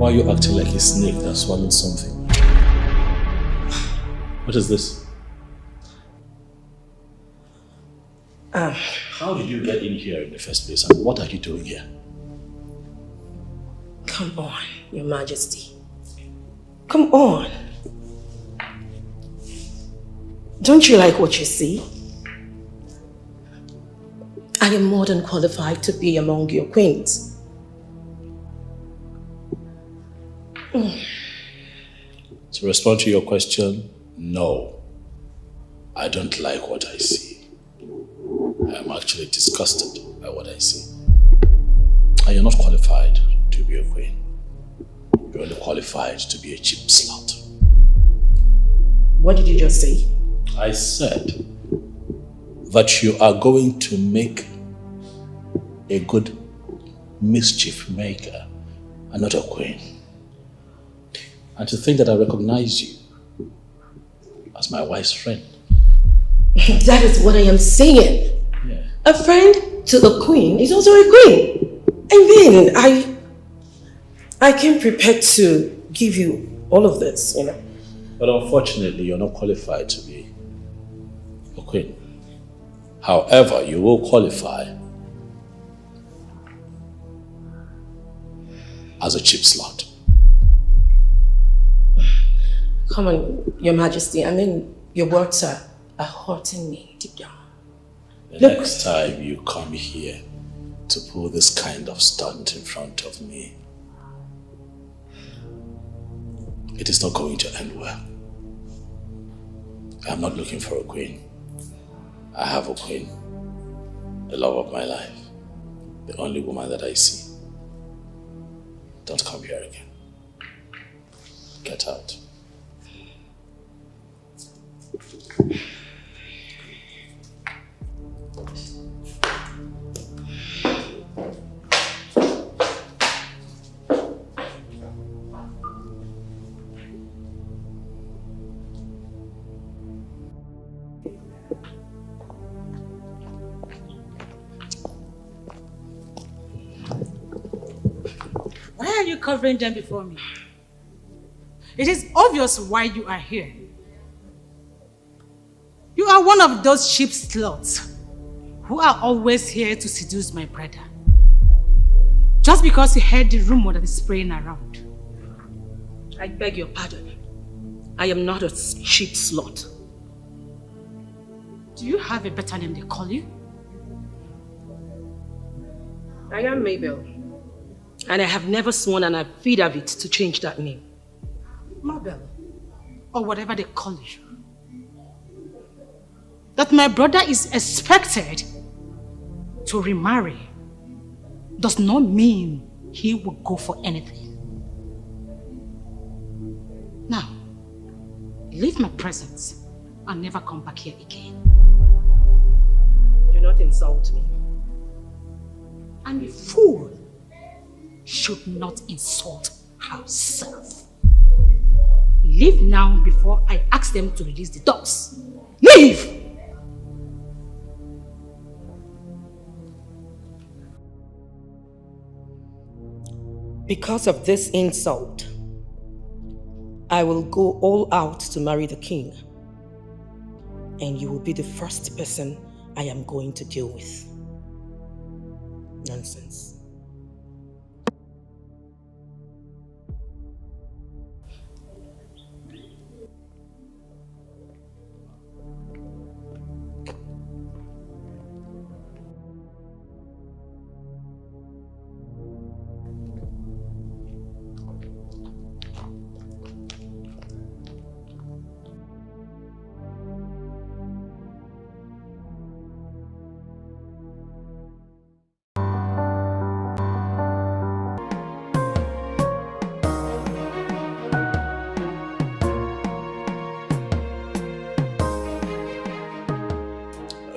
Why are you acting like a snake that swallowed something? What is this? How did you get in here in the first place, and what are you doing here? Come on, Your Majesty. Come on. Don't you like what you see? I am more than qualified to be among your queens. To respond to your question, no. I don't like what I see. I am actually disgusted by what I see. And you're not qualified to be a queen. You're only qualified to be a cheap slut. What did you just say? I said that you are going to make a good mischief maker and not a queen. And to think that I recognize you as my wife's friend. That is what I am saying. Yeah. A friend to a queen is also a queen. And then I came prepared to give you all of this, you know. But unfortunately, you're not qualified to be a queen. However, you will qualify as a cheap slut. Come on, Your Majesty. I mean, your words are hurting me deep down. The next time you come here to pull this kind of stunt in front of me, it is not going to end well. I'm not looking for a queen. I have a queen, the love of my life, the only woman that I see. Don't come here again. Get out. Why are you covering them before me? It is obvious why you are here. You are one of those cheap sluts who are always here to seduce my brother. Just because you heard the rumor that is spraying around. I beg your pardon. I am not a cheap slut. Do you have a better name they call you? I am Mabel. And I have never sworn an affidavit to change that name. Mabel, or whatever they call you. That my brother is expected to remarry does not mean he will go for anything. Now, leave my presence and never come back here again. Do not insult me. And a fool should not insult herself. Leave now before I ask them to release the dogs. Leave! Because of this insult, I will go all out to marry the king. And you will be the first person I am going to deal with. Nonsense.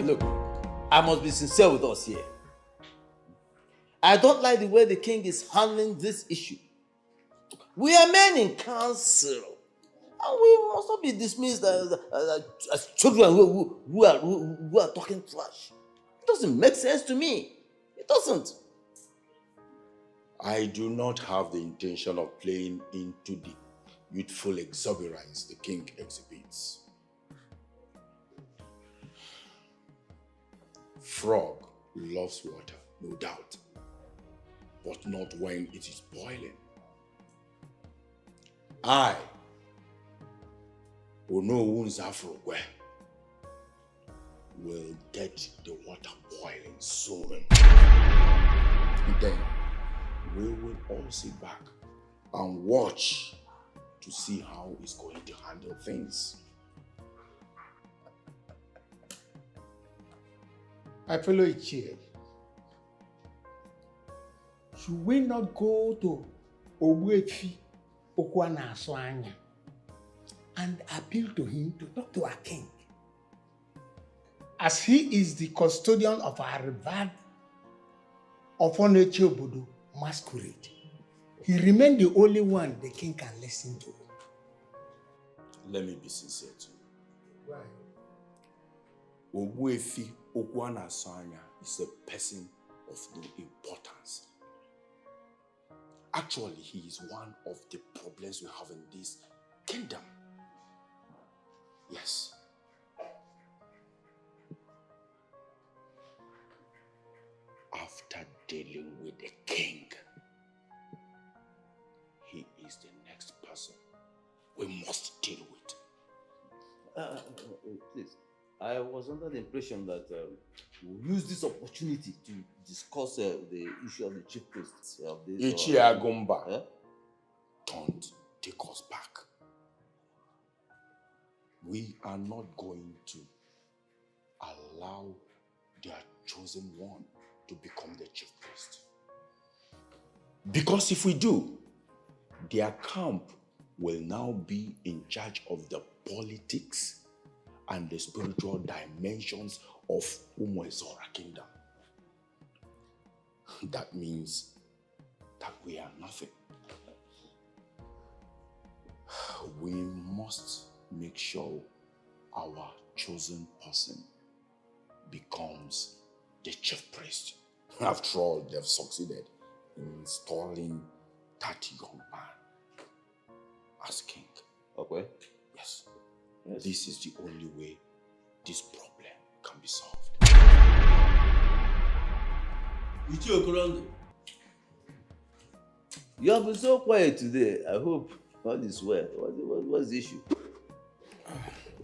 Look, I must be sincere with us here. I don't like the way the king is handling this issue. We are men in council, and we must not be dismissed as children who are talking trash. It doesn't make sense to me. It doesn't. I do not have the intention of playing into the youthful exuberance the king exhibits. Frog loves water, no doubt, but not when it is boiling. I, Onowunzafrogwe, will get the water boiling soon. And then we will all sit back and watch to see how he's going to handle things. I follow it here. Should we not go to Ogwefi Okwana Aswanya and appeal to him to talk to our king? As he is the custodian of our revered Ofoneche Obodo masquerade, he remained the only one the king can listen to. Let me be sincere to you. Ogwefi Okwana Aswanya is a person of no importance. Actually, he is one of the problems we have in this kingdom. Yes. After dealing with the king, he is the next person we must deal with. Please, I was under the impression that we'll use this opportunity to discuss the issue of the chief priests of this. Ichiagumba, don't take us back. We are not going to allow their chosen one to become the chief priest. Because if we do, their camp will now be in charge of the politics and the spiritual dimensions of Umuezora kingdom. That means that we are nothing. We must make sure our chosen person becomes the chief priest. After all, they've succeeded in installing that young man as king. Okay. Yes. This is the only way this problem can be solved. You have been so quiet today. I hope all is well. What's the issue?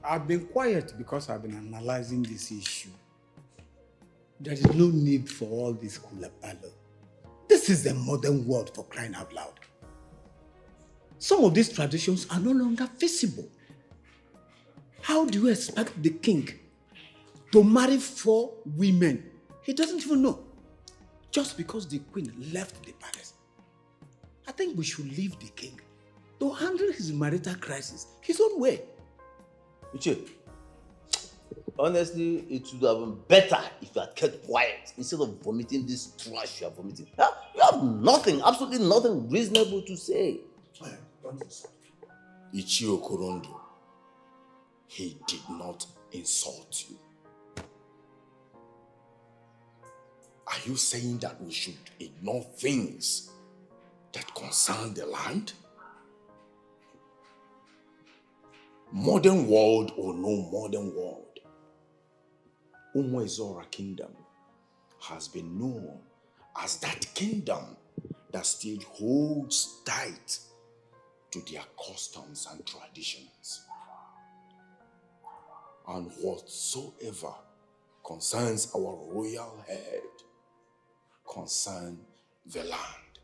I've been quiet because I've been analyzing this issue. There is no need for all this kulapalo. This is the modern world, for crying out loud. Some of these traditions are no longer feasible. How do you expect the king to marry 4 women he doesn't even know just because the queen left the palace? I think we should leave the king to handle his marital crisis his own way. Uche, honestly, it would have been better if you had kept quiet instead of vomiting this trash you are vomiting. You have nothing, absolutely nothing reasonable to say. Ichio Korondo, he did not insult you. Are you saying that we should ignore things that concern the land? Modern world or no modern world, Umuezora kingdom has been known as that kingdom that still holds tight to their customs and traditions. And whatsoever concerns our royal head concern the land.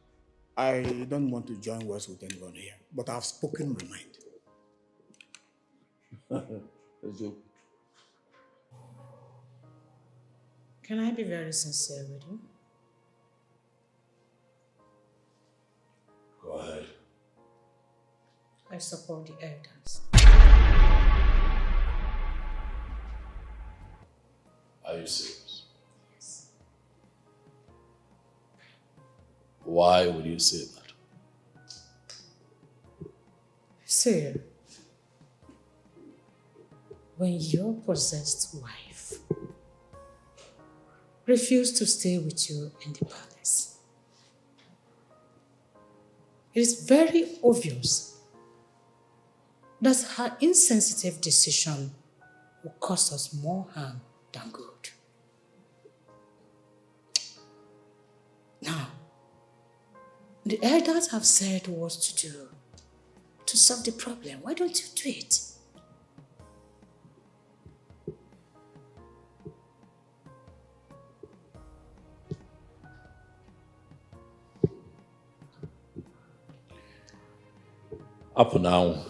I don't want to join words with anyone here, but I've spoken my mind. Can I be very sincere with you? Go ahead. I support the elders. Are you serious? Yes. Why would you say that? See, when your possessed wife refused to stay with you in the palace, It is very obvious that her insensitive decision will cause us more harm than good. Now, the elders have said what to do to solve the problem. Why don't you do it? Up now,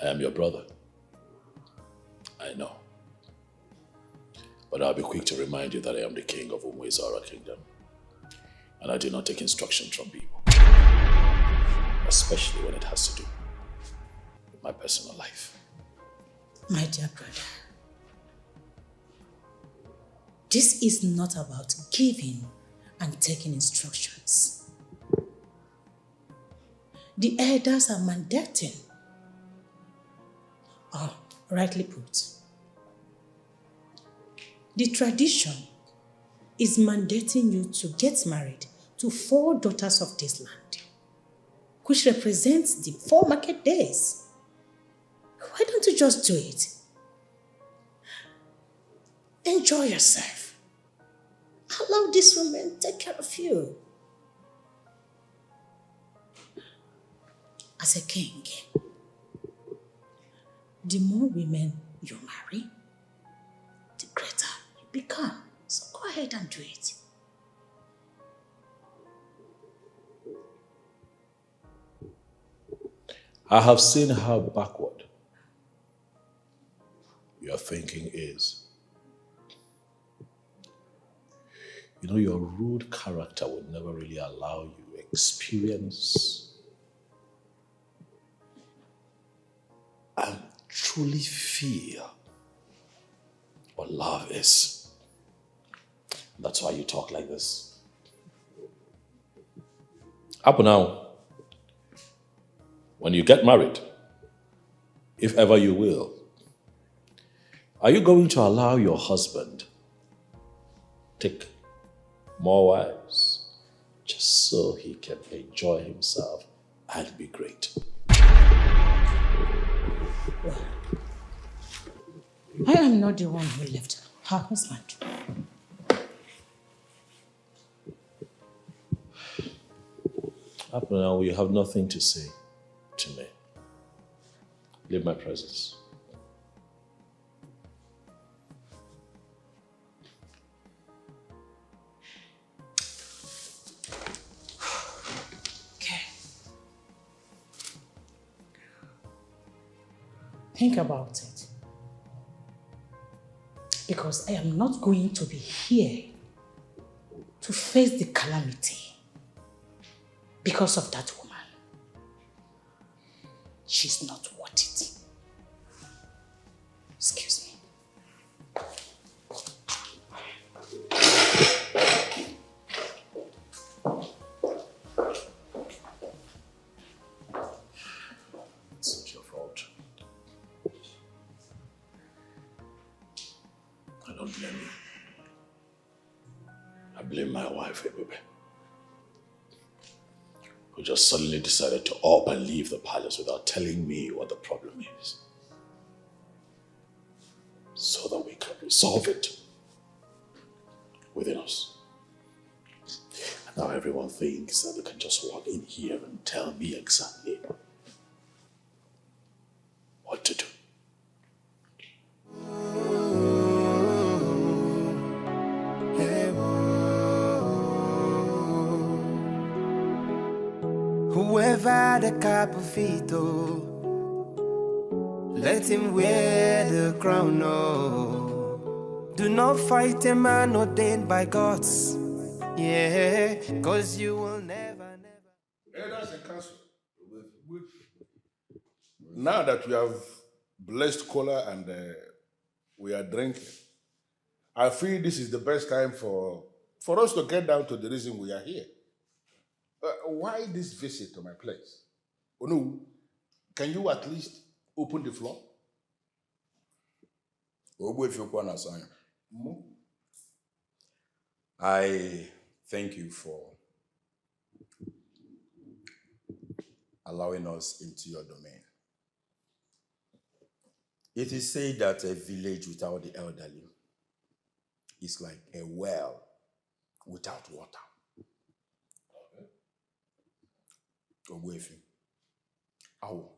I am your brother. I know. But I'll be quick to remind you that I am the king of Umwezara Kingdom. And I do not take instructions from people. Especially when it has to do with my personal life. My dear brother, this is not about giving and taking instructions. The elders are mandating, or rightly put, the tradition is mandating you to get married to 4 daughters of this land, which represents the 4 market days. Why don't you just do it? Enjoy yourself. Allow this woman take care of you. As a king, the more women you marry, the greater you become. So go ahead and do it. I have seen how backward your thinking is. You know, your rude character would never really allow you experience and truly feel what love is. That's why you talk like this. Up now, when you get married, if ever you will, are you going to allow your husband take more wives just so he can enjoy himself and be great? Well, I am not the one who left her husband. Up now, you have nothing to say to me. Leave my presence. Okay. Think about it. Because I am not going to be here to face the calamity because of that woman. She's not worth it. Excuse me. It's not your fault. I don't blame you. I blame my wife, Ebube, who just suddenly decided to up and leave the palace without telling me what the problem is, so that we can resolve it within us. And now everyone thinks that they can just walk in here and tell me exactly what to do. Whoever the cap of it, let him wear the crown, oh. Do not fight a man ordained by gods, yeah, cause you will never. Elders and council, now that we have blessed cola and we are drinking, I feel this is the best time for us to get down to the reason we are here. Why this visit to my place? Oh no, can you at least open the floor? Ogbu efiokwa na asanya. I thank you for allowing us into your domain. It is said that a village without the elderly is like a well without water. Ogwefi, awo,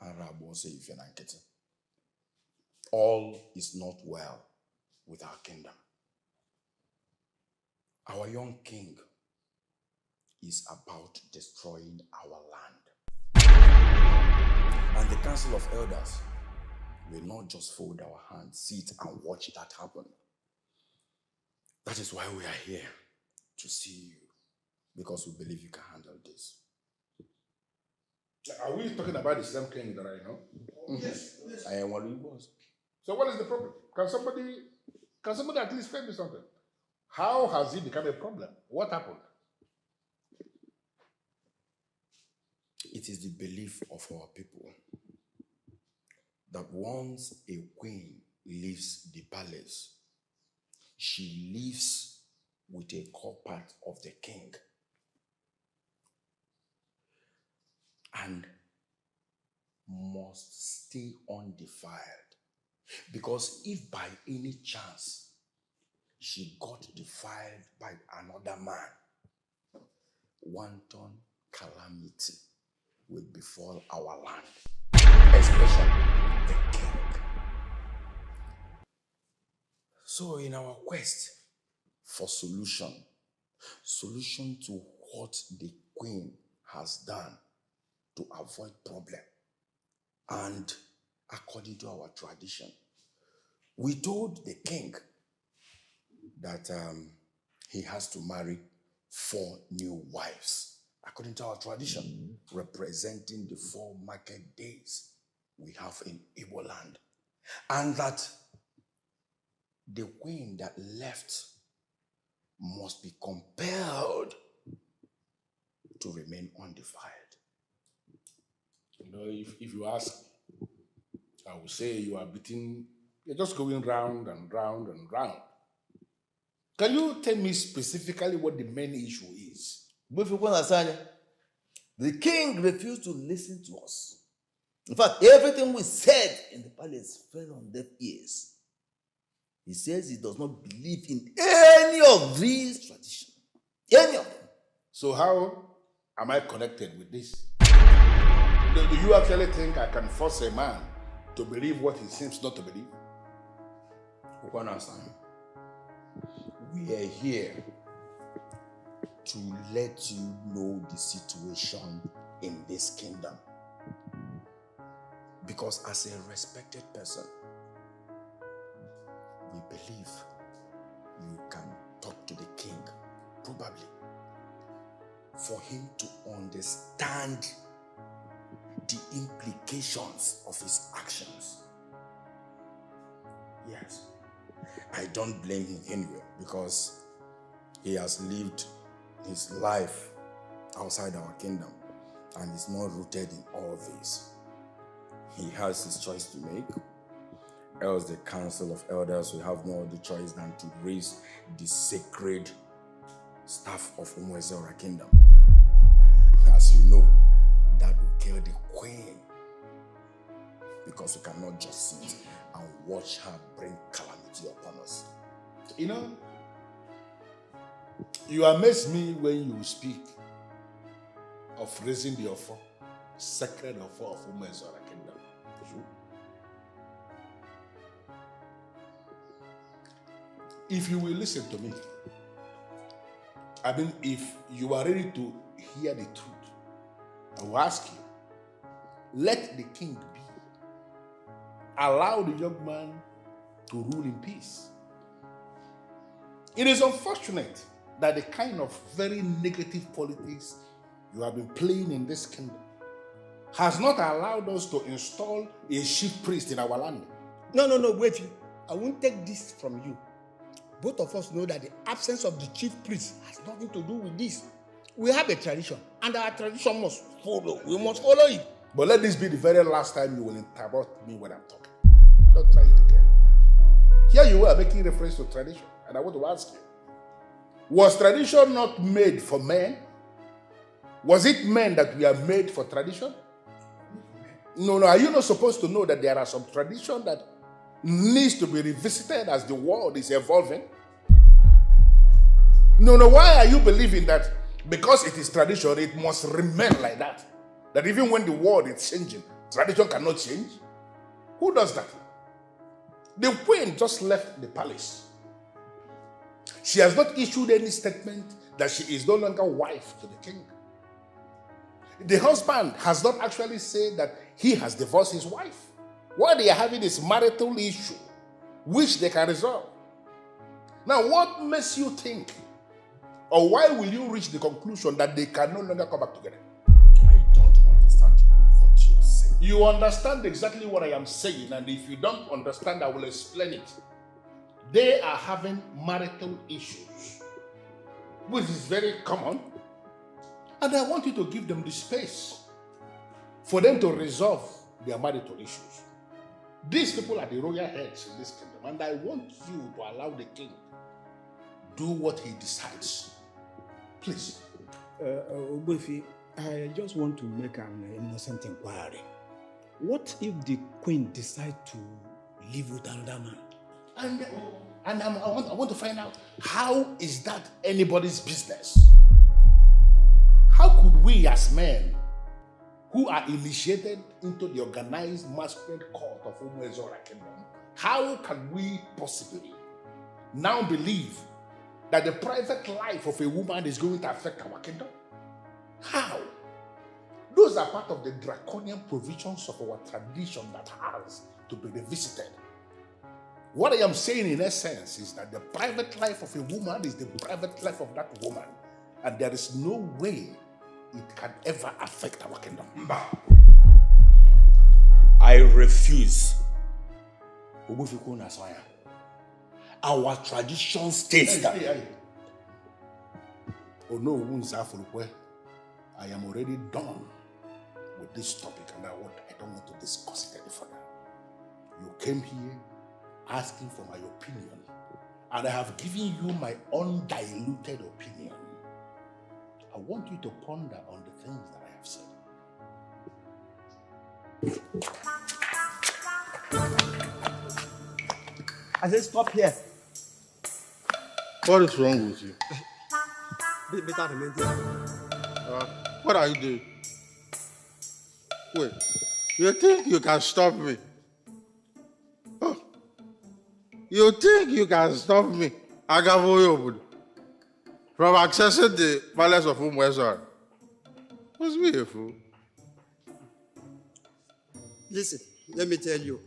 arabo se ife na nkete. All is not well with our kingdom. Our young king is about destroying our land. And the council of elders will not just fold our hands, sit and watch that happen. That is why we are here, to see you, because we believe you can handle this. Are we talking about the same king that I know? Yes. I am one of boss. So what is the problem? Can somebody at least tell me something? How has it become a problem? What happened? It is the belief of our people that once a queen leaves the palace, she lives with a core part of the king. And must stay undefiled. Because if by any chance she got defiled by another man, wanton calamity will befall our land, especially the king. So in our quest for solution to what the queen has done to avoid problem, and according to our tradition, we told the king that he has to marry 4 new wives, according to our tradition, representing the 4 market days we have in Igbo land. And that the queen that left must be compelled to remain undefiled. You know, if you ask, I would say you're just going round and round and round. Can you tell me specifically what the main issue is? The king refused to listen to us. In fact, everything we said in the palace fell on deaf ears. He says he does not believe in any of these traditions. Any of them. So how am I connected with this? Do you actually think I can force a man to believe what he seems not to believe? We are here to let you know the situation in this kingdom. Because as a respected person, we believe you can talk to the king, probably, for him to understand the implications of his actions. Yes. I don't blame him anyway, because he has lived his life outside our kingdom and is not rooted in all this. He has his choice to make, else the council of elders will have no other choice than to raise the sacred staff of Umuezora kingdom. As you know, that will kill the queen, because we cannot just sit and watch her bring calamity upon us. You know, you amaze me when you speak of raising the offer, sacred offer of Umuezora kingdom. If you will listen to me, I mean, if you are ready to hear the truth, I will ask you, let the king be. Allow the young man to rule in peace. It is unfortunate that the kind of very negative politics you have been playing in this kingdom has not allowed us to install a chief priest in our land. No, wait. I won't take this from you. Both of us know that the absence of the chief priest has nothing to do with this. We have a tradition, and our tradition must follow. We must follow it. But let this be the very last time you will interrupt me when I'm talking. Don't try it again. Here you are making reference to tradition, and I want to ask you, Was tradition not made for men? Was it men that we are made for tradition? No. Are you not supposed to know that there are some tradition that needs to be revisited as the world is evolving? No. Why are you believing that because it is tradition, it must remain like that? That even when the world is changing, tradition cannot change? Who does that? The queen just left the palace. She has not issued any statement that she is no longer wife to the king. The husband has not actually said that he has divorced his wife. What they are having is marital issue, which they can resolve. Now, what makes you think, or why will you reach the conclusion that they can no longer come back together? I don't understand what you're saying. You understand exactly what I am saying, and if you don't understand, I will explain it. They are having marital issues, which is very common, and I want you to give them the space for them to resolve their marital issues. These people are the royal heads in this kingdom, and I want you to allow the king do what he decides. Please. Ogbuefi, I just want to make an innocent inquiry. What if the queen decides to live with another man? And I want to find out, how is that anybody's business? How could we as men who are initiated into the organized masquerade court of Umuezora Kingdom, how can we possibly now believe that the private life of a woman is going to affect our kingdom? How? Those are part of the draconian provisions of our tradition that has to be revisited. What I am saying in essence is that the private life of a woman is the private life of that woman, and there is no way it can ever affect our kingdom. I refuse. Our tradition states that. Oh no, I am already done with this topic, and I don't want to discuss it any further. You came here asking for my opinion, and I have given you my undiluted opinion. I want you to ponder on the things that I have said. I said stop here. What is wrong with you? Better What are you doing? Wait, you think you can stop me? Oh, you think you can stop me, Agavoyobudu, from accessing the palace of Umuezora? Must be a fool. Listen, let me tell you.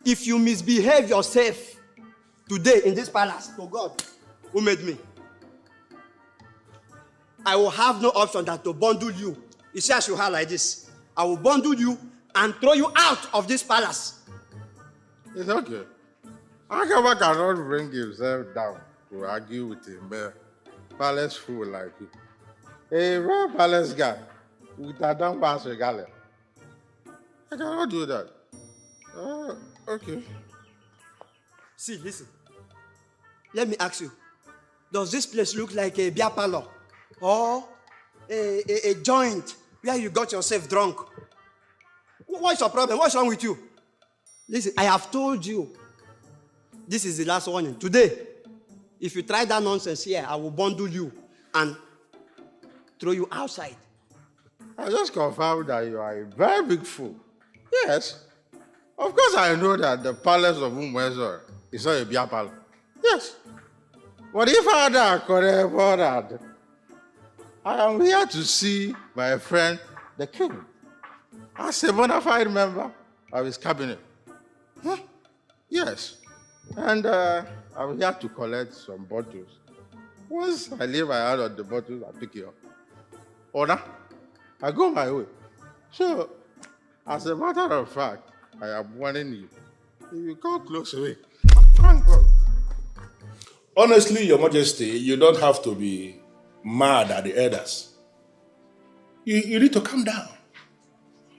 If you misbehave yourself today in this palace, to God who made me, I will have no option than to bundle you. You see, as you have like this, I will bundle you and throw you out of this palace. It's okay. Agava cannot bring himself down to argue with a mere palace fool like you. A real palace guy with a dumb pass regalia. I cannot do that. Okay. See, listen. Let me ask you. Does this place look like a beer parlor or a joint where you got yourself drunk? What's your problem? What's wrong with you? Listen, I have told you. This is the last warning. Today, if you try that nonsense here, I will bundle you and throw you outside. I just confirmed that you are a very big fool. Yes. Of course I know that the palace of Umuezora is not a beer parlor. Yes. But if I had correct that, I am here to see my friend the king as a bona fide member of his cabinet. Huh? Yes. And I'm here to collect some bottles. Once I lay my hand on the bottles, I pick it up. Order, I go my way. So, as a matter of fact, I am warning you. If you come close to me, thank God. Honestly, Your Majesty, you don't have to be mad at the elders. You need to calm down.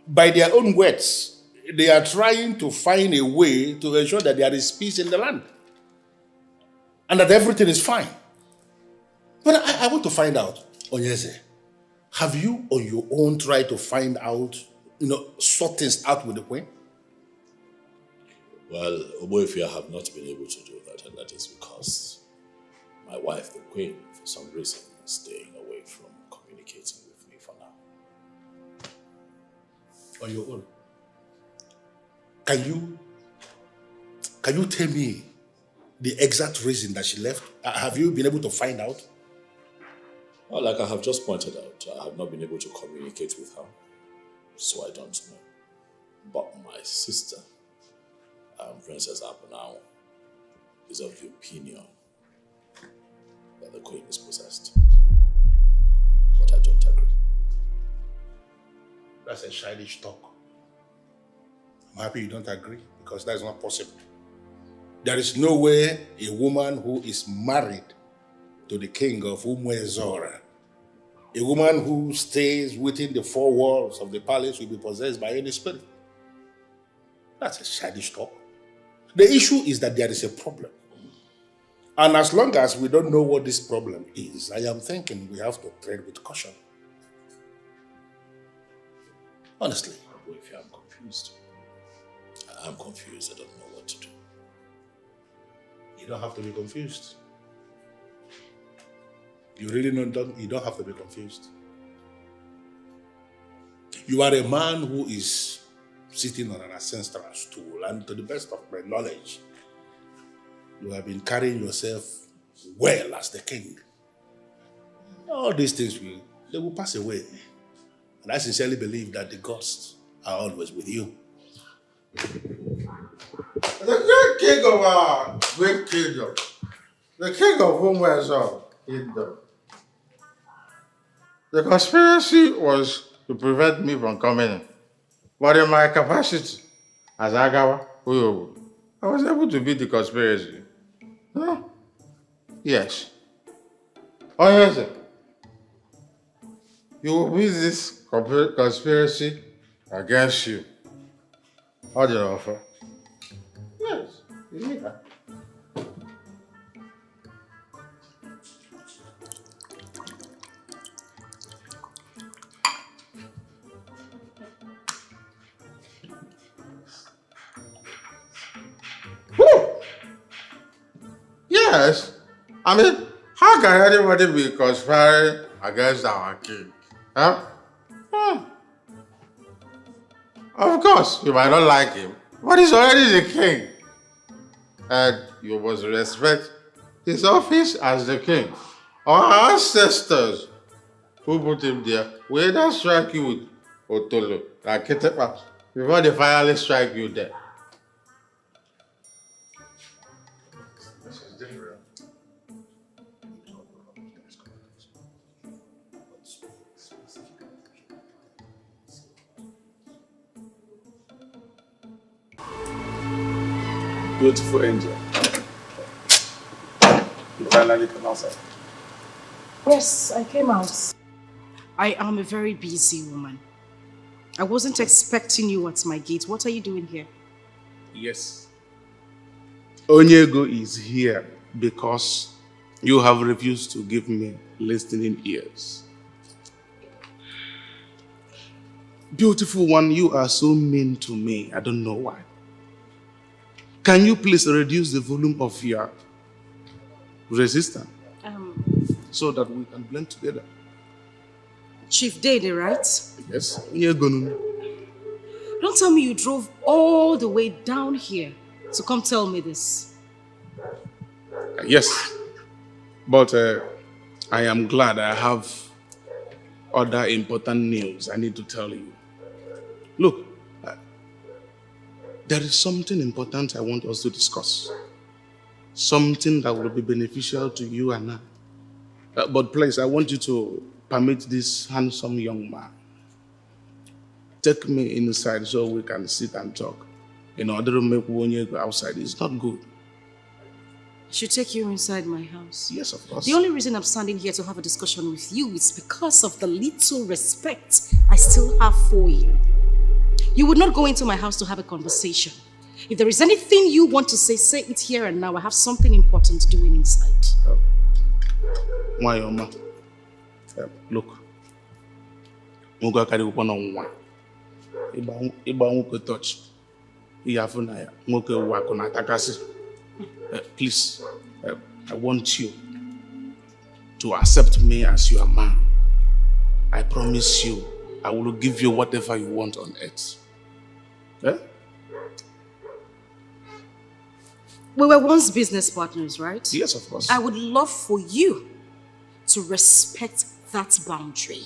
By their own words, they are trying to find a way to ensure that there is peace in the land and that everything is fine. But I want to find out, Onyeze, have you on your own tried to find out, sort things out with the queen? Well, Oboifia have not been able to do that, and that is because my wife, the queen, for some reason, is staying away from communicating with me for now. On your own? Can you tell me the exact reason that she left? Have you been able to find out? Well, like I have just pointed out, I have not been able to communicate with her, so I don't know. But my sister, Princess Apunao, is of the opinion that the queen is possessed. But I don't agree. That's a childish talk. I'm happy you don't agree, because that's not possible. There is no way a woman who is married to the king of Umwezora, a woman who stays within the four walls of the palace, will be possessed by any spirit. That's a childish talk. The issue is that there is a problem. And as long as we don't know what this problem is, I am thinking we have to tread with caution. Honestly. I'm confused. I'm confused. I don't know what to do. You don't have to be confused. You really don't have to be confused. You are a man who is sitting on an ancestral stool, and to the best of my knowledge, you have been carrying yourself well as the king. All these things they will pass away. And I sincerely believe that the gods are always with you. The great king of our great kingdom, the king of whom we are kingdom. The conspiracy was to prevent me from coming in. But in my capacity as Agawa Uyobu, I was able to beat the conspiracy. Huh? Yes. Oh, yes, sir. You will beat this conspiracy against you. How do you offer? Yes, you need that. Yes. I mean, how can anybody be conspiring against our king? Huh? Of course, you might not like him, but he's already the king. And you must respect his office as the king. Our ancestors who put him there will either strike you with Otolo, like Ketepa, before they finally strike you there. Beautiful angel. You finally came outside. Yes, I came out. I am a very busy woman. I wasn't expecting you at my gate. What are you doing here? Yes. Onyego is here because you have refused to give me listening ears. Beautiful one, you are so mean to me. I don't know why. Can you please reduce the volume of your resistance so that we can blend together? Chief Dede, right? Yes. Don't tell me you drove all the way down here to come tell me this. Yes. But I am glad I have other important news I need to tell you. Look, there is something important I want us to discuss. Something that will be beneficial to you and I. But please, I want you to permit this handsome young man take me inside so we can sit and talk. In order to make Wonyego outside, it's not good. I should take you inside my house. Yes, of course. The only reason I'm standing here to have a discussion with you is because of the little respect I still have for you. You would not go into my house to have a conversation. If there is anything you want to say, say it here and now. I have something important doing inside. Oh. Why, Oma? Look. Muga carry one on one. Iba nwoke touch. Iyafu na ya. Nwoke wako na takasi. Please, I want you to accept me as your man. I promise you, I will give you whatever you want on earth. Eh? We were once business partners, right? Yes, of course. I would love for you to respect that boundary.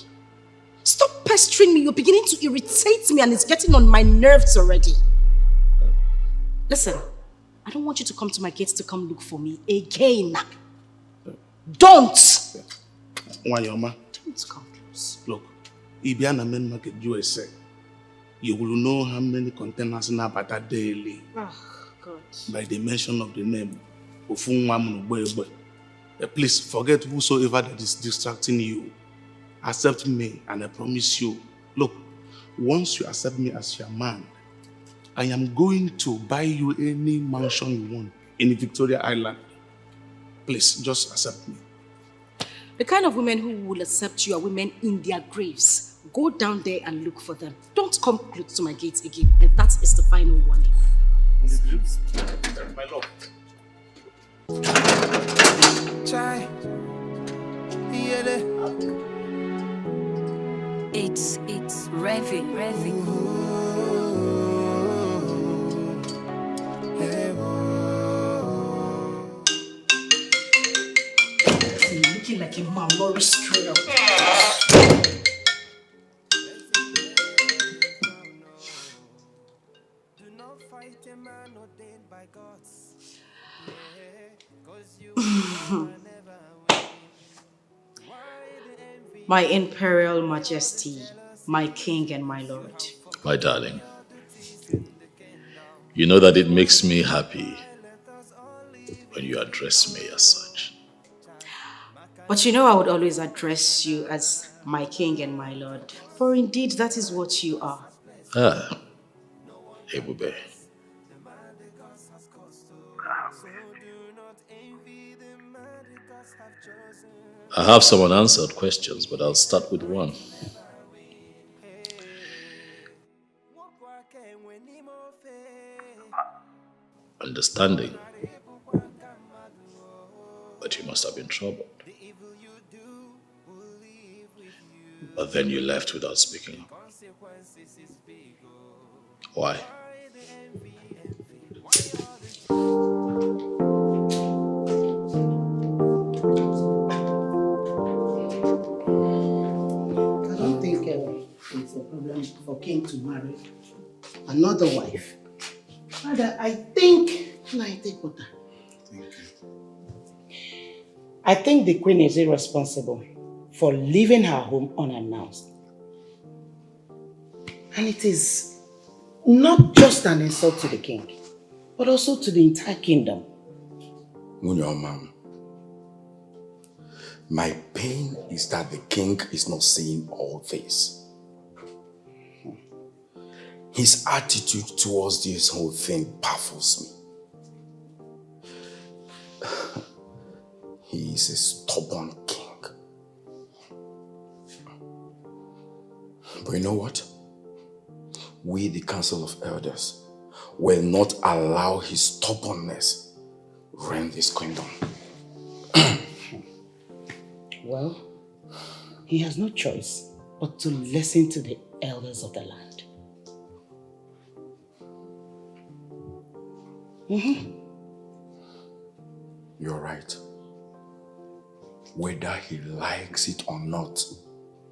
Stop pestering me. You're beginning to irritate me and it's getting on my nerves already. Listen, I don't want you to come to my gates to come look for me again. Don't! Wanyoma. Don't come close. Look, if you're in the main market USA, you will know how many containers now bata daily. Oh, God. By the mention of the name. Please forget whosoever that is distracting you. Accept me and I promise you. Look, once you accept me as your man, I am going to buy you any mansion you want in Victoria Island. Please, just accept me. The kind of women who will accept you are women in their graves. Go down there and look for them. Don't come close to my gates again. And that is the final warning. In the graves? My love. Chai. It's revving. You're looking like a malnourished squirrel. Do not fight a man ordained by God. My Imperial Majesty, my King and my Lord. My darling, you know that it makes me happy when you address me as such. But you know I would always address you as my King and my Lord. For indeed, that is what you are. Ah, Ebube. I have some unanswered questions, but I'll start with one. Understanding that you must have been troubled. But then you left without speaking up. Why? I don't think it's a problem for King to marry another wife. Rather, I think water. I think the Queen is irresponsible for leaving her home unannounced. And it is not just an insult to the king, but also to the entire kingdom. Mama, my pain is that the king is not saying all this. His attitude towards this whole thing baffles me. He is a stubborn king. But you know what? We, the Council of Elders, will not allow his stubbornness reign this kingdom. Well, he has no choice but to listen to the elders of the land. You're right. Whether he likes it or not,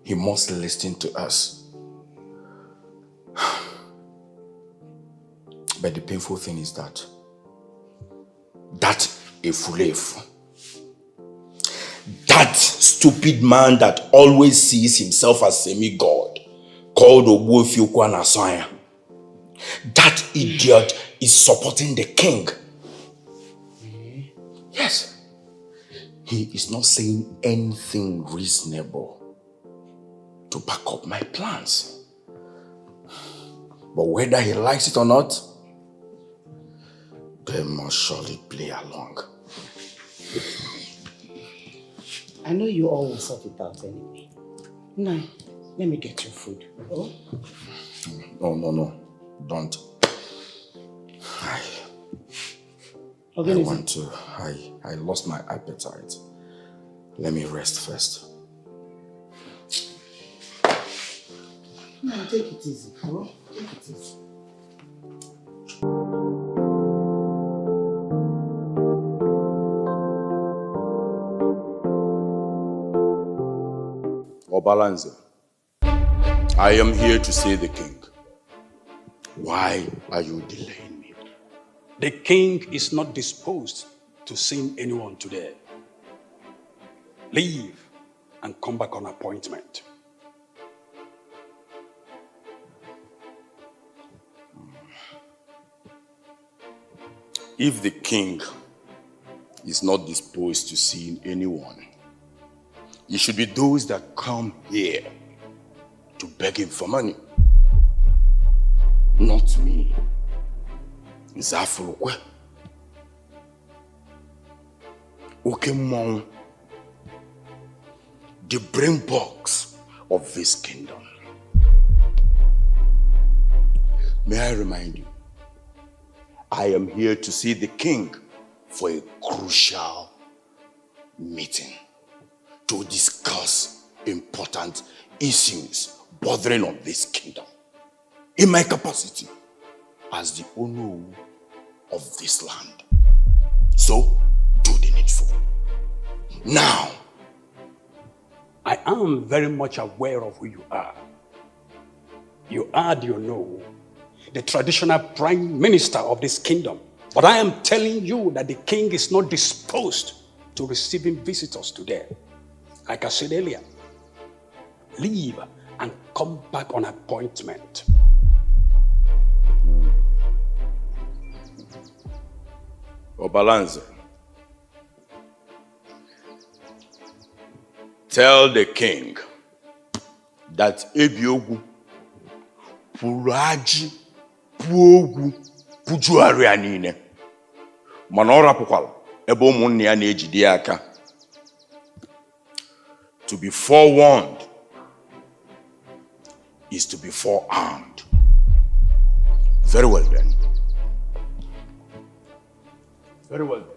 he must listen to us. But the painful thing is that Efulefu, that stupid man that always sees himself as semi-god, called Ogbuefiokwu Anasanya, that idiot is supporting the king. Yes. He is not saying anything reasonable to back up my plans. But whether he likes it or not, they must surely play along. I know you all will sort it out anyway. Now, let me get your food. Oh? No. Don't. I lost my appetite. Let me rest first. No, take it easy. Oh? Take it easy. Obalanze, I am here to see the king. Why are you delaying me? The king is not disposed to see anyone today. Leave and come back on appointment. If the king is not disposed to see anyone, it should be those that come here to beg him for money. Not me. Nzafurukwe. Okemon. The brain box of this kingdom. May I remind you, I am here to see the king for a crucial meeting to discuss important issues bothering on this kingdom in my capacity as the owner of this land. So, do the needful. Now, I am very much aware of who you are. You are, the traditional prime minister of this kingdom. But I am telling you that the king is not disposed to receiving visitors today. Like I said earlier, leave and come back on appointment. Obalanze, tell the king that Ebiogu Puraji Puogu Pujuari anine Manora Pukwala Ebo Munia Nejidiaka. To be forewarned is to be forearmed. Very well then. Very well then.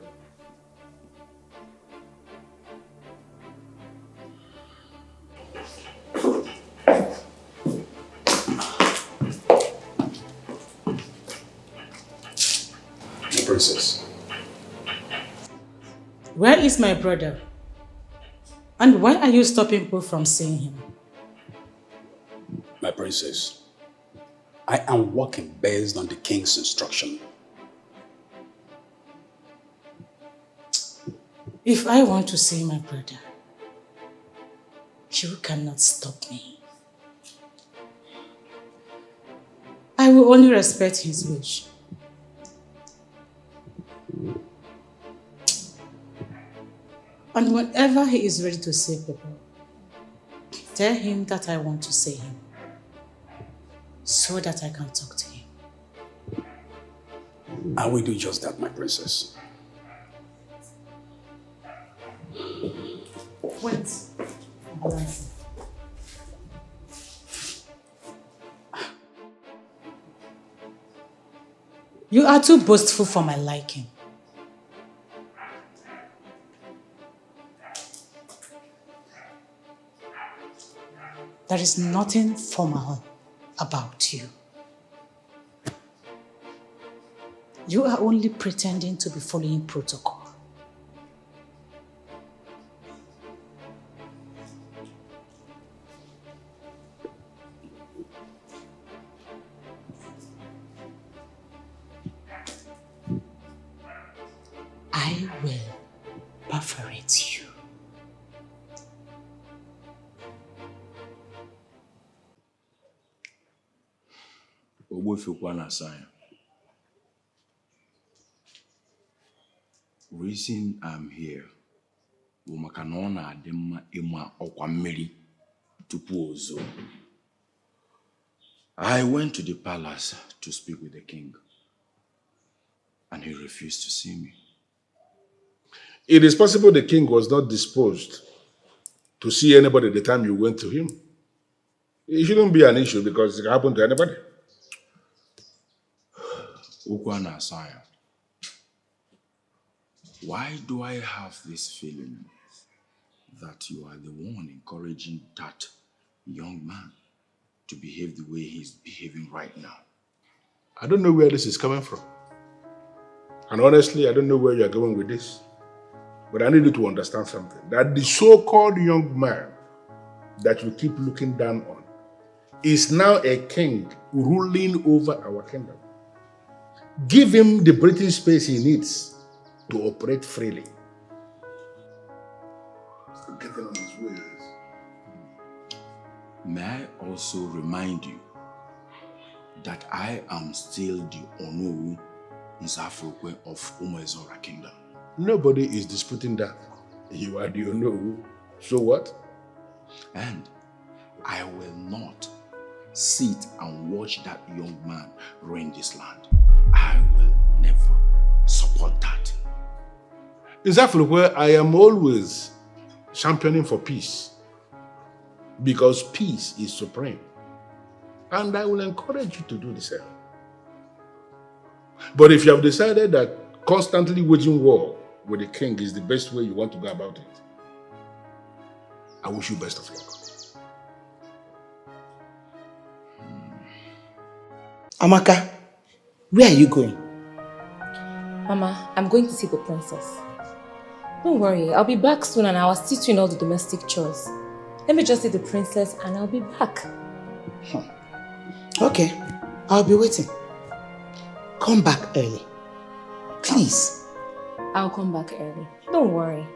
Princess. Where is my brother? And why are you stopping people from seeing him? My princess, I am working based on the king's instruction. If I want to see my brother, you cannot stop me. I will only respect his wish. And whenever he is ready to see people, tell him that I want to see him, so that I can talk to him. I will do just that, my princess. Wait. You are too boastful for my liking. There is nothing formal about you. You are only pretending to be following protocol. I will perforate you. Reason I'm here, Umakanona Dema Ima Okwamiri Tupuozo. I went to the palace to speak with the king, and he refused to see me. It is possible the king was not disposed to see anybody the time you went to him. It shouldn't be an issue because it can happen to anybody. Ukwana Asaya, why do I have this feeling that you are the one encouraging that young man to behave the way he's behaving right now? I don't know where this is coming from. And honestly, I don't know where you're going with this. But I need you to understand something. That the so-called young man that you keep looking down on is now a king ruling over our kingdom. Give him the breathing space he needs to operate freely. Getting on his ways. May I also remind you that I am still the Onu Nzafurukwe of Umezora Kingdom. Nobody is disputing that. You are the Onu. So what? And I will not sit and watch that young man ruin this land. I will never support that. Exactly where I am always championing for peace. Because peace is supreme. And I will encourage you to do the same. But if you have decided that constantly waging war with the king is the best way you want to go about it, I wish you best of luck. Amaka, where are you going? Mama, I'm going to see the princess. Don't worry, I'll be back soon and I'll assist you in all the domestic chores. Let me just see the princess and I'll be back. Okay, I'll be waiting. Come back early. Please. I'll come back early. Don't worry.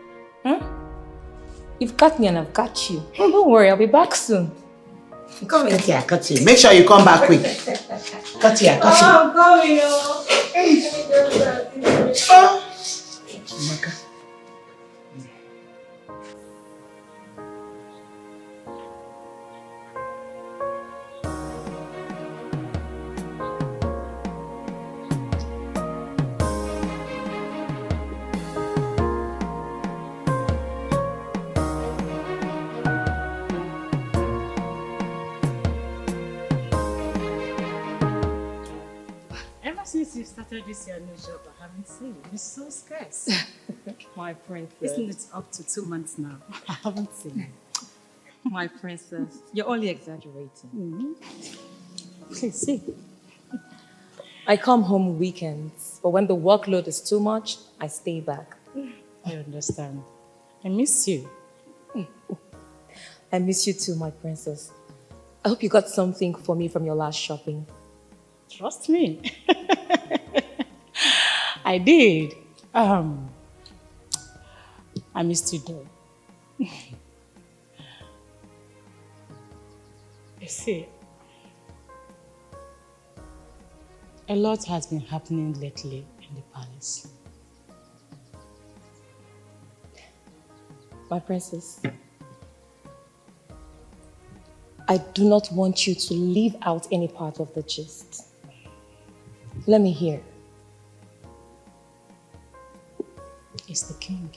You've got me and I've got you. Don't worry, I'll be back soon. Come in here, cut you. Make sure you come back quick. Cut here, cut you. I'm coming, Amaka. Since you started this your new job, I haven't seen you. It's so scarce. My princess. Isn't it up to 2 months now? I haven't seen you. My princess. You're only exaggerating. Please see. I come home weekends, but when the workload is too much, I stay back. I understand. I miss you. I miss you too, my princess. I hope you got something for me from your last shopping. Trust me. I did. I missed you though. You see, a lot has been happening lately in the palace. My princess, I do not want you to leave out any part of the gist. Let me hear. It's the king.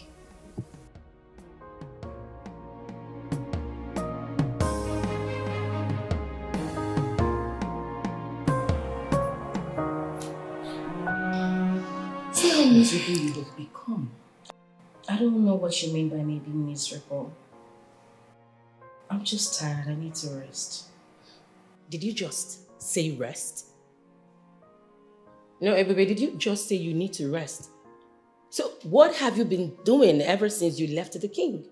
See how miserable you have become. I don't know what you mean by me being miserable. I'm just tired. I need to rest. Did you just say rest? No, baby, did you just say you need to rest? So what have you been doing ever since you left the king?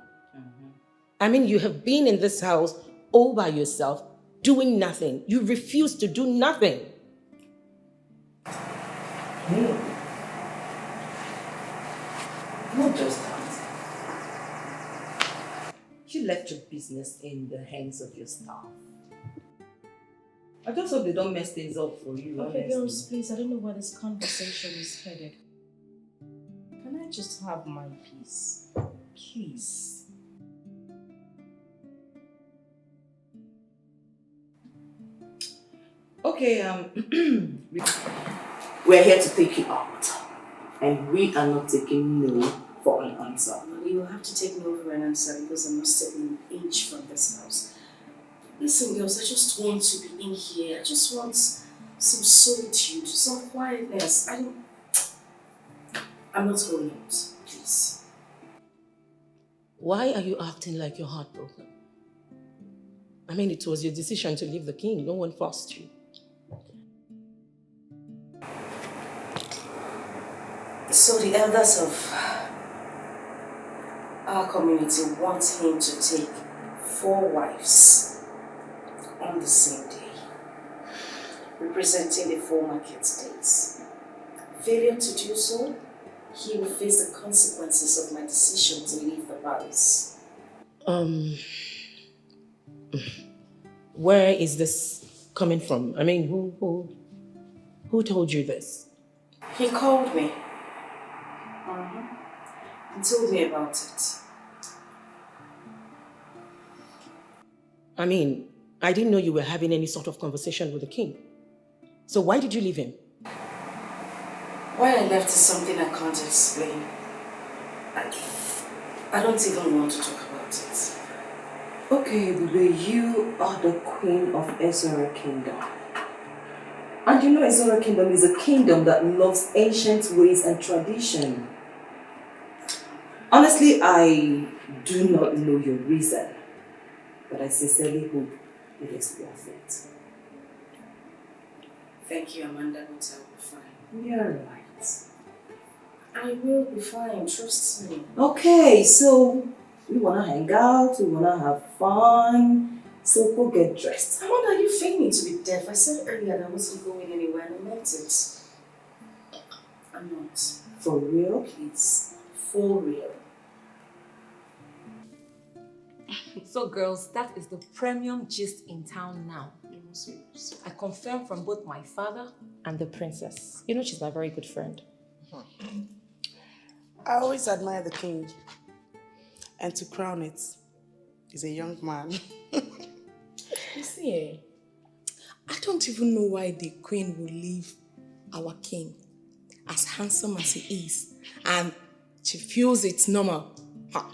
I mean, you have been in this house all by yourself, doing nothing. You refuse to do nothing. Not just that. You left your business in the hands of your staff. I just hope they don't mess things up for you. Okay, honestly. girls, please, I don't know where this conversation is headed. Can I just have my peace? Please. Okay, we're here to take you out. And we are not taking no for an answer. you will have to take me over an answer because I'm not stepping an inch from this house. Listen, girls, I just want to be in here. I just want some solitude, some quietness. I'm not going out, please. Why are you acting like you're heartbroken? I mean, it was your decision to leave the king. No one forced you. So the elders of our community want him to take 4 wives on the same day, representing the 4 market days. Failure to do so, he will face the consequences of my decision to leave the palace. Where is this coming from? I mean, who told you this? He called me. He told me about it. I mean, I didn't know you were having any sort of conversation with the king. So why did you leave him? Why I left is something I can't explain. I don't even want to talk about it. Okay, Bube, you are the queen of Ezra Kingdom. And you know Ezra Kingdom is a kingdom that loves ancient ways and tradition. Honestly, I do not know your reason, but I sincerely hope it is worth it. Thank you, Amanda, but I'll be fine. You're right. I will be fine, trust me. Okay, so we wanna hang out, we wanna have fun, so go get dressed. Amanda, are you feigning to be deaf? I said earlier that I wasn't going anywhere and I meant it. I'm not. For real? Please. For real. So girls, that is the premium gist in town now. I confirm from both my father And the princess. You know she's my very good friend. I always admire the king. And to crown it, he's a young man. You see, I don't even know why the queen will leave our king, as handsome as he is, and she feels it's normal. Ha.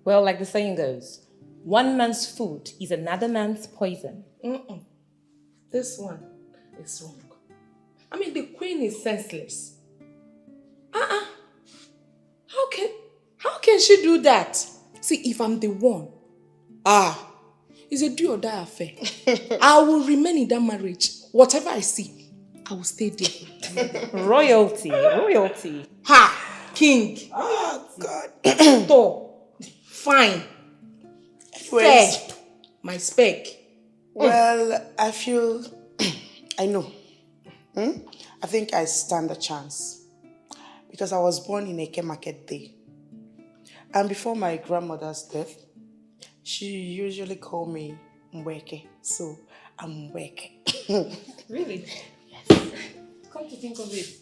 Well, like the saying goes, one man's food is another man's poison. This one is wrong. I mean, the queen is senseless. How can she do that? See, if I'm the one, it's a do or die affair. I will remain in that marriage. Whatever I see, I will stay there. Royalty. Ha! King. Oh, God. Tall. Fine. Fair. My spec. Well, I feel... I know. I think I stand a chance. Because I was born in Eke Market Day. And before my grandmother's death, she usually called me Mweke. So, I'm Mweke. Really? Yes. Come to think of it,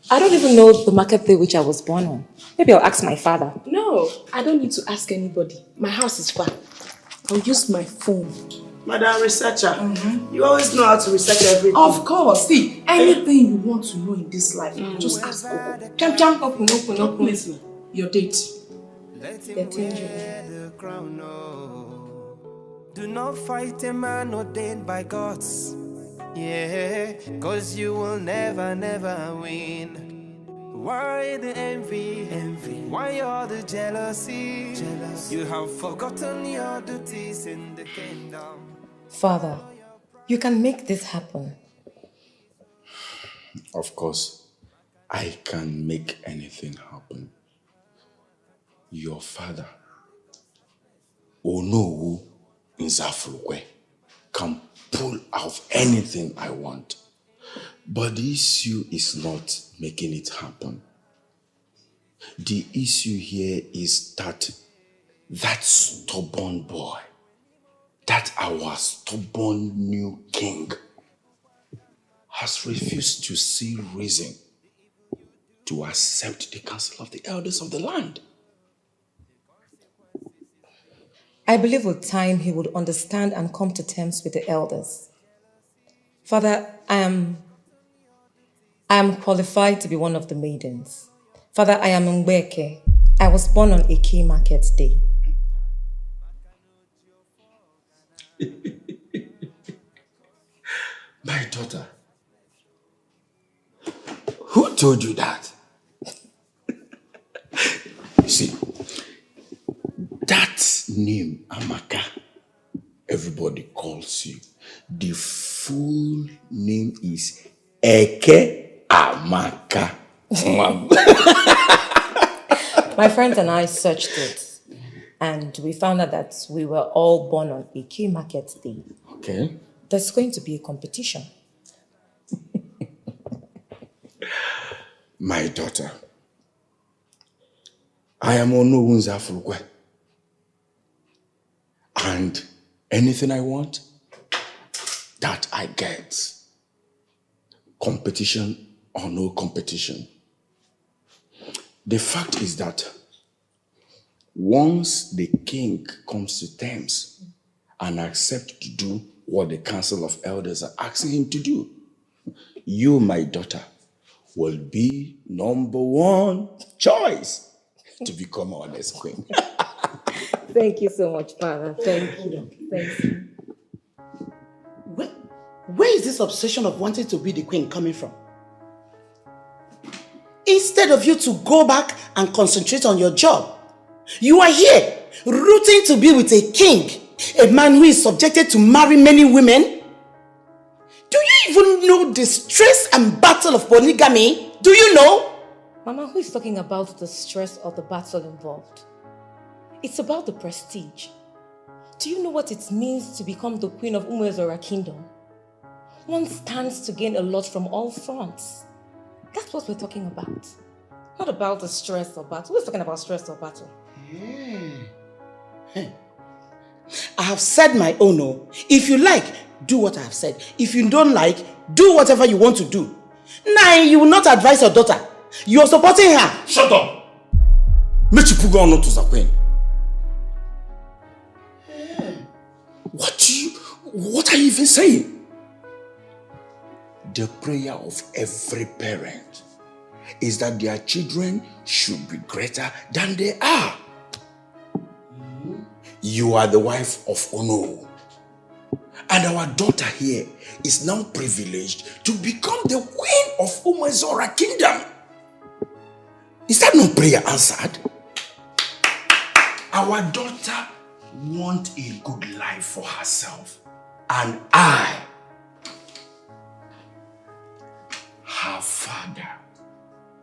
I don't even know the market day which I was born on. Maybe I'll ask my father. No, I don't need to ask anybody. My house is far. I'll use my phone. Madam Researcher, you always know how to research everything. Of course. See, anything you want to know in this life, just ask Google. Jump, open. Your date. The crown, do not fight a man ordained by gods. Yeah, cause you will never win. Why the envy? Why all the jealousy? You have forgotten your duties in the kingdom. Father, you can make this happen. Of course, I can make anything happen. Your father, Onowu Nzafulukwe, can pull out anything I want. But the issue is not making it happen. The issue here is that stubborn boy, that our stubborn new king, has refused to see reason to accept the counsel of the elders of the land. I believe with time he would understand and come to terms with the elders. Father, I am qualified to be one of the maidens. Father, I am Mbeke. I was born on Eke Market Day. My daughter, who told you that? You see, that name, Amaka, everybody calls you. The full name is Eke Amaka. My friends and I searched it, and we found out that we were all born on Eke Market Day. Okay. There's going to be a competition. My daughter, I am Onowunza Fulkwe. And anything I want, that I get. Competition or no competition. The fact is that once the king comes to terms and accepts to do what the council of elders are asking him to do, you, my daughter, will be number one choice to become our next queen. Thank you so much, Father. Thank you. Thank you. Where is this obsession of wanting to be the queen coming from? Instead of you to go back and concentrate on your job, you are here rooting to be with a king, a man who is subjected to marry many women. Do you even know the stress and battle of polygamy? Do you know? Mama, who is talking about the stress of the battle involved? It's about the prestige. Do you know what it means to become the queen of Umezora kingdom? One stands to gain a lot from all fronts. That's what we're talking about. Not about the stress or battle. Who's talking about stress or battle? I have said my own. No. If you like, do what I have said. If you don't like, do whatever you want to do. Now, you will not advise your daughter. You are supporting her. Shut up! Mechipuga not to the queen. What are you even saying? The prayer of every parent is that their children should be greater than they are. You are the wife of Ono. And our daughter here is now privileged to become the queen of Umezora kingdom. Is that no prayer answered? Our daughter wants a good life for herself. And I, her father,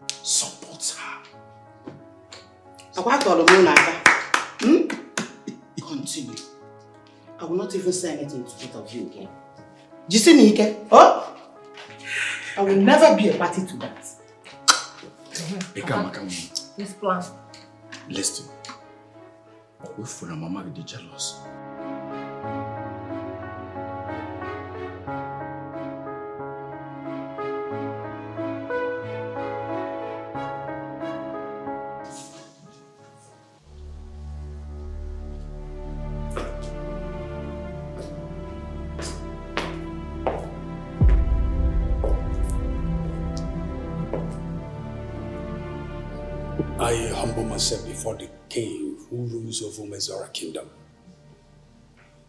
supports her. Continue. I will not even say anything to both of you again. Do you see me, Ike? Oh? I will never be a party to that. This plan. Listen. Wait for the mama to be jealous. I humble myself before the king who rules over Umezora kingdom.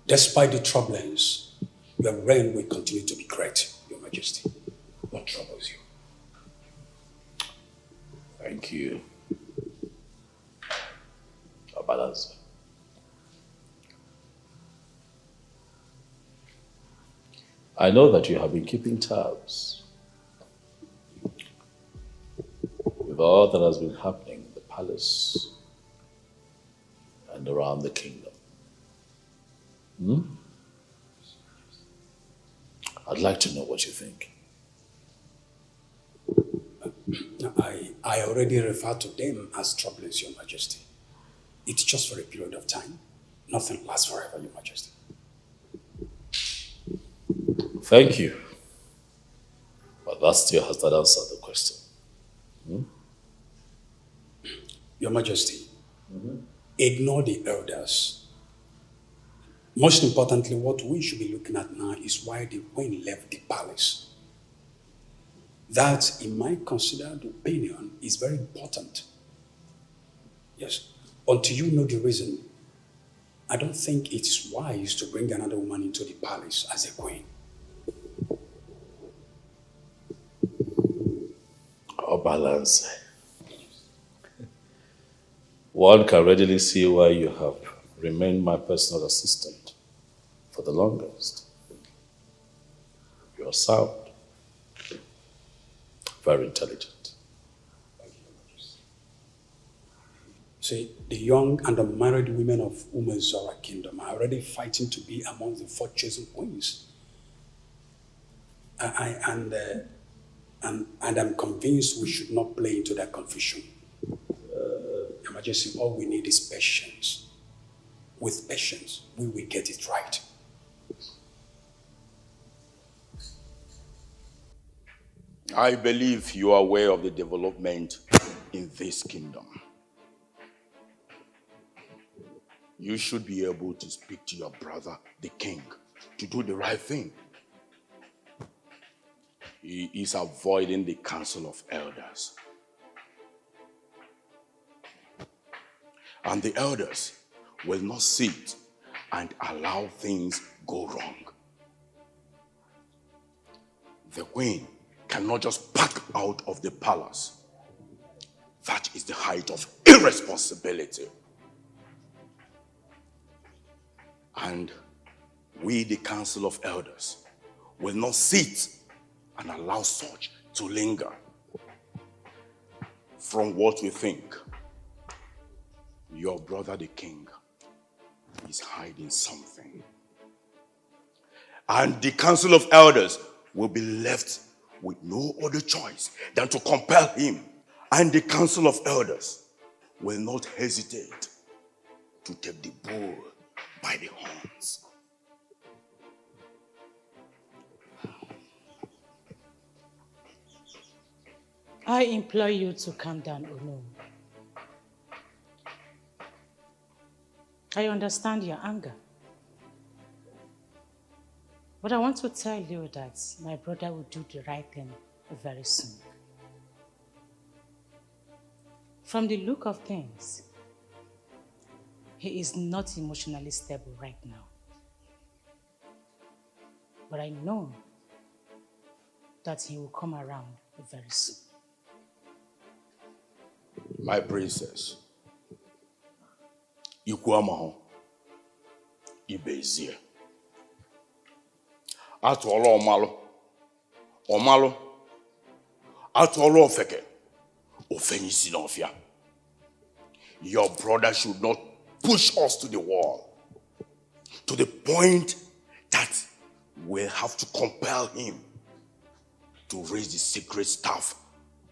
Despite the troubles, your reign will continue to be great, Your Majesty. What troubles you? Thank you. Abalanza. I know that you have been keeping tabs with all that has been happening in the palace and around the kingdom. I'd like to know what you think. I already referred to them as troubles, Your Majesty. It's just for a period of time. Nothing lasts forever, Your Majesty. Thank you. But that still has not answered the question. Your Majesty, ignore the elders. Most importantly, what we should be looking at now is why the queen left the palace. That, in my considered opinion, is very important. Yes. Until you know the reason, I don't think it is wise to bring another woman into the palace as a queen. Or balance. One can readily see why you have remained my personal assistant for the longest. You're sound, very intelligent. See, the young and unmarried women of Umezora Kingdom are already fighting to be among the 4 chosen queens. And I'm convinced we should not play into that confusion. Your Majesty, all we need is patience. With patience, we will get it right. I believe you are aware of the development in this kingdom. You should be able to speak to your brother, the king, to do the right thing. He is avoiding the council of elders. And the elders will not sit and allow things go wrong. The queen cannot just pack out of the palace. That is the height of irresponsibility. And we, the council of elders, will not sit and allow such to linger. From what we think, your brother the king is hiding something. And the council of elders will be left with no other choice than to compel him. And the council of elders will not hesitate to take the bull by the horns. I implore you to calm down, Ono. I understand your anger. But I want to tell you that my brother will do the right thing very soon. From the look of things, he is not emotionally stable right now. But I know that he will come around very soon. My princess, Ikuamaho, Ibezie. Atụọla ọmalụ, atụọla ofeke, ofenyi si n'ọfịa. Your brother should not push us to the wall, to the point that we'll have to compel him to raise the secret staff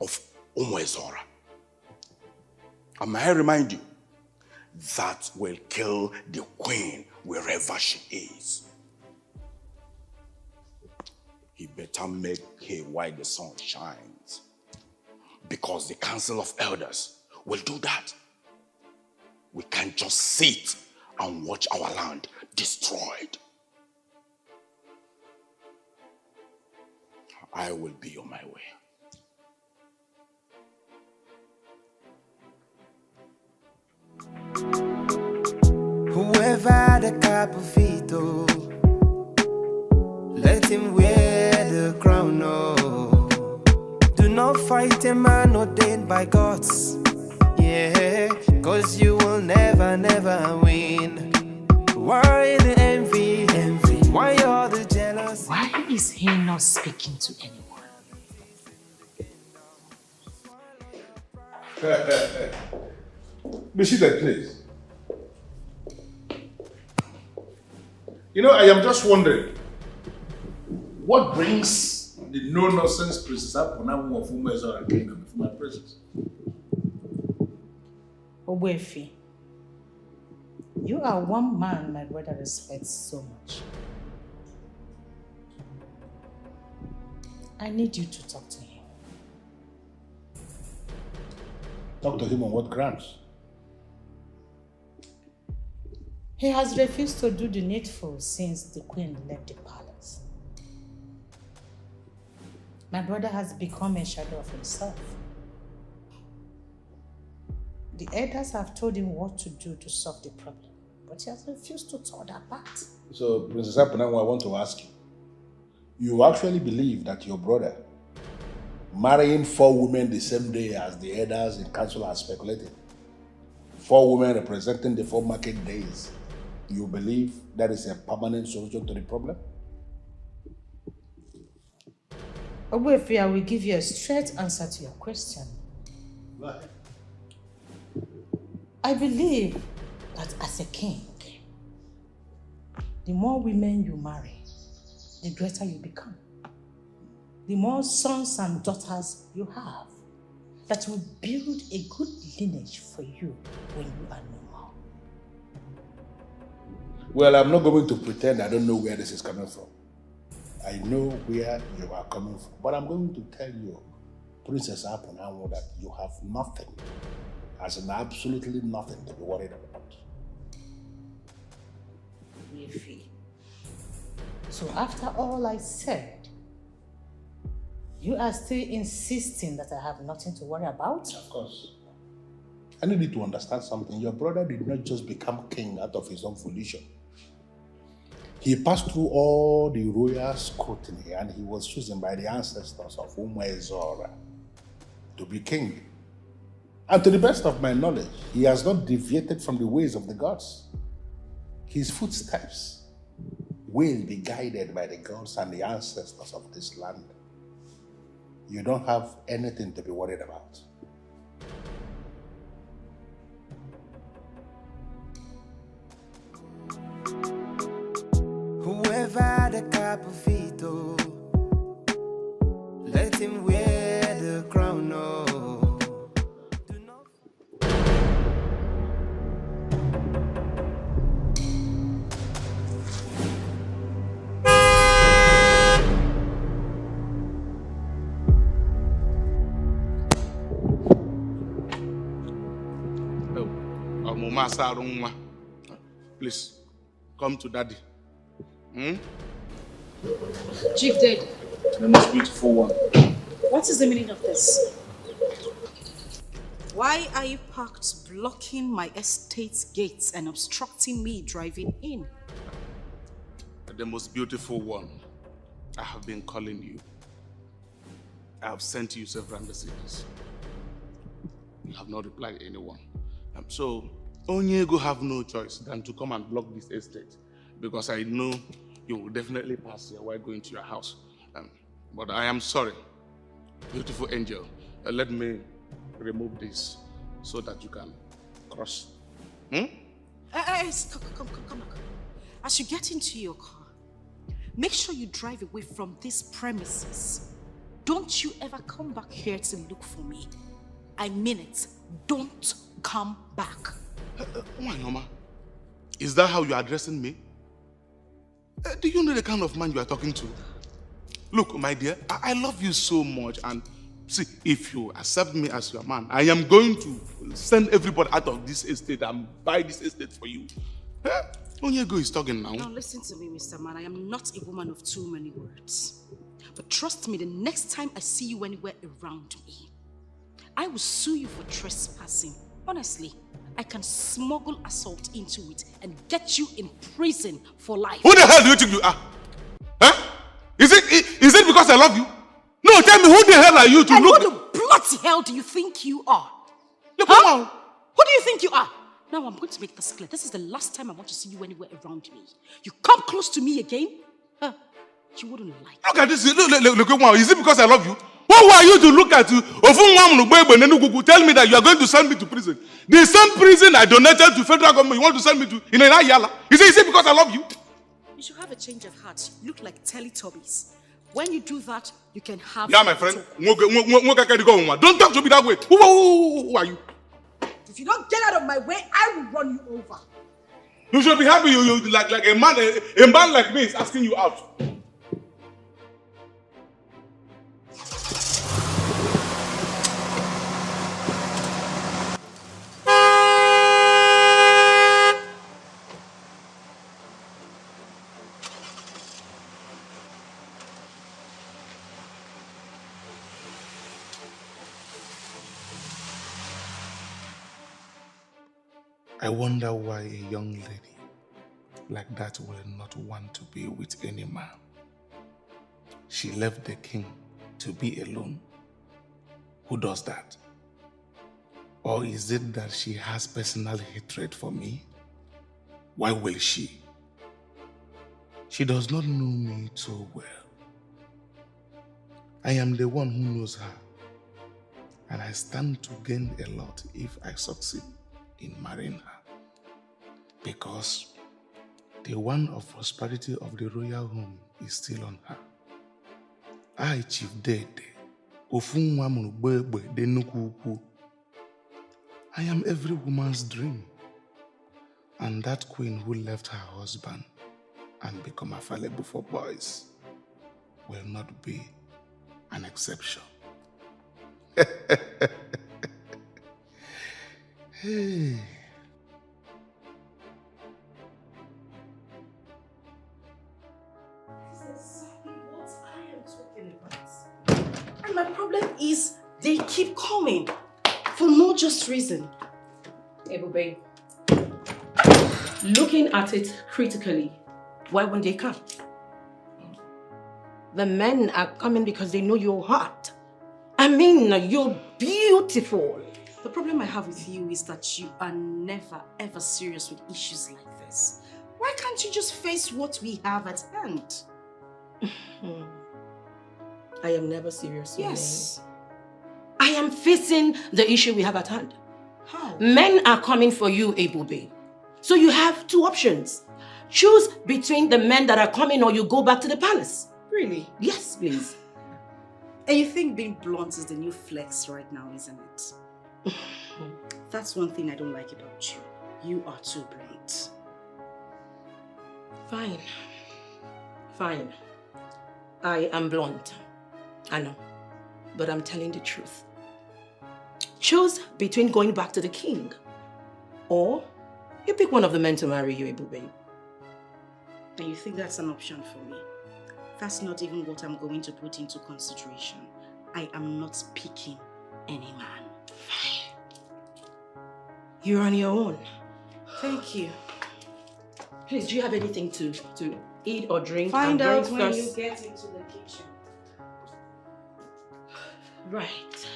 of Umezora. And may I remind you, that will kill the queen wherever she is. He better make hay while the sun shines, because the council of elders will do that. We can't just sit and watch our land destroyed. I will be on my way. Whoever the capufito, let him wear the crown. No, do not fight a man ordained by gods. Yeah, cause you will never, never win. Why the envy? Why all the jealous? Why is he not speaking to anyone? Be seated, please. You know, I am just wondering, what brings the no-nonsense Princess Aponamu of Umezora Kingdom for my presence? Ogwefi, you are one man my brother respects so much. I need you to talk to him. Talk to him on what grounds? He has refused to do the needful since the queen left the palace. My brother has become a shadow of himself. The elders have told him what to do to solve the problem, but he has refused to tear that part. So, Princess Apenanwa, I want to ask you. You actually believe that your brother marrying 4 women the same day as the elders in council are speculating, 4 women representing the 4 market days, you believe that is a permanent solution to the problem? Ogbuefi, I will give you a straight answer to your question. What? I believe that as a king, the more women you marry, the greater you become. The more sons and daughters you have, that will build a good lineage for you when you are no more. Well, I'm not going to pretend I don't know where this is coming from. I know where you are coming from, but I'm going to tell you, Princess Apenanwa, that you have nothing, as in absolutely nothing to be worried about. So after all I said, you are still insisting that I have nothing to worry about? Of course. I need you to understand something. Your brother did not just become king out of his own volition. He passed through all the royal scrutiny and he was chosen by the ancestors of Umwezora to be king. And to the best of my knowledge, he has not deviated from the ways of the gods. His footsteps will be guided by the gods and the ancestors of this land. You don't have anything to be worried about. Whoever the cap of it, let him wear the crown. Oh. Please, come to daddy. Chief Dad. The most beautiful one. What is the meaning of this? Why are you parked blocking my estate's gates and obstructing me driving in? The most beautiful one. I have been calling you. I have sent you several messages. You have not replied to anyone. So, Onyego have no choice than to come and block this estate because I know you will definitely pass here while going to your house. But I am sorry, beautiful angel. Let me remove this so that you can cross. Come. As you get into your car, make sure you drive away from this premises. Don't you ever come back here to look for me. I mean it. Don't come back. Why, Norma? Is that how you are addressing me? Do you know the kind of man you are talking to? Look, my dear, I love you so much, and see, if you accept me as your man, I am going to send everybody out of this estate and buy this estate for you. Onyego is talking now. Now listen to me, Mr. Man. I am not a woman of too many words. But trust me, the next time I see you anywhere around me, I will sue you for trespassing. Honestly, I can smuggle assault into it and get you in prison for life. Who the hell do you think you are? Huh? Is it because I love you? No, tell me, who the hell are you to look? Who the bloody hell do you think you are? Look, huh? Who do you think you are? Now I'm going to make this clear. This is the last time I want to see you anywhere around me. You come close to me again, you wouldn't like. Look at this. Look, is it because I love you? Who are you to look at you? Tell me that you are going to send me to prison. The same prison I donated to federal government, you want to send me to in a Yala. Is it because I love you? You should have a change of heart. You look like Teletubbies. When you do that, you can have. Yeah, my friend. Don't talk to me that way. Who are you? If you don't get out of my way, I will run you over. You should be happy. You like a man like me is asking you out. I wonder why a young lady like that will not want to be with any man. She left the king to be alone. Who does that? Or is it that she has personal hatred for me? Why will she? She does not know me too well. I am the one who knows her, and I stand to gain a lot if I succeed in marrying her. Because the one of prosperity of the royal home is still on her. I, Chief Dede, I am every woman's dream. And that queen who left her husband and become available for boys will not be an exception. Hey. And my problem is they keep coming for no just reason. Ebube, looking at it critically, why won't they come? The men are coming because they know you're hot. I mean, you're beautiful. The problem I have with you is that you are never ever serious with issues like this. Why can't you just face what we have at hand? I am never serious. Yes. I am facing the issue we have at hand. How? Men are coming for you, Ebube. So you have two options. Choose between the men that are coming or you go back to the palace. Really? Yes, please. And you think being blunt is the new flex right now, isn't it? That's one thing I don't like about you. You are too blunt. Fine. Fine. I am blunt. I know. But I'm telling the truth. Choose between going back to the king or you pick one of the men to marry you, Ebube. And you think that's an option for me? That's not even what I'm going to put into consideration. I am not picking any man. Fine. You're on your own. Thank you. Please, do you have anything to eat or drink? Find I'm out very when thirsty. you get into the kitchen. Right.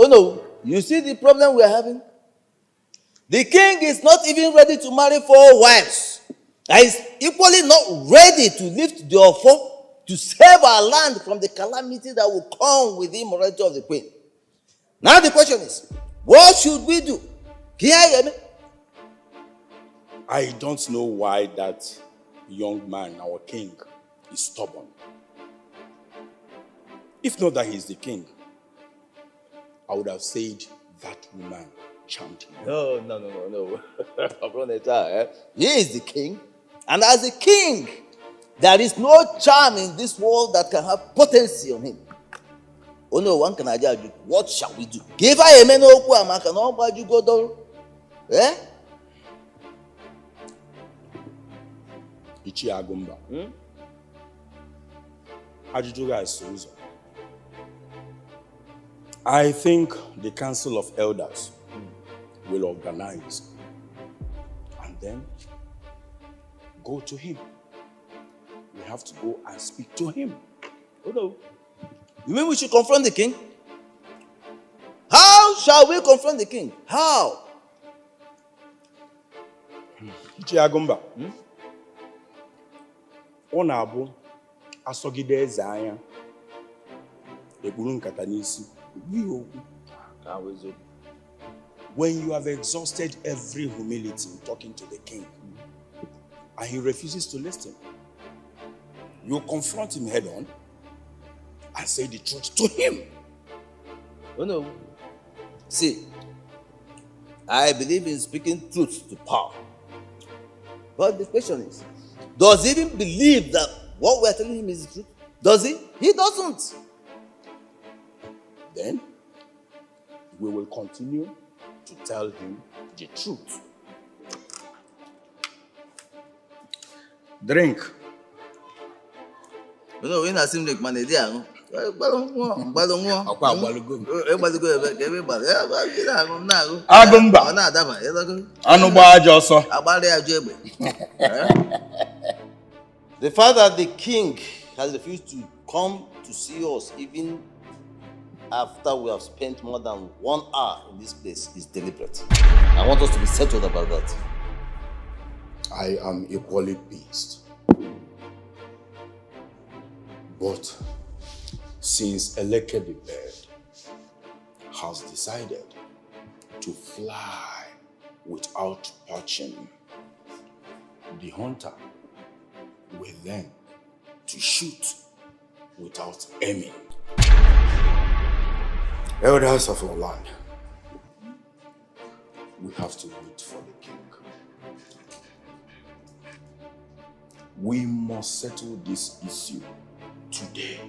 Oh no, you see the problem we are having? The king is not even ready to marry 4 wives. And is equally not ready to lift the offer to save our land from the calamity that will come with the immorality of the queen. Now the question is, what should we do? Can you hear me? I don't know why that young man, our king, is stubborn. If not that he's the king, I would have said that woman charmed him. No. He is the king. And as a king, there is no charm in this world that can have potency on him. Oh no, one can judge you. What shall we do? Give I a man amaka no bad you go down. Eh? Ichi Agumba. Ajụjụ gị so ụzọ. I think the Council of Elders will organize and then go to him. We have to go and speak to him. Oh no. You mean we should confront the king? How shall we confront the king? How? Ichi Agumba. Ọ na-abụ asọgide eze anya ekpuru nkata n'isi. When you have exhausted every humility in talking to the king and he refuses to listen, you confront him head on and say the truth to him. Oh no. See, I believe in speaking truth to power. But the question is, does he even believe that what we are telling him is the truth? Does he? He doesn't. Then we will continue to tell him the truth. Drink. You know, when I seem like man, they are. The fact that the king has refused to come to see us even after we have spent more than 1 hour in this place is deliberate. I want us to be settled about that. I am equally pleased. But since Eleke the bird has decided to fly without perching, the hunter will learn to shoot without aiming. Elders of our land, we have to wait for the king. We must settle this issue today.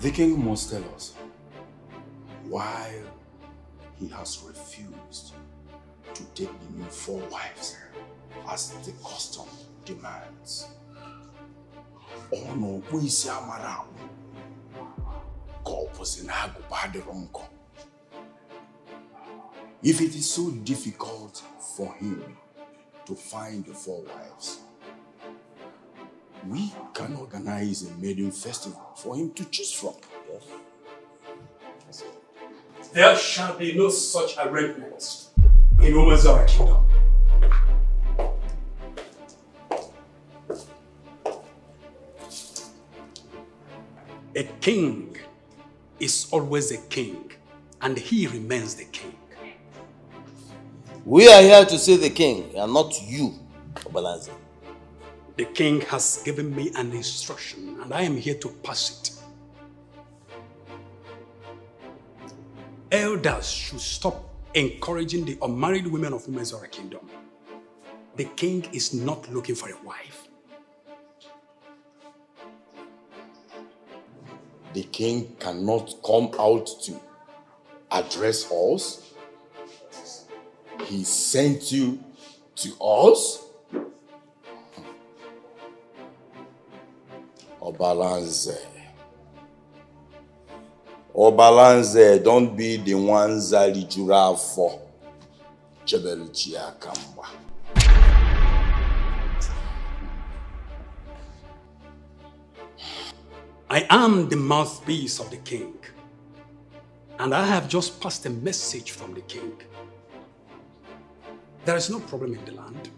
The king must tell us why he has refused to take the new 4 wives as the custom demands. Oh no, we see Amara. If it is so difficult for him to find the 4 wives, we can organize a maiden festival for him to choose from. Yes. There shall be no such arrangements in Umazara Kingdom. A king is always a king, and he remains the king. We are here to see the king, and not you, Obalanze. The king has given me an instruction, and I am here to pass it. Elders should stop encouraging the unmarried women of Umezora Kingdom. The king is not looking for a wife. The king cannot come out to address us. He sent you to us. Obalanze, don't be the one Zali Jura for. Chebeluchia Kamba. I am the mouthpiece of the king, and I have just passed a message from the king. There is no problem in the land,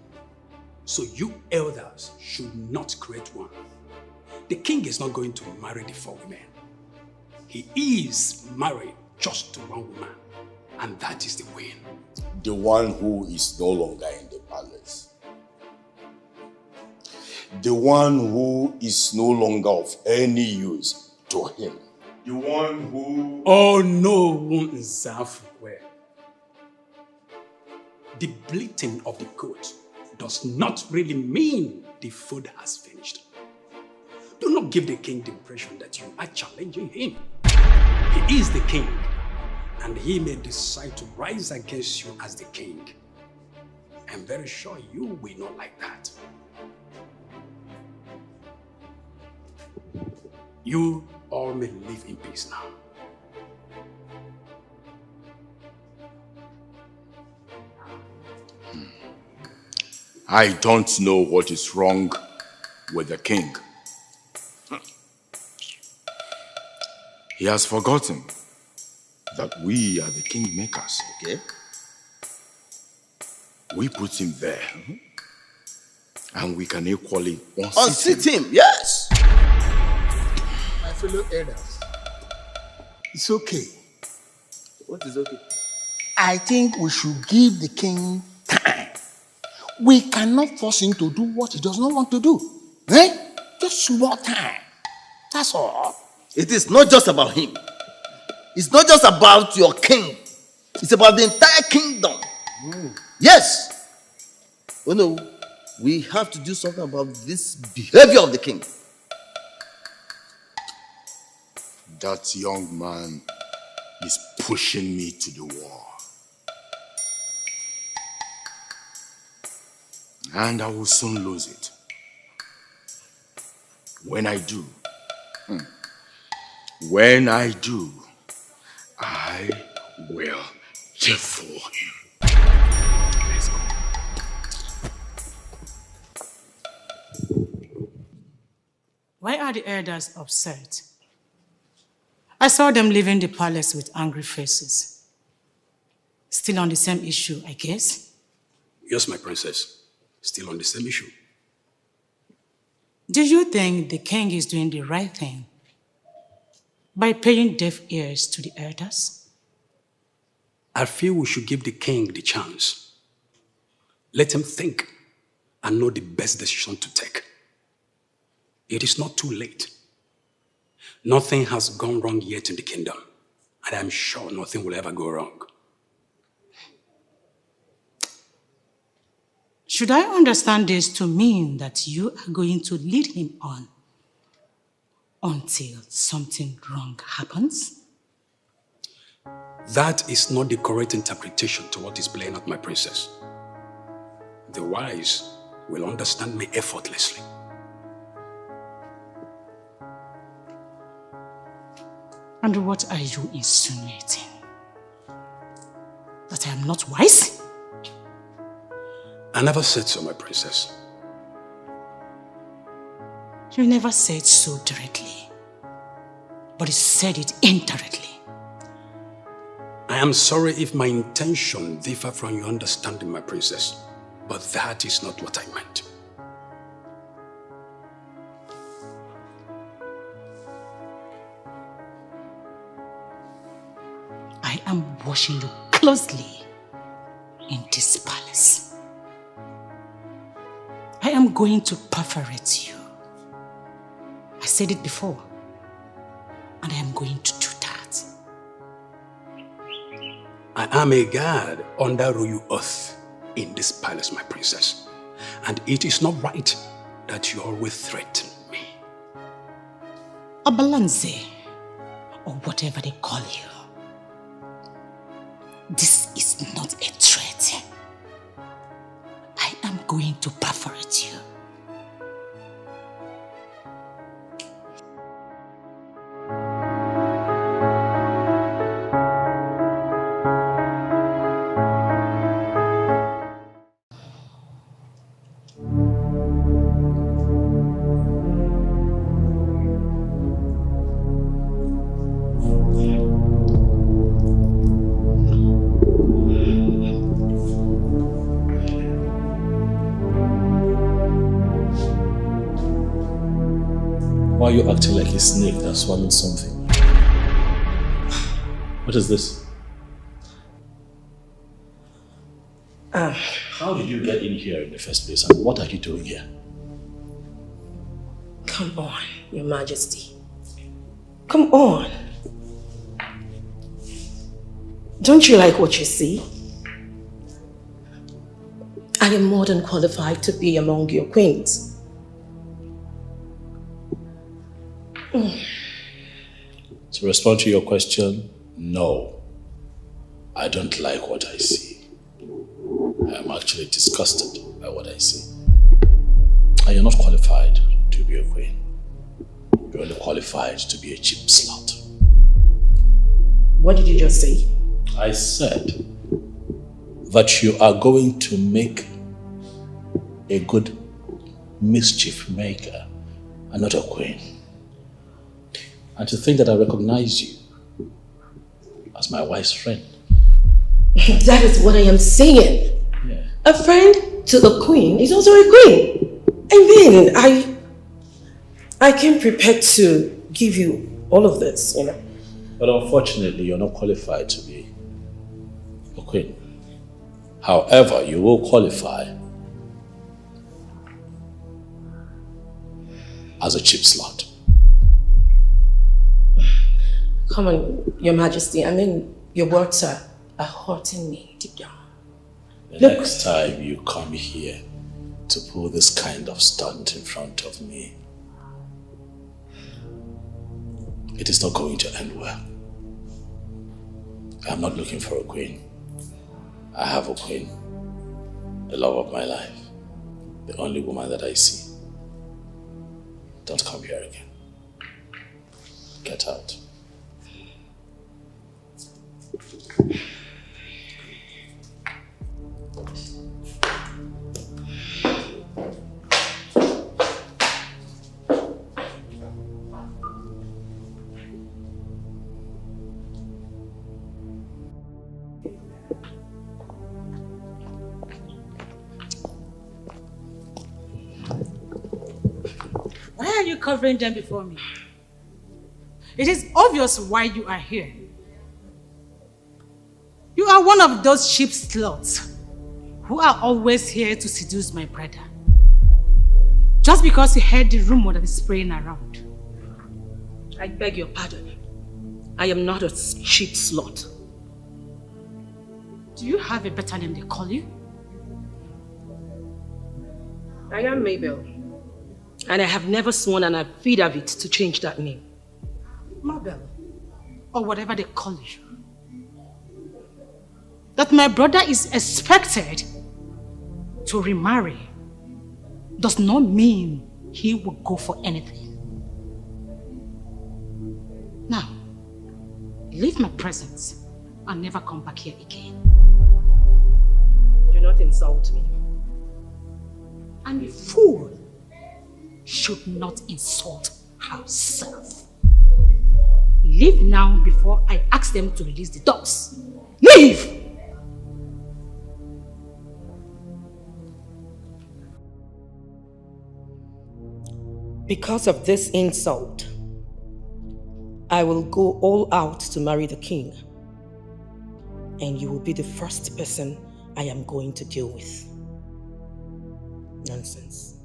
so you elders should not create one. The king is not going to marry the 4 women. He is married just to 1 woman, and that is the win. The one who is no longer in the palace. The one who is no longer of any use to him. The one who... Oh no, Nzafukwe. The bleating of the goat does not really mean the food has finished. Do not give the king the impression that you are challenging him. He is the king, and he may decide to rise against you as the king. I'm very sure you will not like that. You all may live in peace now. I don't know what is wrong with the king. He has forgotten that we are the kingmakers. Okay. We put him there. And we can equally unseat him. Yes. My fellow elders, it's okay. What is okay? I think we should give the king time. We cannot force him to do what he does not want to do. Eh? Just small time. That's all. It is not just about him. It's not just about your king. It's about the entire kingdom. Yes. Oh no, we have to do something about this behavior of the king. That young man is pushing me to the wall. And I will soon lose it. When I do, I will devour him. Let's go. Why are the elders upset? I saw them leaving the palace with angry faces. Still on the same issue, I guess? Yes, my princess. Still on the same issue. Do you think the king is doing the right thing by paying deaf ears to the elders? I feel we should give the king the chance. Let him think and know the best decision to take. It is not too late. Nothing has gone wrong yet in the kingdom, and I'm sure nothing will ever go wrong. Should I understand this to mean that you are going to lead him on until something wrong happens? That is not the correct interpretation to what is playing out, my princess. The wise will understand me effortlessly. And what are you insinuating? That I am not wise? I never said so, my princess. You never said so directly, but you said it indirectly. I am sorry if my intention differ from your understanding, my princess, but that is not what I meant. I am watching you closely in this palace. I am going to perforate you. I said it before, and I am going to do that. I am a guard under royal oath in this palace, my princess, and it is not right that you always threaten me. A balanze, or whatever they call you. This is not a threat. I am going to perforate you. Why are you acting like a snake that swallowed something? What is this? How did you get in here in the first place, and what are you doing here? Come on, Your Majesty. Come on. Don't you like what you see? I am more than qualified to be among your queens. To respond to your question, no. I don't like what I see. I am actually disgusted by what I see. And you're not qualified to be a queen. You're only qualified to be a cheap slut. What did you just say? I said that you are going to make a good mischief maker and not a queen. And to think that I recognize you as my wife's friend. That is what I am saying. Yeah. A friend to a queen is also a queen. I mean, I came prepared to give you all of this, you know. But unfortunately, you're not qualified to be a queen. However, you will qualify as a cheap slut. Come on, Your Majesty. I mean, your words are hurting me deep down. The next time you come here to pull this kind of stunt in front of me, it is not going to end well. I'm not looking for a queen. I have a queen, the love of my life. The only woman that I see. Don't come here again. Get out. Why are you covering them before me? It is obvious why you are here. You are one of those cheap sluts who are always here to seduce my brother. Just because you heard the rumor that is spraying around. I beg your pardon. I am not a cheap slut. Do you have a better name they call you? I am Mabel. And I have never sworn an affidavit to change that name. Mabel, or whatever they call you. That my brother is expected to remarry does not mean he will go for anything. Now, leave my presence and never come back here again. Do not insult me. And a fool should not insult herself. Leave now before I ask them to release the dogs. Leave! Because of this insult, I will go all out to marry the king. And you will be the first person I am going to deal with. Nonsense.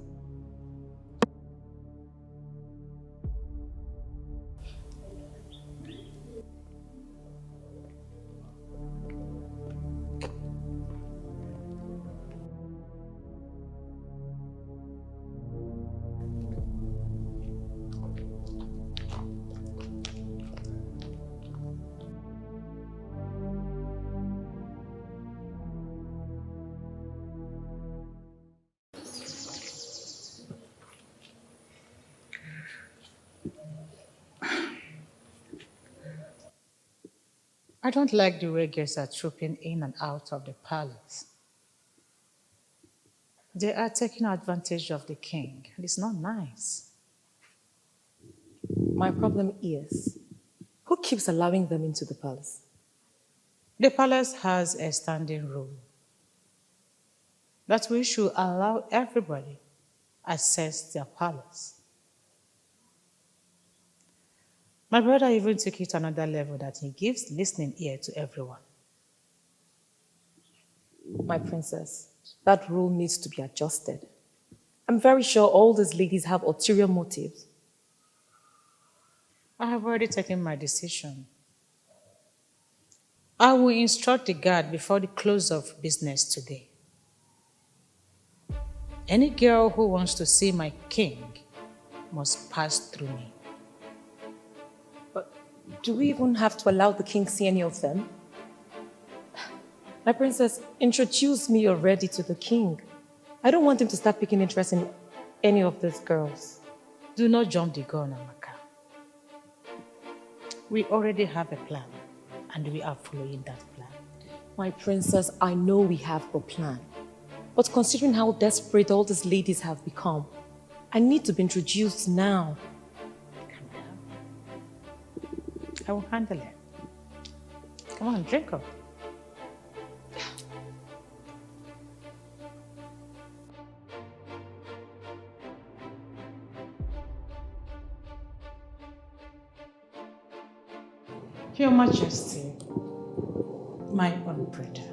I don't like the way guests are trooping in and out of the palace. They are taking advantage of the king. It's not nice. My problem is, who keeps allowing them into the palace? The palace has a standing rule that we should allow everybody access their palace. My brother even took it to another level that he gives listening ear to everyone. My princess, that rule needs to be adjusted. I'm very sure all these ladies have ulterior motives. I have already taken my decision. I will instruct the guard before the close of business today. Any girl who wants to see my king must pass through me. But do we even have to allow the king see any of them? My princess, introduce me already to the king. I don't want him to start picking interest in any of these girls. Do not jump the gun, Amaka. We already have a plan, and we are following that plan. My princess, I know we have a plan. But considering how desperate all these ladies have become, I need to be introduced now. I will handle it. Come on, drink up. Your Majesty, my own brother,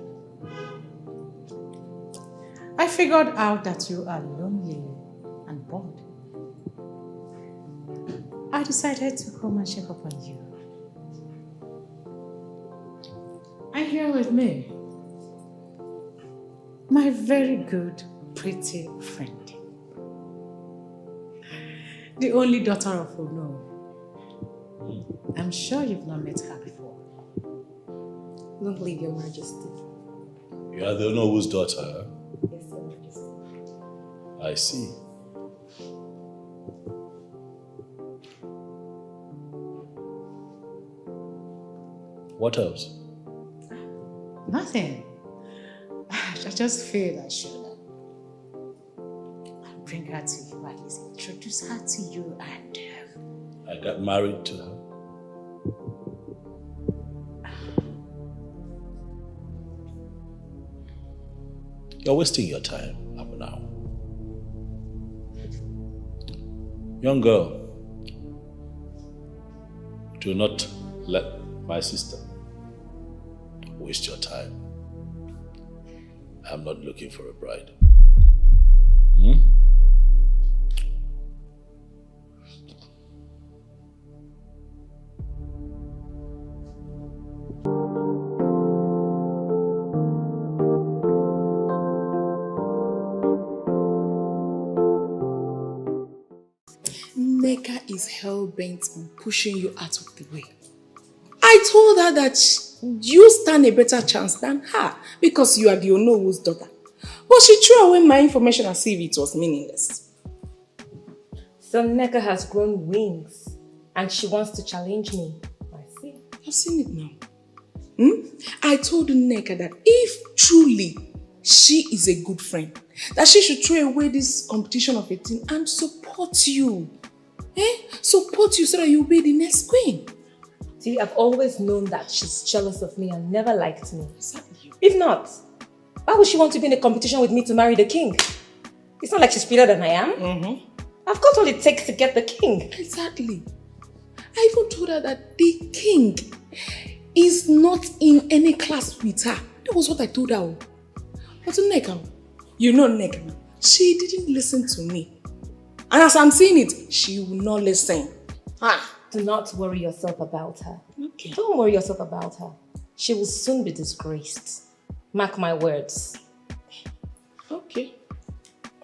I figured out that you are lonely and bored. I decided to come and check up on you. And here with me, my very good, pretty friend, the only daughter of Ono. I'm sure you've not met her before. Don't believe your Majesty. You are the Ono's daughter, huh? Yes, Your Majesty. I see. What else? Nothing. I just feel I should bring her to you, at least introduce her to you, and I got married to her. You're wasting your time up now. Young girl, do not let my sister waste your time. I'm not looking for a bride. Nneka is hell-bent on pushing you out of the way. I told her that you stand a better chance than her because you are the Onowu's daughter. But she threw away my information as if it was meaningless. So Nneka has grown wings and she wants to challenge me. I see. I've seen it now. I told Nneka that if truly she is a good friend, that she should throw away this competition of a thing and support you. Support you so that you'll be the next queen. See, I've always known that she's jealous of me and never liked me. If not, why would she want to be in a competition with me to marry the king? It's not like she's prettier than I am. I've got all it takes to get the king. Exactly. I even told her that the king is not in any class with her. That was what I told her. But Nneka, you know Nneka, she didn't listen to me. And as I'm seeing it, she will not listen. Do not worry yourself about her. Okay. Don't worry yourself about her. She will soon be disgraced. Mark my words. Okay.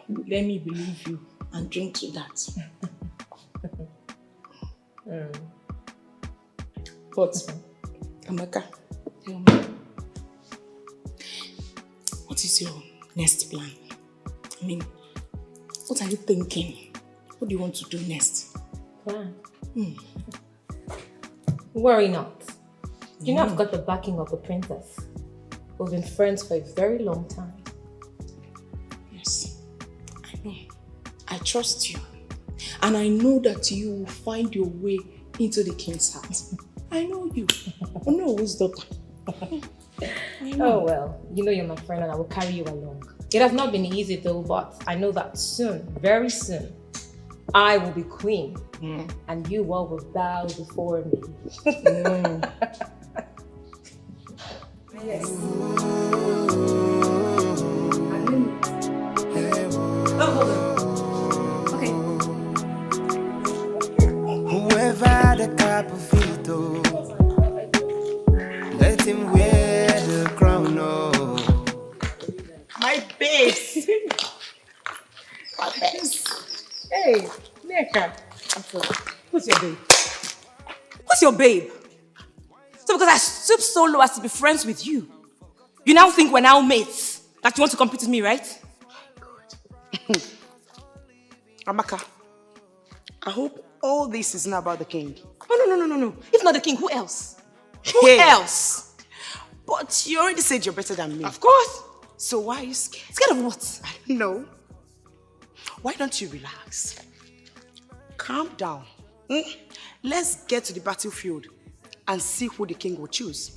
Let me believe you and drink to that. But, Amaka, tell me, what is your next plan? I mean, what are you thinking? What do you want to do next? Plan? Worry not. You know I've got the backing of the princess. We've been friends for a very long time. Yes, I know. I trust you. And I know that you will find your way into the king's heart. I know you. I know whose daughter. I know. Oh well, you know you're my friend and I will carry you along. It has not been easy though, but I know that soon, very soon, I will be queen and you all will bow before me. Yes. Oh, hold on. Okay. Whoever the capofito, let him wear the crown. Oh. My babes. My babes. Hey, Nneka. Who's your babe? Who's your babe? So because I stooped so low as to be friends with you, you now think we're now mates, that you want to compete with me, right? Amaka, I hope all this is not about the king. No. If not the king, who else? Who else? But you already said you're better than me. Of course. So why are you scared? Scared of what? I don't know. Why don't you relax? Calm down. Let's get to the battlefield and see who the king will choose.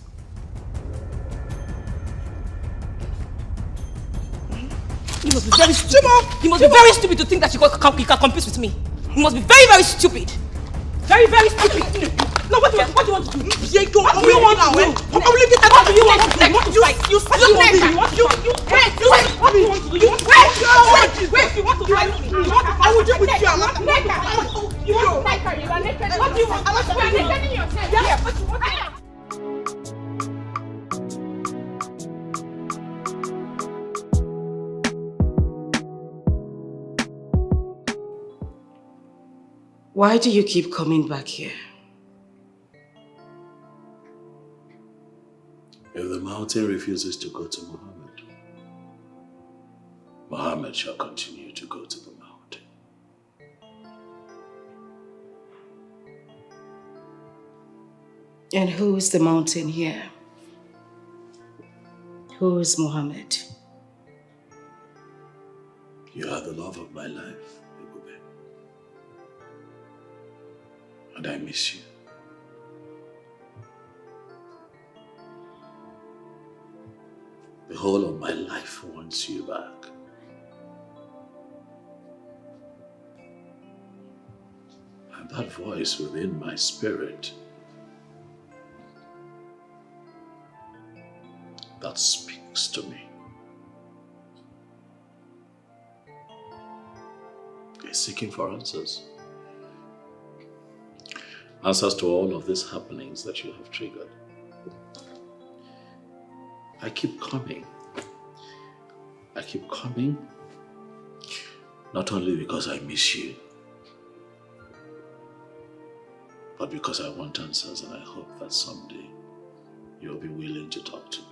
You must be very stupid. You must be very stupid to think that you can compete with me. You must be very, very stupid. Very, very stupid. No, what do you want to do? What do you want to do? What do you want to do? What do you want to do? What do you want to do? What do you want to do? Wait, you want to fight me? I will deal with you. I'm not naked. You want to fight her? You are naked. What do you want? You are naked in yourself. Yeah, what do you want? Why do you keep coming back here? If the mountain refuses to go to Muhammad, Muhammad shall continue to go to the mountain. And who is the mountain here? Who is Muhammad? You are the love of my life, Ebube. And I miss you. The whole of my life wants you back. And that voice within my spirit that speaks to me is seeking for answers. Answers to all of these happenings that you have triggered. I keep coming. I keep coming, not only because I miss you, but because I want answers, and I hope that someday you'll be willing to talk to me.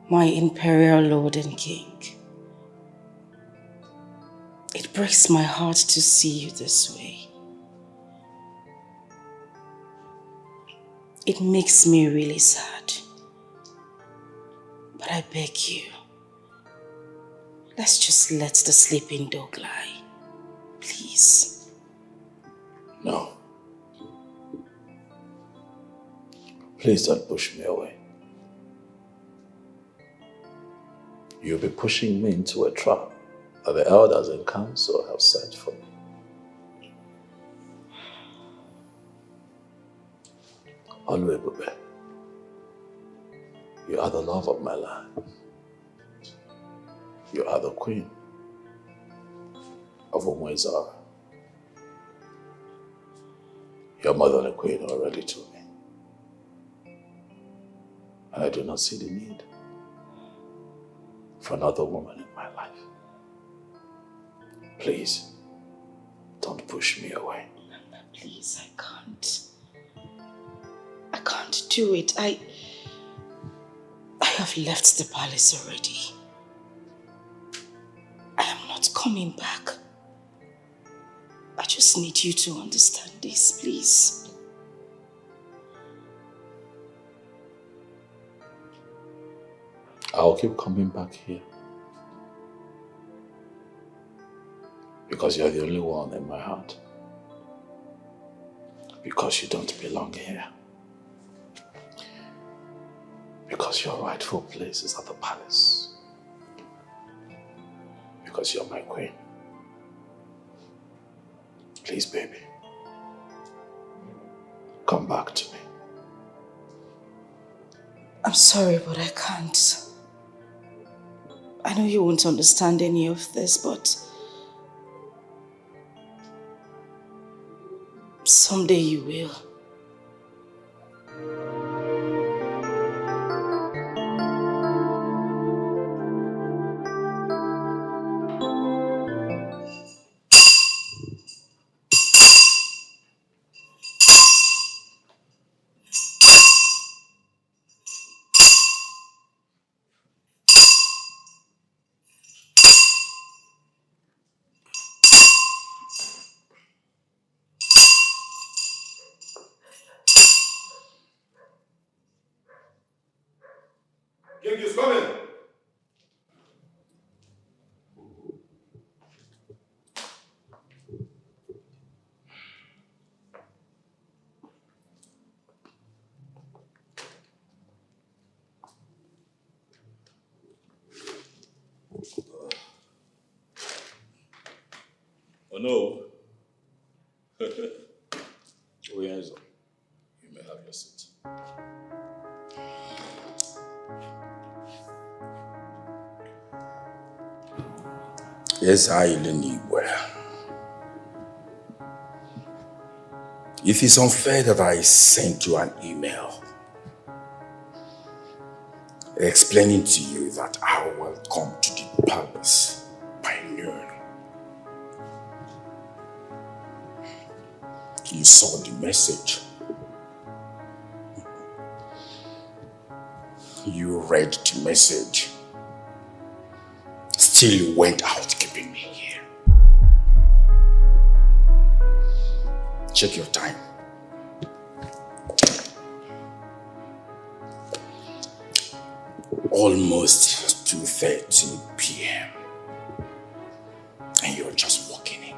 My imperial lord and king, it breaks my heart to see you this way. It makes me really sad. But I beg you, let's just let the sleeping dog lie. Please. No. Please don't push me away. You'll be pushing me into a trap that the elders in council have set for me. Oluebube, you are the love of my life. You are the queen of Umwezara. Your mother and queen already told me. And I do not see the need for another woman in my life. Please, don't push me away. Please, I can't. I can't do it. I have left the palace already. I am not coming back. I just need you to understand this, please. I'll keep coming back here. Because you're the only one in my heart. Because you don't belong here. Because your rightful place is at the palace. Because you're my queen. Please, baby. Come back to me. I'm sorry, but I can't. I know you won't understand any of this, but someday you will. King is coming. Oh no. Oyenzo, you may have your seat. Yes, I need well. It is unfair that I sent you an email explaining to you that I will come to the palace by noon. You saw the message. You read the message. Still you went out keeping me here. Check your time. Almost 2:30 p.m. And you're just walking in.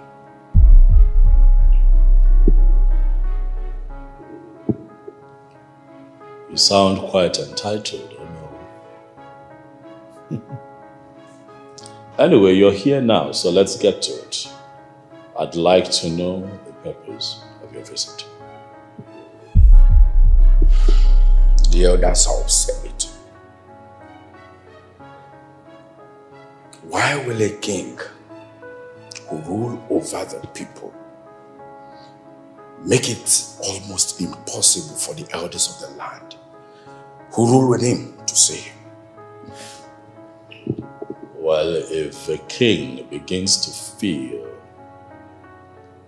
You sound quite entitled, oh no? Anyway, you're here now, so let's get to it. I'd like to know the purpose of your visit. The elders have said it. Why will a king who rule over the people make it almost impossible for the elders of the land who rule with him to see him? Well, if a king begins to feel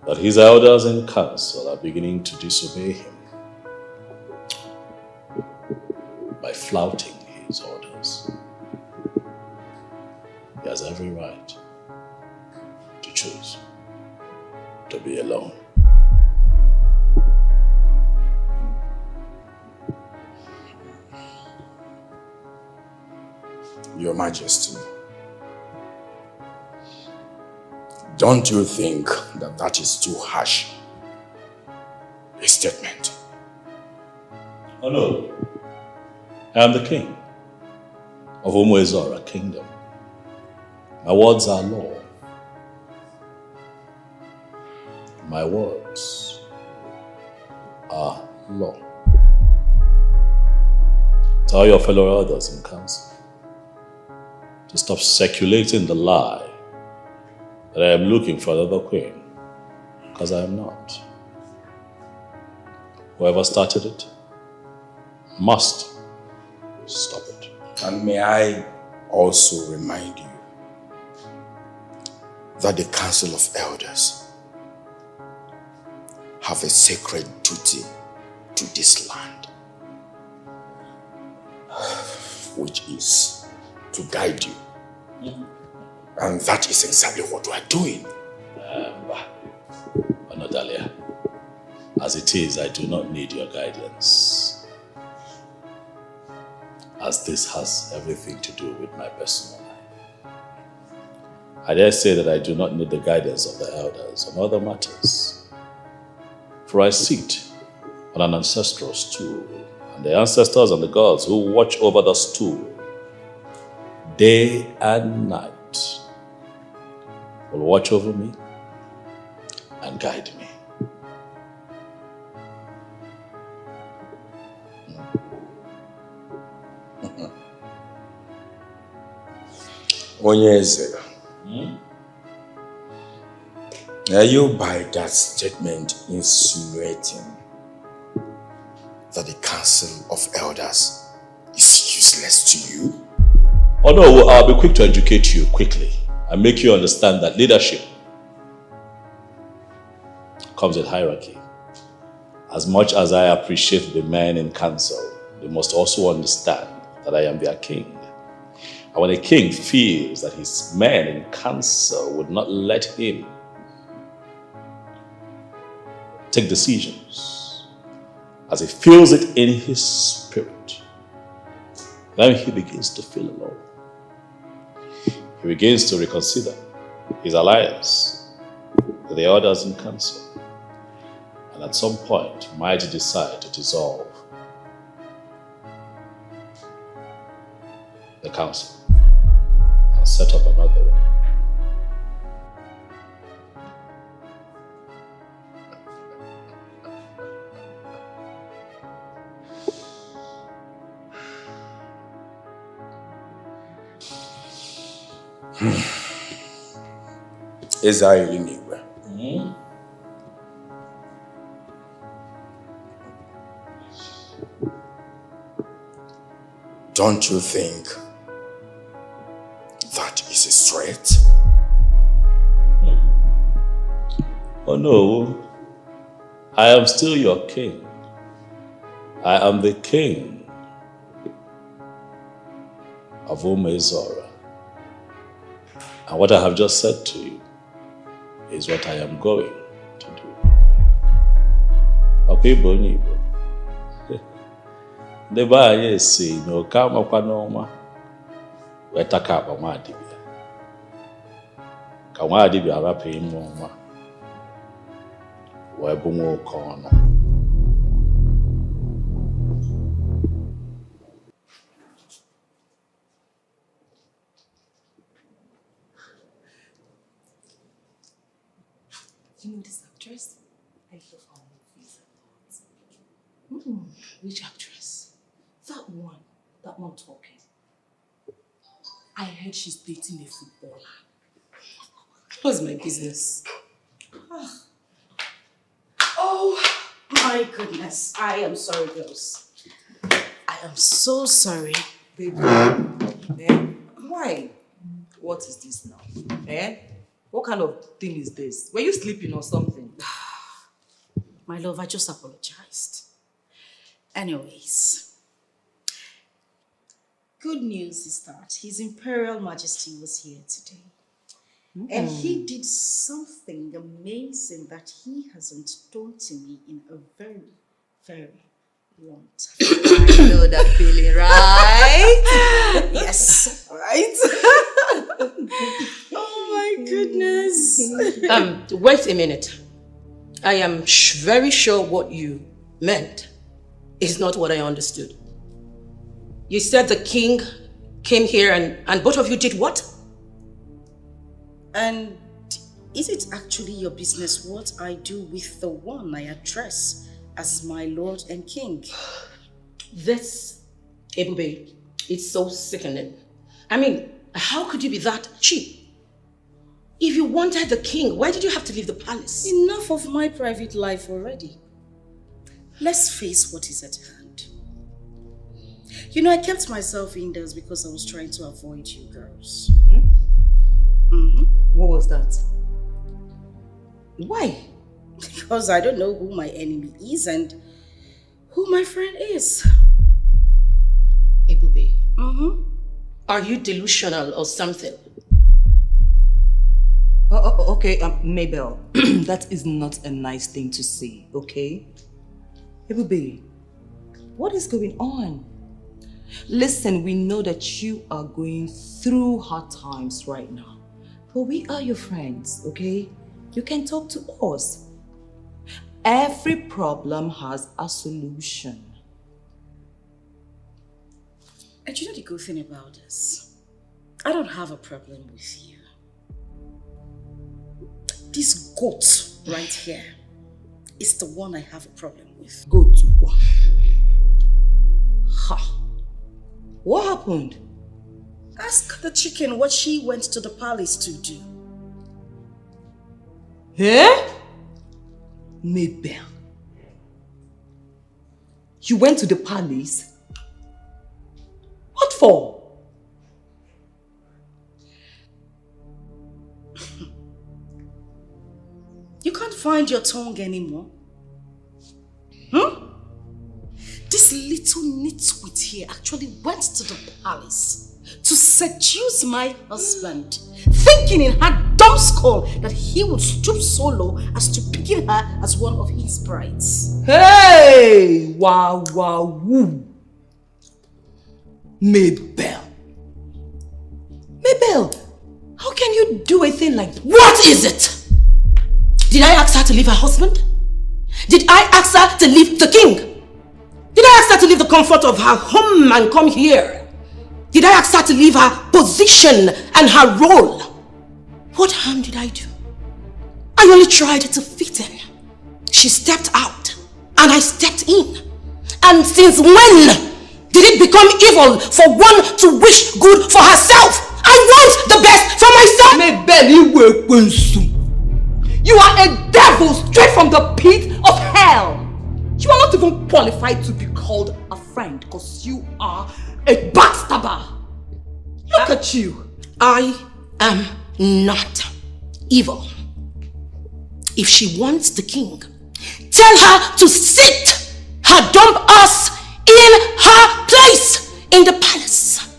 that his elders in council are beginning to disobey him by flouting his orders, he has every right to choose to be alone. Your Majesty, don't you think that that is too harsh a statement? Oh no. I am the king of Umuezora kingdom. My words are law. My words are law. Tell your fellow elders in council to stop circulating the lie that I am looking for another queen, because I am not. Whoever started it must stop it. And may I also remind you that the Council of Elders have a sacred duty to this land, which is to guide you. And that is exactly what we are doing. Onodalia, as it is, I do not need your guidance, as this has everything to do with my personal life. I dare say that I do not need the guidance of the elders on other matters, for I sit on an ancestral stool, and the ancestors and the gods who watch over the stool day and night will watch over me and guide me. Onyeze, are you by that statement insinuating that the Council of Elders is useless to you? Oh no, I'll be quick to educate you quickly and make you understand that leadership comes with hierarchy. As much as I appreciate the men in council, they must also understand that I am their king. And when a king feels that his men in council would not let him take decisions, as he feels it in his spirit, then he begins to feel alone. He begins to reconsider his alliance with the others in council, and at some point might decide to dissolve the council and set up another one. Don't you think that is a threat? Oh no, I am still your king. I am the king of Umezora. And what I have just said to you is what I am going to do. Okay, Bonibo. The bar is saying, no, come up on Oma. We're talking about my dibia. Kawa dibia, I'm paying more. We're boom corner. You know this actress? I love her movies a lot. Which actress? That one talking. I heard she's dating a footballer. What's my business? Oh my goodness. I am sorry, girls. I am so sorry. Baby. Eh? Why? What is this now? Eh? What kind of thing is this? Were you sleeping or something? My love, I just apologized. Anyways, good news is that His Imperial Majesty was here today. And he did something amazing that he hasn't done to me in a very, very long time. I know that feeling, right? Yes. Right? Oh my goodness. Wait a minute. I am very sure what you meant is not what I understood. You said the king came here and both of you did what? And is it actually your business what I do with the one I address as my lord and king? This, Ebube, it's so sickening. I mean, how could you be that cheap? If you wanted the king, why did you have to leave the palace? Enough of my private life already. Let's face what is at hand. You know, I kept myself indoors because I was trying to avoid you girls. What was that? Why? Because I don't know who my enemy is and who my friend is. Ebube, are you delusional or something? Okay, Mabel, that is not a nice thing to say, okay? Ebube, what is going on? Listen, we know that you are going through hard times right now. But we are your friends, okay? You can talk to us. Every problem has a solution. And you know the good thing about this? I don't have a problem with you. This goat right here is the one I have a problem with. Goat what? Ha! What happened? Ask the chicken what she went to the palace to do. Eh? Mabel. You went to the palace? What for? You can't find your tongue anymore. This little nitwit here actually went to the palace to seduce my husband, thinking in her dumb skull that he would stoop so low as to begin her as one of his brides. Hey! Wow, wow, woo! Mabel! Mabel! How can you do a thing like that? What is it? Did I ask her to leave her husband? Did I ask her to leave the king? Did I ask her to leave the comfort of her home and come here? Did I ask her to leave her position and her role? What harm did I do? I only tried to fit in. She stepped out and I stepped in. And since when did it become evil for one to wish good for herself? I want the best for myself. You are a devil straight from the pit of hell. You are not even qualified to be called a friend because you are a backstabber. Look at you. I am not evil. If she wants the king, tell her to sit her dumb ass in her place in the palace.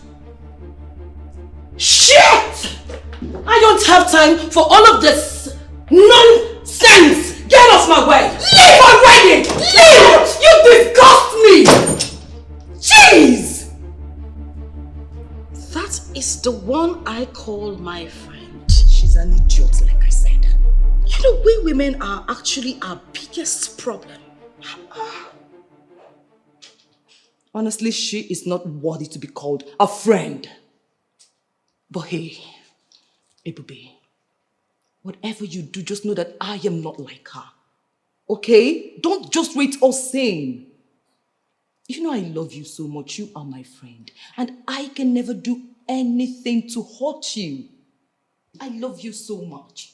Shit! I don't have time for all of this nonsense. Get off my way. Leave already. Leave! You disgust me. Jeez! That is the one I call my friend. She's an idiot, like I said. You know, we women are actually our biggest problem. Honestly, she is not worthy to be called a friend. But hey, Ebube, whatever you do, just know that I am not like her. Okay? Don't just rate us sane. You know I love you so much. You are my friend. And I can never do anything to hurt you. I love you so much.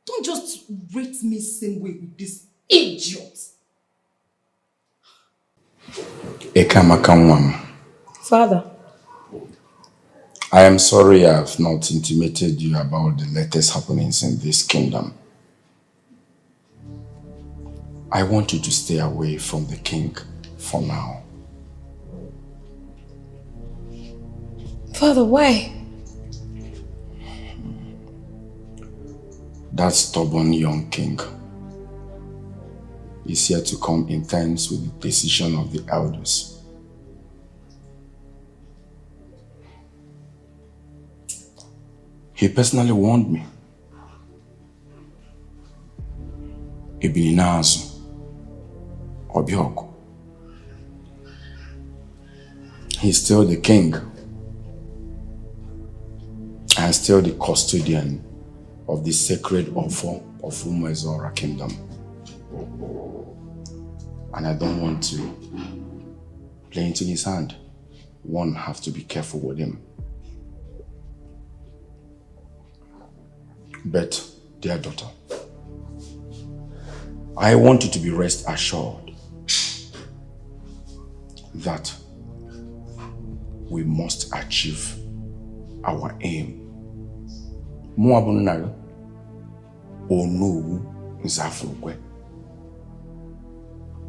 Don't just rate me same way with this idiot. Ekamakamwam. Father. I am sorry I have not intimated you about the latest happenings in this kingdom. I want you to stay away from the king for now. Father, why? That stubborn young king is here to come in terms with the decision of the elders. He personally warned me. Ibinazu, Obioko. He's still the king and still the custodian of the sacred offer of Umezora kingdom. And I don't want to play into his hand. One have to be careful with him. But, dear daughter, I want you to be rest assured that we must achieve our aim. Muabunaru onu nzafukwe.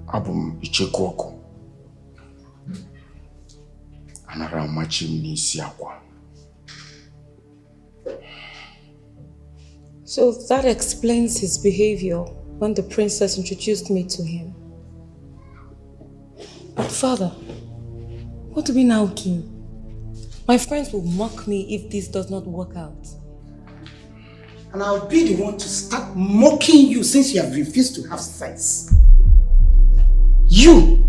Abum ichekwoko. Anara machim n'isi akwa. So that explains his behavior when the princess introduced me to him. But Father, what do we now do? My friends will mock me if this does not work out. And I'll be the one to start mocking you since you have refused to have sense. You,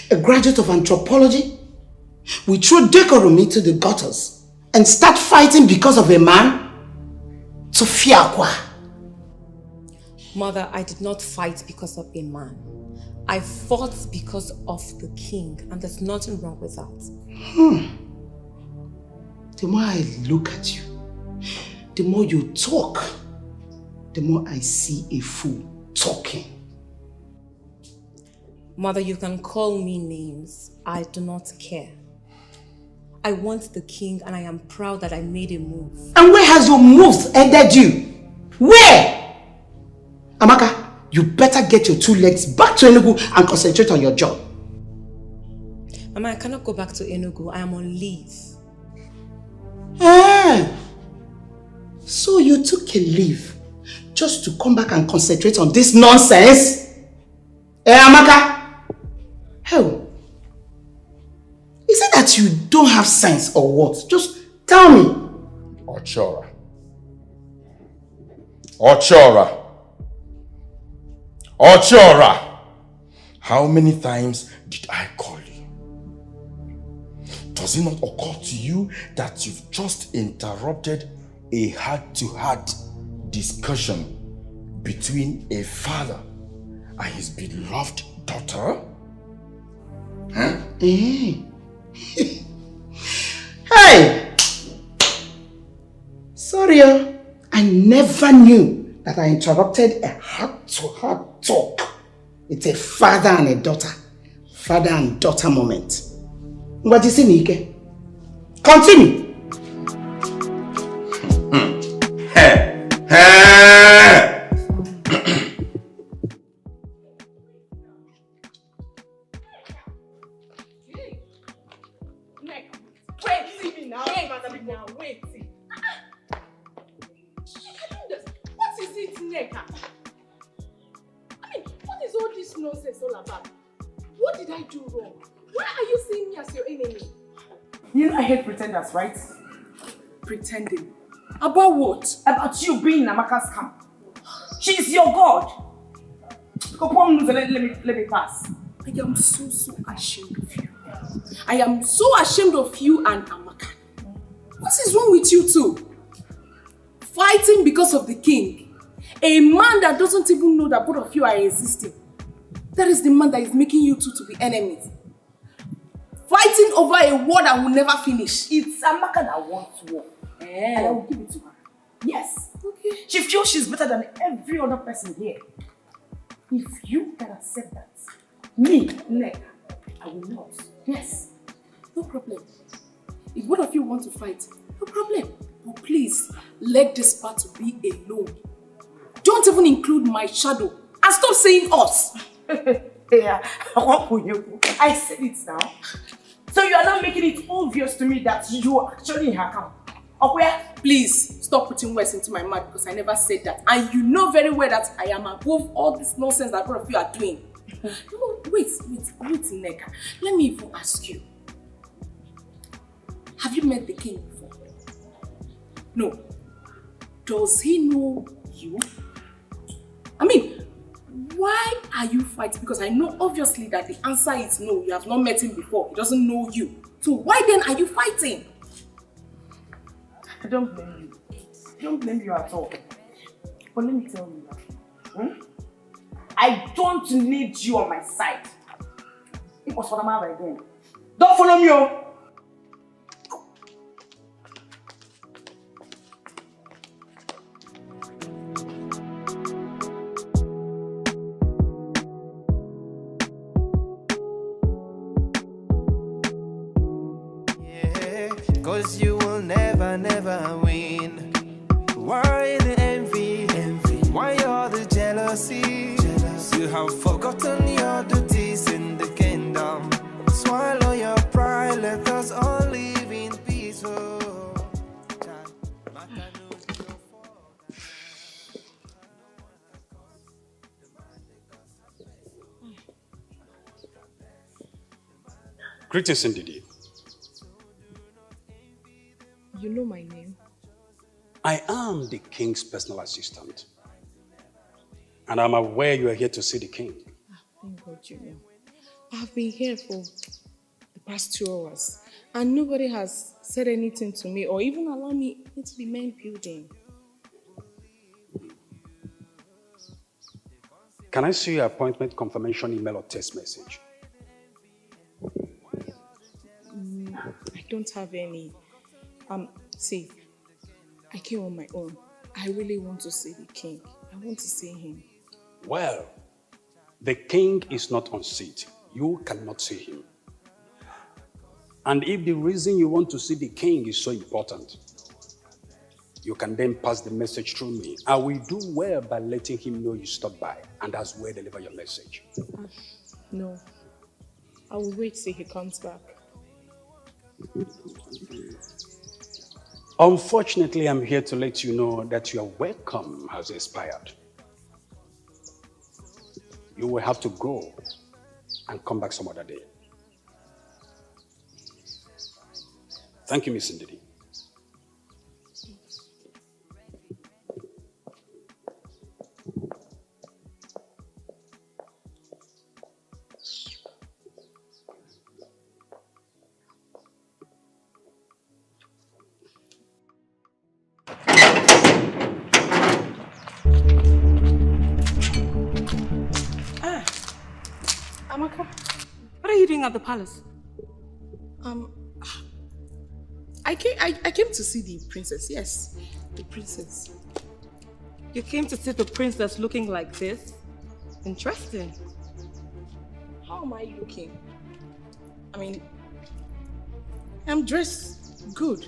a graduate of anthropology, will throw decorum into the gutters and start fighting because of a man? To Fiakwa. Mother, I did not fight because of a man. I fought because of the king, and there's nothing wrong with that. The more I look at you, the more you talk, the more I see a fool talking. Mother, you can call me names. I do not care. I want the king, and I am proud that I made a move. And where has your moves ended you? Where? Amaka, you better get your 2 legs back to Enugu and concentrate on your job. Mama, I cannot go back to Enugu. I am on leave. So you took a leave just to come back and concentrate on this nonsense? Amaka? Hell. Is it that you don't have sense or what? Just tell me. Ochora. Ochora. Ochora. How many times did I call you? Does it not occur to you that you've just interrupted a heart-to-heart discussion between a father and his beloved daughter? Huh? Hey! Sorry, I never knew that I interrupted a heart-to-heart talk with a father and a daughter. Father and daughter moment. What is it, continue. Wait. What is it, Neka? I mean, what is all this nonsense all about? What did I do wrong? Why are you seeing me as your enemy? You know I hate pretenders, right? Pretending? About what? About you being in Amaka's camp. She's your god. Let me pass. I am so ashamed of you. I am so ashamed of you and Amaka. What is wrong with you two? Fighting because of the king. A man that doesn't even know that both of you are existing. That is the man that is making you two to be enemies. Fighting over a war that will never finish. It's Amaka that wants war. And I will give it to her. Yes. Okay. She feels she's better than every other person here. If you can accept that, me, Neka, I will not. Yes. No problem. If both of you want to fight, no problem. But please, let this battle be alone. Don't even include my shadow. And stop saying us. Yeah. I said it now. So you are not making it obvious to me that you are actually in her camp. Okay? Please, stop putting words into my mouth because I never said that. And you know very well that I am above all this nonsense that both of you are doing. No, wait, Neka. Let me even ask you. Have you met the king before? No. Does he know you? I mean, why are you fighting? Because I know obviously that the answer is no. You have not met him before. He doesn't know you. So why then are you fighting? I don't blame you. I don't blame you at all. But let me tell you that. I don't need you on my side. It was for the man again. Don't follow me, oh. Cause you will never win. Why the envy? Why all the jealousy? You have forgotten your duties in the kingdom. Swallow your pride, let us all live in peace. Greetings indeed. You know my name? I am the king's personal assistant. And I'm aware you are here to see the king. Thank God you know. I've been here for the past 2 hours and nobody has said anything to me or even allowed me into the main building. Can I see your appointment confirmation email or text message? I don't have any. See, I came on my own. I really want to see the king. I want to see him. Well, the king is not on seat. You cannot see him. And if the reason you want to see the king is so important, you can then pass the message through me. I will do well by letting him know you stopped by and as well deliver your message. No. I will wait till he comes back. Unfortunately, I'm here to let you know that your welcome has expired. You will have to go and come back some other day. Thank you, Miss Ndidi. Amaka, what are you doing at the palace? I came to see the princess. Yes, the princess. You came to see the princess looking like this? Interesting. How am I looking? I mean, I'm dressed good.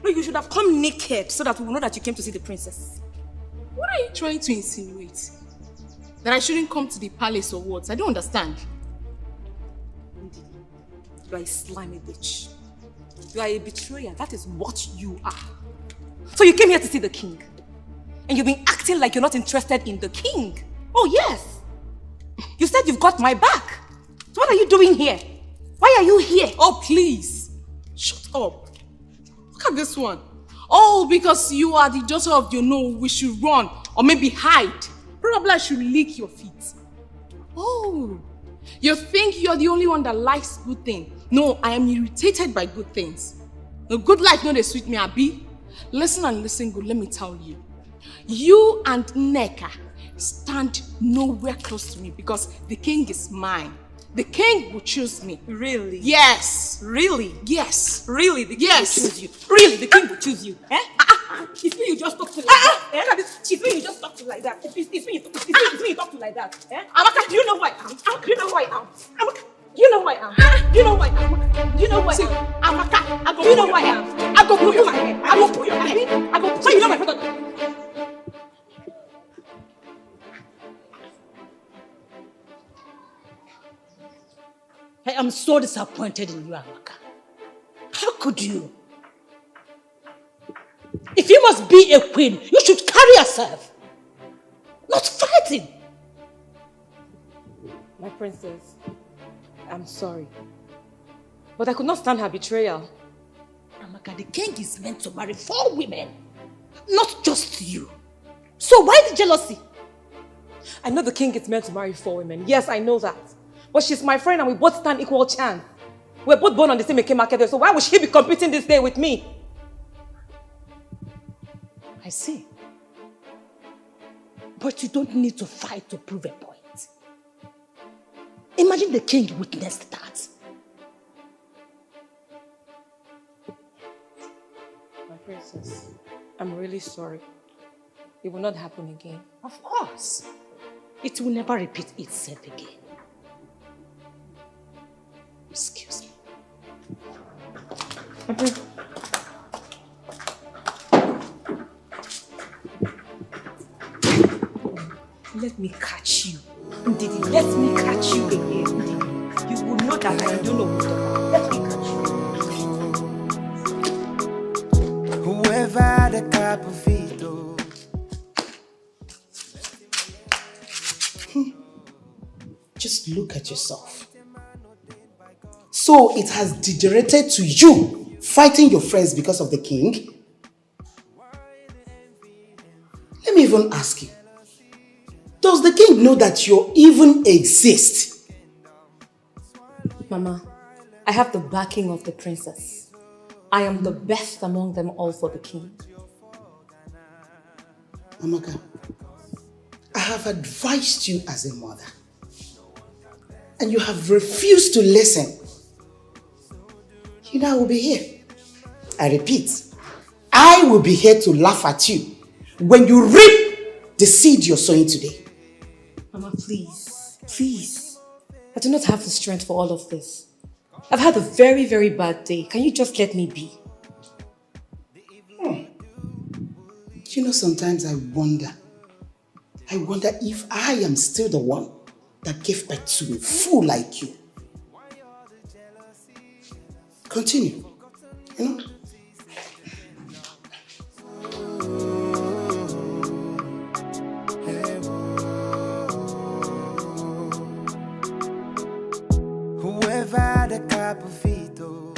No, you should have come naked so that we will know that you came to see the princess. What are you trying to insinuate? That I shouldn't come to the palace or what? I don't understand. You are a slimy bitch. You are a betrayer. That is what you are. So you came here to see the king. And you've been acting like you're not interested in the king. Oh yes. You said you've got my back. So what are you doing here? Why are you here? Oh please. Shut up. Look at this one. Oh, because you are the daughter of the no, we should run or maybe hide. Probably I should lick your feet. Oh, you think you're the only one that likes good things? No, I am irritated by good things. The good life no they sweet me, Abi. Listen and listen good, let me tell you. You and Nneka stand nowhere close to me because the king is mine. The king will choose me. Really? Yes. Really? Yes. Really? The king Yes. will choose you? Really? The king will choose you? Eh? It's me you just talk to like that. Eh? It's me you just talk to like that. It's me you talk to like that. Eh? Amaka, do you know who I am? Do you know who I am? Amaka, do you know who I am? Do you know who I am? Do you know who I am? Amaka, do you know who I am? I go pull your hair. I go pull your hair. I go. So you know my brother. I am so disappointed in you, Amaka. How could you? If you must be a queen, you should carry yourself, not fighting. My princess, I'm sorry. But I could not stand her betrayal. Amaka, the king is meant to marry 4 women, not just you. So why the jealousy? I know the king is meant to marry 4 women. Yes, I know that. But she's my friend and we both stand equal chance. We're both born on the same Eke market, so why would she be competing this day with me? I see. But you don't need to fight to prove a point. Imagine the king witnessed that. My princess, I'm really sorry. It will not happen again. Of course. It will never repeat itself again. Excuse me. Let me catch you. Ndidi, let me catch you again. Ndidi. You will know that I don't know what to do. Let me catch you. Whoever the capito. Just look at yourself. So it has degenerated to you fighting your friends because of the king? Let me even ask you. Does the king know that you even exist? Mama, I have the backing of the princess. I am the best among them all for the king. Amaka, I have advised you as a mother. And you have refused to listen. You know I will be here. I repeat, I will be here to laugh at you when you reap the seed you're sowing today. Mama, please, please. I do not have the strength for all of this. I've had a very, very bad day. Can you just let me be? You know, sometimes I wonder if I am still the one that gave birth to a fool like you. Continue. You know? Whoever the capito.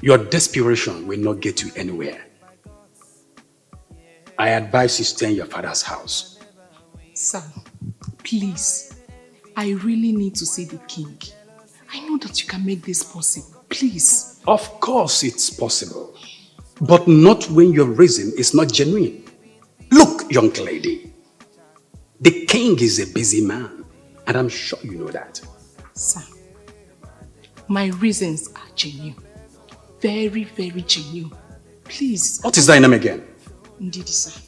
Your desperation will not get you anywhere. I advise you stay in your father's house. Sir, please. I really need to see the king. I know that you can make this possible. Please. Of course it's possible. But not when your reason is not genuine. Look, young lady. The king is a busy man. And I'm sure you know that. Sir, my reasons are genuine. very, very genuine. Please. What is thy name again? Ndidi, sir.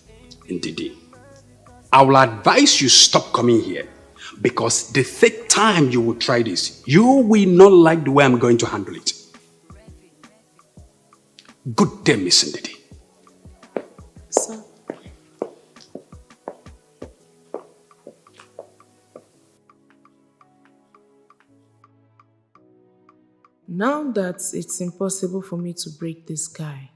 Ndidi. I will advise you stop coming here because the third time you will try this, you will not like the way I'm going to handle it. Good day, Miss Ndidi. Sir. Now that it's impossible for me to break this guy,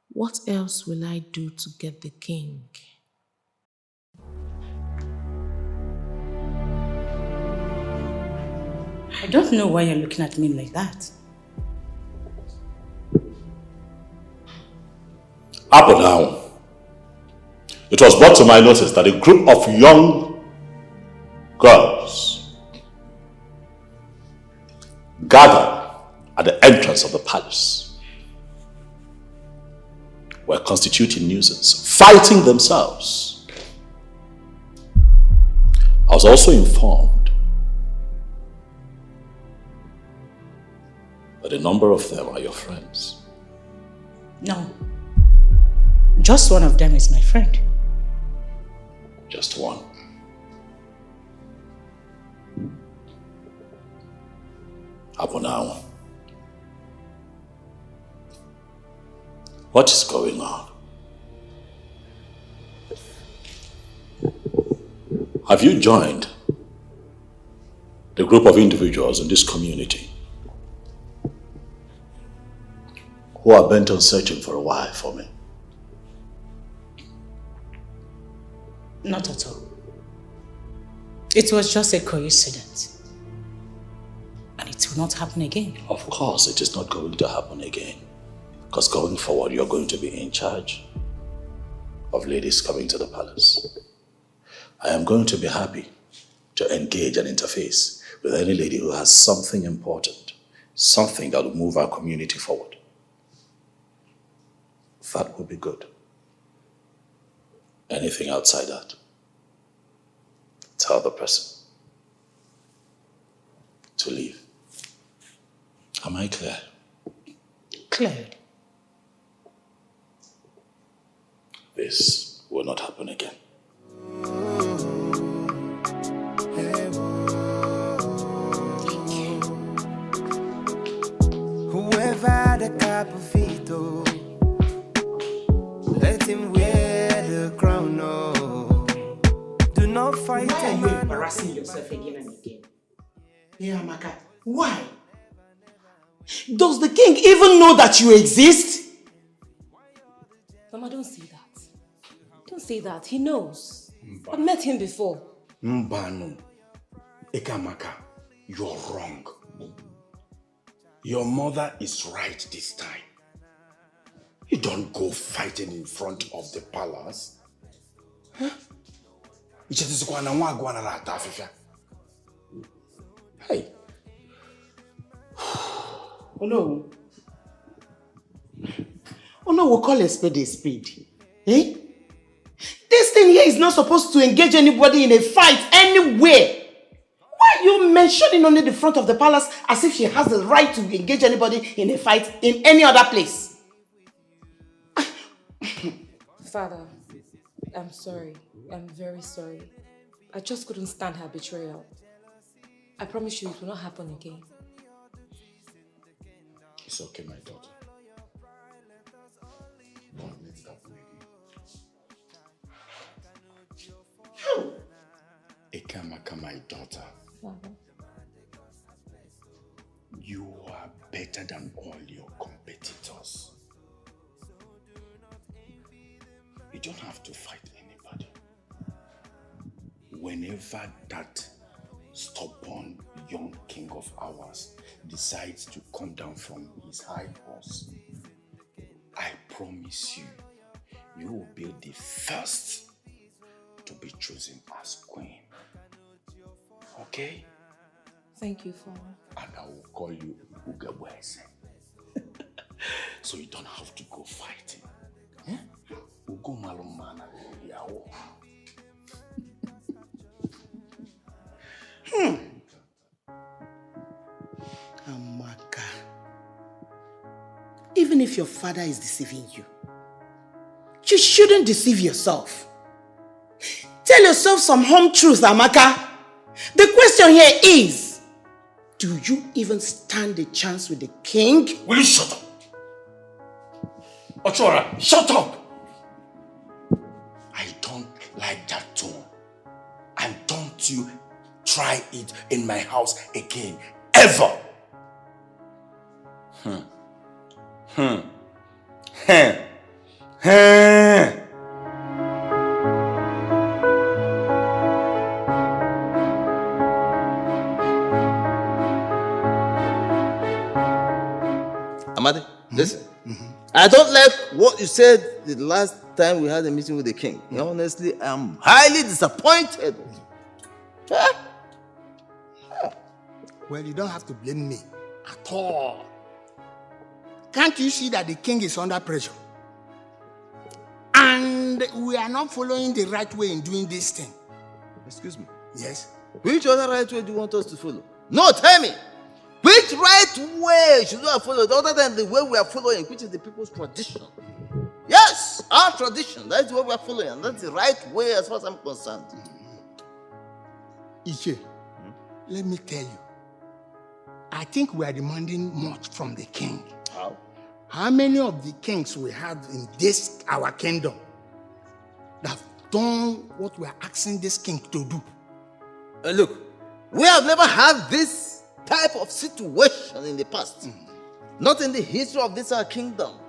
what else will I do to get the king? I don't know why you're looking at me like that. Up or down, it was brought to my notice that a group of young girls gathered at the entrance of the palace were constituting nuisance, fighting themselves. I was also informed that a number of them are your friends. No. Just one of them is my friend. Just one. Up now. What is going on? Have you joined the group of individuals in this community who are bent on searching for a wife for me? Not at all. It was just a coincidence. And it will not happen again. Of course, it is not going to happen again. Because going forward, you're going to be in charge of ladies coming to the palace. I am going to be happy to engage and interface with any lady who has something important, something that will move our community forward. That would be good. Anything outside that, tell the person to leave. Am I clear? Clear. This will not happen again. Whoever the cap of it, oh, let him wear the crown, oh. Do not fight. Why are you embarrassing yourself again and again? Yeah, Amaka, why? Does the king even know that you exist? Mama, don't say that. Don't say that. He knows. I've met him before. Mbano, Ekamaka, you're wrong. Your mother is right this time. You don't go fighting in front of the palace. Huh? Hey. Oh no. Oh no, we'll call a spade. Eh? This thing here is not supposed to engage anybody in a fight anywhere. Why are you mentioning only the front of the palace as if she has the right to engage anybody in a fight in any other place? Father, I'm sorry. I'm very sorry. I just couldn't stand her betrayal. I promise you it will not happen again. It's okay, my daughter. Don't let it happen again. Ekamaka, my daughter. Father. You are better than all your competitors. You don't have to fight anybody. Whenever that stubborn young king of ours decides to come down from his high horse, I promise you, you will be the first to be chosen as queen. Okay? Thank you, Father. And I will call you Ugabwese. So you don't have to go fighting. Eh? Ugo malumana yawo. Amaka. even if your father is deceiving you, you shouldn't deceive yourself. Tell yourself some home truth, Amaka. The question here is, do you even stand a chance with the king? Will you shut up? Ochora, shut up! I don't like that tone. And don't you try it in my house again. Ever. Amadi, listen. I don't like what you said the last time we had a meeting with the king. Honestly, I'm highly disappointed. Well, you don't have to blame me at all. Can't you see that the king is under pressure? And we are not following the right way in doing this thing. Excuse me. Yes? Which other right way do you want us to follow? No, tell me. Which right way should we have followed other than the way we are following, which is the people's tradition? Yes, our tradition. That's what we are following. And that's the right way as far as I'm concerned. Iche, let me tell you. I think we are demanding much from the king. How? How many of the kings we had in this, our kingdom, that have done what we are asking this king to do? Look, we have never had this type of situation in the past. Not in the history of this our kingdom.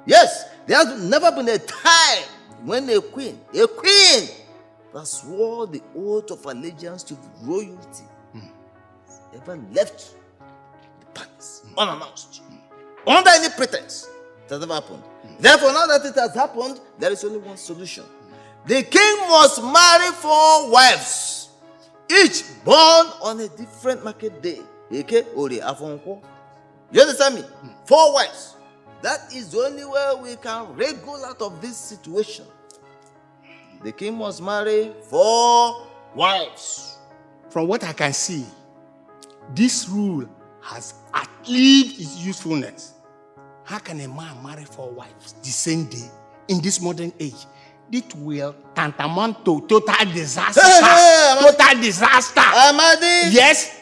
Yes, there has never been a time when a queen that swore the oath of allegiance to royalty ever left the palace unannounced, under any pretense. It has never happened. Therefore, now that it has happened, there is only one solution. The king must marry 4 wives, each born on a different market day. You understand me? 4 wives. That is the only way we can wriggle out of this situation. The king must marry 4 wives. From what I can see, this rule has outlived its usefulness. How can a man marry 4 wives the same day in this modern age? It will tantamount to total disaster. Total disaster. Amadi. Yes.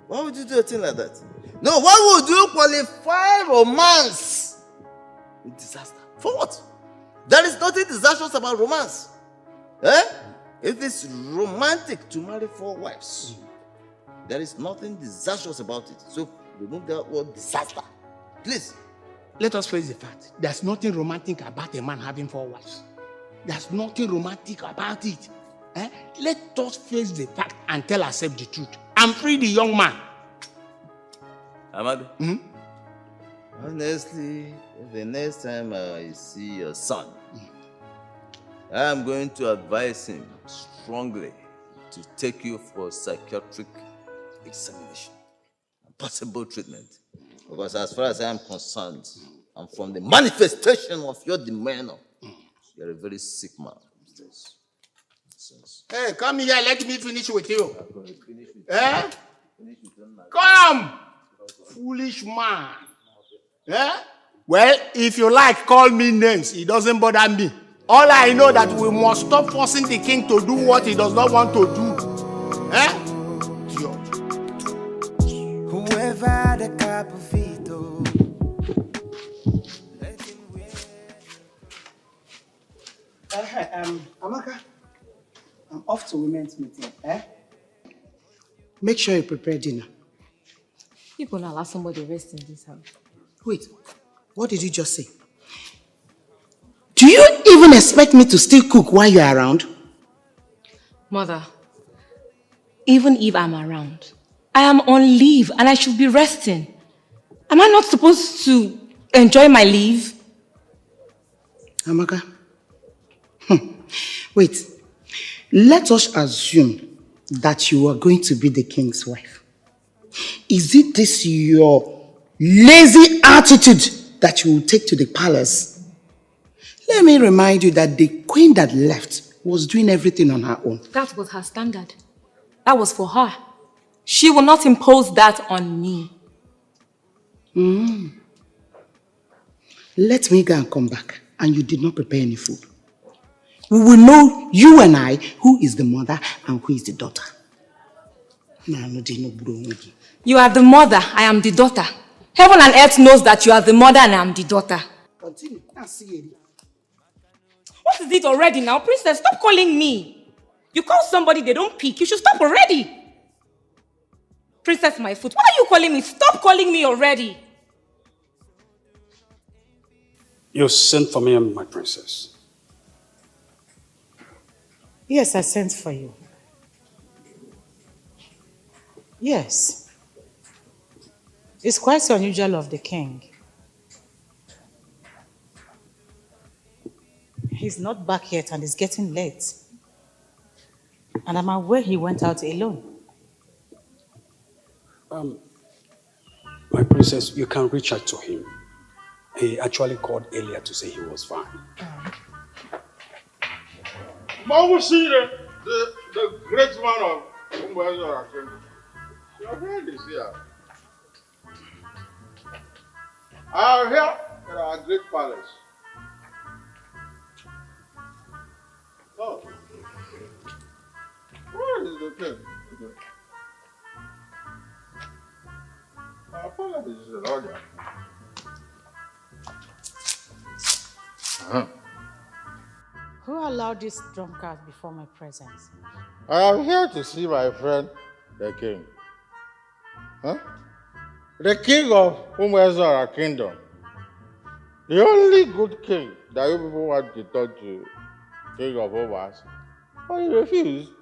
Why would you do a thing like that? No, why would you qualify romance with disaster? For what? There is nothing disastrous about romance. It is romantic to marry 4 wives. There is nothing disastrous about it. So remove that word disaster. Please. Let us face the fact. There's nothing romantic about a man having 4 wives. There's nothing romantic about it. Let us face the fact and tell ourselves the truth. I'm free, the young man. Amadi. Honestly, the next time I see your son, I'm going to advise him strongly to take you for psychiatric examination and possible treatment. Because as far as I am concerned, and from the manifestation of your demeanor, you're a very sick man. Hey, come here, let me finish with you. Come! Foolish man. Well, if you like, call me names. It doesn't bother me. All I know that we must stop forcing the king to do what he does not want to do. Whoever the cup of it, Amaka, I'm off to women's meeting. Make sure you prepare dinner. You're gonna allow somebody rest in this house. Wait, what did you just say? Do you even expect me to still cook while you're around? Mother, even if I'm around, I am on leave and I should be resting. Am I not supposed to enjoy my leave? Amaka, wait. Let us assume that you are going to be the king's wife. Is it this your lazy attitude that you will take to the palace? Let me remind you that the queen that left was doing everything on her own. That was her standard. That was for her. She will not impose that on me. Let me go and come back, and you did not prepare any food. We will know, you and I, who is the mother and who is the daughter. You are the mother, I am the daughter. Heaven and earth knows that you are the mother and I am the daughter. Continue. What is it already now? Princess, stop calling me. You call somebody, they don't pick. You should stop already. Princess, my foot. What are you calling me? Stop calling me already. You sent for me, my princess. Yes, I sent for you. Yes. It's quite unusual of the king. He's not back yet and it's getting late. And I'm aware he went out alone. My princess, you can reach out to him. He actually called earlier to say he was fine. Mama, see the great man of Umwezora. Your friend is here. I am here in our great palace. Oh. Where is the king? Our palace is in order. Who allowed this drunkard before my presence? I am here to see my friend, the king. Huh? The king of Umwezora kingdom. The only good king that you people want to talk to, king of Omas. But he refused.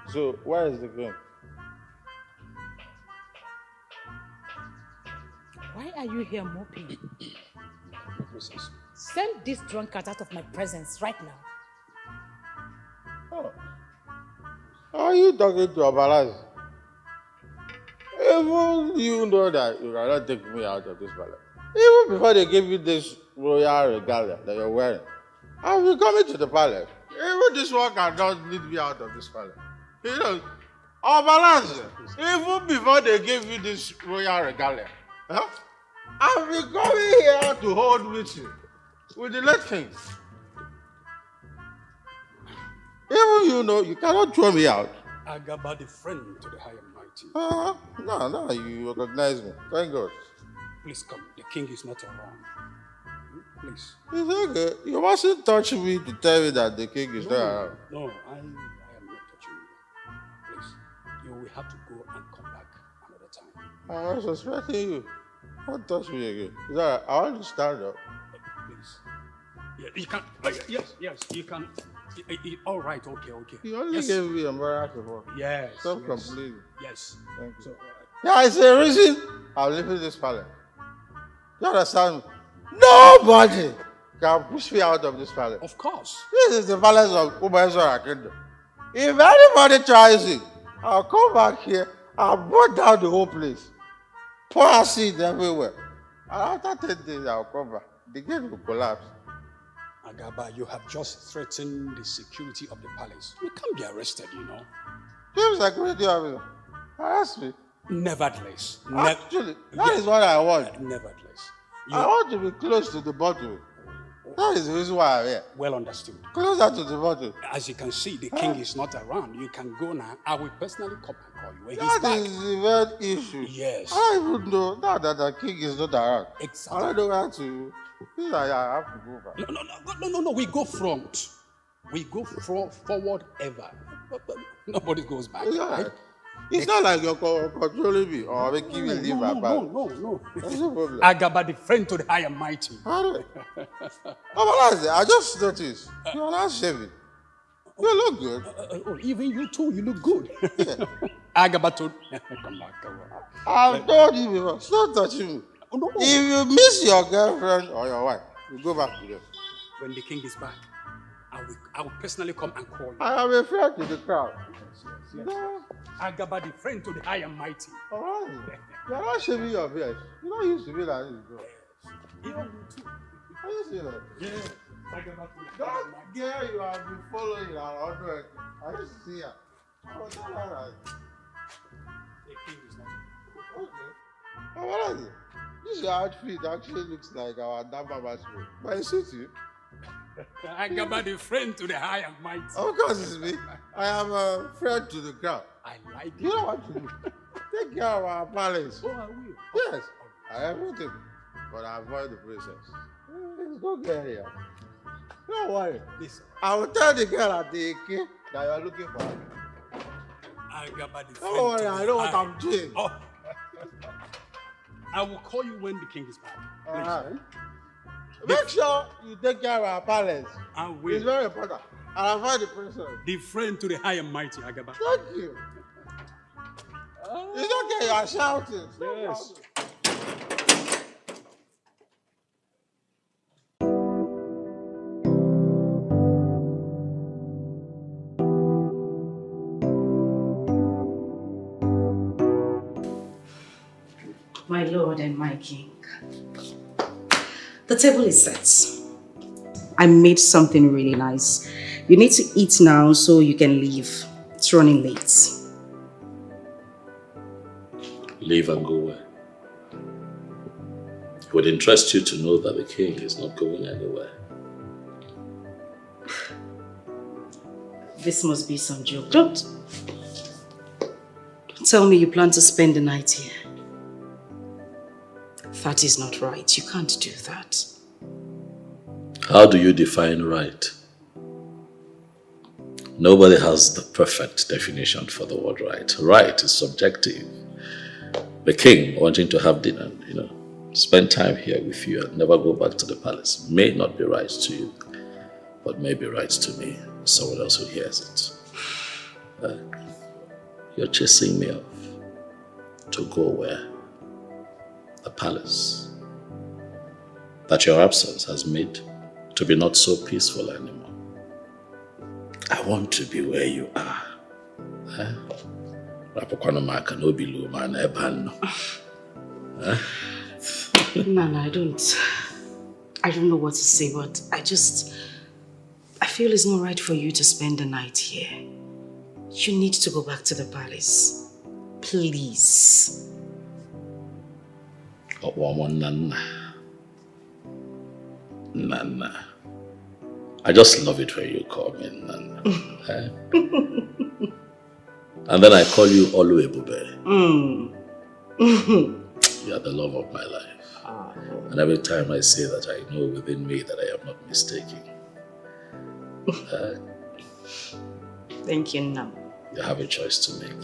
So, where is the king? Why are you here moping? Send this drunkard out of my presence right now. Oh. Are you talking to Abalas? Even you know that you cannot take me out of this palace. Even before they give you this royal regalia that you're wearing, I'll be coming to the palace. Even this one cannot lead me out of this palace. You know, Abalas, even before they give you this royal regalia, huh? I'll be coming here to hold meeting with the late king. Even you know, you cannot throw me out. Agaba, the friend to the high and mighty. No, you recognize me. Thank God. Please come. The king is not around. Please. It's okay. You mustn't touch me to tell me that the king is not around. No, I am not touching you. Please. You will have to go and come back another time. I was suspecting you. Don't touch me again. Is that right? I want to stand up. Please. Yeah, you can. Yes, you can. All right, okay. You only gave me embarrassment before. Yes. Stop complaining. Yes. Thank you. Yeah, it's a reason I'm leaving this palace. You understand me? Nobody can push me out of this palace. Of course. This is the palace of Umwezora kingdom. If anybody tries it, I'll come back here and burn down the whole place. Pour acid everywhere. And after 10 days, I'll come back. The gate will collapse. Agaba, you have just threatened the security of the palace. You can't be arrested, you know. Chief security officer, arrest me. Nevertheless. Actually, that is what I want. Nevertheless. I want to be close to the bottle. That is the reason why I'm here. Well understood. Closer to the bottle. As you can see, the king is not around. You can go now. I will personally come and call you when he's That back. is the very issue. Yes. I don't even know now that the king is not around. Exactly. I don't know where to. I have to go back. No. We go front. We go forward ever. Nobody goes back. It's all right. Right? It's not like you're controlling me or making me leave my palace. No. There's no problem. Agaba, the friend to the high and mighty. I just noticed. You're not shaving. You look good. Even you too, you look good. Agaba told come back. I've told you before. Stop touching me. No. If you miss your girlfriend or your wife, you go back to them. When the king is back, I will personally come and call you. I am a friend to the crowd. Yes. Agaba, the friend to the high and mighty. All right. You're not shaving your face. You don't used to be like this, bro. Even you too. Are you serious? Yeah. Agaba to the That high and mighty. girl you have been following around, I used to see her. Oh, that's all right. The king is not. Okay. What is it? This your outfit actually looks like our Damba masquerade. But it suits you. I got the friend to the high and mighty. Of course it's me. I am a friend to the crowd. I like it. You know what to do. Take care of our palace. Oh, I will. Yes. Everything. But avoid the princess. Let's go get here. Don't worry. Listen. I will tell the girl at the AK that you are looking for her. I got the friend. Don't worry, I know what I'm doing. Oh. I will call you when the king is back. Alright. Make sure you take care of our palace. I will. It's very important. And avoid the princess. The friend to the high and mighty, Agaba. Thank you. It's okay, you are shouting. Yes. My lord and my king, the table is set. I made something really nice. You need to eat now so you can leave. It's running late. Leave and go where? It would interest you to know that the king is not going anywhere. This must be some joke. Don't tell me you plan to spend the night here. That is not right. You can't do that. How do you define right? Nobody has the perfect definition for the word right. Right is subjective. The king wanting to have dinner, spend time here with you and never go back to the palace may not be right to you, but may be right to me, someone else who hears it. You're chasing me off to go where? The palace that your absence has made to be not so peaceful anymore. I want to be where you are. Nana, I don't know what to say, but I feel it's not right for you to spend the night here. You need to go back to the palace. Please. Nana. I just love it when you call me Nana. And then I call you Oluebube. You are the love of my life. And every time I say that, I know within me that I am not mistaken. Thank you, Nam. You have a choice to make.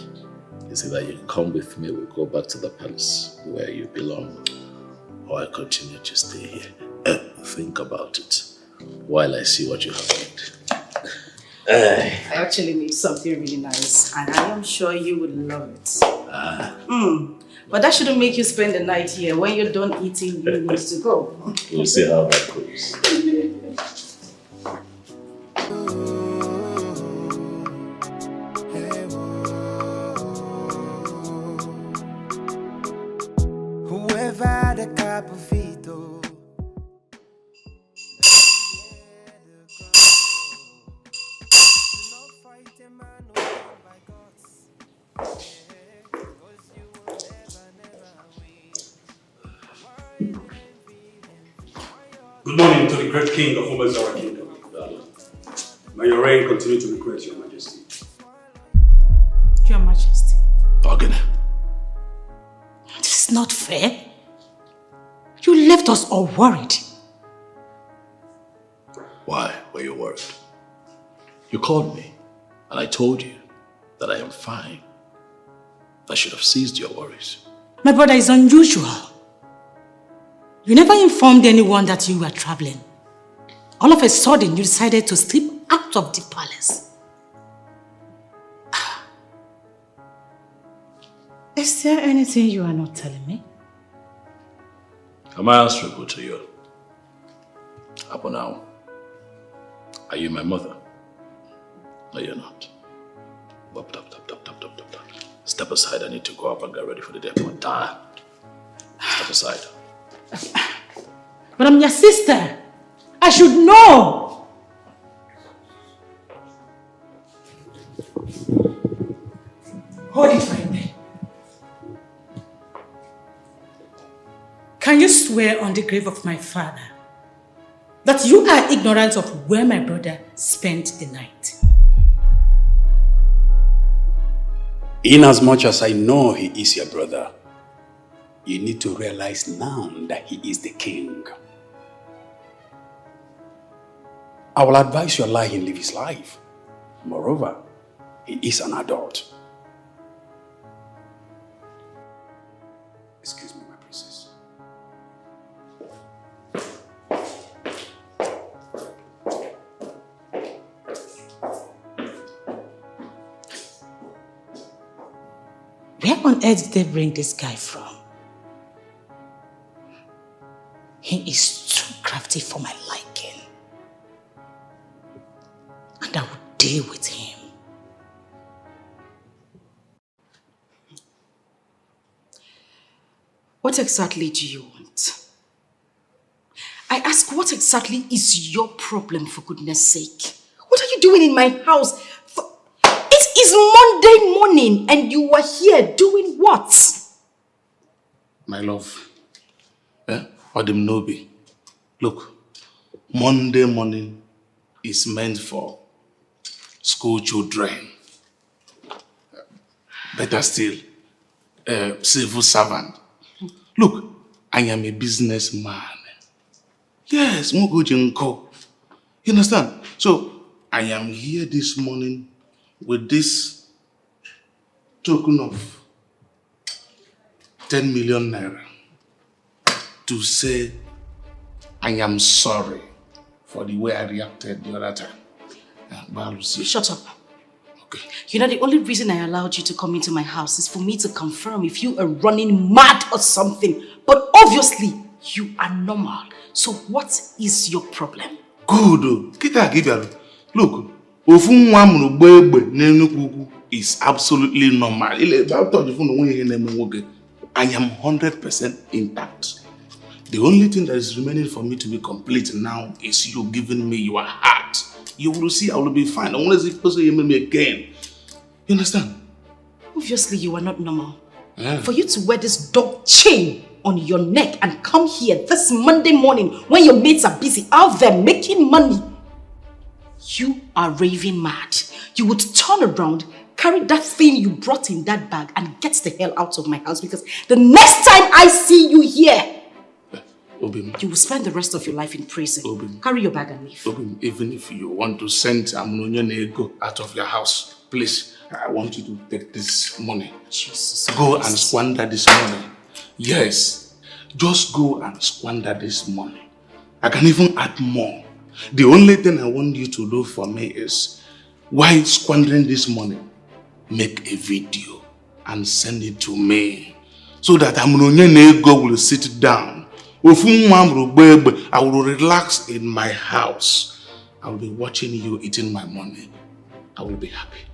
It's either you come with me, we'll go back to the palace where you belong, or I continue to stay here. Think about it while I see what you have made. I actually made something really nice, and I am sure you would love it. But that shouldn't make you spend the night here. When you're done eating, you need to go. We'll see how that goes. Whoever the capito. Good morning to the great king of Umezora Kingdom. May your reign continue to be great, Your Majesty. Your Majesty. Ogene. This is not fair. You left us all worried. Why were you worried? You called me and I told you that I am fine. I should have ceased your worries. My brother, is unusual. You never informed anyone that you were traveling. All of a sudden, you decided to slip out of the palace. Is there anything you are not telling me? Am I answerable to you? Up now. Are you my mother? No, you're not. Step aside. I need to go up and get ready for the day. Step aside. But I'm your sister. I should know. Hold it right there. Can you swear on the grave of my father that you are ignorant of where my brother spent the night? Inasmuch as I know he is your brother, you need to realize now that he is the king. I will advise you allow him live his life. Moreover, he is an adult. Excuse me, my princess. Where on earth did they bring this guy from? He is too crafty for my liking. And I will deal with him. What exactly do you want? I ask, what exactly is your problem, for goodness sake? What are you doing in my house? It is Monday morning and you are here doing what? My love, Odem Nobi, look, Monday morning is meant for school children. Better still, civil servant. Look, I am a businessman. Yes, Mugujinko. You understand? So, I am here this morning with this token of 10 million naira to say I am sorry for the way I reacted the other time. Shut up. Okay. You know, the only reason I allowed you to come into my house is for me to confirm if you are running mad or something. But obviously, you are normal. So what is your problem? Good. Look, is absolutely normal. I am 100% intact. The only thing that is remaining for me to be complete now is you giving me your heart. You will see I will be fine unless it goes to me again. You understand? Obviously, you are not normal. Yeah. For you to wear this dog chain on your neck and come here this Monday morning when your mates are busy out there making money, you are raving mad. You would turn around, carry that thing you brought in that bag and get the hell out of my house, because the next time I see you here, you will spend the rest of your life in prison. Carry your bag and leave. Even if you want to send Amunonye out of your house, please, I want you to take this money. Jesus go Christ. And squander this money. Yes, just go and squander this money. I can even add more. The only thing I want you to do for me is, while squandering this money, make a video and send it to me so that Amunonye will sit down. I will relax in my house. I will be watching you eating my money. I will be happy.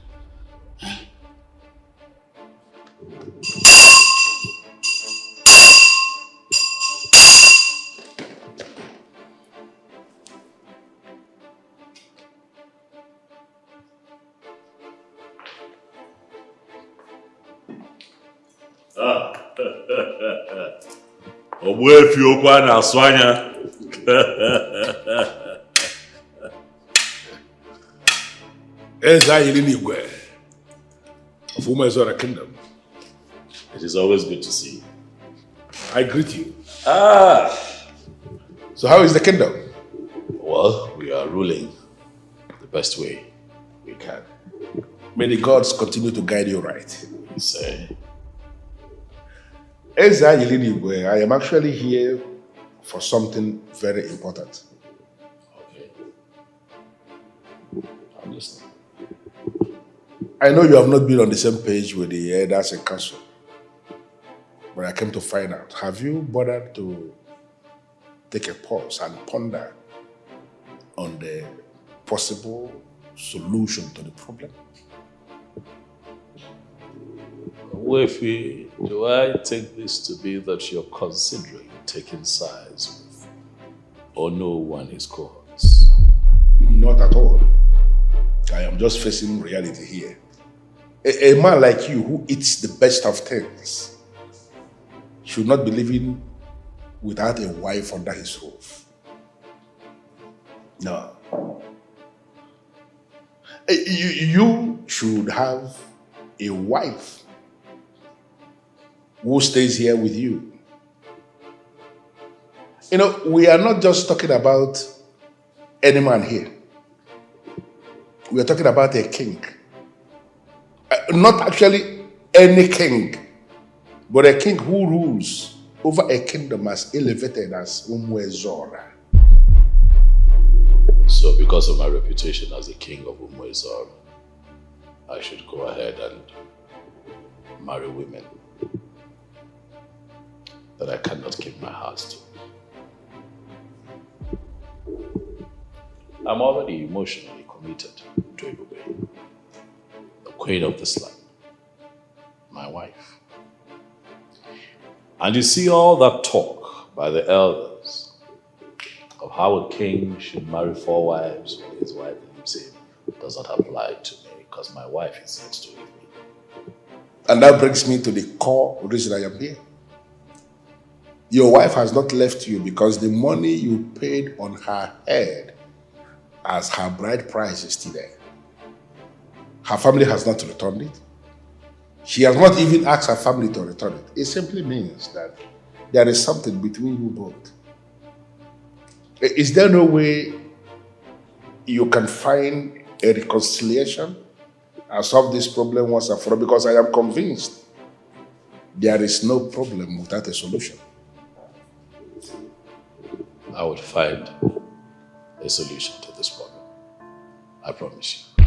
Ogbuefi okwu a na-asụ anya. Eze anyị n'igwe of Umezora Kingdom. It is always good to see you. I greet you. So how is the kingdom? Well, we are ruling the best way we can. May the gods continue to guide you right. Say. Eze anyị n'igwe, I am actually here for something very important. Okay. I'm listening. I know you have not been on the same page with the elders and council, but I came to find out. Have you bothered to take a pause and ponder on the possible solution to the problem? Wefi, do I take this to be that you're considering taking sides with or no one his cohorts? Not at all. I am just facing reality here. A man like you who eats the best of things should not be living without a wife under his roof. No. You should have a wife who stays here with you. You know, we are not just talking about any man here. We are talking about a king. Not actually any king, but a king who rules over a kingdom as elevated as Umwezora. So because of my reputation as the king of Umwezora, I should go ahead and marry women that I cannot keep my heart to. I'm already emotionally committed to Ebube, the queen of this land, my wife. And you see all that talk by the elders of how a king should marry 4 wives when his wife leaves him does not apply to me because my wife is yet to leave me. And that brings me to the core reason I am here. Your wife has not left you because the money you paid on her head as her bride price is still there. Her family has not returned it. She has not even asked her family to return it. It simply means that there is something between you both. Is there no way you can find a reconciliation and solve this problem once and for all? Because I am convinced there is no problem without a solution. I would find a solution to this problem. I promise you.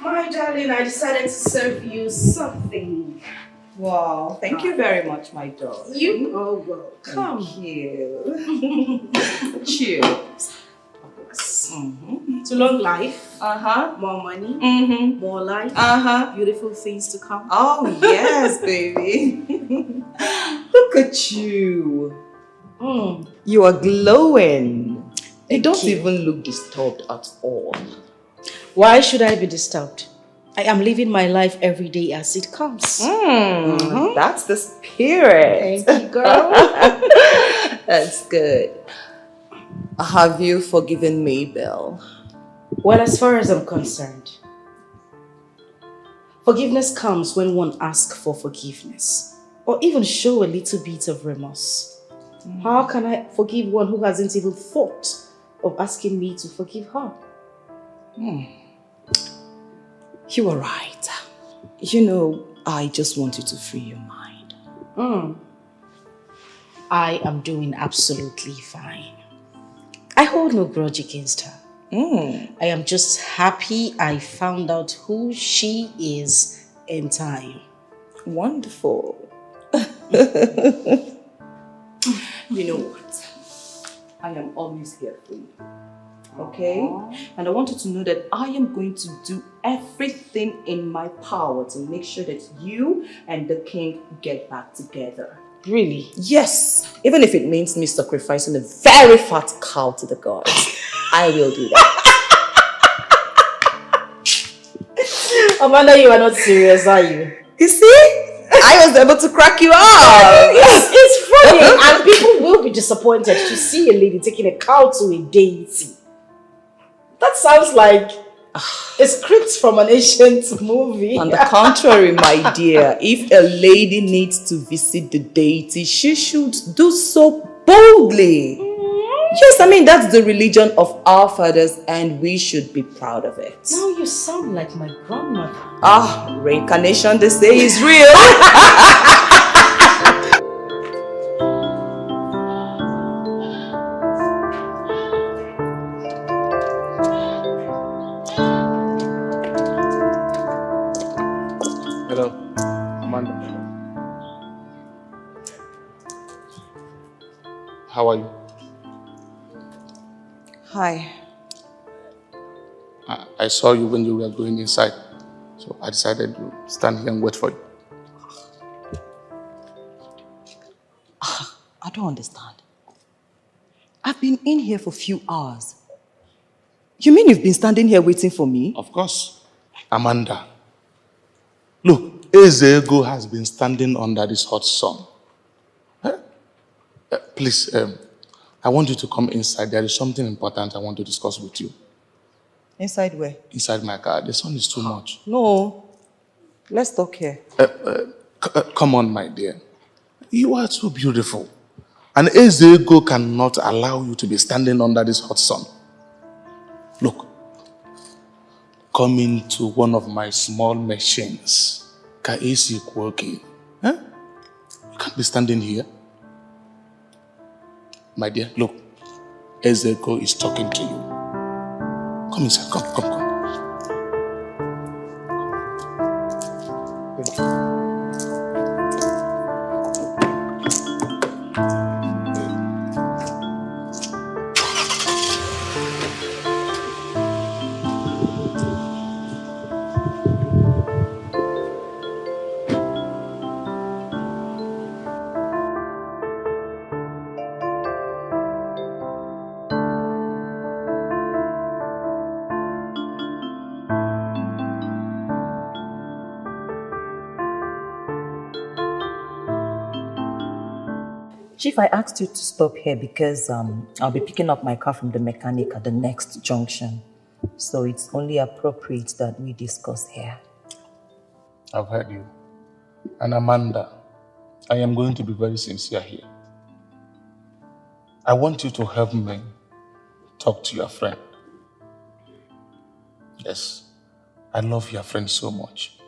My darling, I decided to serve you something. Wow, thank you very much, my darling. You are welcome. Thank you. Cheers. To long life, more money, more life, beautiful things to come. Oh, yes, baby. Look at you. You are glowing. You don't even look disturbed at all. Why should I be disturbed? I am living my life every day as it comes. That's the spirit. Thank you, girl. That's good. Have you forgiven Mabel? Well, as far as I'm concerned, forgiveness comes when one asks for forgiveness or even show a little bit of remorse. How can I forgive one who hasn't even thought of asking me to forgive her? You are right. You know, I just want you to free your mind. I am doing absolutely fine. I hold no grudge against her. I am just happy I found out who she is in time. Wonderful. You know what? I am always here for you. Okay? And I want you to know that I am going to do everything in my power to make sure that you and the king get back together. Really? Yes. Even if it means me sacrificing a very fat cow to the gods, I will do that. Amanda, you are not serious, are you? You see? I was able to crack you up. It's funny, and people will be disappointed to see a lady taking a cow to a deity. That sounds like a script from an ancient movie. On the contrary, my dear, if a lady needs to visit the deity, she should do so boldly. Yes, I mean, that's the religion of our fathers and we should be proud of it. Now you sound like my grandmother. Reincarnation, they say, is real. Hello, Amanda. How are you? Hi. I saw you when you were going inside, so I decided to stand here and wait for you. I don't understand. I've been in here for a few hours. You mean you've been standing here waiting for me? Of course. Amanda, Look, Ezego has been standing under this hot sun. Please, I want you to come inside. There is something important I want to discuss with you. Inside where? Inside my car. The sun is too much. No. Let's talk here. Come on, my dear. You are too beautiful. And Ezego cannot allow you to be standing under this hot sun. Look, come into one of my small machines. Ka AC working. You can't be standing here. My dear, look, Ezego is talking to you. Come inside, come. Chief, I asked you to stop here because I'll be picking up my car from the mechanic at the next junction. So it's only appropriate that we discuss here. I've heard you. And Amanda, I am going to be very sincere here. I want you to help me talk to your friend. Yes, I love your friend so much.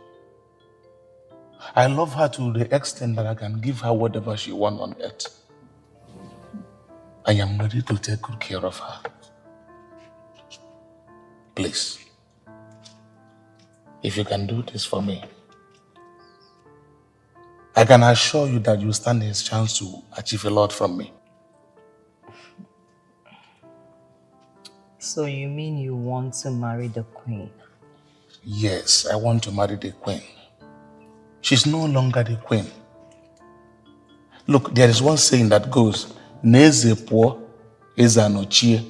I love her to the extent that I can give her whatever she wants on earth. I am ready to take good care of her. Please, if you can do this for me, I can assure you that you stand a chance to achieve a lot from me. So you mean you want to marry the queen? Yes, I want to marry the queen. She's no longer the queen. Look, there is one saying that goes, Neze po eze anochie.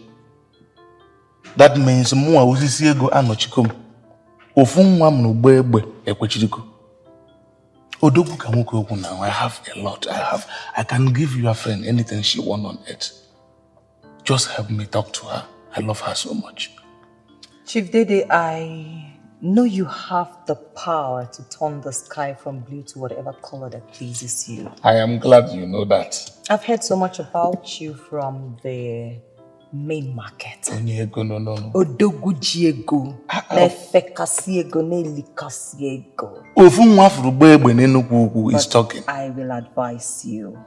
That means mwa usisi ego anochikom. Ofu nwa m n'ugbo egbe ekwechiriko. Odogwu ka nwoke okwu now. I have a lot. I can give you a friend anything she wants on earth. Just help me talk to her. I love her so much. Chief Dede, I know you have the power to turn the sky from blue to whatever color that pleases you. I am glad you know that. I've heard so much about you from the main market. Onyego, no. Odogwu jiego. Nefekasiego, nelikasiego. Ofu nwa furu gba egbe n'Enugwu Ukwu is talking. I will advise you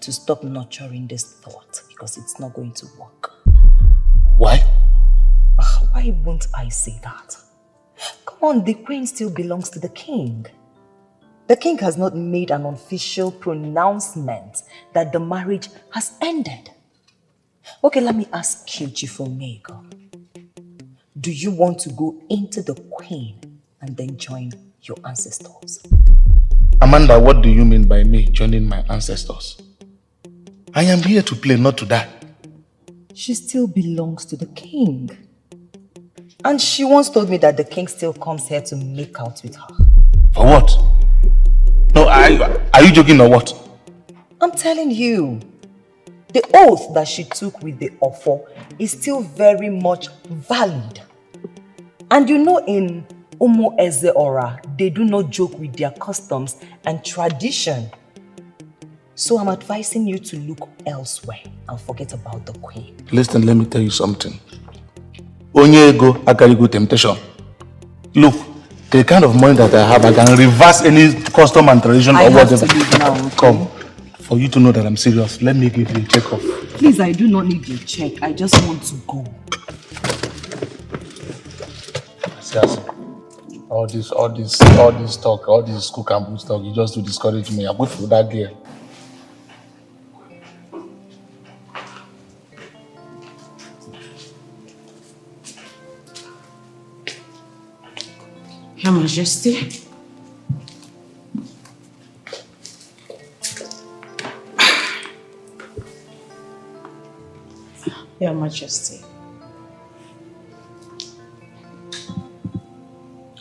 to stop nurturing this thought because it's not going to work. Why? Why won't I say that? Come on, the queen still belongs to the king. The king has not made an official pronouncement that the marriage has ended. Okay, let me ask you, Chief Omega. Do you want to go into the queen and then join your ancestors? Amanda, what do you mean by me joining my ancestors? I am here to play, not to die. She still belongs to the king. And she once told me that the king still comes here to make out with her. For what? No, are you joking or what? I'm telling you. The oath that she took with the Ofo is still very much valid. And you know in Umo Eze Ora, they do not joke with their customs and tradition. So I'm advising you to look elsewhere and forget about the queen. Listen, let me tell you something. Onyego Akarigo temptation. Look, the kind of money that I have, I can reverse any custom and tradition or whatever. I have to leave now, okay? Come, for you to know that I'm serious, let me give you a check off. Please, I do not need your check. I just want to go. Seriously. All this talk, all this cook and boost talk, you just to discourage me. I'm good for that girl. Your Majesty. Your Majesty.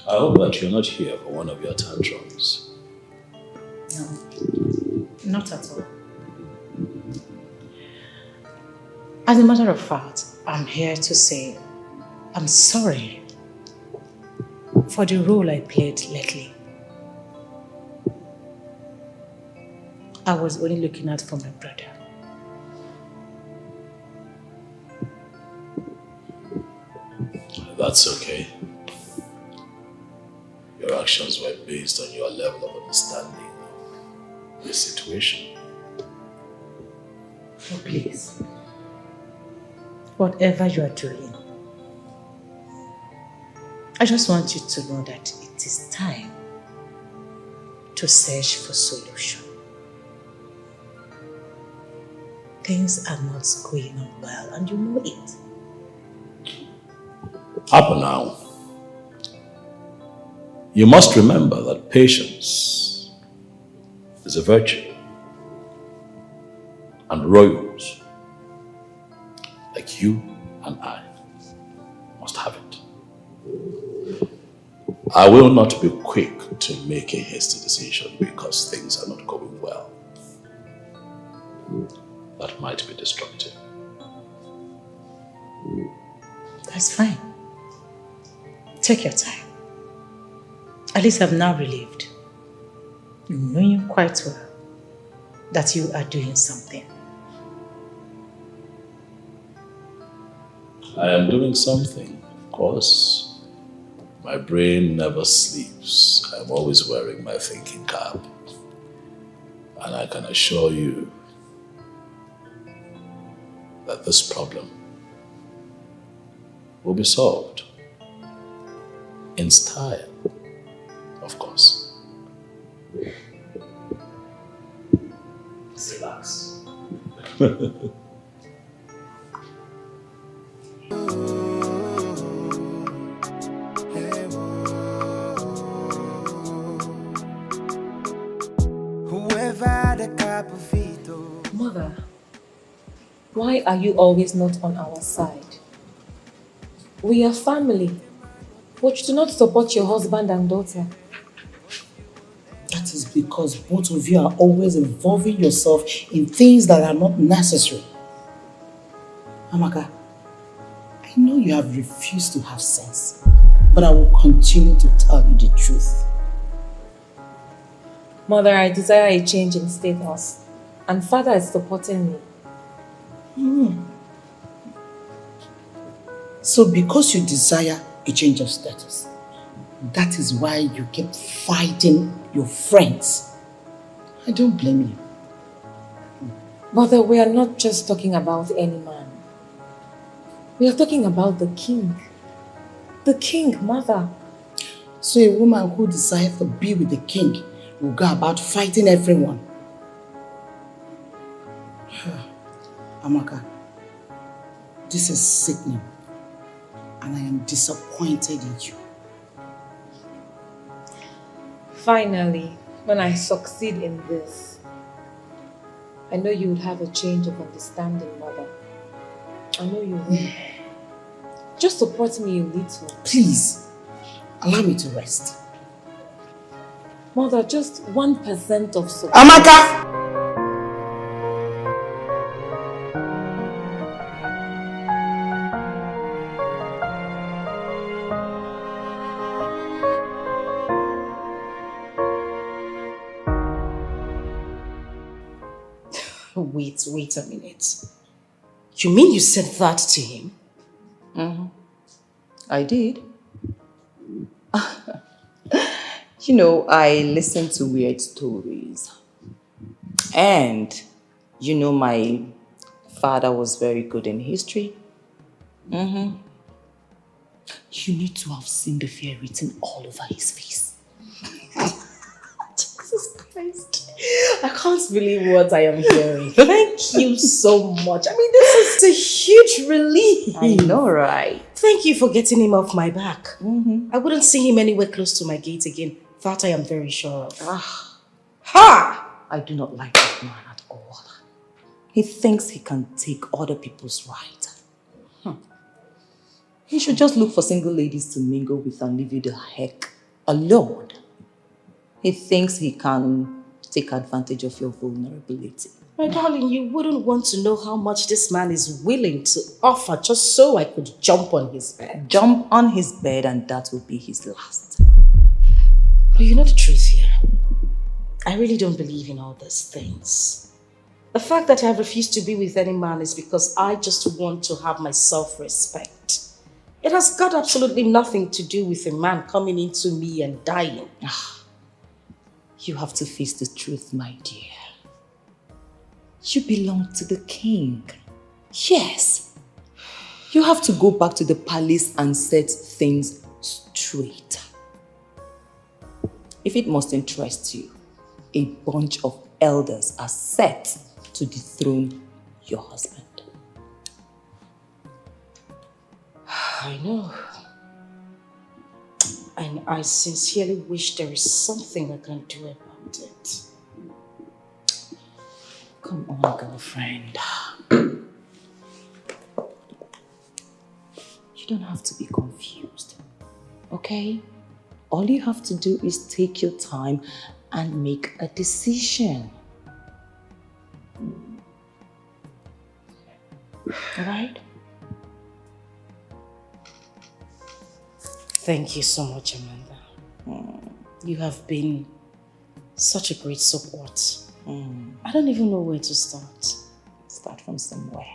I hope that you're not here for one of your tantrums. No, not at all. As a matter of fact, I'm here to say I'm sorry for the role I played lately. I was only looking out for my brother. That's okay. Your actions were based on your level of understanding of the situation. Oh, please. Whatever you are doing, I just want you to know that it is time to search for solution. Things are not going on well, and you know it. Up now, you must remember that patience is a virtue, and royals like you and I must have it. I will not be quick to make a hasty decision because things are not going well. That might be destructive. That's fine. Take your time. At least I'm now relieved, knowing quite well that you are doing something. I am doing something, of course. My brain never sleeps. I'm always wearing my thinking cap. And I can assure you that this problem will be solved. In style, of course. Relax. Mother, why are you always not on our side? We are family, but you do not support your husband and daughter. That is because both of you are always involving yourself in things that are not necessary. Amaka, I know you have refused to have sense, but I will continue to tell you the truth. Mother, I desire a change in status, and Father is supporting me. So because you desire a change of status, that is why you keep fighting your friends. I don't blame you. Mother, we are not just talking about any man. We are talking about the king. The king, Mother. So a woman who decides to be with the king will go about fighting everyone. Amaka, this is sickening, and I am disappointed in you. Finally, when I succeed in this, I know you will have a change of understanding, Mother. I know you will. Just support me a little. Please, allow me to rest. Mother, just 1% of support. Amaka! Wait a minute. You mean you said that to him? I did. You know, I listen to weird stories. And, you know, my father was very good in history. You need to have seen the fear written all over his face. Jesus Christ. I can't believe what I am hearing. Thank you so much. I mean, this is a huge relief. I know, right? Thank you for getting him off my back. I wouldn't see him anywhere close to my gate again. That I am very sure of. Ha! I do not like that man at all. He thinks he can take other people's rights. He should just look for single ladies to mingle with and leave you the heck alone, he thinks he can take advantage of your vulnerability. My darling, you wouldn't want to know how much this man is willing to offer just so I could jump on his bed. Jump on his bed and that will be his last. But you know the truth here. I really don't believe in all these things. The fact that I have refused to be with any man is because I just want to have my self-respect. It has got absolutely nothing to do with a man coming into me and dying. You have to face the truth, my dear. You belong to the king. Yes. You have to go back to the palace and set things straight. If it must interest you, a bunch of elders are set to dethrone your husband. I know. And I sincerely wish there is something I can do about it. Come on, girlfriend. You don't have to be confused, okay? All you have to do is take your time and make a decision. All right? Thank you so much, Amanda. You have been such a great support. I don't even know where to start. Start from somewhere.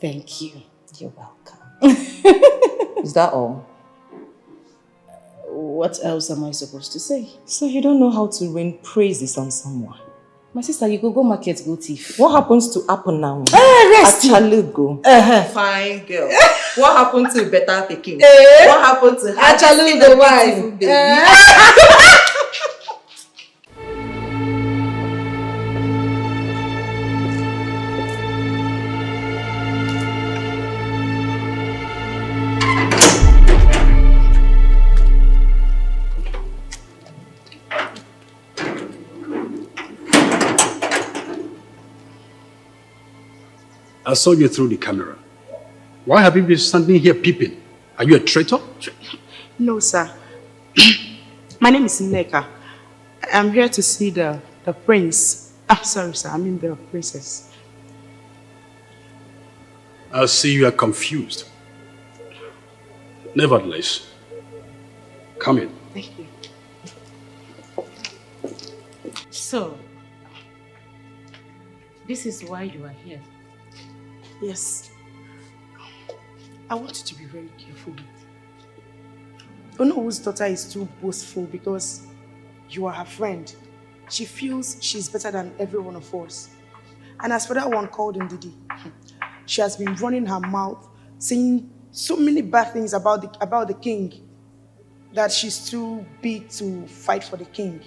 Thank you. You're welcome. Is that all? What else am I supposed to say? So you don't know how to rain praises on someone? My sister, you go market, go thief. What happens to Apple now? Rest. Achalugo. Fine girl. What happened to Better Peking? What happened to Achalugo wife? I saw you through the camera. Why have you been standing here peeping? Are you a traitor? No, sir. My name is Neka. I'm here to see the prince. I'm sorry, sir. I mean the princess. I see you are confused. Nevertheless, come in. Thank you. So, this is why you are here. Yes. I want you to be very careful. Ono's daughter is too boastful because you are her friend. She feels she's better than every one of us. And as for that one called Ndidi, she has been running her mouth, saying so many bad things about the king, that she's too big to fight for the king.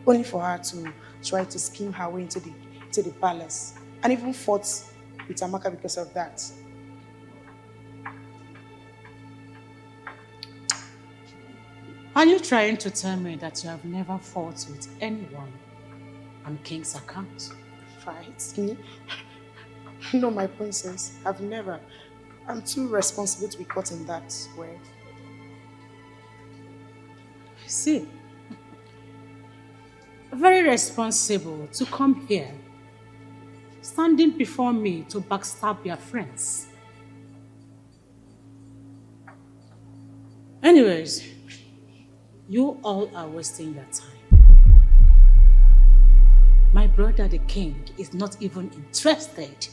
Only for her to try to scheme her way into the palace. And even fought with Amaka because of that. Are you trying to tell me that you have never fought with anyone on King's account? Fight me? No, my princess. I've never. I'm too responsible to be caught in that way. I see. Very responsible to come here, standing before me to backstab your friends. Anyways, you all are wasting your time. My brother the king is not even interested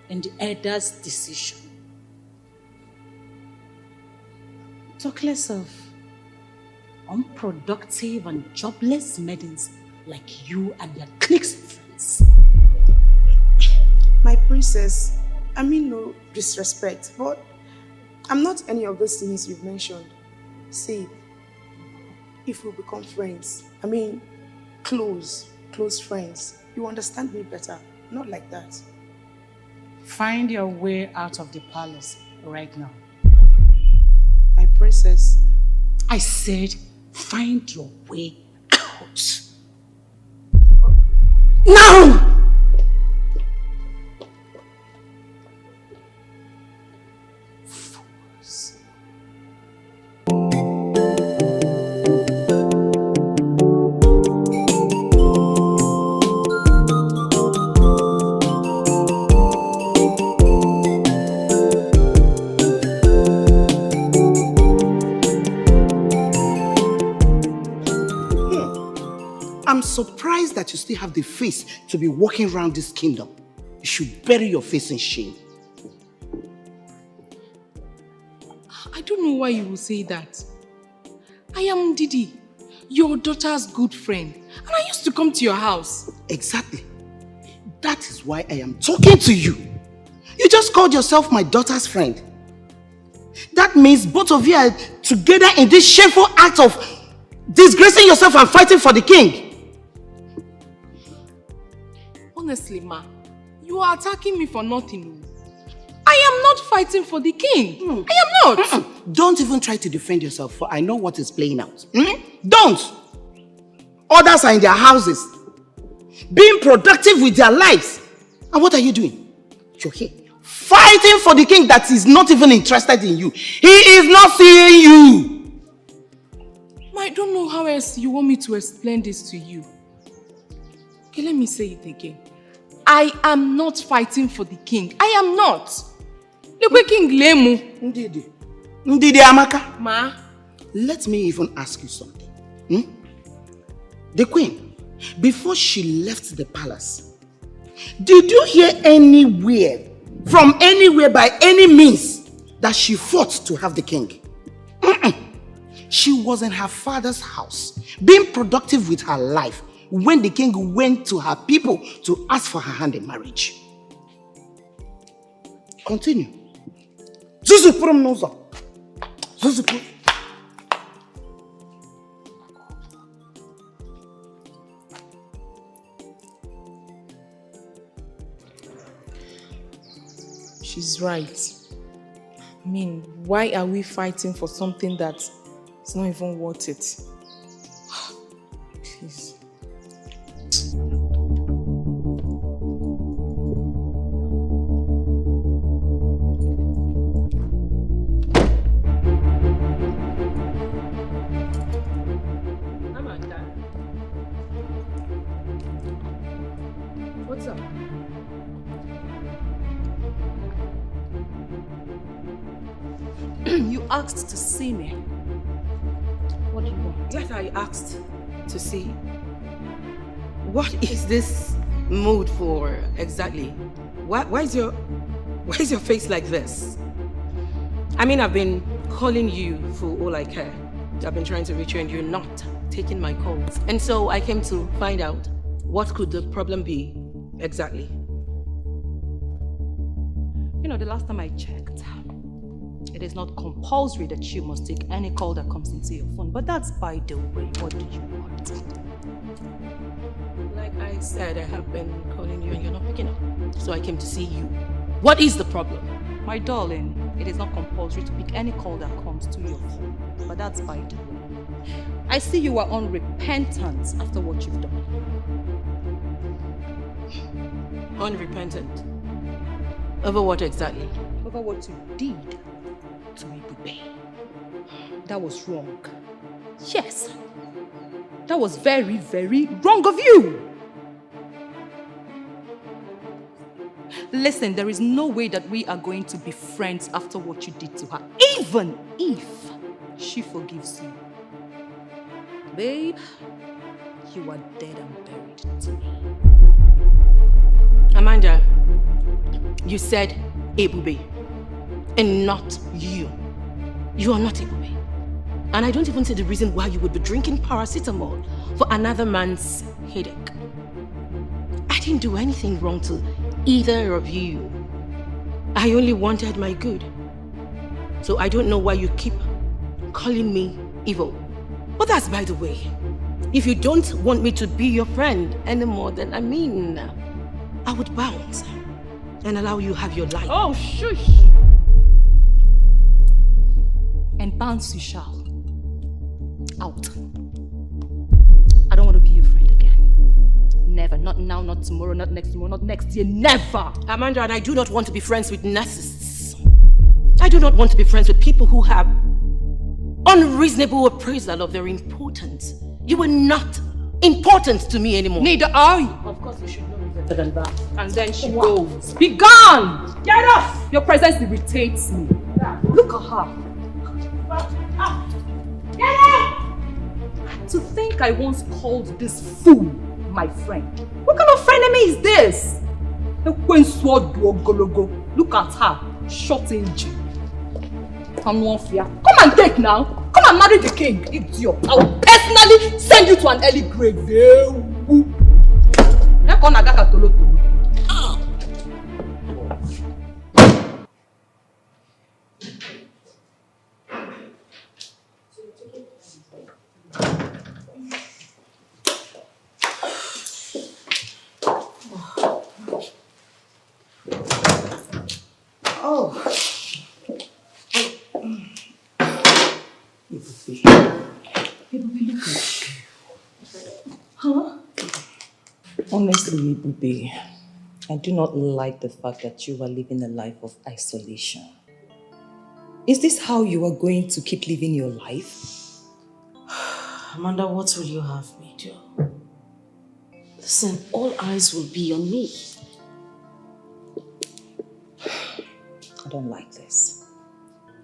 in the elder's decision. Talk less of unproductive and jobless maidens like you and your cliques of friends. My princess, I mean no disrespect, but I'm not any of those things you've mentioned. See, if we become friends, I mean close friends, you understand me better, not like that. Find your way out of the palace right now. My princess. I said find your way out. Now! Fools. surprised that you still have the face to be walking around this kingdom. You should bury your face in shame. I don't know why you will say that. I am Didi, your daughter's good friend, and I used to come to your house. Exactly. That is why I am talking to you. You just called yourself my daughter's friend. That means both of you are together in this shameful act of disgracing yourself and fighting for the king. Honestly, ma, you are attacking me for nothing. I am not fighting for the king. I am not. Don't even try to defend yourself, for I know what is playing out. Don't. Others are in their houses, being productive with their lives. And what are you doing? You're here, fighting for the king that is not even interested in you. He is not seeing you. Ma, I don't know how else you want me to explain this to you. Okay, let me say it again. I am not fighting for the king. I am not. The king Lemu. Ndidi Amaka. Ma. Let me even ask you something. The queen, before she left the palace, did you hear anywhere, from anywhere by any means, that she fought to have the king? She was in her father's house, being productive with her life, when the king went to her people to ask for her hand in marriage. Continue. Zuzupurum noza. Zuzupurum. She's right. I mean, why are we fighting for something that's not even worth it? Please. What's up? You asked to see me. What do you want? Yes, I asked to see. What is this mood for exactly? Why is your face like this? I mean, I've been calling you for all I care. I've been trying to reach you and you're not taking my calls. And so I came to find out what could the problem be exactly. You know, the last time I checked, it is not compulsory that you must take any call that comes into your phone. But that's by the way. What do you want? Like I said, I have been calling you and you're not picking up. So I came to see you. What is the problem? My darling, it is not compulsory to pick any call that comes to your phone. But that's by the way. I see you are unrepentant after what you've done. Unrepentant? Over what exactly? Over what you did to me, Bube. That was wrong. Yes. That was very, very wrong of you. Listen, there is no way that we are going to be friends after what you did to her, even if she forgives you. Babe, you are dead and buried to me. Amanda, you said Ebube, and not you. You are not Ebube. And I don't even see the reason why you would be drinking paracetamol for another man's headache. I didn't do anything wrong to either of you. I only wanted my good. So I don't know why you keep calling me evil. But that's by the way. If you don't want me to be your friend anymore, then I would bounce and allow you have your life. Oh, shush! And bounce you shall. Out. I don't want to be your friend again. Never. Not now, not tomorrow, not next tomorrow, not next year. Never! Amanda, and I do not want to be friends with narcissists. I do not want to be friends with people who have unreasonable appraisal of their importance. You are not important to me anymore. Neither are you. Of course you should know me better than that. And then she goes. Be gone! Get off! Your presence irritates me. Look at her. Get out! To think I once called this fool my friend. What kind of frenemy is this? Look at her, short engine. Come and take now. Come and marry the king, idiot. I will personally send you to an early grave. Oh. Huh? Honestly, Ibube, I do not like the fact that you are living a life of isolation. Is this how you are going to keep living your life? Amanda, what will you have me do? Listen, all eyes will be on me. I don't like this.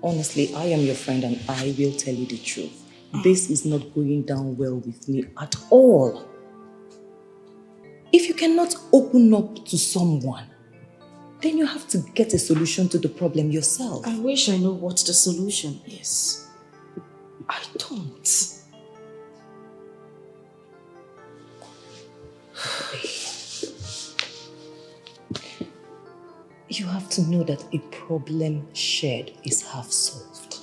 Honestly, I am your friend and I will tell you the truth. This is not going down well with me at all. If you cannot open up to someone, then you have to get a solution to the problem yourself. I wish I know what the solution is. I don't. You have to know that a problem shared is half solved.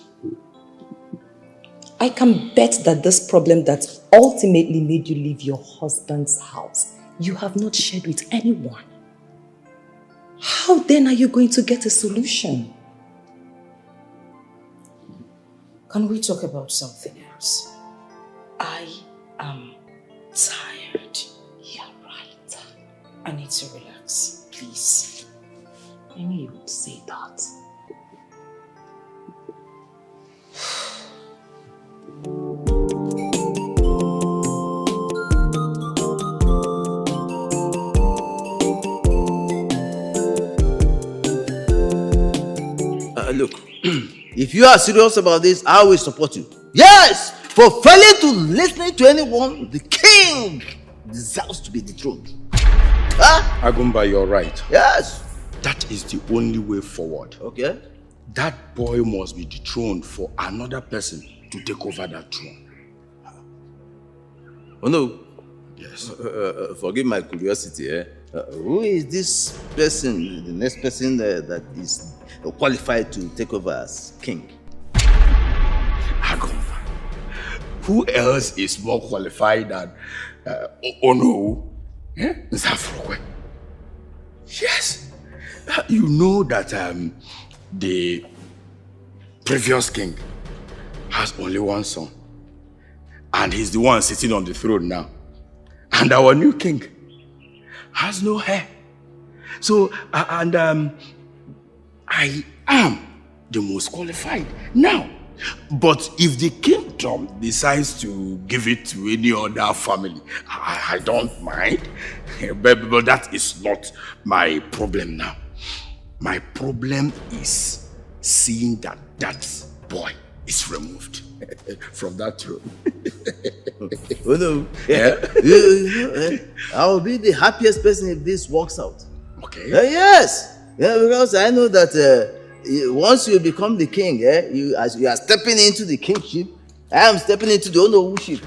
I can bet that this problem that ultimately made you leave your husband's house, you have not shared with anyone. How then are you going to get a solution? Can we talk about something else? I am tired. You're right. I need to relax, please. I knew you would say that. Look, if you are serious about this, I will support you. Yes! For failing to listen to anyone, the king deserves to be dethroned. Huh? Agumba, you're right. Yes. That is the only way forward. Okay. That boy must be dethroned for another person to take over that throne. Oh no. Yes. Forgive my curiosity. Who is this person, the next person that is qualified to take over as king? Agumba. Who else is more qualified than Ono? Nzafrokwe? Yes. You know that the previous king has only one son. And he's the one sitting on the throne now. And our new king has no hair. So, I am the most qualified now. But if the kingdom decides to give it to any other family, I don't mind. But that is not my problem now. My problem is seeing that that boy is removed from that throne. Oh no. Yeah. I will be the happiest person if this works out. Okay. Yes. Yeah, because I know that once you become the king, you are stepping into the kingship. I am stepping into the ownership.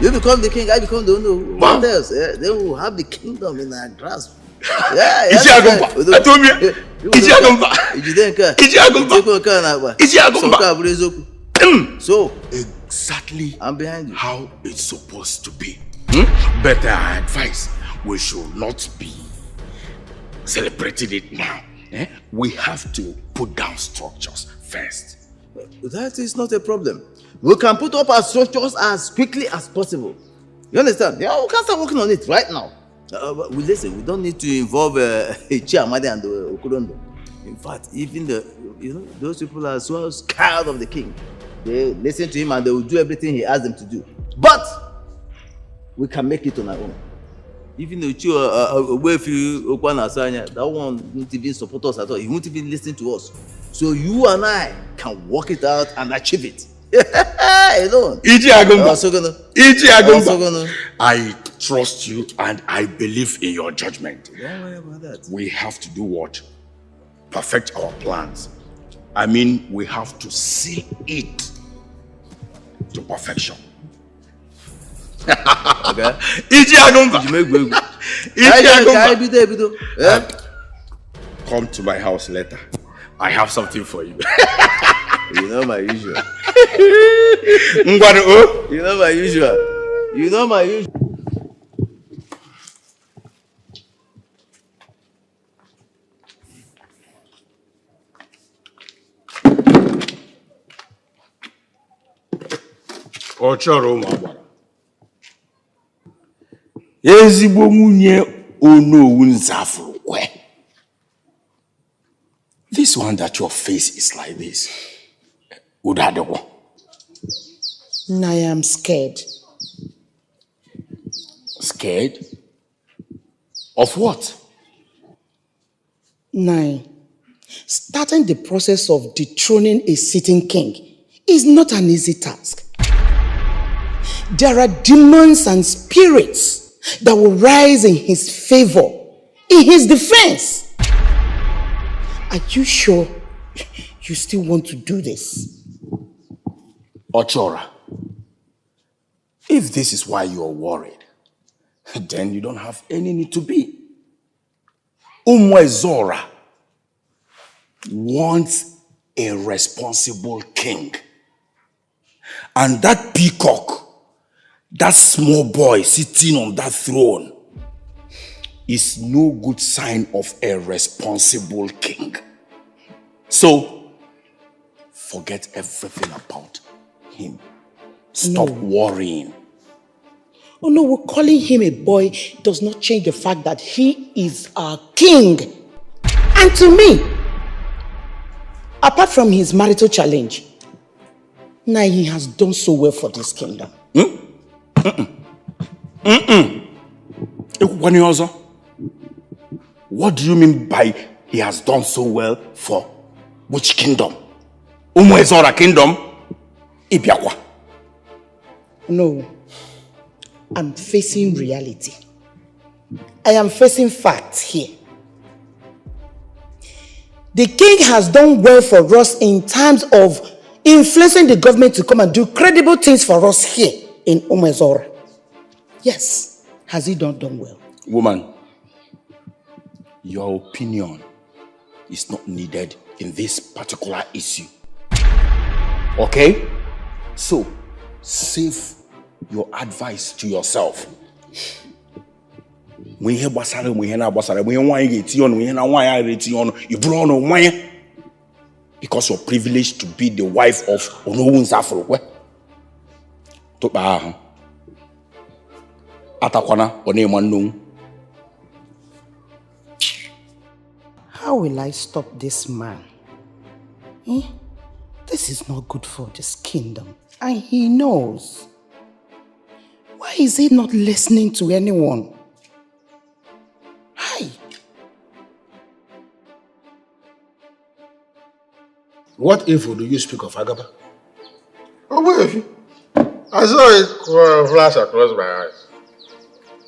You become the king, I become the owner. What else? Then we will have the kingdom in our grasp. Yeah. So exactly I'm behind you. How it's supposed to be. Better advice. We should not be celebrating it now. We have to put down structures first. That is not a problem. We can put up our structures as quickly as possible. You understand? Yeah, we can start working on it right now. Listen, we don't need to involve Chiamadi and Okurondo. In fact, even those people are so scared of the king. They listen to him and they will do everything he asks them to do. But we can make it on our own. Even though that one won't even support us at all. He won't even listen to us. So you and I can work it out and achieve it. Alone. I trust you and I believe in your judgment. Don't worry about that. We have to do what? Perfect our plans. I mean, we have to seal it to perfection. Okay. Come to my house later. I have something for you. You know my usual. You know my usual. You know my usual. Ọ chọrọ ụmụ agbara. Ezigbo nwunye Onowu Nzafuru kwe. This one that your face is like this. Udadego. I am scared. Scared? Of what? Nine. Starting the process of dethroning a sitting king is not an easy task. There are demons and spirits that will rise in his favor, in his defense. Are you sure you still want to do this? Ochora, if this is why you're worried, then you don't have any need to be. Umwezora wants a responsible king. And that peacock, that small boy sitting on that throne, is no good sign of a responsible king. So, forget everything about him. Stop worrying. Oh no, we're calling him a boy does not change the fact that he is our king. And to me, apart from his marital challenge, now he has done so well for this kingdom. What do you mean by he has done so well for which kingdom? Umwezora kingdom? Ibiakwa. No, I'm facing reality. I am facing facts here. The king has done well for us in terms of influencing the government to come and do credible things for us here in Umwezora. Yes, has he done well? Woman, your opinion is not needed in this particular issue. Okay? So, save your advice to yourself. Because you're privileged to be the wife of Onowu Nzafuru. How will I stop this man? This is not good for this kingdom, and he knows. Why is he not listening to anyone? Hi. What evil do you speak of, Agaba? Oh, wait. I saw it flash across my eyes.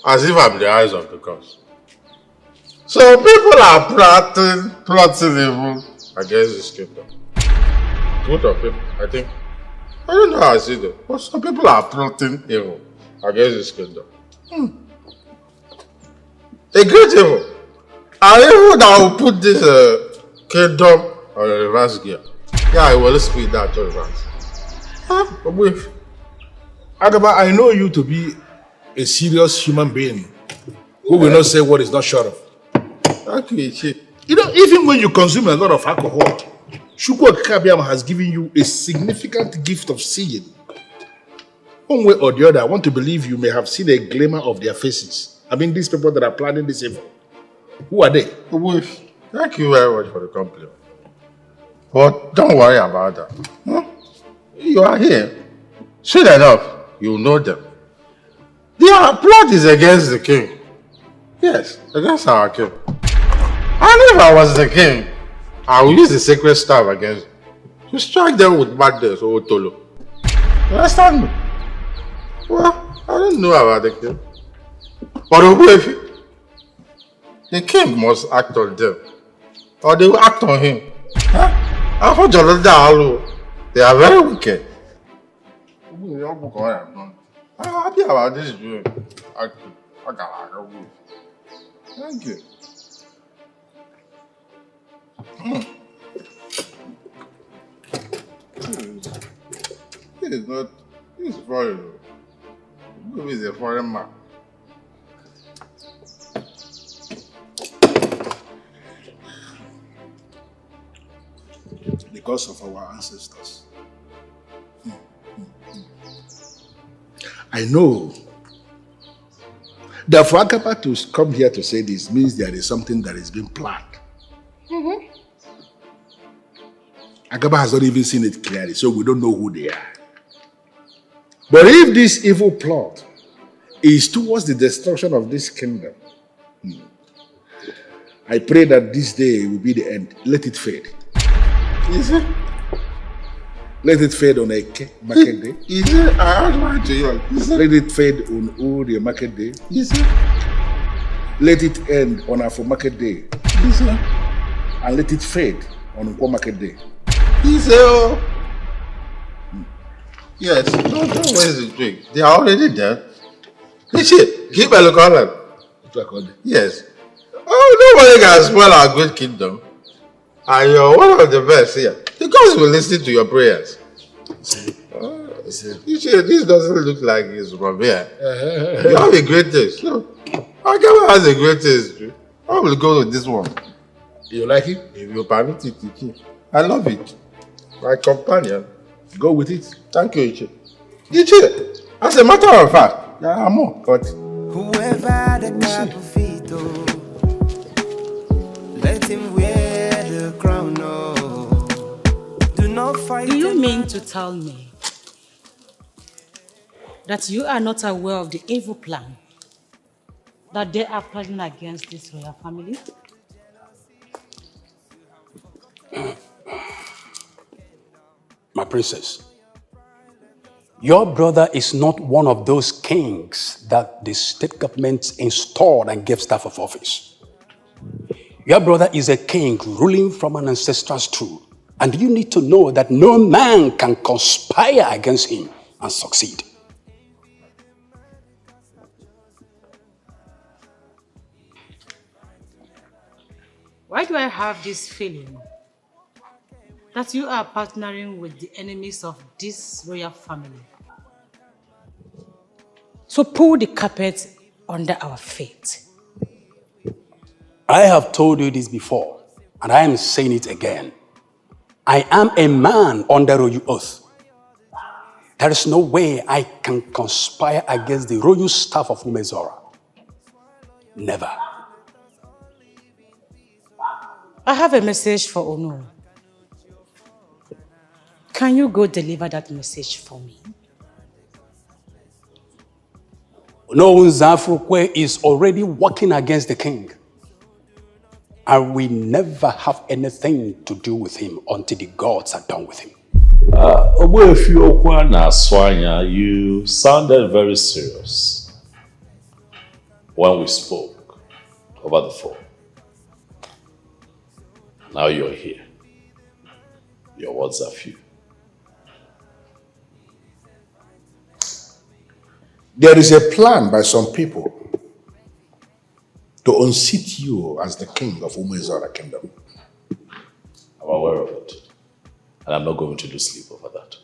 As if I'm the eyes of the gods. So people are plotting evil against this kingdom. What of people, I think. I don't know how I see them, but some people are plotting evil against this kingdom. A great evil. An evil that will put this kingdom on a reverse gear. Yeah, I will speed that to reverse. But wait. Agaba, I know you to be a serious human being who will not say what is not sure of. Okay, you know, even when you consume a lot of alcohol, Shukwu Kabiam has given you a significant gift of seeing. One way or the other, I want to believe you may have seen a glimmer of their faces. I mean, these people that are planning this evil. Who are they? Thank you very much for the compliment. But don't worry about that. You are here. Soon enough, you know them. Their plot is against the king. Yes, against our king. And if I was the king, I will use the sacred staff against them to strike them with madness or tolo. You understand me? Well, I don't know about the king. But the king must act on them. Or they will act on him. Huh? They are very wicked. I'm happy about this dream. Thank you. This is not. This is foreign. Maybe he's a foreign man. Because of our ancestors. I know that for Agaba to come here to say this means there is something that is being planned. Agaba has not even seen it clearly, so we don't know who they are. But if this evil plot is towards the destruction of this kingdom, I pray that this day will be the end. Let it fade. Is it? Let it fade on a market day. Is it? I want to you. Let it fade on Uri market day. Is it? Let it end on Afro market day. Is it? And let it fade on Nkwo market day. Is it? Yes. Don't waste the drink. They are already there. Keep a look on them. Yes. Oh, nobody can spoil our great kingdom. And you're one of the best here. The gods will listen to your prayers. This doesn't look like it's from here. You have a great taste. Look, Agaba has a great taste. I will go with this one. You like it? If you permit it, Ichi. I love it. My companion. Go with it. Thank you, Ichi. Ichi, as a matter of fact, I'm more. But whoever the cap of it, let him wear the crown. Do not fight. Do you mean to tell me that you are not aware of the evil plan that they are planning against this royal family? My princess, your brother is not one of those kings that the state government installed and gave staff of office. Your brother is a king ruling from an ancestral throne, and you need to know that no man can conspire against him and succeed. Why do I have this feeling that you are partnering with the enemies of this royal family? So pull the carpet under our feet. I have told you this before, and I am saying it again. I am a man under royal oath. There is no way I can conspire against the royal staff of Umezora. Never. I have a message for Ono. Can you go deliver that message for me? Ono Nzafukwe is already working against the king. And we never have anything to do with him until the gods are done with him. You sounded very serious when we spoke over the phone. Now you're here. Your words are few. There is a plan by some people to unseat you as the king of Umezora kingdom. I'm aware of it. And I'm not going to lose sleep over that.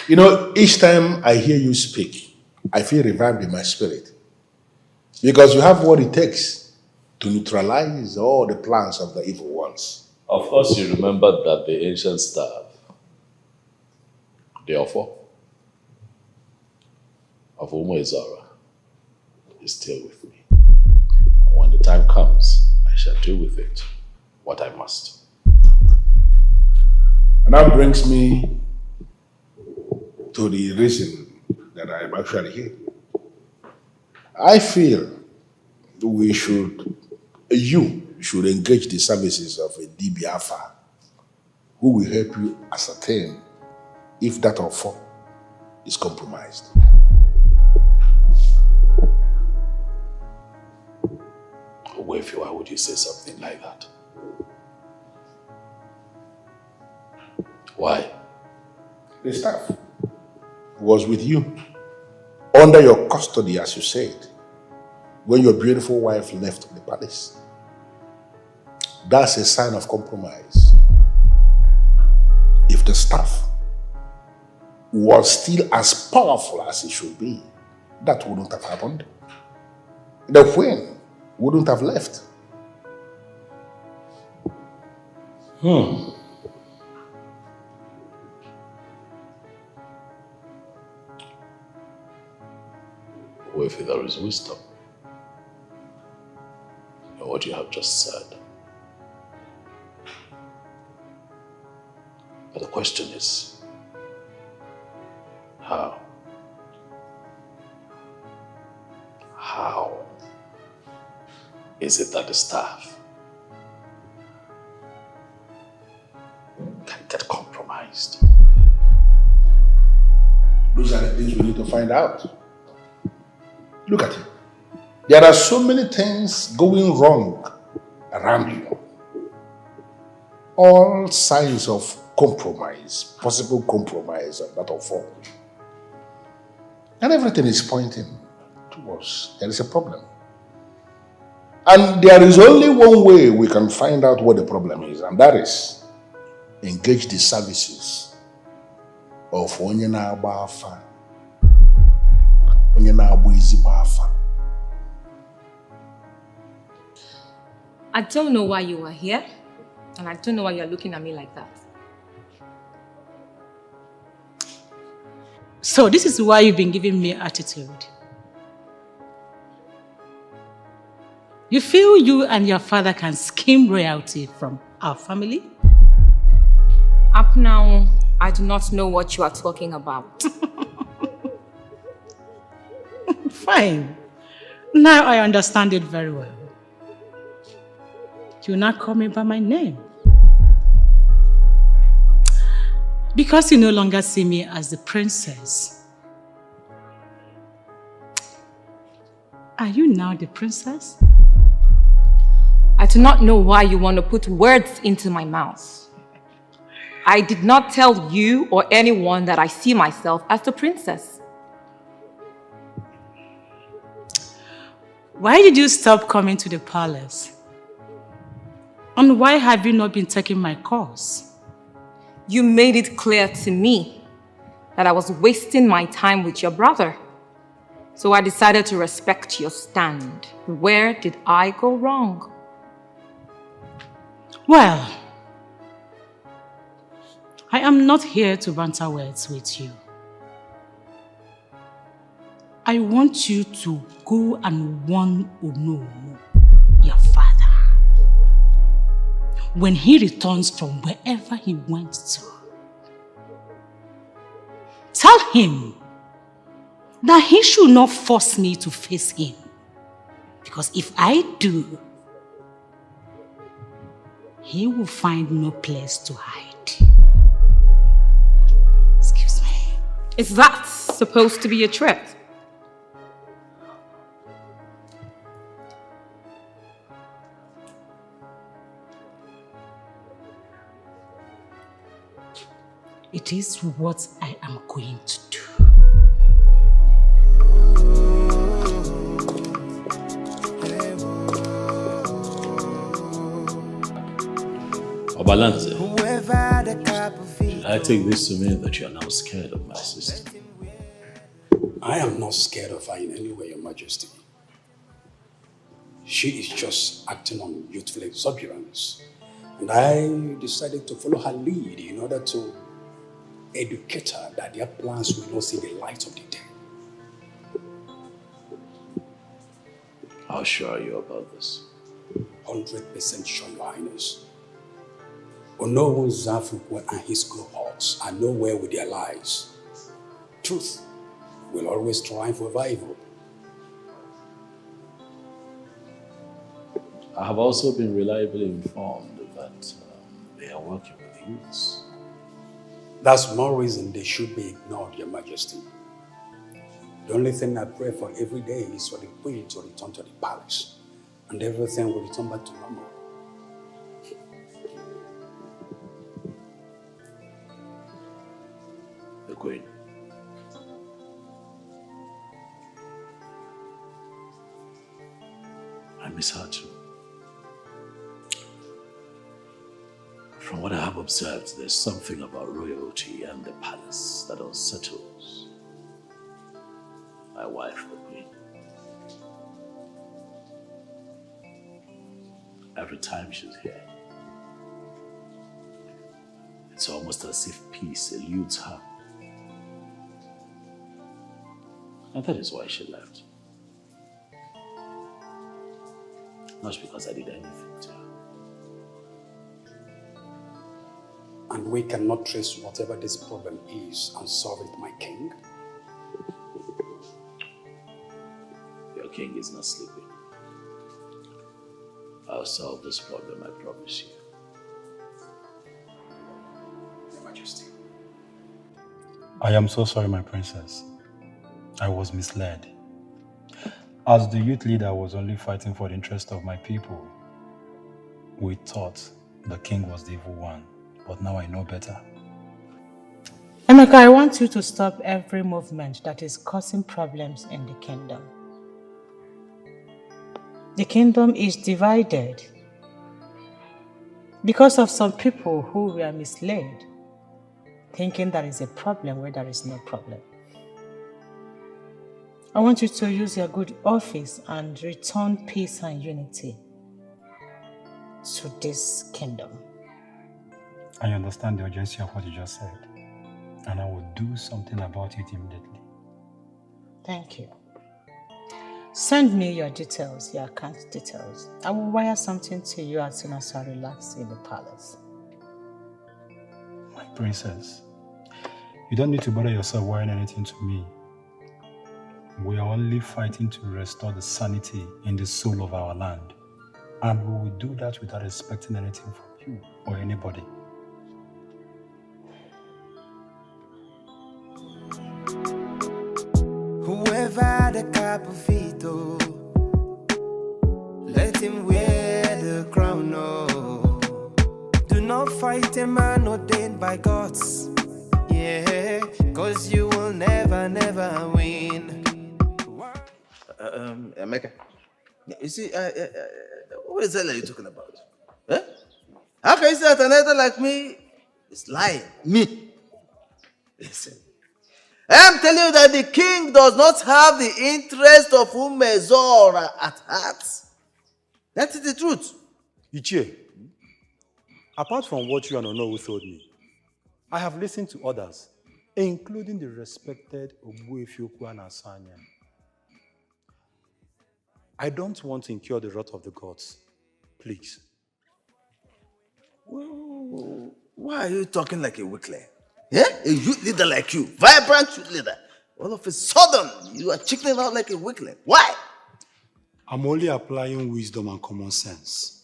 You know, each time I hear you speak, I feel revived in my spirit. Because you have what it takes to neutralize all the plans of the evil ones. Of course, you remember that the ancient staff, therefore, of Umezora is still with me. And when the time comes, I shall do with it what I must. And that brings me to the reason that I am actually here. I feel you should engage the services of a DB Alpha who will help you ascertain if that of 4 is compromised. Wavy, why would you say something like that? Why? The staff was with you, under your custody, as you said, when your beautiful wife left the palace. That's a sign of compromise. If the staff was still as powerful as it should be, that wouldn't have happened. The queen wouldn't have left. Wavy, there is wisdom in what you have just said. But the question is, how? How is it that the staff can get compromised? Those are the things we need to find out. Look at it. There are so many things going wrong around you. All signs of compromise, possible compromise of that of 4. And everything is pointing towards there is a problem. And there is only one way we can find out what the problem is, and that is engage the services of onye na-agba afa, onye na-agba ezigbo afa. I don't know why you are here, and I don't know why you're looking at me like that. So this is why you've been giving me attitude. You feel you and your father can skim royalty from our family? Up now, I do not know what you are talking about. Fine. Now I understand it very well. You now call me by my name. Because you no longer see me as the princess. Are you now the princess? I do not know why you want to put words into my mouth. I did not tell you or anyone that I see myself as the princess. Why did you stop coming to the palace? And why have you not been taking my course? You made it clear to me that I was wasting my time with your brother. So I decided to respect your stand. Where did I go wrong? Well, I am not here to banter words with you. I want you to go and warn Ono, your father. When he returns from wherever he went to, tell him that he should not force me to face him. Because if I do, he will find no place to hide. Excuse me. Is that supposed to be a threat? It is what I am going to do. Obalanze, I take this to mean that you are now scared of my sister. I am not scared of her in any way, Your Majesty. She is just acting on youthful exuberance. And I decided to follow her lead in order to educate her that their plans will not see the light of the day. How sure are you about this? 100% sure, Your Highness. Onowu Zafukwe and his cohorts are nowhere with their lies. Truth will always triumph over evil. I have also been reliably informed that they are working with youths. That's more reason they should be ignored, Your Majesty. The only thing I pray for every day is for the queen to return to the palace, and everything will return back to normal. The queen. I miss her too. From what I have observed, there's something about royalty and the palace that unsettles my wife, the queen. Every time she's here, it's almost as if peace eludes her. And that is why she left. Not because I did anything to her. And we cannot trace whatever this problem is and solve it, my king. Your king is not sleeping. I'll solve this problem, I promise you. Your Majesty. I am so sorry, my princess. I was misled. As the youth leader, I was only fighting for the interest of my people. We thought the king was the evil one, but now I know better. Emeka, I want you to stop every movement that is causing problems in the kingdom. The kingdom is divided because of some people who were misled, thinking there is a problem where there is no problem. I want you to use your good office and return peace and unity to this kingdom. I understand the urgency of what you just said, and I will do something about it immediately. Thank you. Send me your details, your account details. I will wire something to you as soon as I relax in the palace. My princess, you don't need to bother yourself wiring anything to me. We are only fighting to restore the sanity in the soul of our land. And we will do that without expecting anything from you or anybody. Whoever the capofito, let him wear the crown. Oh, do not fight a man ordained by gods. Yeah, cause you will never, never win. Emeka, you see, what is that you're talking about? Eh? How can you say that an elder like me is lying? Me? Listen. I am telling you that the king does not have the interest of Umezora at heart. That is the truth. Ichie, apart from what you and Onowu told me, I have listened to others, including the respected Ogbuefiokwu Asanya. I don't want to incur the wrath of the gods. Please. Whoa. Why are you talking like a weakling? Yeah? A youth leader like you, vibrant youth leader. All of a sudden, you are chickening out like a weakling. Why? I'm only applying wisdom and common sense.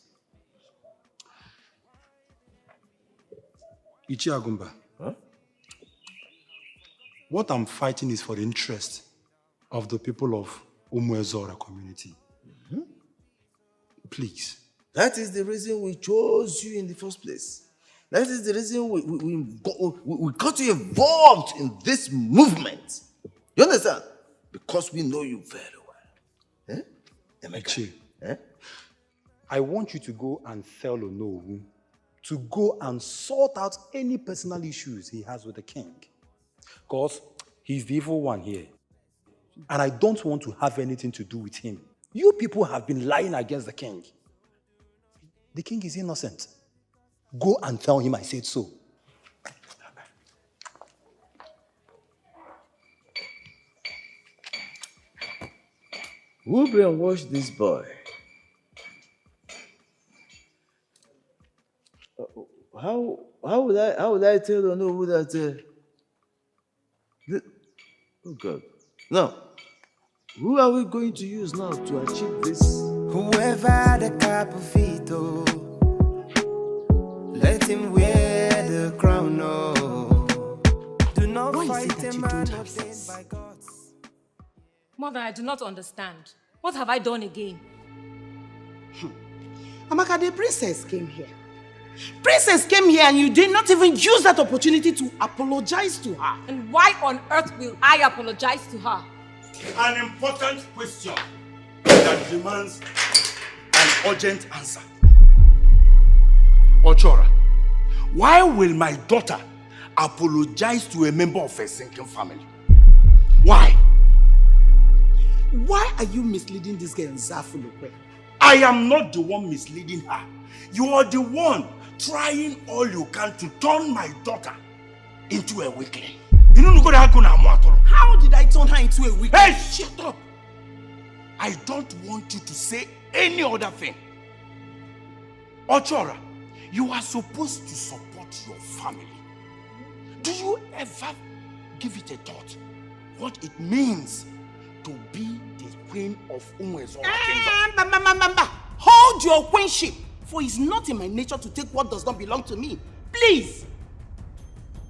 Ichi Agumba. Huh? What I'm fighting is for the interest of the people of Umuezora community. Mm-hmm. Please. That is the reason we chose you in the first place. That is the reason we got you involved in this movement. You understand? Because we know you very well. Eh? Ichi, I want you to go and tell Onowu to go and sort out any personal issues he has with the king. Because he's the evil one here. And I don't want to have anything to do with him. You people have been lying against the king. The king is innocent. Go and tell him I said so. Who brainwashed this boy? How would I tell Onowu that? Oh God! Now, who are we going to use now to achieve this? Whoever the capofito, let him wear the crown. Oh, Mother, I do not understand. What have I done again? Amaka, the princess came here. Princess came here and you did not even use that opportunity to apologize to her. And why on earth will I apologize to her? An important question that demands an urgent answer. Ochora, why will my daughter apologize to a member of a sinking family? Why? Why are you misleading this girl, Nzafulukwe? I am not the one misleading her. You are the one trying all you can to turn my daughter into a weakling. You know how did I turn her into a weakling? Hey, shut up! I don't want you to say any other thing. Ochora, you are supposed to support your family. Do you ever give it a thought what it means to be the queen of Umwezora Kingdom? Hold your queenship, for it's not in my nature to take what does not belong to me. Please.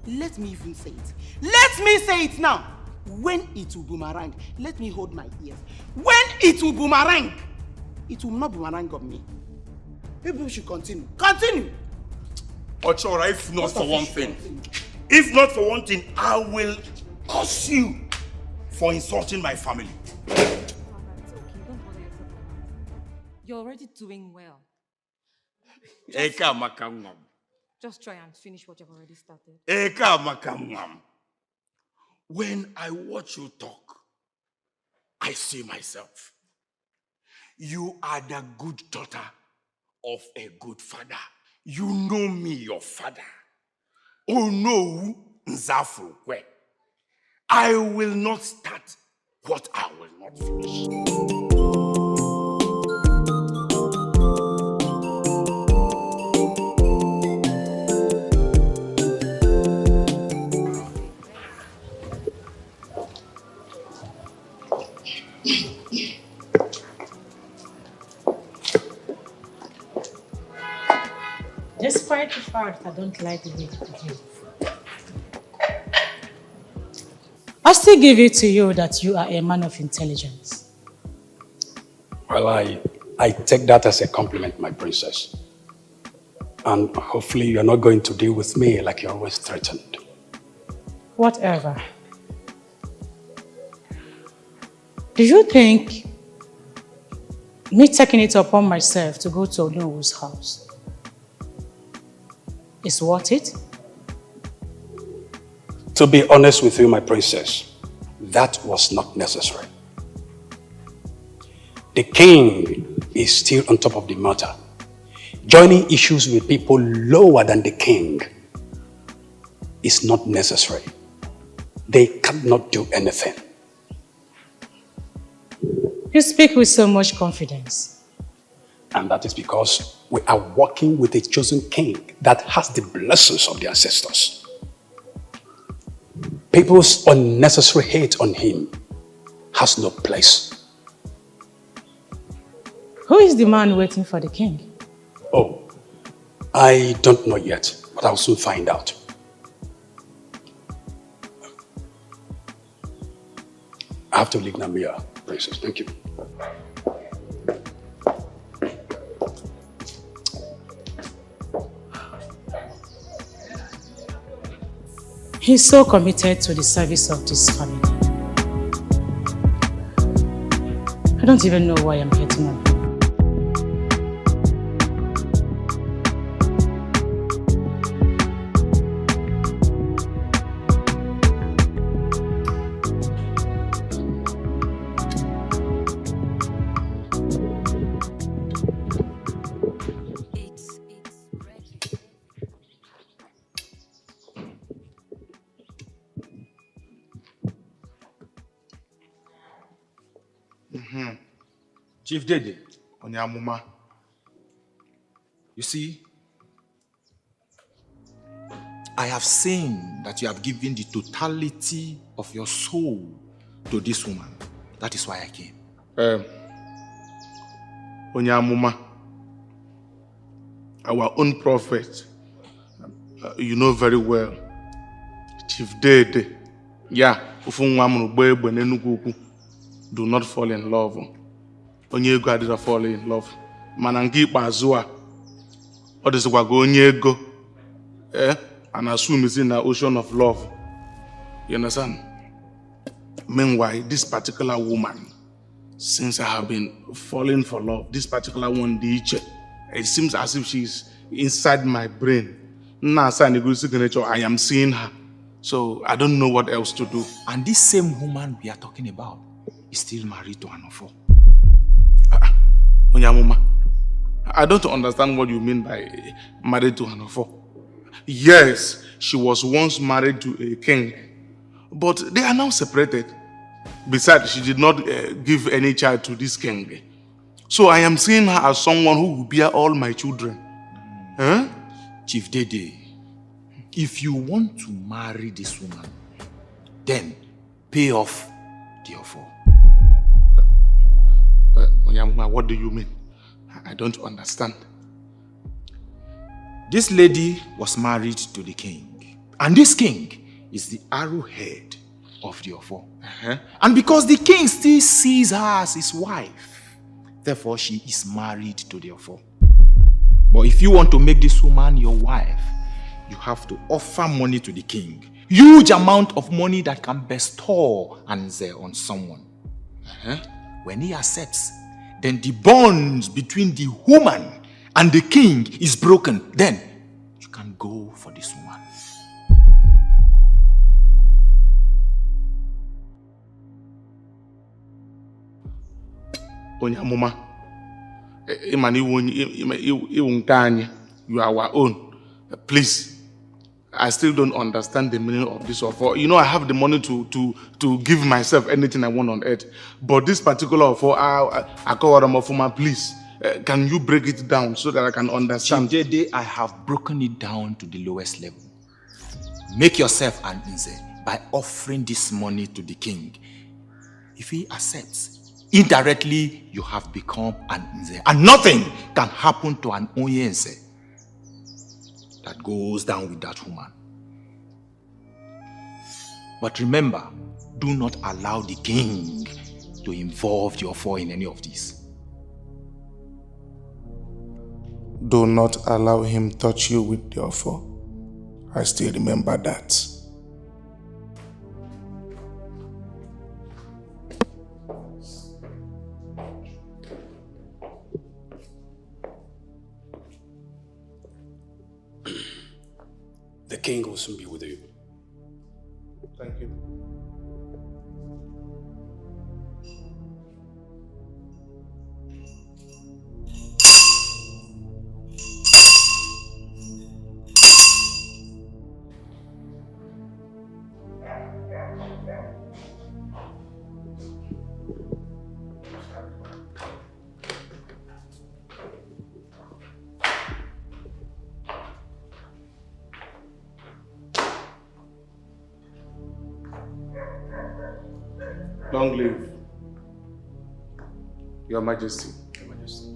Let me even say it. Let me say it now. When it will boomerang, let me hold my ears. When it will boomerang, it will not boomerang on me. People should continue. Continue. Ochora, if not for one thing, I will curse you for insulting my family. It's okay, don't bother yourself. You're already doing well. Just try and finish what you've already started. When I watch you talk, I see myself. You are the good daughter of a good father. You know me, your father. Oh no, Nzafulukwe. I will not start what I will not finish. Despite the fact I don't like the way you behave, I still give it to you that you are a man of intelligence. Well, I take that as a compliment, my princess. And hopefully you're not going to deal with me like you're always threatened. Whatever. Do you think me taking it upon myself to go to Onowu's house is worth it? To be honest with you, my princess, that was not necessary. The king is still on top of the matter. Joining issues with people lower than the king is not necessary. They cannot do anything. You speak with so much confidence. And that is because we are working with a chosen king that has the blessings of the ancestors. People's unnecessary hate on him has no place. Who is the man waiting for the king? Oh, I don't know yet, but I'll soon find out. I have to leave Namia, princess. Thank you. He's so committed to the service of this family. I don't even know why I'm hating on him. Chief Dede, Onyamuma. You see, I have seen that you have given the totality of your soul to this woman. That is why I came. Onyamuma, our own prophet, you know very well, Chief Dede, yeah, do not fall in love. Onye ego adịrọ fall in love. Mana nke ikpeazụ a, ọ dịzịkwa ka onye ego and assume is in the ocean of love. You understand? Meanwhile, this particular woman, since I have been falling for love, this particular one, it seems as if she's inside my brain. I am seeing her. So I don't know what else to do. And this same woman we are talking about is still married to Naufrage. Onyamuma, I don't understand what you mean by married to Naufrage. Yes, she was once married to a king, but they are now separated. Besides, she did not give any child to this king. So I am seeing her as someone who will bear all my children. Huh? Chief Dede, if you want to marry this woman, then pay off the offer. Onyamuma, what do you mean? I don't understand. This lady was married to the king, and this king is the arrowhead of the offer. And because the king still sees her as his wife, therefore she is married to the offer. But if you want to make this woman your wife, you have to offer money to the king. Huge amount of money that can bestow Anze on someone. When he accepts, then the bonds between the woman and the king is broken. Then you can go for this woman. Onyamuma, you are our own. Please, I still don't understand the meaning of this offer. You know, I have the money to give myself anything I want on earth. But this particular offer, please, can you break it down so that I can understand? Today, I have broken it down to the lowest level. Make yourself an Nze by offering this money to the king. If he accepts, indirectly, you have become an Nze. And nothing can happen to an Onyense that goes down with that woman. But remember, do not allow the king to involve your four in any of this. Do not allow him touch you with the offer. I still remember that. The king will soon be with you. Thank you. Long live Your Majesty. Your Majesty.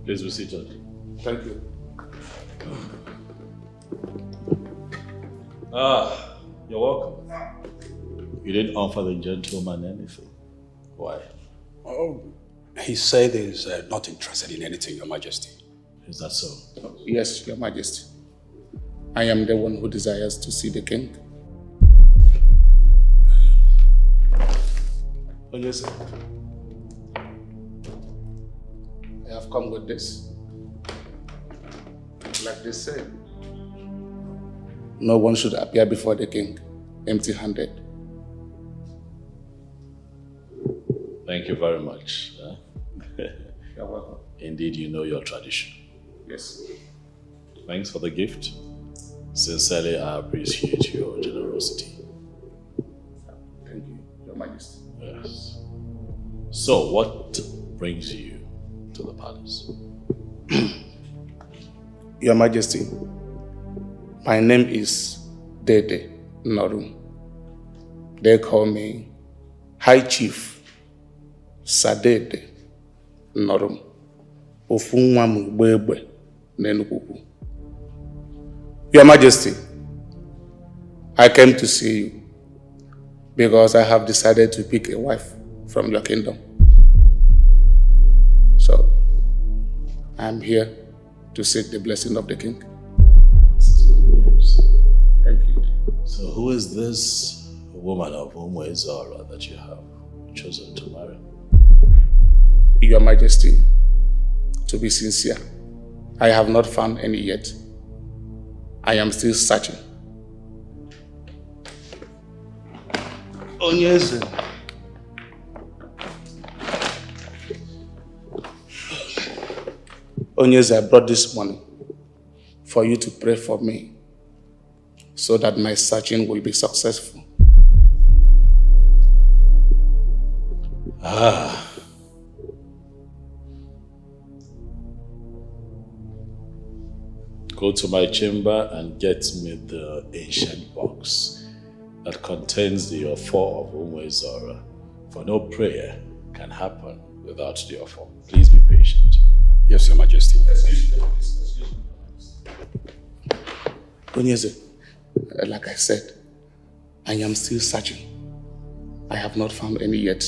Please be seated. Thank you. You're welcome. You didn't offer the gentleman anything. Why? Oh, he said he's not interested in anything, Your Majesty. Is that so? Yes, Your Majesty. I am the one who desires to see the king. Oh, yes, sir. I have come with this. Like they say, no one should appear before the king empty-handed. Thank you very much. You're welcome. Indeed, you know your tradition. Yes. Thanks for the gift. Sincerely, I appreciate your generosity. Thank you, Your Majesty. Yes. So, what brings you to the palace? Your Majesty, my name is Dede Norum. They call me High Chief Sadede Norum. Ofunwam Gbegbe Nenukuku. Your Majesty, I came to see you Because I have decided to pick a wife from your kingdom. So, I'm here to seek the blessing of the king. Thank you. So who is this woman of Umwezora that you have chosen to marry? Your Majesty, to be sincere, I have not found any yet. I am still searching. Onyeze. Onyeze, I brought this money for you to pray for me so that my searching will be successful. Go to my chamber and get me the ancient box that contains the offer of Umwezora. For no prayer can happen without the offer. Please be patient. Yes, Your Majesty. Onyeze, like I said, I am still searching. I have not found any yet.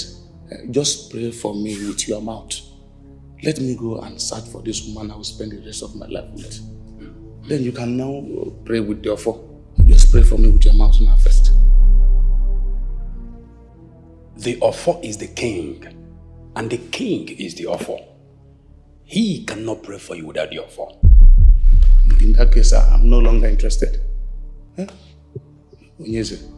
Just pray for me with your mouth. Let me go and search for this woman I will spend the rest of my life with. Then you can now pray with the offer. Just pray for me with your mouth now first. The offer is the king, and the king is the offer. He cannot pray for you without the offer. In that case, I'm no longer interested. Onyeze,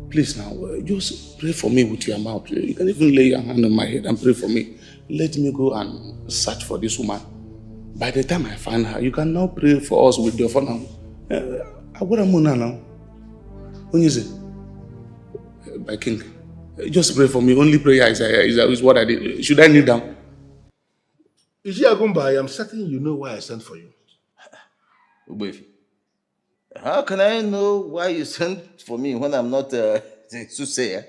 please now, just pray for me with your mouth. You can even lay your hand on my head and pray for me. Let me go and search for this woman. By the time I find her, you can now pray for us with the offer now. Agwaramuna now. Onyeze, my king, just pray for me. Only prayer is what I did. Should I kneel down? Iji Agumba, I am certain you know why I sent for you. Ubefi, how can I know why you sent for me when I'm not a soothsayer?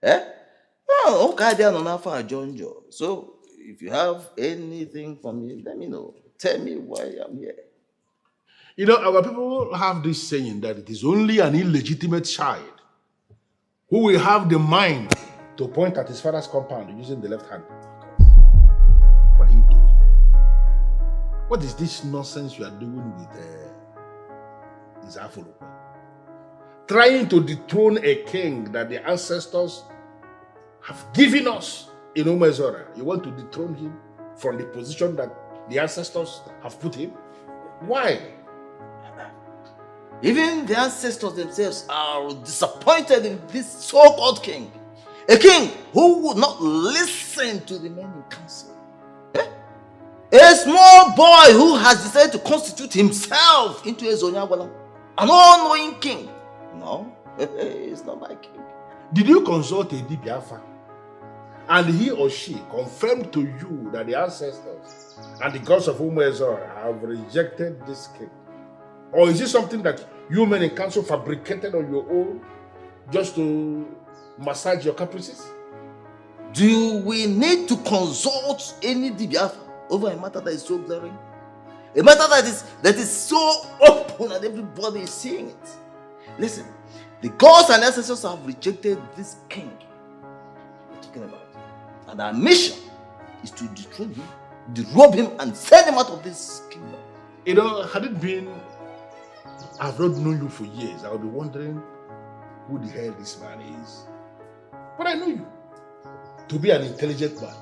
No, okay, no Naufrage, John. So, if you have anything for me, let me know. Tell me why I'm here. You know, our people have this saying that it is only an illegitimate child who will have the mind to point at his father's compound using the left hand. What are you doing? What is this nonsense you are doing with Nzafurukwe? Trying to dethrone a king that the ancestors have given us in Umwezora. You want to dethrone him from the position that the ancestors have put him? Why? Even the ancestors themselves are disappointed in this so-called king. A king who would not listen to the men in council. A small boy who has decided to constitute himself into a Zonyagwala. An all-knowing king. No, he's not my king. Did you consult a Dibiafa? And he or she confirmed to you that the ancestors and the gods of Umwezora have rejected this king? Or is it something that you men in council fabricated on your own just to massage your caprices? Do we need to consult any Dibiafa over a matter that is so glaring? A matter that is so open and everybody is seeing it. Listen, the gods and ancestors have rejected this king we're talking about. And our mission is to dethrone him, derobe him, and send him out of this kingdom. You know, had it been, I've not known you for years, I would be wondering who the hell this man is. But I know you to be an intelligent man.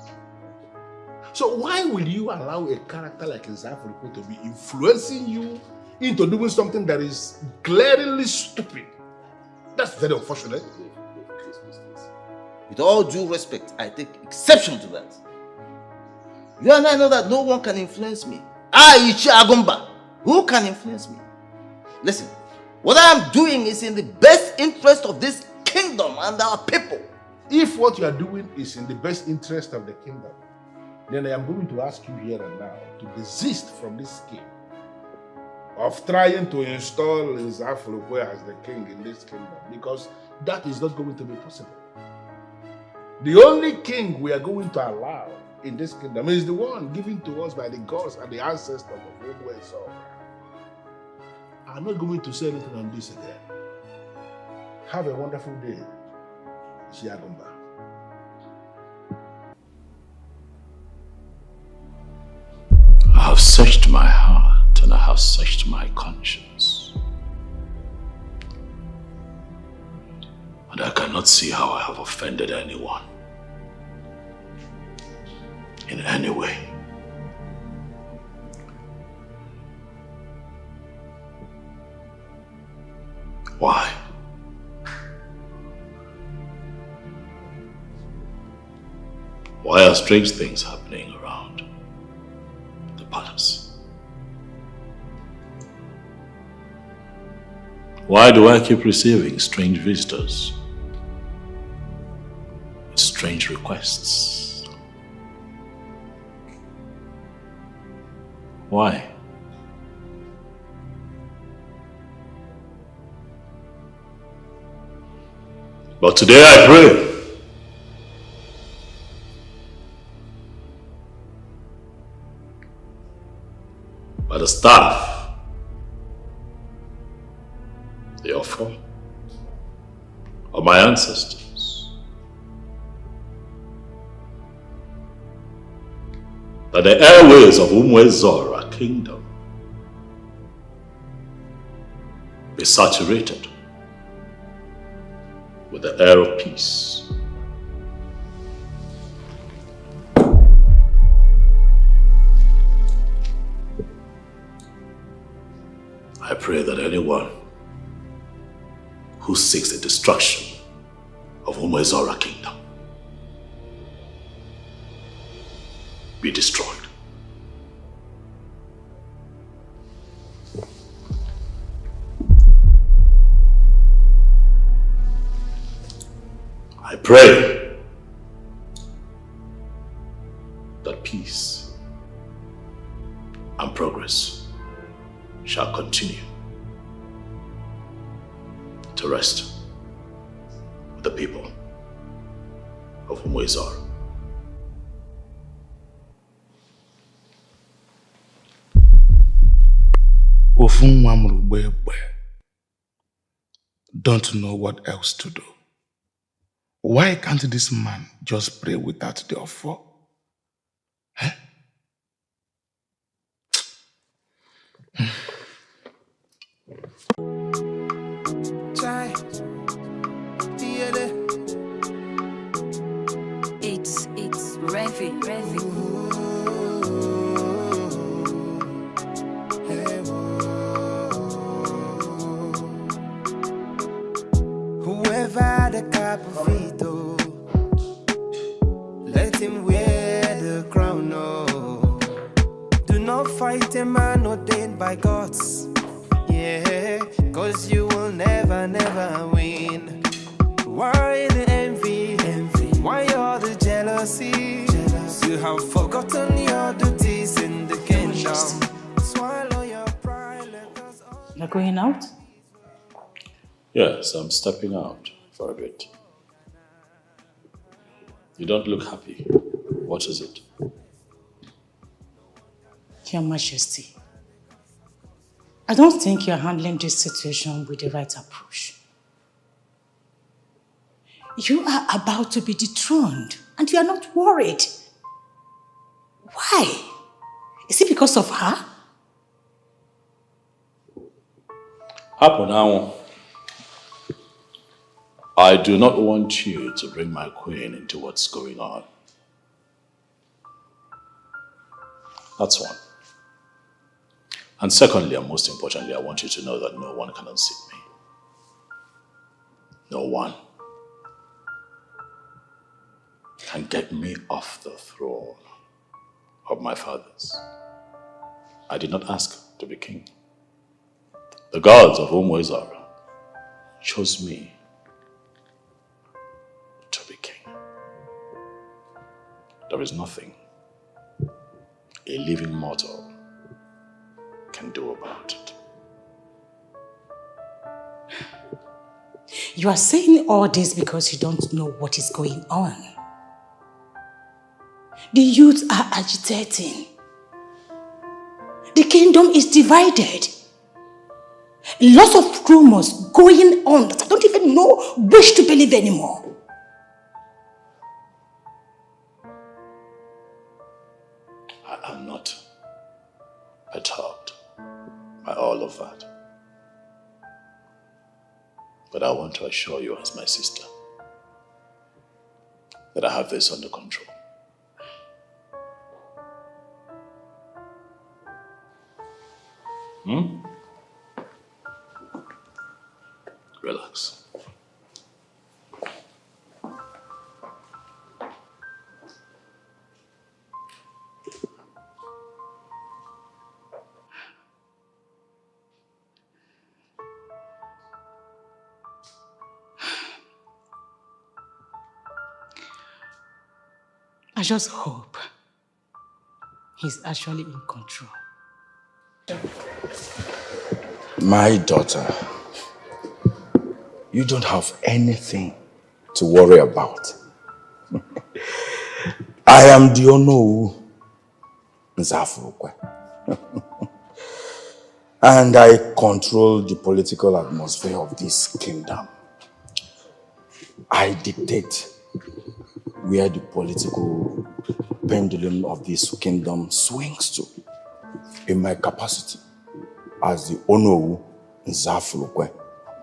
So why will you allow a character like Nzafurukwe to be influencing you into doing something that is glaringly stupid? That's very unfortunate. Please. With all due respect, I take exception to that. You and I know that no one can influence me. Ichi Agumba, who can influence me? Listen, what I am doing is in the best interest of this kingdom and our people. If what you are doing is in the best interest of the kingdom, then I am going to ask you here and now to desist from this scheme of trying to install Nzafurukwe as the king in this kingdom, because that is not going to be possible. The only king we are going to allow in this kingdom is the one given to us by the gods and the ancestors of Umwezora. I'm not going to say anything on this again. Have a wonderful day. Shiagumba. I have searched my heart and I have searched my conscience. And I cannot see how I have offended anyone. In any way. Why? Why are strange things happening around the palace? Why do I keep receiving strange visitors with strange requests? Why? But today I pray by the staff, the offer of my ancestors, that the airways of Umwezora kingdom be saturated with the air of peace. I pray that anyone who seeks the destruction of Umwezora kingdom be destroyed. I pray that peace and progress shall continue to rest with the people of Umwezora. Don't know what else to do. Why can't this man just pray without the offer? Eh? Chai. It's Revi. Whoever the cap of it, oh, let him wear the crown, oh. Do not fight a man ordained by gods, yeah, cause you will never win. Why the envy? Why all the jealousy? You have forgotten your duties in the kingdom. Swallow your pride, let us all... You're going out? Yes, I'm stepping out for a bit. You don't look happy. What is it? Your Majesty, I don't think you're handling this situation with the right approach. You are about to be dethroned and you are not worried. Why? Is it because of her? Happen now. I do not want you to bring my queen into what's going on. That's one. And secondly, and most importantly, I want you to know that no one can unseat me. No one can get me off the throne of my fathers. I did not ask to be king. The gods of Umwezora chose me to be king. There is nothing a living mortal can do about it. You are saying all this because you don't know what is going on. The youth are agitating. The kingdom is divided. Lots of rumors going on that I don't even know which to believe anymore. of that. But I want to assure you as my sister that I have this under control. Relax. I just hope he's actually in control. My daughter, you don't have anything to worry about. I am the Ono Nzafurukwe. And I control the political atmosphere of this kingdom. I dictate where the political pendulum of this kingdom swings to in my capacity as the Ono Nzafurukwe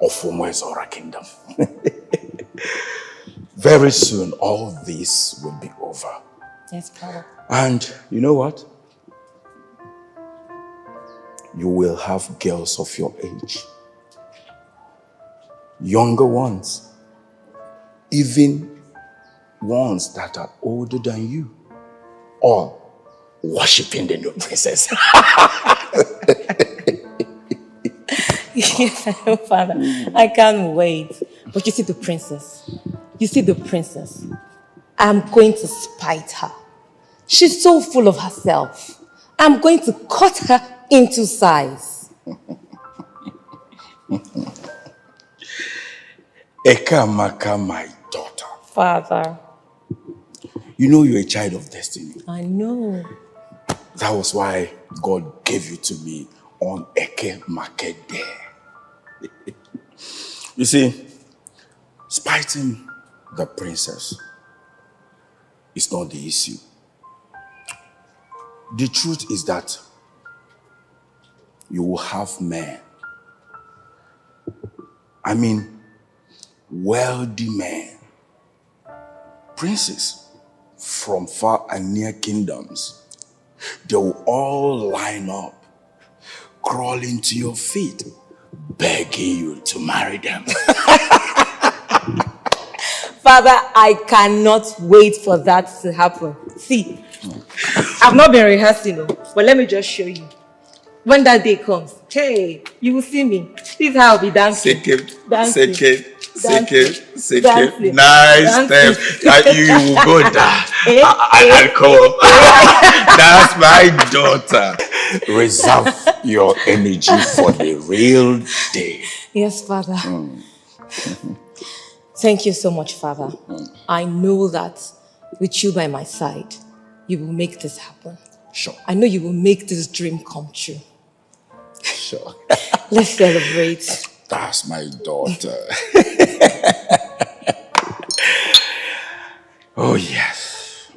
of Umwezora Kingdom. Very soon, all this will be over. Yes, Father. And you know what? You will have girls of your age. Younger ones. Even ones that are older than you. All worshipping the new princess. Yes, I know, Father. I can't wait. But you see the princess. You see the princess. I'm going to spite her. She's so full of herself. I'm going to cut her into size. Ekamaka, my daughter. Father. You know you're a child of destiny. I know. That was why God gave you to me on Eke Market Day. You see, spiting the princess is not the issue. The truth is that you will have men. I mean, wealthy men. Princes from far and near kingdoms. They will all line up, crawling to your feet, begging you to marry them. Father, I cannot wait for that to happen. See, I've not been rehearsing, but let me just show you. When that day comes, hey, you will see me. This is how I'll be dancing. Dancing. Dancing. Nice step. You will go there. I'll come. That's my daughter. Reserve your energy for the real day. Yes, Father. Thank you so much, Father. I know that with you by my side, you will make this happen. Sure. I know you will make this dream come true. Sure. Let's celebrate. That's my daughter. Oh, yes.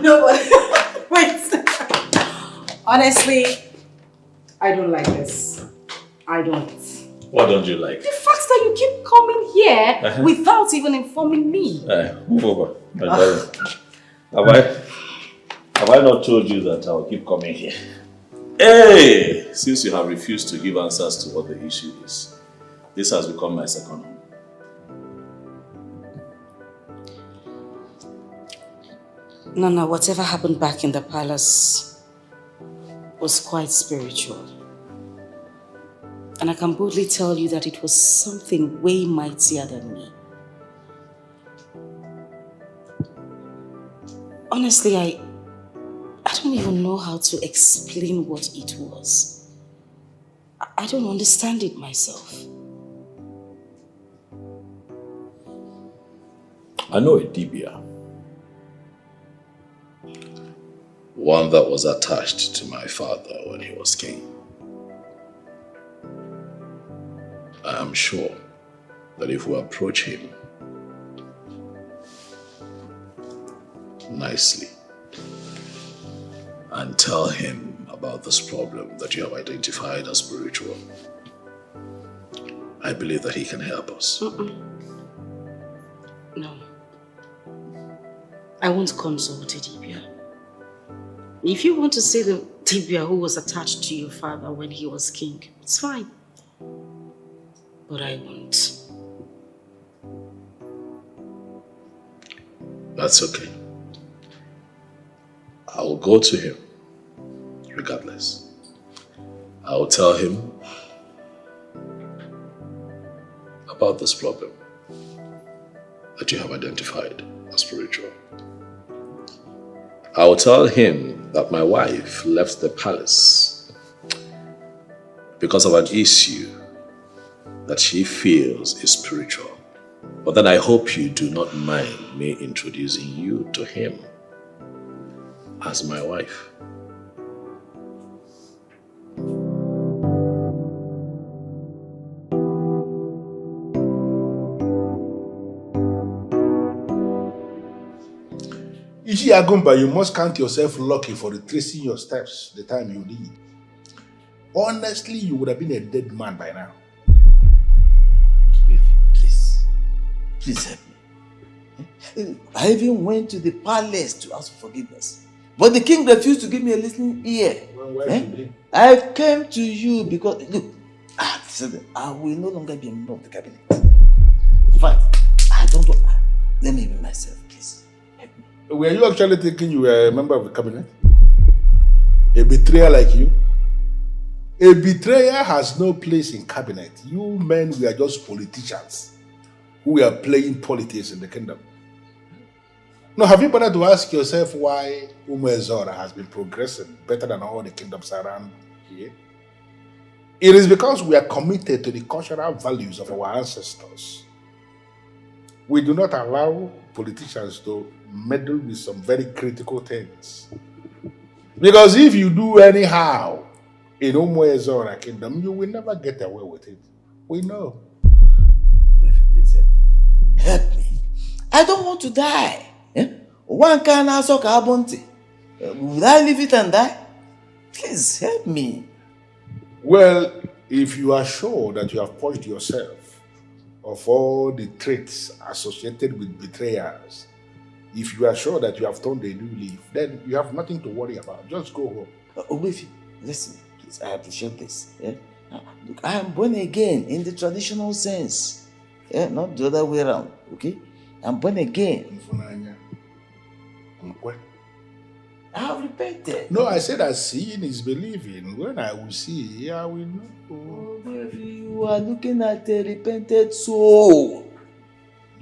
No, but wait. Honestly, I don't like this. I don't. What don't you like? The fact that you keep coming here without even informing me. Move over, my darling. Have I not told you that I'll keep coming here? Hey! Since you have refused to give answers to what the issue is, this has become my second home. Nana, whatever happened back in the palace was quite spiritual. And I can boldly tell you that it was something way mightier than me. Honestly, I don't even know how to explain what it was. I don't understand it myself. I know a Dibia. One that was attached to my father when he was king. I am sure that if we approach him nicely and tell him about this problem that you have identified as spiritual, I believe that he can help us. No. I won't consult Dibia. If you want to say the Dibia who was attached to your father when he was king, it's fine. But I won't. That's okay. I will go to him, regardless. I will tell him about this problem that you have identified as spiritual. I will tell him that my wife left the palace because of an issue that she feels is spiritual. But then I hope you do not mind me introducing you to him as my wife. Ishi Agumba, you must count yourself lucky for retracing your steps the time you did. Honestly, you would have been a dead man by now. Please help me. I even went to the palace to ask for forgiveness. But the king refused to give me a listening ear. I came to you because, look, I will no longer be a member of the cabinet. In fact, I don't want, let me be myself, please. Help me. Were you actually thinking you were a member of the cabinet? A betrayer like you? A betrayer has no place in cabinet. You men, we are just politicians who are playing politics in the kingdom. Now, have you bothered to ask yourself why Umezora has been progressing better than all the kingdoms around here? It is because we are committed to the cultural values of our ancestors. We do not allow politicians to meddle with some very critical things. Because if you do anyhow in Umezora kingdom, you will never get away with it. We know. Help me. I don't want to die. One can also carbonte. Would I leave it and die? Please help me. Well, if you are sure that you have purged yourself of all the traits associated with betrayers, if you are sure that you have turned a new leaf, then you have nothing to worry about. Just go home. Obefi, listen, please, I appreciate this. Look, I am born again in the traditional sense. Not the other way around, okay? I'm born again. I have repented. No, I said that seeing is believing. When I will see, I will know. Oh, baby, you are looking at a repented soul.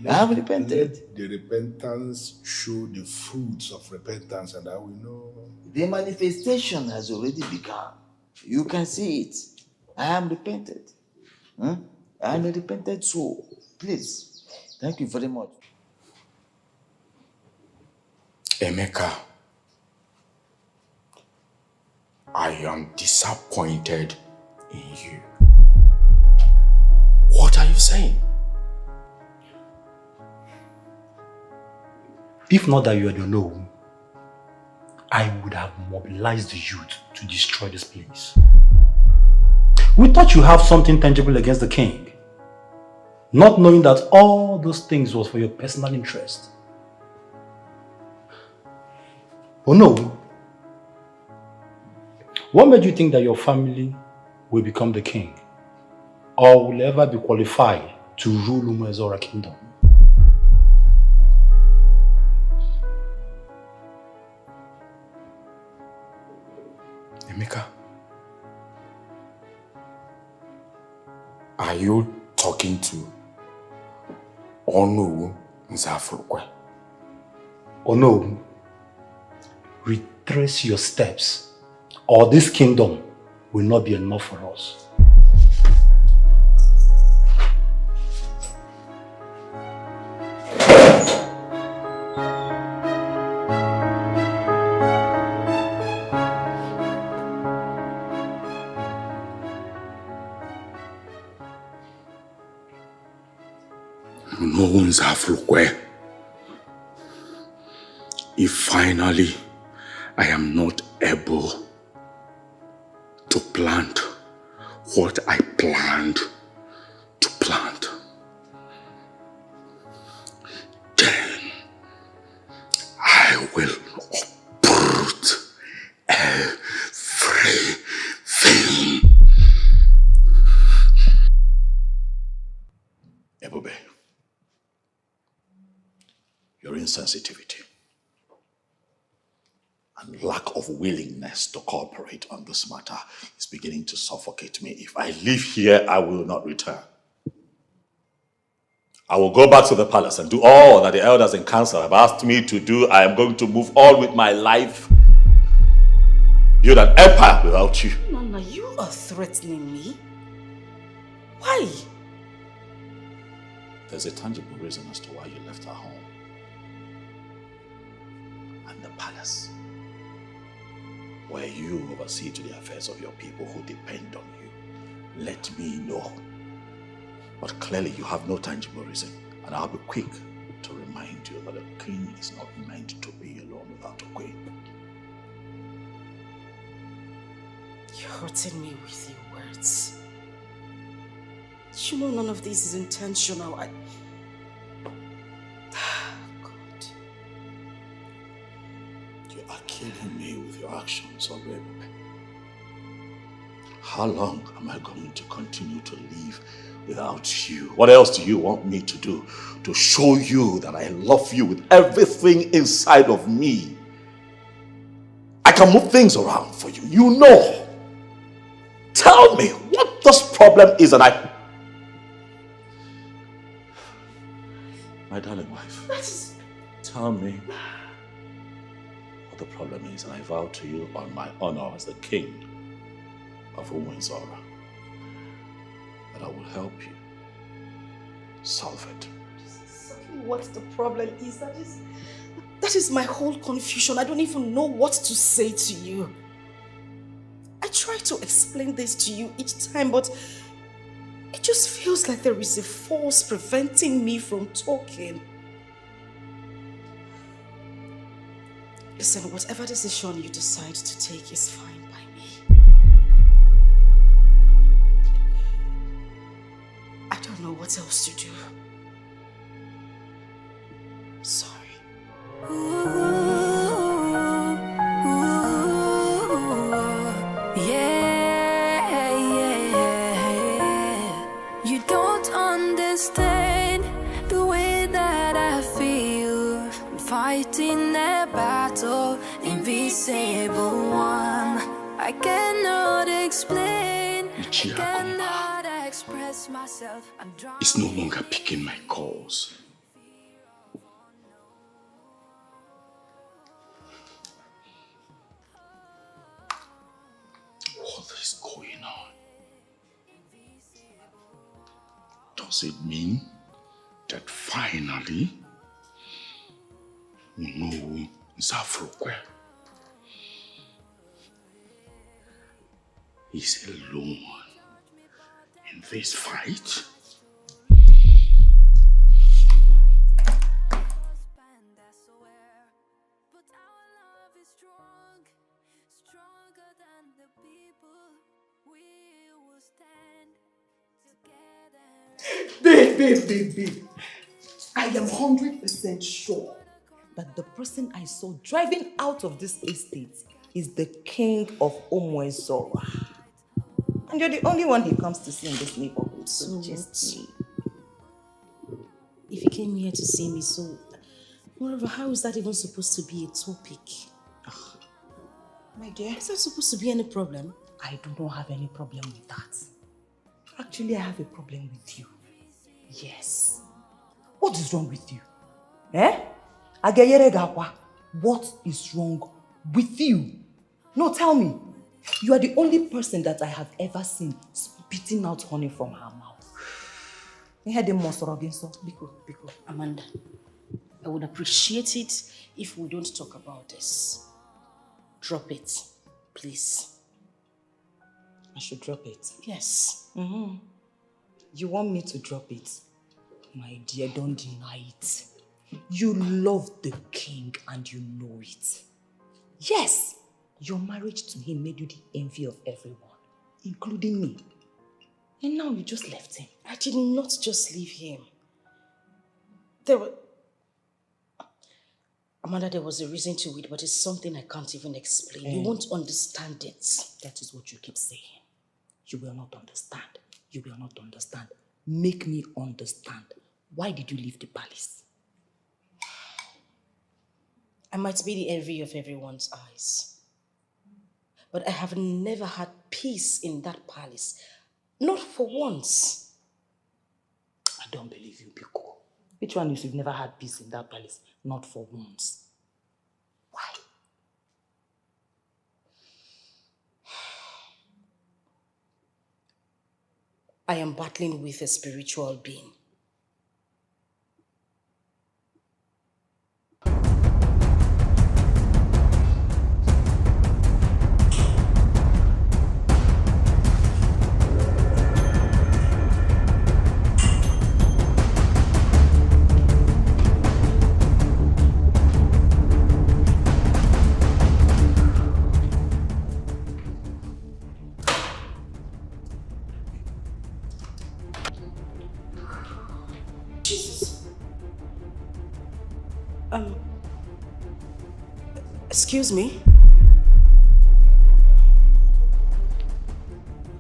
I have repented. Let the repentance show the fruits of repentance, and I will know. The manifestation has already begun. You can see it. I am repented. I am a repented soul. Please. Thank you very much. Emeka, I am disappointed in you. What are you saying? If not that you had known, I would have mobilized the youth to destroy this place. We thought you have something tangible against the king, not knowing that all those things was for your personal interest. Oh no. What made you think that your family will become the king or will ever be qualified to rule Umezora kingdom? Emeka, are you talking to Onu Nzafrukwe? Onu, retrace your steps, or this kingdom will not be enough for us. If finally I am not able to plant what I planned to plant, then I will uproot everything. Ebube, your insensitivity and lack of willingness to cooperate on this matter is beginning to suffocate me. If I leave here, I will not return. I will go back to the palace and do all that the elders in council have asked me to do. I am going to move on with my life. Build an empire without you. Nana, you are threatening me. Why? There's a tangible reason as to why you left our home and the palace, where you oversee to the affairs of your people who depend on you. Let me know. But clearly you have no tangible reason, and I'll be quick to remind you that a king is not meant to be alone without a queen. You're hurting me with your words. You know none of this is intentional. God. You are killing me with your actions, Obebe. How long am I going to continue to live without you? What else do you want me to do to show you that I love you with everything inside of me? I can move things around for you. You know. Tell me what this problem is, and my darling wife, tell me what the problem is, and I vow to you on my honor as the king of Umwenzora that I will help you solve it. Exactly what the problem is. That is my whole confusion. I don't even know what to say to you. I try to explain this to you each time, but it just feels like there is a force preventing me from talking. Listen, whatever decision you decide to take is fine by me. I don't know what else to do. Sorry. You don't understand the way that I feel. I'm fighting a battle, invisible one. I cannot explain, I cannot express myself. I'm drunk. It's no longer picking my calls. What is going on? Does it mean that finally we know Zafrokwe is alone in this fight? Babe. I am 100% sure that the person I saw driving out of this estate is the king of Umwenzora. And you're the only one he comes to see in this neighborhood, so just me. If he came here to see me, so moreover, how is that even supposed to be a topic? My dear, is that supposed to be any problem? I do not have any problem with that. Actually, I have a problem with you. Yes. What is wrong with you? Ageyere, what is wrong with you? No, tell me. You are the only person that I have ever seen spitting out honey from her mouth. Biko, Amanda, I would appreciate it if we don't talk about this. Drop it, please. I should drop it? Yes. Mm-hmm. You want me to drop it? My dear, don't deny it. You love the king and you know it. Yes, your marriage to him made you the envy of everyone, including me. And now you just left him. I did not just leave him. Amanda, there was a reason to it, but it's something I can't even explain. You won't understand it. That is what you keep saying. You will not understand. You will not understand. Make me understand. Why did you leave the palace? I might be the envy of everyone's eyes, but I have never had peace in that palace. Not for once. I don't believe you, Biko. Which one is you've never had peace in that palace? Not for once. Why? I am battling with a spiritual being. Excuse me?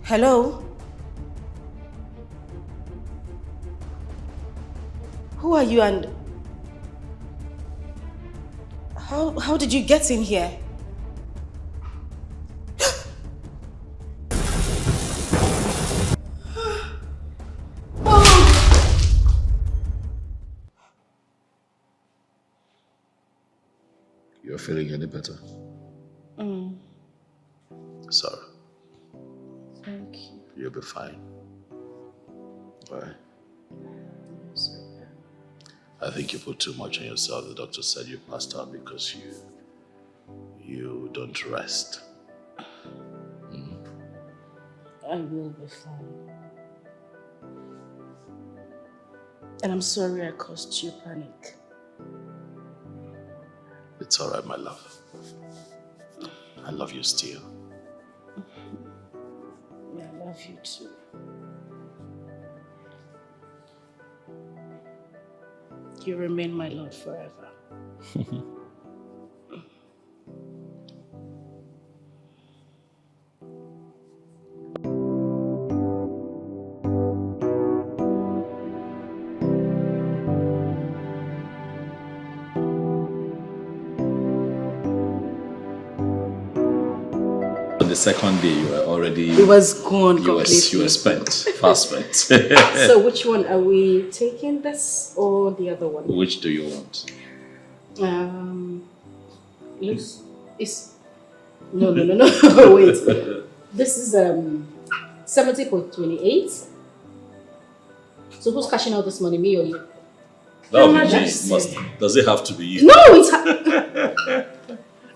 Hello? Who are you and how did you get in here? You're feeling any better? Sorry. Thank you. You'll be fine. Alright. I think you put too much on yourself. The doctor said you passed out because you don't rest. I will be fine. And I'm sorry I caused you panic. It's alright, my love. I love you still. I love you too. You remain my lord forever. On the second day, you were already... It was gone completely. You were spent. Fast spent. So which one are we taking, this or the other one? Which do you want? Looks is no. Wait. This is 70.28. So who's cashing out this money, me or you? That would be me. Does it have to be you? No, it's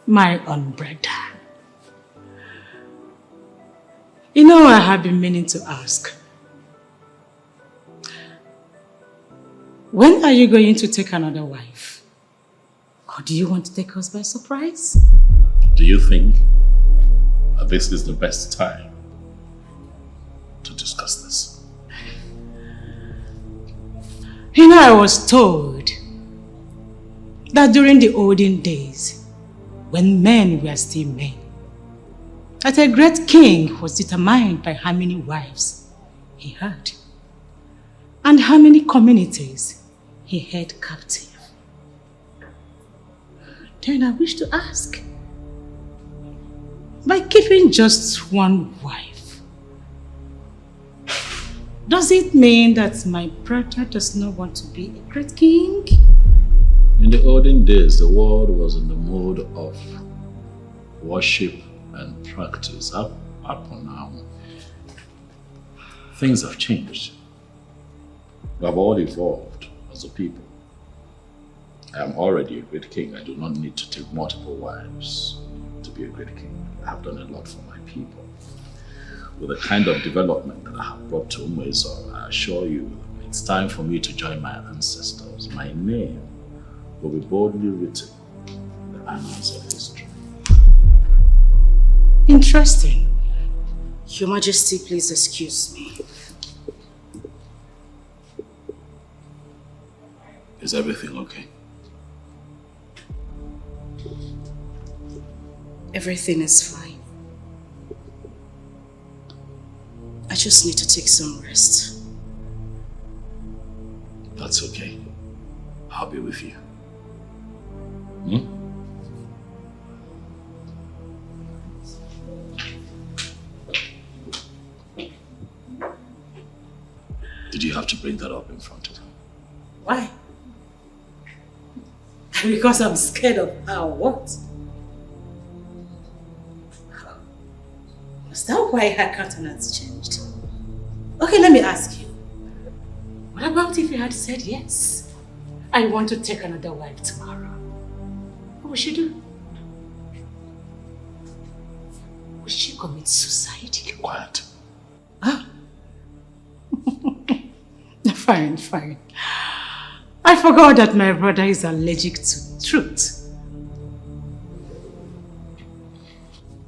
My own brother. You know, I have been meaning to ask. When are you going to take another wife? Or do you want to take us by surprise? Do you think that this is the best time to discuss this? You know, I was told that during the olden days, when men were still men, that a great king was determined by how many wives he had and how many communities he held captive. Then I wish to ask, by keeping just one wife, does it mean that my brother does not want to be a great king? In the olden days, the world was in the mode of worship and practice. Up and now, things have changed. We have all evolved as a people. I am already a great king. I do not need to take multiple wives to be a great king. I have done a lot for my people. With the kind of development that I have brought to Umwezor, I assure you, it's time for me to join my ancestors. My name will be boldly written in the annals of history. Interesting. Your Majesty, please excuse me. Is everything okay? Everything is fine. I just need to take some rest. That's okay. I'll be with you. Hmm? Did you have to bring that up in front of her? Why? Because I'm scared of her. What? Is that why her countenance changed? Okay, let me ask you. What about if you had said yes? I want to take another wife tomorrow. What would she do? Would she commit suicide? Keep quiet. Ah. Fine, fine. I forgot that my brother is allergic to truth.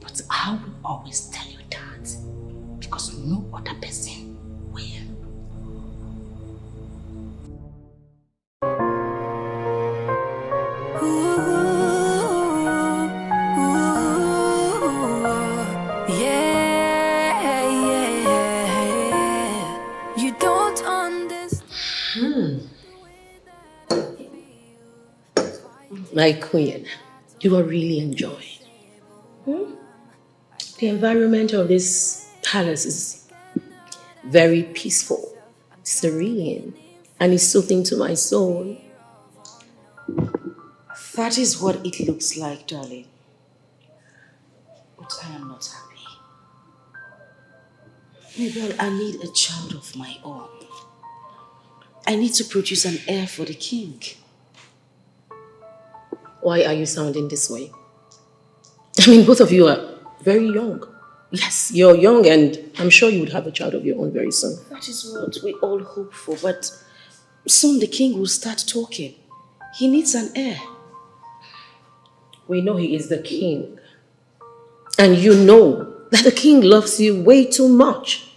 But I will always tell you that because no other person will. You don't understand. My queen, you are really enjoying. The environment of this palace is very peaceful, serene, and is soothing to my soul. That is what it looks like, darling. But I am not happy. Mabel, I need a child of my own. I need to produce an heir for the king. Why are you sounding this way? I mean, both of you are very young. Yes, you're young, and I'm sure you would have a child of your own very soon. That is what we all hope for, but soon the king will start talking. He needs an heir. We know he is the king. And you know that the king loves you way too much.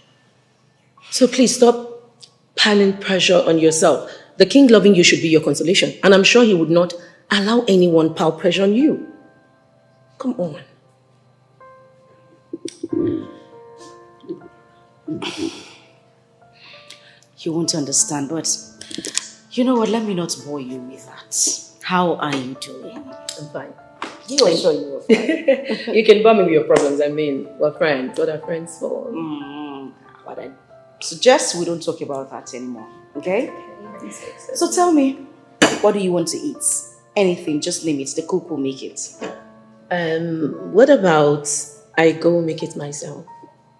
So please stop piling pressure on yourself. The king loving you should be your consolation. And I'm sure he would not allow anyone pile pressure on you. Come on. You won't understand, but you know what? Let me not bore you with that. How are you doing? I'm fine. I'm sure you are fine. You can bore me with your problems. I mean, we're friends. What are friends for? But I suggest we don't talk about that anymore, okay? So tell me, what do you want to eat? Anything, just name it. The cook will make it. What about I go make it myself?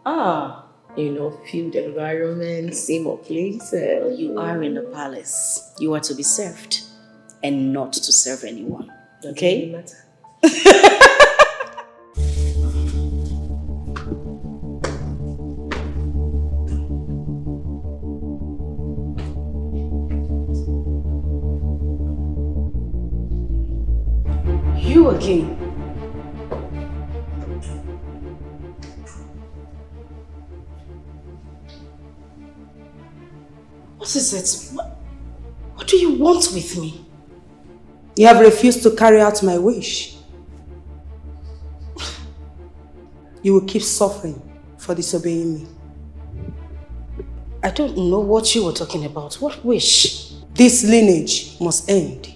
You know, feel the environment, see more places. You are in the palace. You are to be served and not to serve anyone. Okay? Doesn't really matter. You again. What is it? What do you want with me? You have refused to carry out my wish. You will keep suffering for disobeying me. I don't know what you were talking about. What wish? This lineage must end.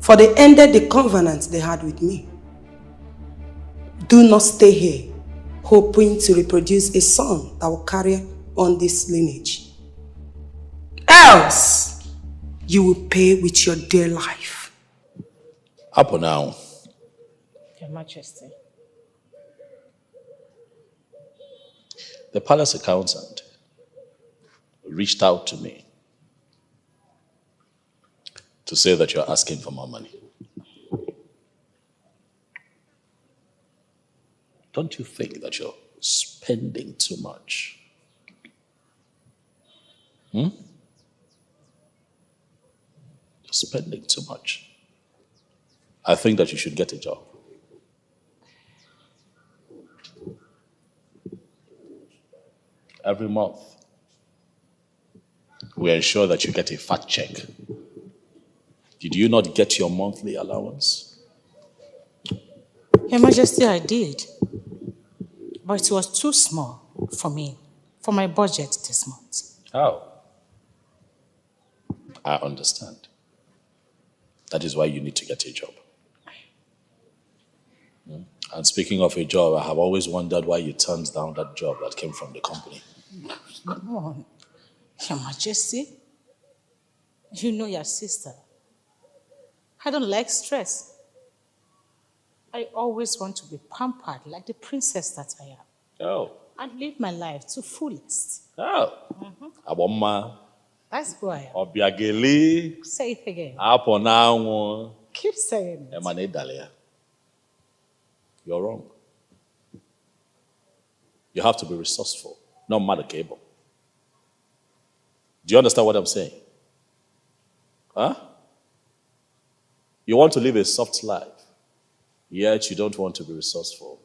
For they ended the covenant they had with me. Do not stay here, hoping to reproduce a son that will carry on this lineage. Else, you will pay with your dear life. Up now. Your Majesty. The palace accountant reached out to me to say that you're asking for more money. Don't you think that you're spending too much? You're spending too much. I think that you should get a job. Every month, we ensure that you get a fat check. Did you not get your monthly allowance? Your Majesty, I did. But it was too small for me, for my budget this month. How? I understand. That is why you need to get a job. And speaking of a job, I have always wondered why you turned down that job that came from the company. Come on. Your Majesty, you know your sister. I don't like stress. I always want to be pampered like the princess that I am. Oh. And live my life to fullest. Oh. Aboma. That's who I am. Obiageli. Say it again. Aponawo. Keep saying it. Emane Dalia. You're wrong. You have to be resourceful, not mother cable. Do you understand what I'm saying? Huh? You want to live a soft life, yet you don't want to be resourceful.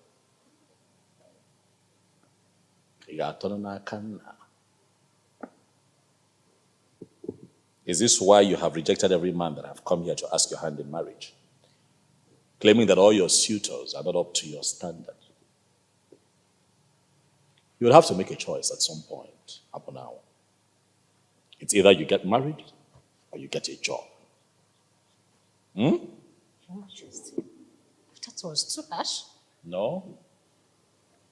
Is this why you have rejected every man that have come here to ask your hand in marriage? Claiming that all your suitors are not up to your standard. You will have to make a choice at some point, up now. It's either you get married or you get a job. Your Majesty, that was too harsh. No,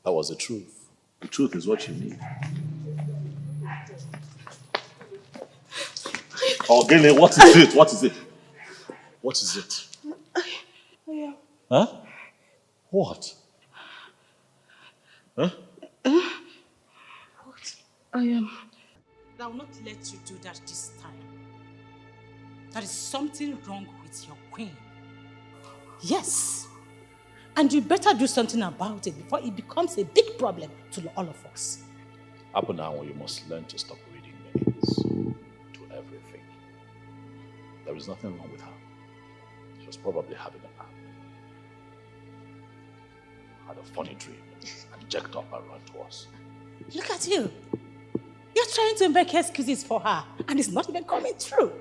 that was the truth. The truth is what you need. Oh, Gele, what is it? What is it? What is it? Huh? What? Huh? What? I am. I will not let you do that this time. There is something wrong with your queen. Yes. And you better do something about it before it becomes a big problem to all of us. Up now, you must learn to stop reading meanings to everything. There is nothing wrong with her. She was probably having a nap. Had a funny dream and jacked up and ran to us. Look at you. You're trying to make excuses for her, and it's not even coming true.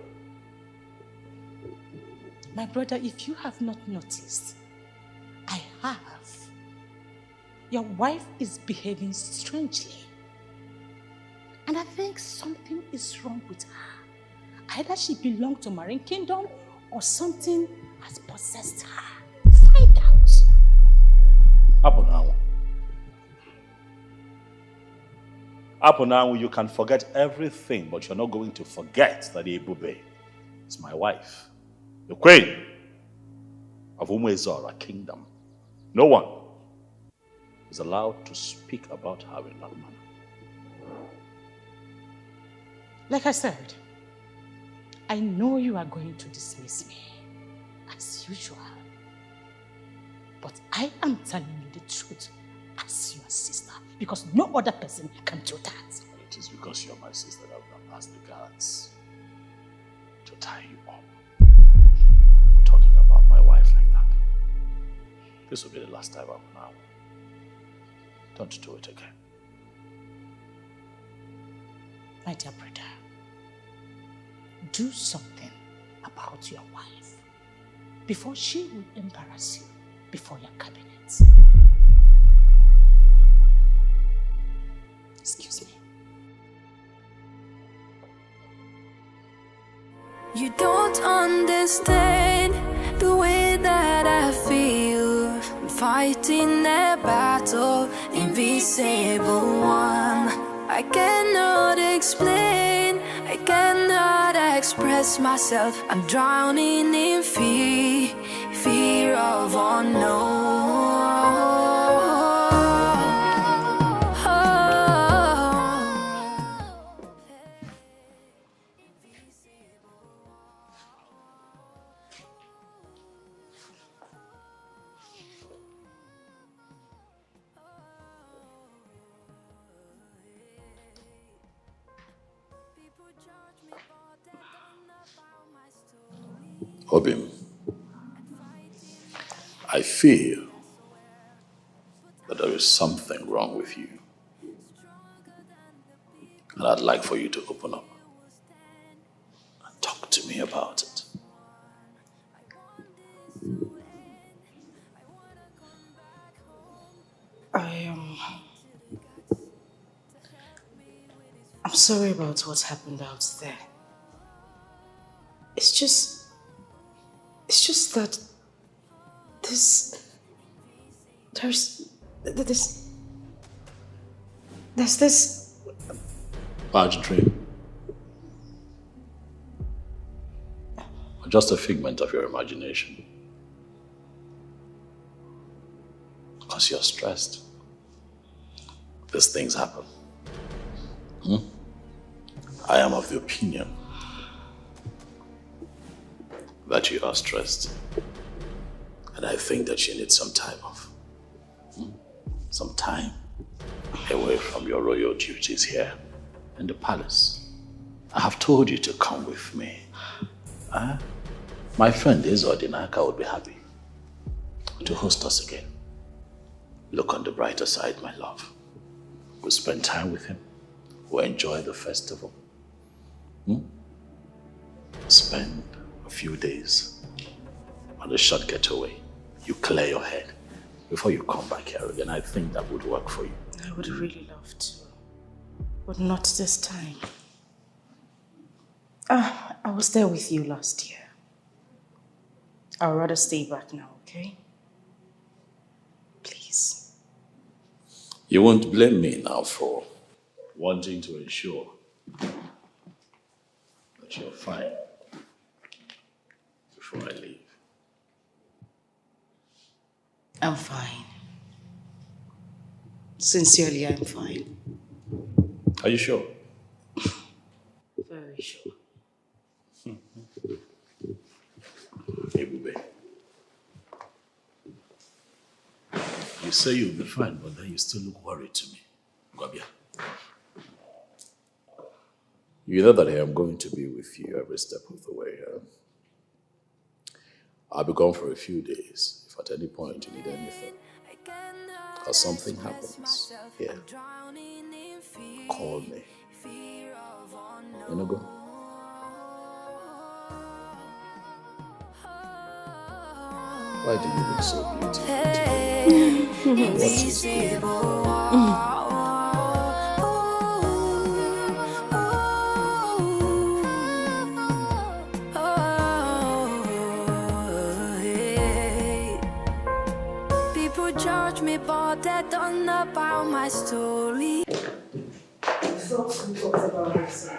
My brother, if you have not noticed, I have. Your wife is behaving strangely. And I think something is wrong with her. Either she belongs to Marine Kingdom or something has possessed her. Find out. Aponawu, you can forget everything, but you're not going to forget that Ebube is my wife, the queen of Umwezora kingdom. No one is allowed to speak about her in that manner. Like I said, I know you are going to dismiss me, as usual. But I am telling you the truth as your sister, because no other person can do that. It is because you're my sister that I've asked the guards to tie you up. We're talking about my wife like that. This will be the last time I'm now. Don't do it again. My dear brother, do something about your wife before she will embarrass you before your cabinet. Excuse me. You don't understand the way that I feel. I'm fighting a battle, invisible one. I cannot explain, I cannot express myself. I'm drowning in fear of unknown. Obim, I feel that there is something wrong with you. And I'd like for you to open up and talk to me about it. I'm sorry about what happened out there. It's just that there's this. Large dream. Or just a figment of your imagination. Because you're stressed. These things happen. I am of the opinion that you are stressed. And I think that you need some time off. Some time away from your royal duties here in the palace. I have told you to come with me. My friend Izodinaka would be happy to host us again. Look on the brighter side, my love. We'll spend time with him. We'll enjoy the festival. Spend a few days on a short getaway. You clear your head before you come back here again. I think that would work for you. I would really love to, but not this time. I was there with you last year. I'd rather stay back now, okay? Please. You won't blame me now for wanting to ensure that you're fine before I leave. I'm fine. Sincerely, I'm fine. Are you sure? Very sure. Hey, Bube. You say you'll be fine, but then you still look worried to me. Gwabia. You know that I am going to be with you every step of the way. I'll be gone for a few days. If at any point you need anything, or something happens here, call me. You know, go. Why do you look so beautiful today? What is going on? Judge me, but they don't know about my story. I thought we talked about this.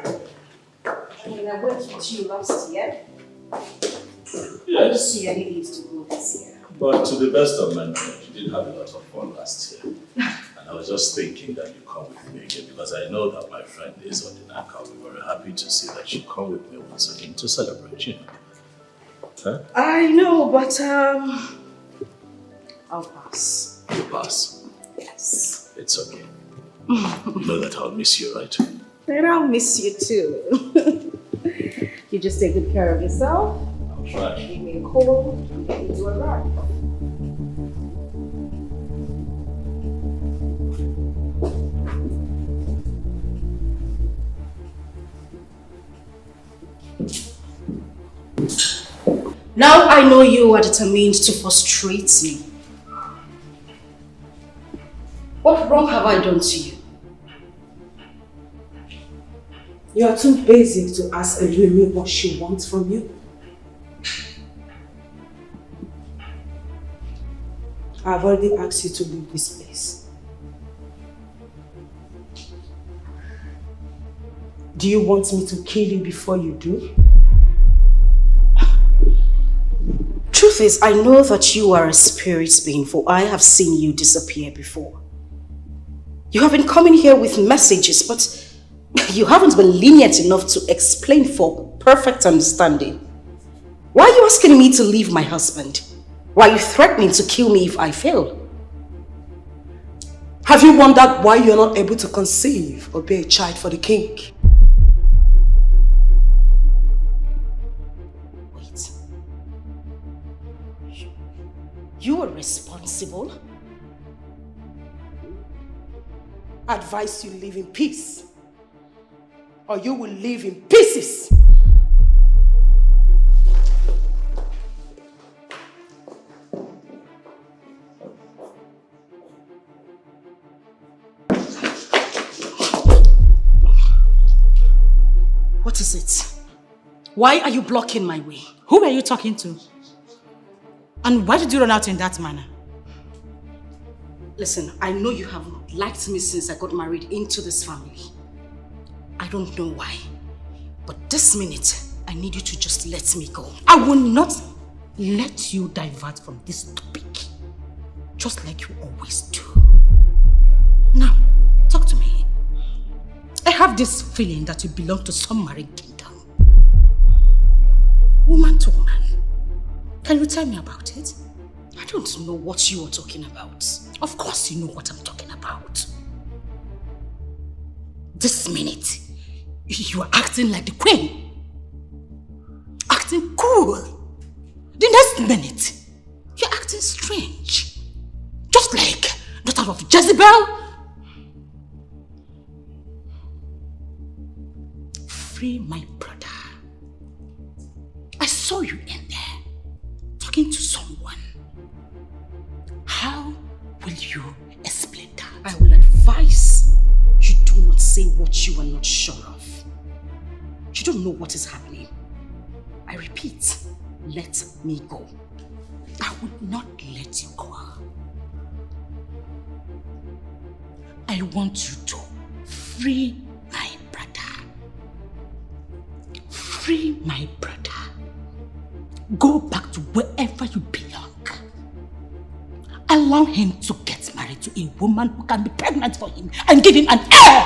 I mean, I went with you last year. Yes. I don't see any need to go this year. But to the best of my knowledge, you did have a lot of fun last year. And I was just thinking that you come with me again because I know that my friend is on the Naka. I'll be very happy to see that you come with me once again to celebrate, you know. Huh? I know, but I'll pass. You pass? Yes. It's okay. You know that I'll miss you, right? And I'll miss you too. You just take good care of yourself. I'll try. Give me a call and get you a ride. Now I know you are determined to frustrate me. What wrong have I done to you? You are too basic to ask Elumi what she wants from you. I've already asked you to leave this place. Do you want me to kill you before you do? Truth is, I know that you are a spirit being, for I have seen you disappear before. You have been coming here with messages, but you haven't been lenient enough to explain for perfect understanding. Why are you asking me to leave my husband? Why are you threatening to kill me if I fail? Have you wondered why you're not able to conceive or bear a child for the king? Wait. You are responsible? I advise you live in peace. or you will live in pieces. What is it? Why are you blocking my way? Who were you talking to? And why did you run out in that manner? Listen, I know you have liked me since I got married into this family. I don't know why. But this minute, I need you to just let me go. I will not let you divert from this topic. Just like you always do. Now, talk to me. I have this feeling that you belong to some married kingdom. Woman to woman. Can you tell me about it? I don't know what you are talking about. Of course you know what I'm talking about. This minute, you are acting like the queen. Acting cool. The next minute, you're acting strange. Just like daughter of Jezebel. Free my brother. I saw you in there, talking to someone. How will you explain that? I will advise you do not say what you are not sure of. You don't know what is happening. I repeat, let me go. I would not let you go. I want you to free my brother. Free my brother. Go back to wherever you belong. Allow him to get married to a woman who can be pregnant for him and give him an heir.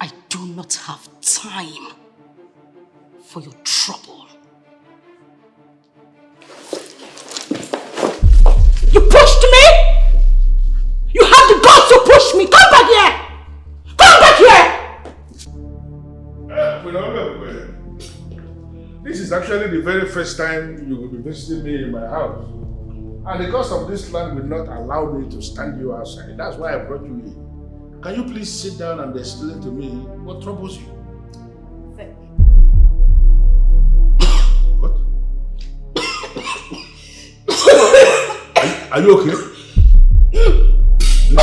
I do not have time for your trouble. You pushed me? You have the guts to push me. Come back here! Come back here! This is actually the very first time you will be visiting me in my house. And the cost of this land will not allow me to stand you outside. That's why I brought you in. Can you please sit down and explain to me what troubles you? What? Are you okay? No.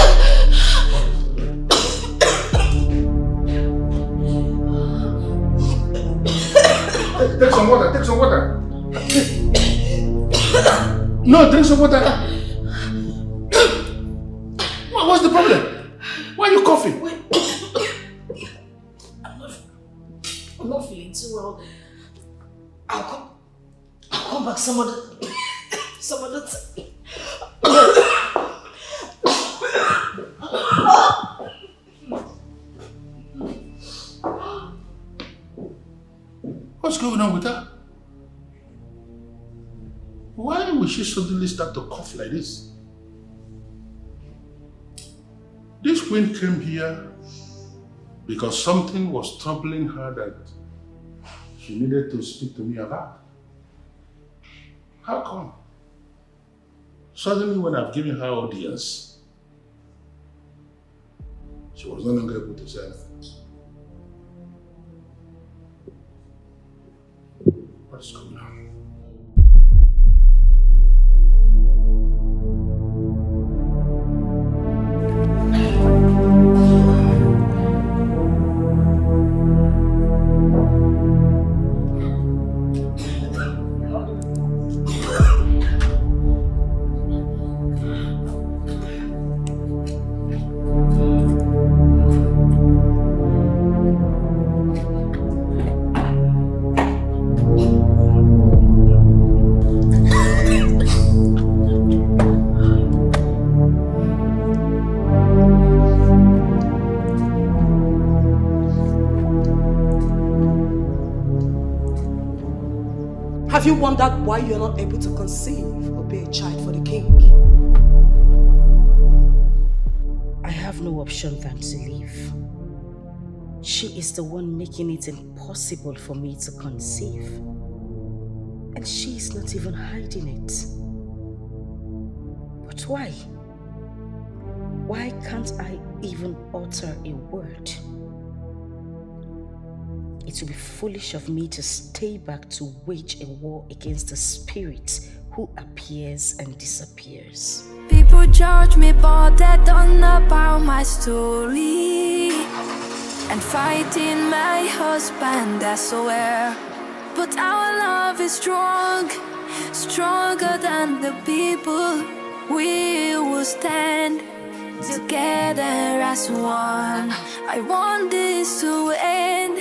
Take some water, take some water. No, drink some water. What's the problem? Why are you coughing? I'm not feeling too well. I'll come back some other time. What's going on with her? Why will she suddenly start to cough like this? This queen came here because something was troubling her that she needed to speak to me about. How come? Suddenly when I've given her audience, she was no longer able to say anything. What's going on? Have you wondered why you're not able to conceive or bear a child for the king? I have no option than to leave. She is the one making it impossible for me to conceive. And she is not even hiding it. But why? Why can't I even utter a word? It would be foolish of me to stay back to wage a war against the spirit who appears and disappears. People judge me, but they don't know about my story. And fighting my husband, that's where. But our love is strong, stronger than the people. We will stand together as one. I want this to end.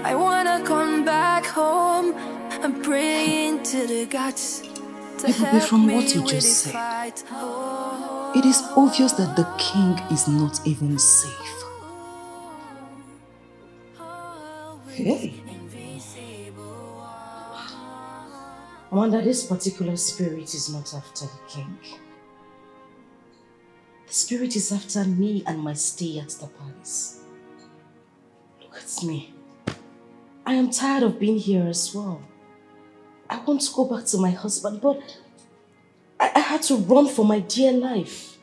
I wanna come back home. I'm praying to the gods to help from me what you with just the said, fight. Oh. it is obvious that the king is not even safe. Hey. I wonder this particular spirit is not after the king. The spirit is after me and my stay at the palace. Look at me. I am tired of being here as well. I want to go back to my husband, but I had to run for my dear life.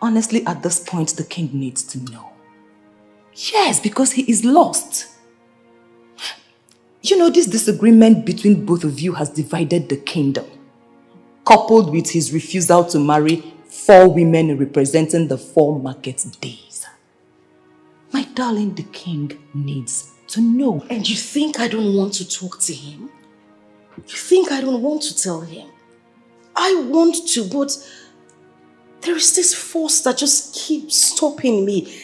Honestly, at this point, the king needs to know. Yes, because he is lost. You know, this disagreement between both of you has divided the kingdom, coupled with his refusal to marry 4 women representing the 4 market days. My darling, the king needs to know. And you think I don't want to talk to him? You think I don't want to tell him? I want to, but there is this force that just keeps stopping me.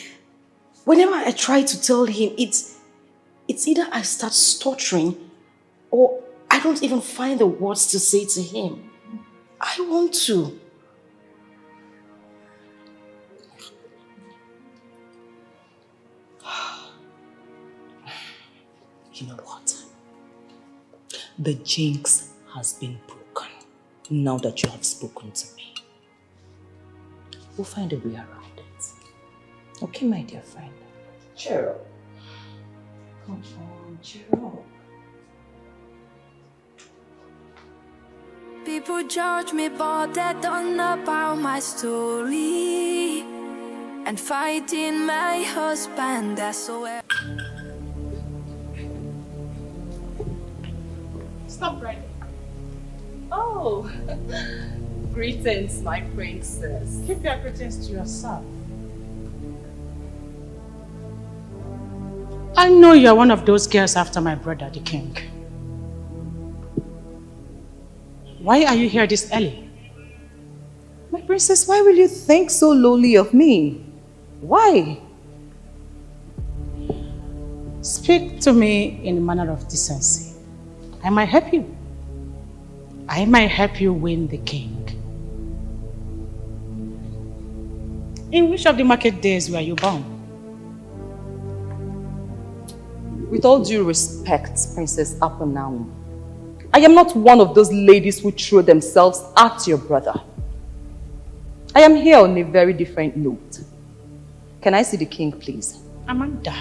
Whenever I try to tell him, it's either I start stuttering or I don't even find the words to say to him. I want to. You know what? The jinx has been broken now that you have spoken to me. We'll find a way around it. Okay, my dear friend? Cheer up. Come on, cheer up. People judge me, but they don't know about my story. And fighting my husband, that's where. Stop right. Oh, greetings, my princess. Keep your greetings to yourself. I know you're one of those girls after my brother, the king. Why are you here this early? My princess, why will you think so lowly of me? Why? Speak to me in a manner of decency. I might help you. I might help you win the king. In which of the market days were you born? With all due respect, Princess Aponaum, I am not one of those ladies who throw themselves at your brother. I am here on a very different note. Can I see the king, please? Amanda,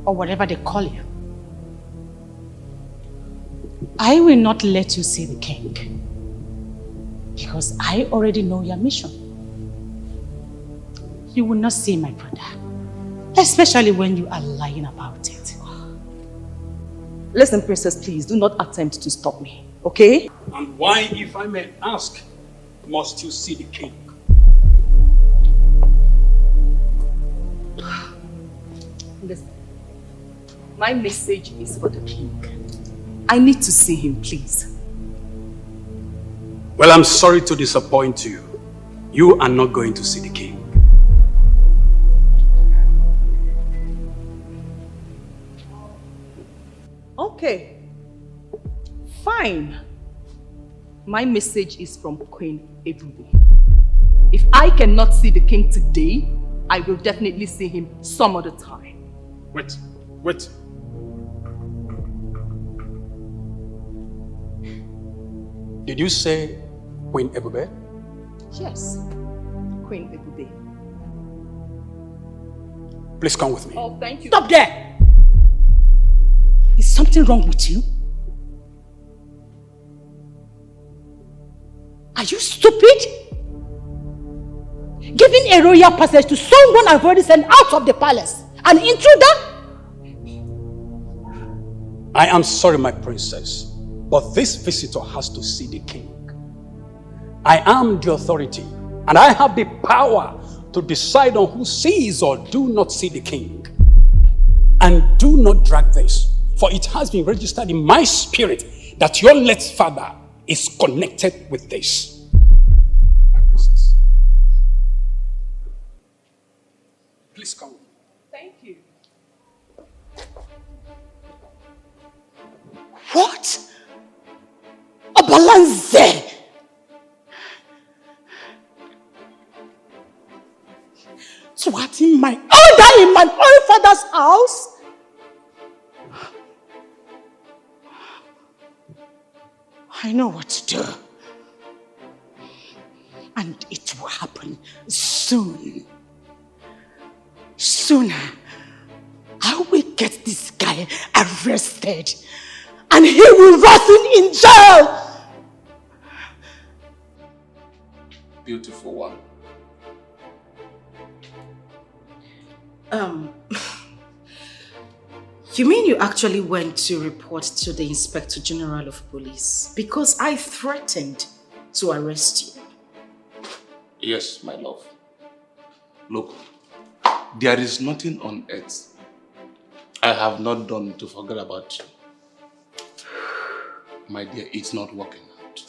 or whatever they call you. I will not let you see the king because I already know your mission. You will not see my brother, especially when you are lying about it. Listen, princess, please do not attempt to stop me, okay? And why, if I may ask, must you see the king? Listen, my message is for the king. I need to see him, please. Well, I'm sorry to disappoint you. You are not going to see the king. Okay. Fine. My message is from Queen Ebube. If I cannot see the king today, I will definitely see him some other time. Wait. Did you say Queen Ebube? Yes, Queen Ebube. Please come with me. Oh, thank you. Stop there! Is something wrong with you? Are you stupid? Giving a royal passage to someone I've already sent out of the palace. An intruder? I am sorry, my princess, but this visitor has to see the king. I am the authority, and I have the power to decide on who sees or do not see the king. And do not drag this, for it has been registered in my spirit that your late father is connected with this. My princess. Please come. Thank you. What? Obalanze! Swatting my order in my own father's house? I know what to do. And it will happen soon. Sooner, I will get this guy arrested. And he will rot in jail. Beautiful one. You mean you actually went to report to the Inspector General of Police because I threatened to arrest you? Yes, my love. Look, there is nothing on earth I have not done to forget about you. My dear, it's not working out.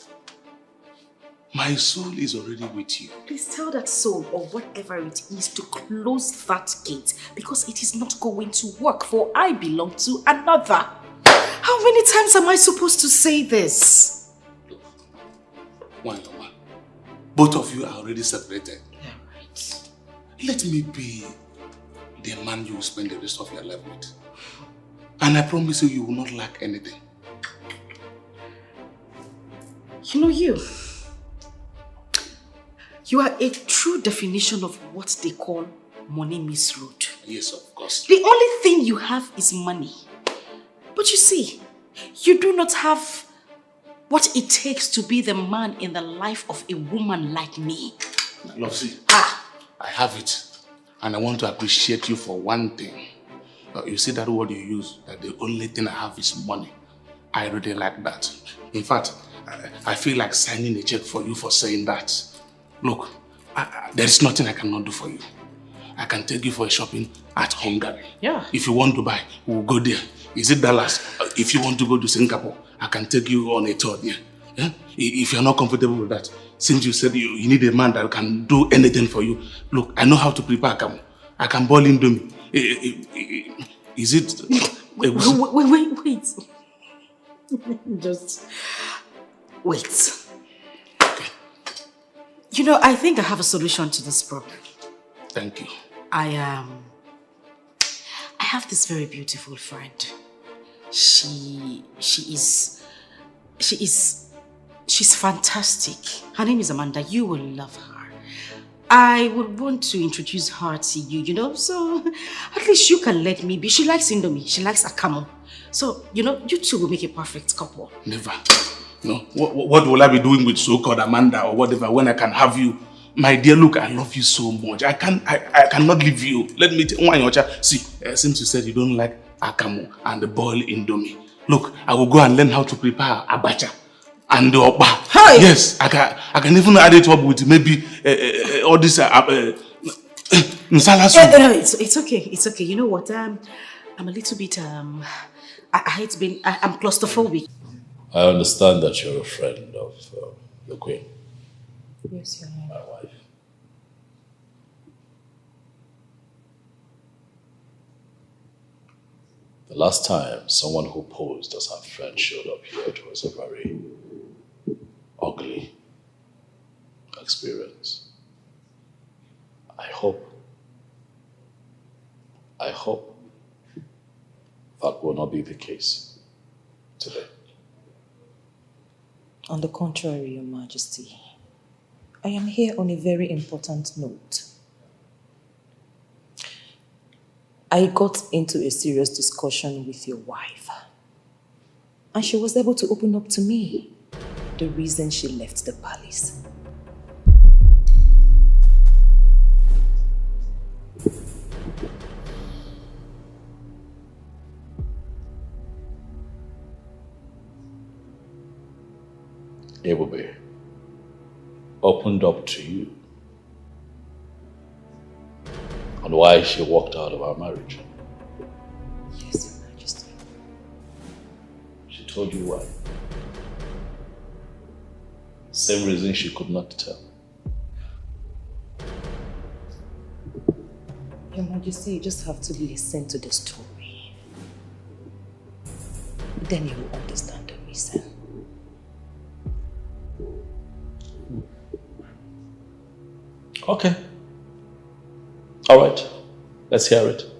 My soul is already with you. Please tell that soul or whatever it is to close that gate because it is not going to work, for I belong to another. How many times am I supposed to say this? One. Both of you are already separated. Yeah, right. Let me be the man you will spend the rest of your life with. And I promise you will not lack anything. You know you are a true definition of what they call money misruled. Yes, of course. The only thing you have is money. But you see, you do not have what it takes to be the man in the life of a woman like me. Love, see, I have it. And I want to appreciate you for one thing. You see that word you use, that the only thing I have is money. I really like that. In fact, I feel like signing a check for you for saying that. Look, there is nothing I cannot do for you. I can take you for a shopping at Hungary. Yeah. If you want to buy, we'll go there. Is it Dallas? If you want to go to Singapore, I can take you on a tour there. Yeah? If you're not comfortable with that, since you said you need a man that can do anything for you, look, I know how to prepare akamu. I can boil indomie. Is it... Wait. Just wait. Okay. You know, I think I have a solution to this problem. Thank you. I have this very beautiful friend. She's fantastic. Her name is Amanda. You will love her. I would want to introduce her to you, you know, so at least you can let me be. She likes Indomie. She likes Akamo. So, you know, you two will make a perfect couple. Never. No. What will I be doing with so-called Amanda or whatever when I can have you? My dear, look, I love you so much. I cannot leave you. Let me tell you. See, since you said you don't like Akamo and the boiled Indomie, look, I will go and learn how to prepare abacha and the oba. Hi. Yes, I can even add it up with maybe all this nsala soup. No, it's okay. It's okay. You know what? I'm a little bit I'm claustrophobic. I understand that you're a friend of the Queen. Yes, Your Honor. My wife. The last time someone who posed as her friend showed up here, it was a very ugly experience. I hope that will not be the case today. On the contrary, Your Majesty, I am here on a very important note. I got into a serious discussion with your wife, and she was able to open up to me the reason she left the palace. Ebube opened up to you on why she walked out of our marriage. Yes, Your Majesty. She told you why. Same reason she could not tell. Your Majesty, you just have to listen to the story. Then you will understand the reason. Okay. All right. Let's hear it.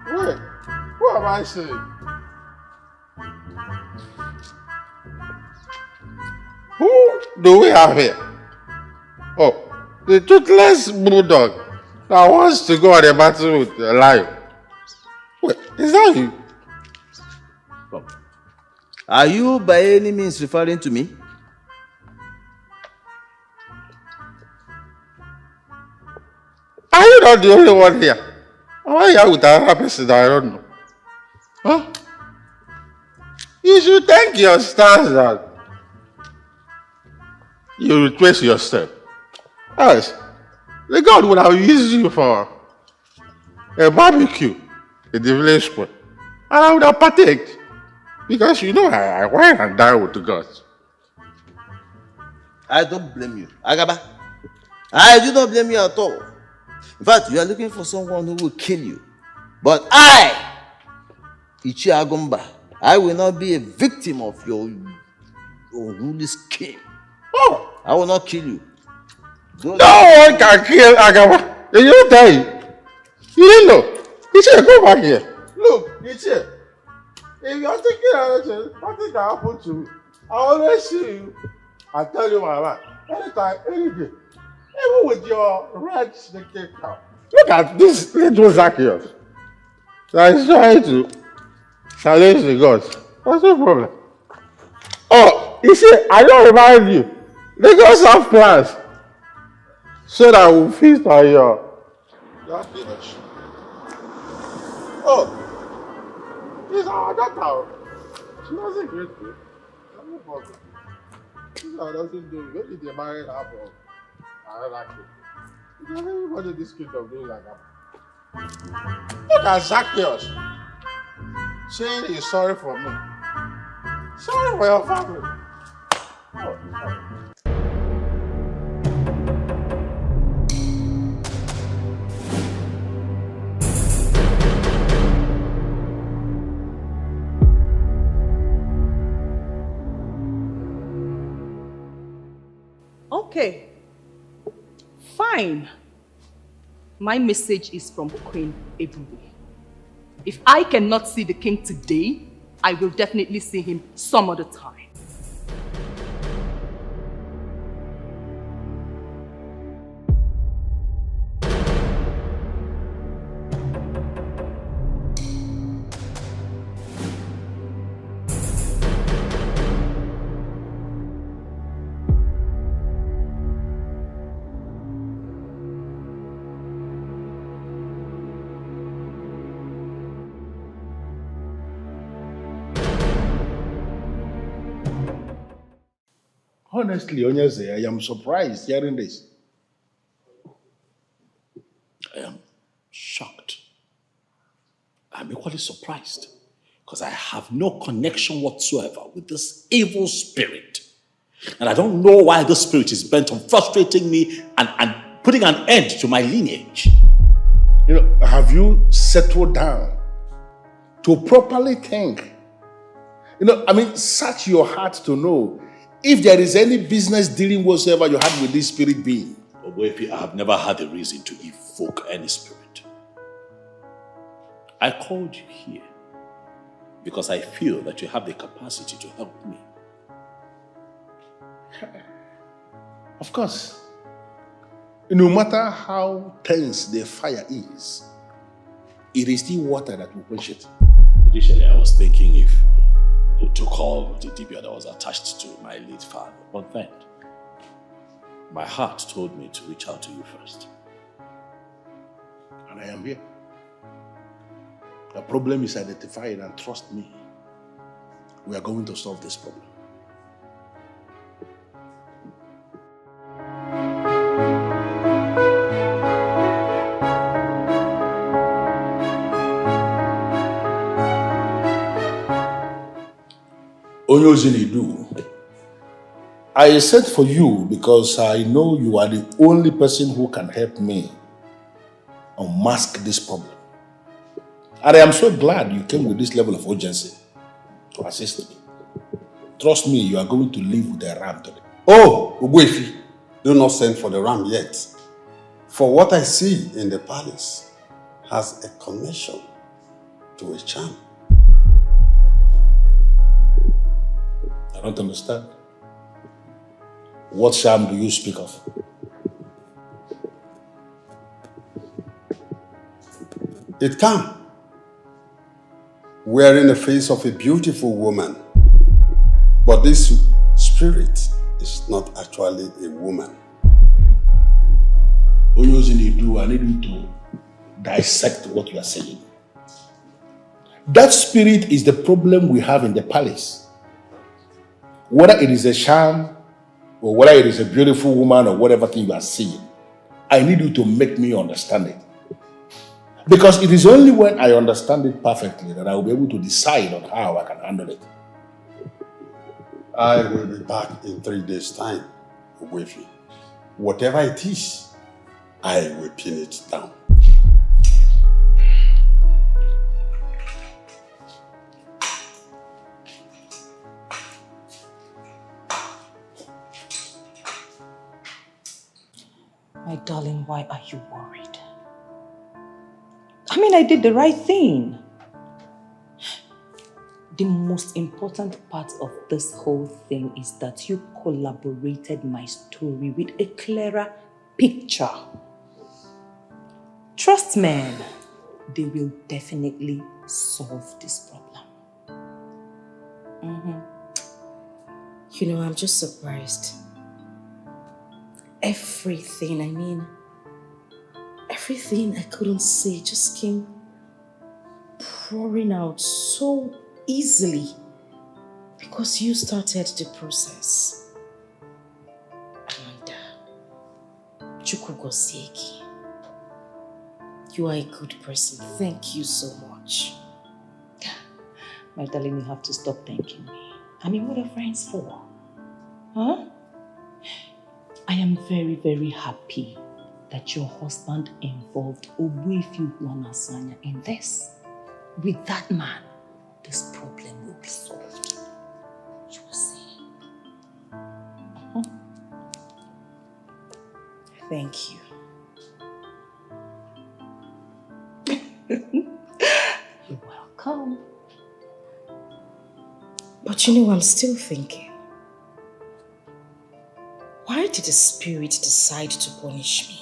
Wait, what am I saying? Who do we have here? Oh, the toothless bulldog that wants to go on a battle with a lion. Wait, is that you? Are you by any means referring to me? Are you not the only one here? Am I here with another person that I don't know? Huh? You should thank your stars that you retrace your step. Else, the God would have used you for a barbecue in the village square. And I would have partaked. Because you know I wine and dine with the gods. I don't blame you. Agaba, I do not blame you at all. In fact, you are looking for someone who will kill you. But I, Ichi Agumba, I will not be a victim of your unruly scheme. Oh! I will not kill you. No one can kill Agaba. You don't die. You didn't know. Ichi, go back here. Look, Ichi. If you're thinking anything, nothing can happen to me. I always see you and tell you my mind. Anytime, any day. Even with your red snaky cow. Look at this little Zacchaeus. That is trying to challenge the gods. What's the problem? Oh, you see, I don't remind you. The gods have plans. So that we'll feast on your flesh. Oh. She's our daughter. She doesn't greet me. No problem. She's our doesn't do it. Maybe they married her for another kid. Because everybody in this kingdom doing like that. Look at Zacchaeus saying he's sorry for me. Sorry for your family. Oh, sorry. Okay. Fine. My message is from Queen Ebube. If I cannot see the king today, I will definitely see him some other time. Honestly, Onyeze, I am surprised hearing this. I am shocked. I'm equally surprised. Because I have no connection whatsoever with this evil spirit. And I don't know why this spirit is bent on frustrating me and putting an end to my lineage. Have you settled down to properly think? Search your heart to know if there is any business dealing whatsoever you had with this spirit being. Obuefi, I have never had a reason to evoke any spirit. I called you here because I feel that you have the capacity to help me. Of course. No matter how tense the fire is, it is still water that will quench it. Initially, I was thinking if to call the dibia that was attached to my late father, but then my heart told me to reach out to you first. And I am here. The problem is identified, and trust me, we are going to solve this problem. Onyozinidu, I sent for you because I know you are the only person who can help me unmask this problem. And I am so glad you came with this level of urgency to assist me. Trust me, you are going to live with a ram today. Oh, Obuefi, do not send for the ram yet. For what I see in the palace has a connection to a charm. I don't understand. What charm do you speak of? It can. Wearing the face of a beautiful woman. But this spirit is not actually a woman. Oyozinidu, I need you to dissect what you are saying. That spirit is the problem we have in the palace. Whether it is a charm, or whether it is a beautiful woman, or whatever thing you are seeing, I need you to make me understand it. Because it is only when I understand it perfectly that I will be able to decide on how I can handle it. I will be back in 3 days' time, Obuefi. Whatever it is, I will pin it down. My darling, why are you worried? I did the right thing. The most important part of this whole thing is that you collaborated my story with a clearer picture. Trust me, they will definitely solve this problem. I'm just surprised. Everything I couldn't say just came pouring out so easily because you started the process. Amanda, Chukugosieki, you are a good person. Thank you so much. My darling, you have to stop thanking me. What are friends for? Huh? I am very, very happy that your husband involved Obuefi Wanasanya in this. With that man, this problem will be solved. You will see. Thank you. You're welcome. But I'm still thinking. Why did the spirit decide to punish me?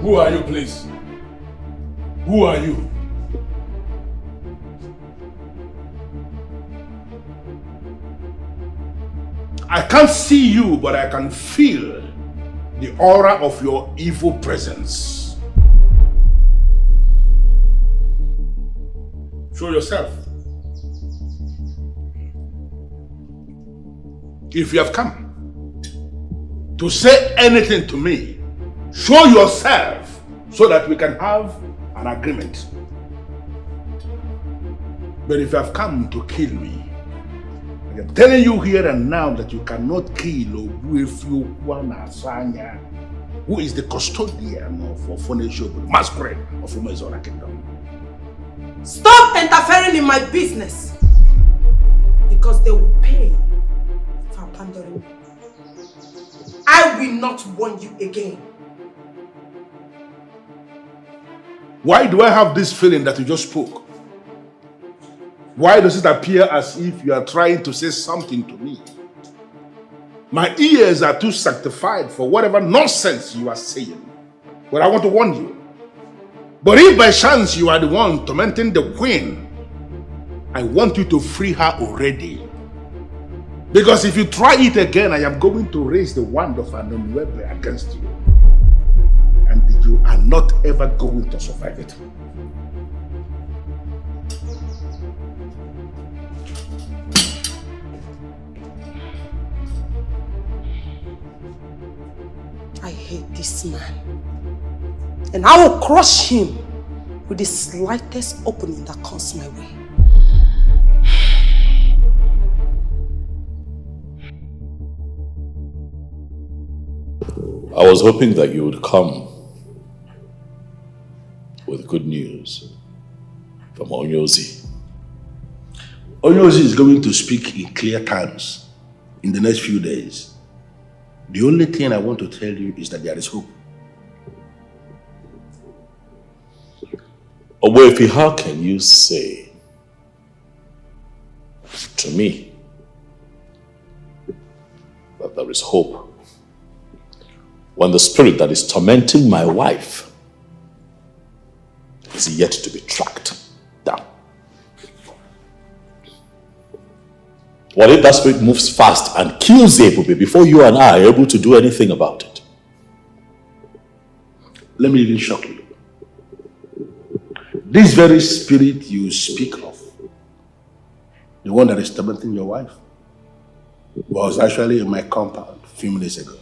Who are you, please? Who are you? I can't see you, but I can feel the aura of your evil presence. Show yourself. If you have come to say anything to me, show yourself so that we can have an agreement. But if you have come to kill me, I am telling you here and now that you cannot kill Obuefi, who is the custodian of Ofonesho, masquerade of Umezora Kingdom. Stop interfering in my business, because they will pay for pandering me. I will not warn you again. Why do I have this feeling that you just spoke? Why does it appear as if you are trying to say something to me? My ears are too sanctified for whatever nonsense you are saying. But I want to warn you. But if by chance you are the one tormenting the queen, I want you to free her already. Because if you try it again, I am going to raise the wand of Naufrage against you. And you are not ever going to survive it. I hate this man. And I will crush him with the slightest opening that comes my way. I was hoping that you would come with good news from Onyozi. Onyozi is going to speak in clear terms in the next few days. The only thing I want to tell you is that there is hope. Obuefi, how can you say to me that there is hope when the spirit that is tormenting my wife is yet to be tracked down? What if that spirit moves fast and kills Ebube before you and I are able to do anything about it? Let me even shock you. This very spirit you speak of, the one that is tormenting your wife, was actually in my compound a few minutes ago.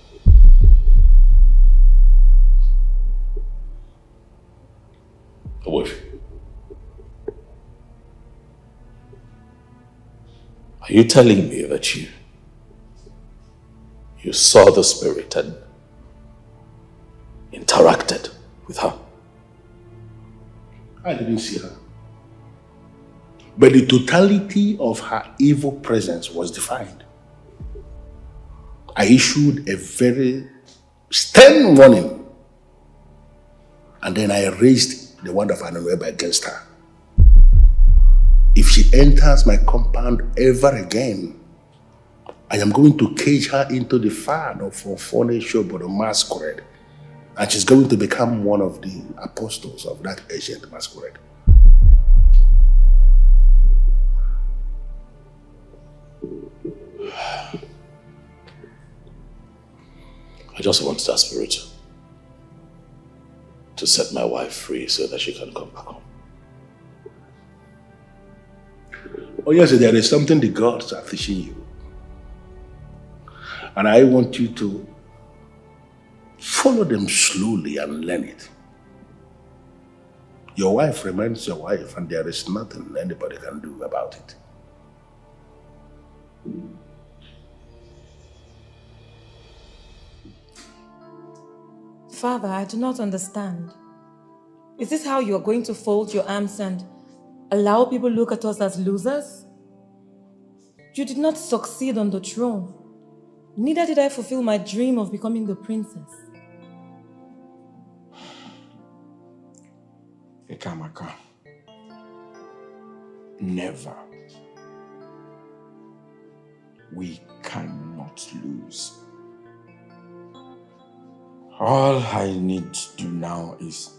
Obuefi, are you telling me that you saw the spirit and interacted with her? I didn't see her. But the totality of her evil presence was defined. I issued a very stern warning, and then I raised the wand of Naufrage against her. If she enters my compound ever again, I am going to cage her into the fan of Ofonesho, but a masquerade. And she's going to become one of the apostles of that ancient masquerade. I just want that spirit to set my wife free so that she can come back home. Oh yes, there is something the gods are teaching you. And I want you to follow them slowly and learn it. Your wife remains your wife, and there is nothing anybody can do about it. Father, I do not understand. Is this how you are going to fold your arms and allow people to look at us as losers? You did not succeed on the throne. Neither did I fulfill my dream of becoming the princess. Ekamaka, never. We cannot lose. All I need to do now is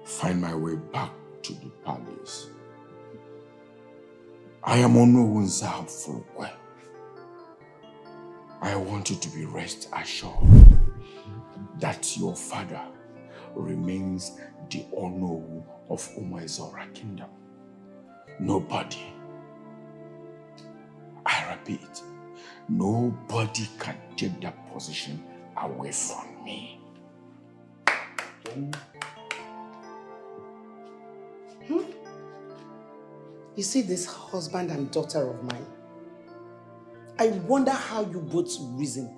find my way back to the palace. I am on no one's helpful way. I want you to be rest assured that your father remains the honor of Umezora kingdom. Nobody, I repeat, nobody can take that position away from me. You see this husband and daughter of mine? I wonder how you both reason.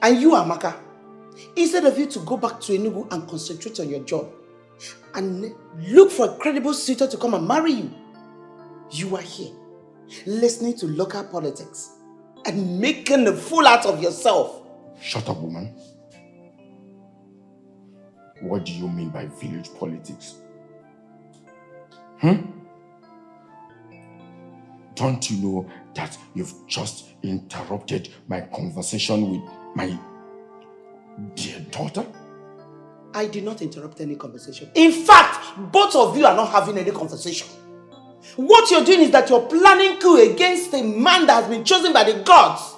And you, Amaka, instead of you to go back to Enugu and concentrate on your job and look for a credible suitor to come and marry you, you are here listening to local politics and making a fool out of yourself. Shut up, woman. What do you mean by village politics? Don't you know that you've just interrupted my conversation with my dear daughter? I did not interrupt any conversation. In fact, both of you are not having any conversation. What you're doing is that you're planning coup against a man that has been chosen by the gods.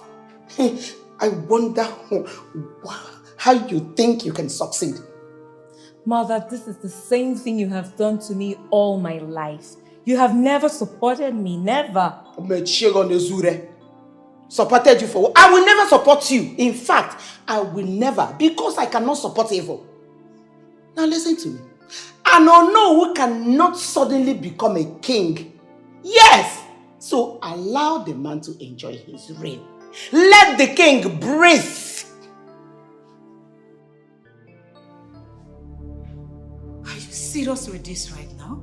I wonder how you think you can succeed. Mother, this is the same thing you have done to me all my life. You have never supported me, never. Supported you for what? I will never support you. In fact, I will never, because I cannot support evil. Now listen to me. An Onowu cannot suddenly become a king. Yes! So allow the man to enjoy his reign. Let the king breathe. Are you serious with this right now?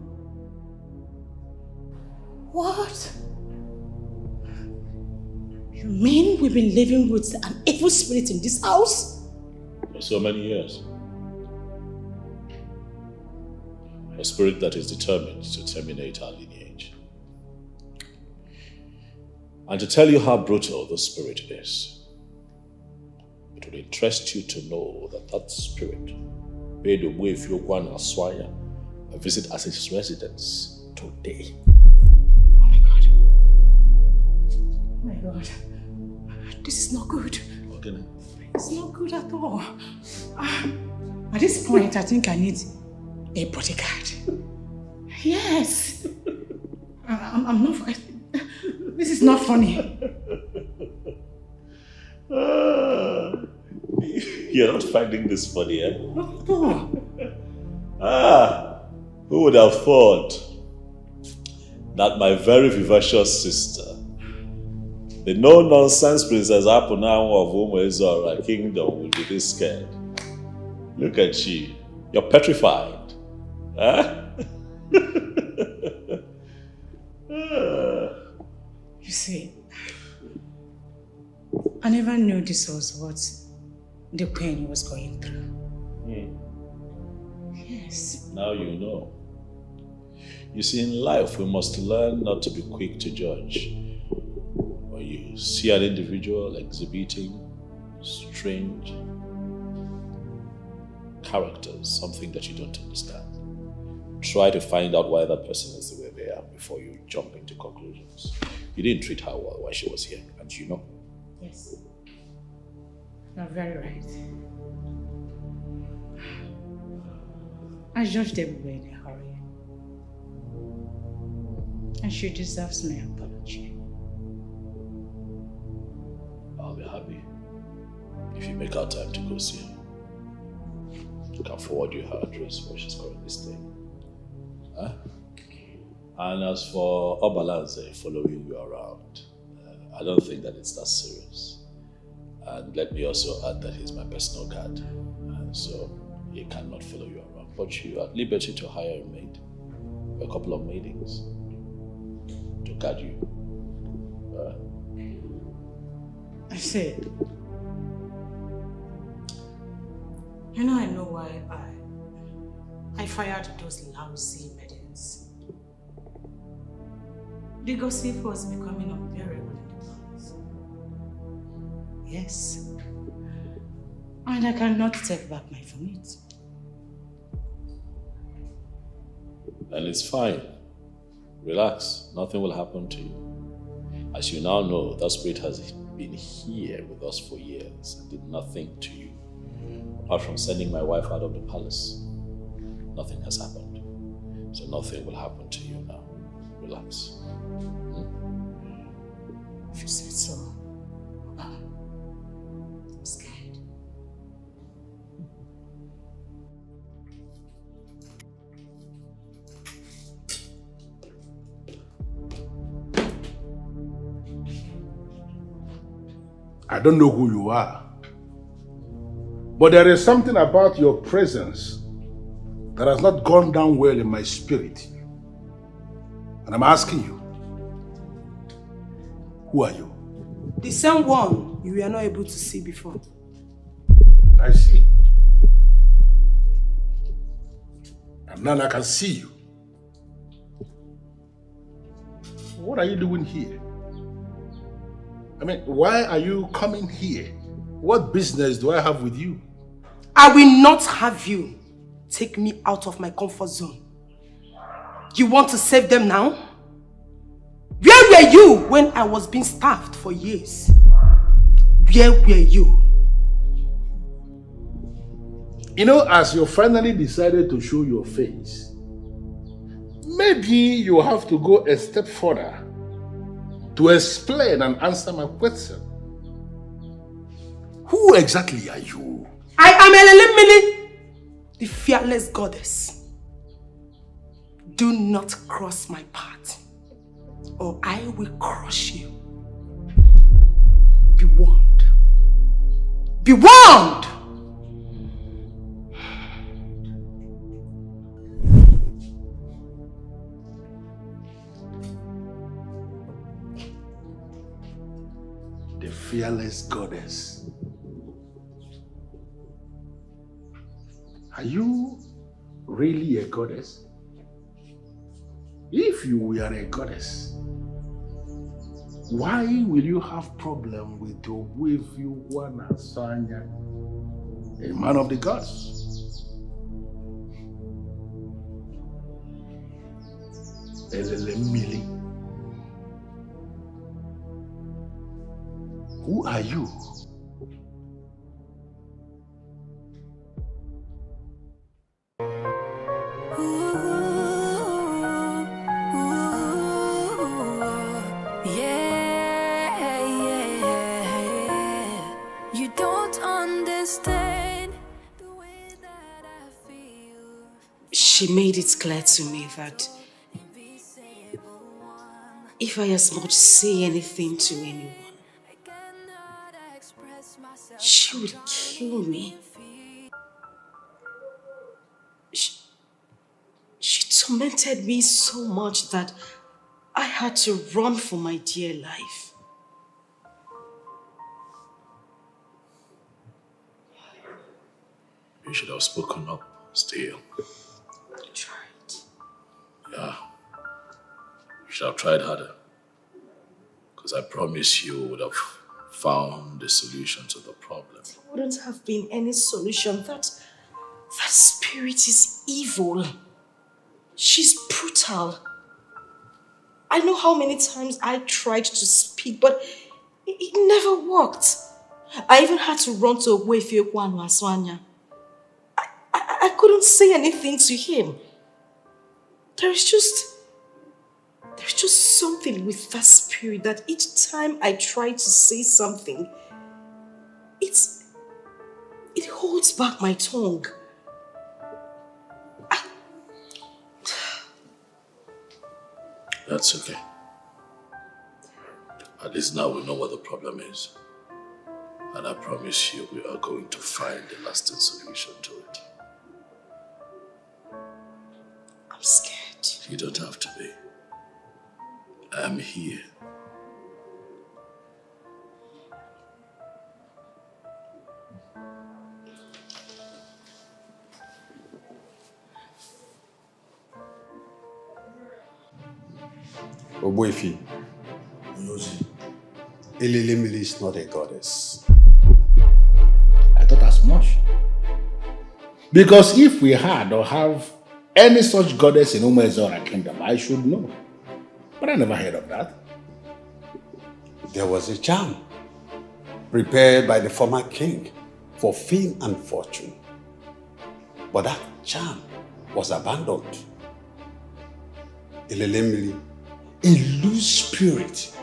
What? You mean we've been living with an evil spirit in this house? For so many years. A spirit that is determined to terminate our lineage. And to tell you how brutal the spirit is, it would interest you to know that that spirit made a way for Yogwan Aswaya a visit as his residence today. Oh my God. This is not good. Okay. It's not good at all. At this point, I think I need a bodyguard. Yes. I'm not... This is not funny. You're not finding this funny, eh? Not at all. Who would have thought that my very vivacious sister, the no-nonsense Princess Apunawa of Umezora kingdom, will be this scared? Look at you. You're petrified. Huh? You see, I never knew this was what the Queen was going through. Yes. Now you know. You see, in life, we must learn not to be quick to judge. When you see an individual exhibiting strange characters, something that you don't understand, try to find out why that person is the way they are before you jump into conclusions. You didn't treat her well while she was here, and you know. Yes. You're very right. I judged everywhere in a hurry. And she deserves my apology. I'll be happy if you make out time to go see her. I can forward you her address where she's currently staying. Huh? And as for Obalanze following you around, I don't think that it's that serious. And let me also add that he's my personal guard, and so he cannot follow you around. But you are at liberty to hire a maid, a couple of maidens, to guard you. I said, you know, I know why I fired those lousy maidens. The gossip was becoming unbearable in the palace. Yes. And I cannot take back my vomit. And it's fine. Relax. Nothing will happen to you. As you now know, that spirit has been here with us for years and did nothing to you. Apart from sending my wife out of the palace. Nothing has happened. So nothing will happen to you now. Relax. If you say so. I'm scared. I don't know who you are, but there is something about your presence that has not gone down well in my spirit. And I'm asking you, who are you? The same one you were not able to see before. I see. And now I can see you. What are you doing here? I mean, why are you coming here? What business do I have with you? I will not have you take me out of my comfort zone. You want to save them now? Where were you when I was being starved for years? Where were you? You know, as you finally decided to show your face, maybe you have to go a step further to explain and answer my question. Who exactly are you? I am Elelemili, the fearless goddess. Do not cross my path, or I will crush you. Be warned. Be warned! The fearless goddess. Are you really a goddess? If you were a goddess, why will you have problem with Ogbuefiukwana Sanya, a man of the gods? Elelemili. Who are you? You don't understand. She made it clear to me that if I as much say anything to anyone, she would kill me. She tormented me so much that I had to run for my dear life. You should have spoken up still. I tried. Yeah. You should have tried harder. Because I promise you would have found the solution to the problem. There wouldn't have been any solution. That spirit is evil. She's brutal. I know how many times I tried to speak, but it never worked. I even had to run to Ogbuefiukwana Aswanya. I couldn't say anything to him. There's just something with that spirit that each time I try to say something, it holds back my tongue. That's okay. At least now we know what the problem is. And I promise you we are going to find a lasting solution to it. I'm scared. You don't have to be. I'm here. Ogbuefi, Elelemili is not a goddess. as much. Because if we had or have any such goddess in Umezora kingdom, I should know. But I never heard of that. There was a charm prepared by the former king for fame and fortune. But that charm was abandoned. Elelemili, a loose spirit,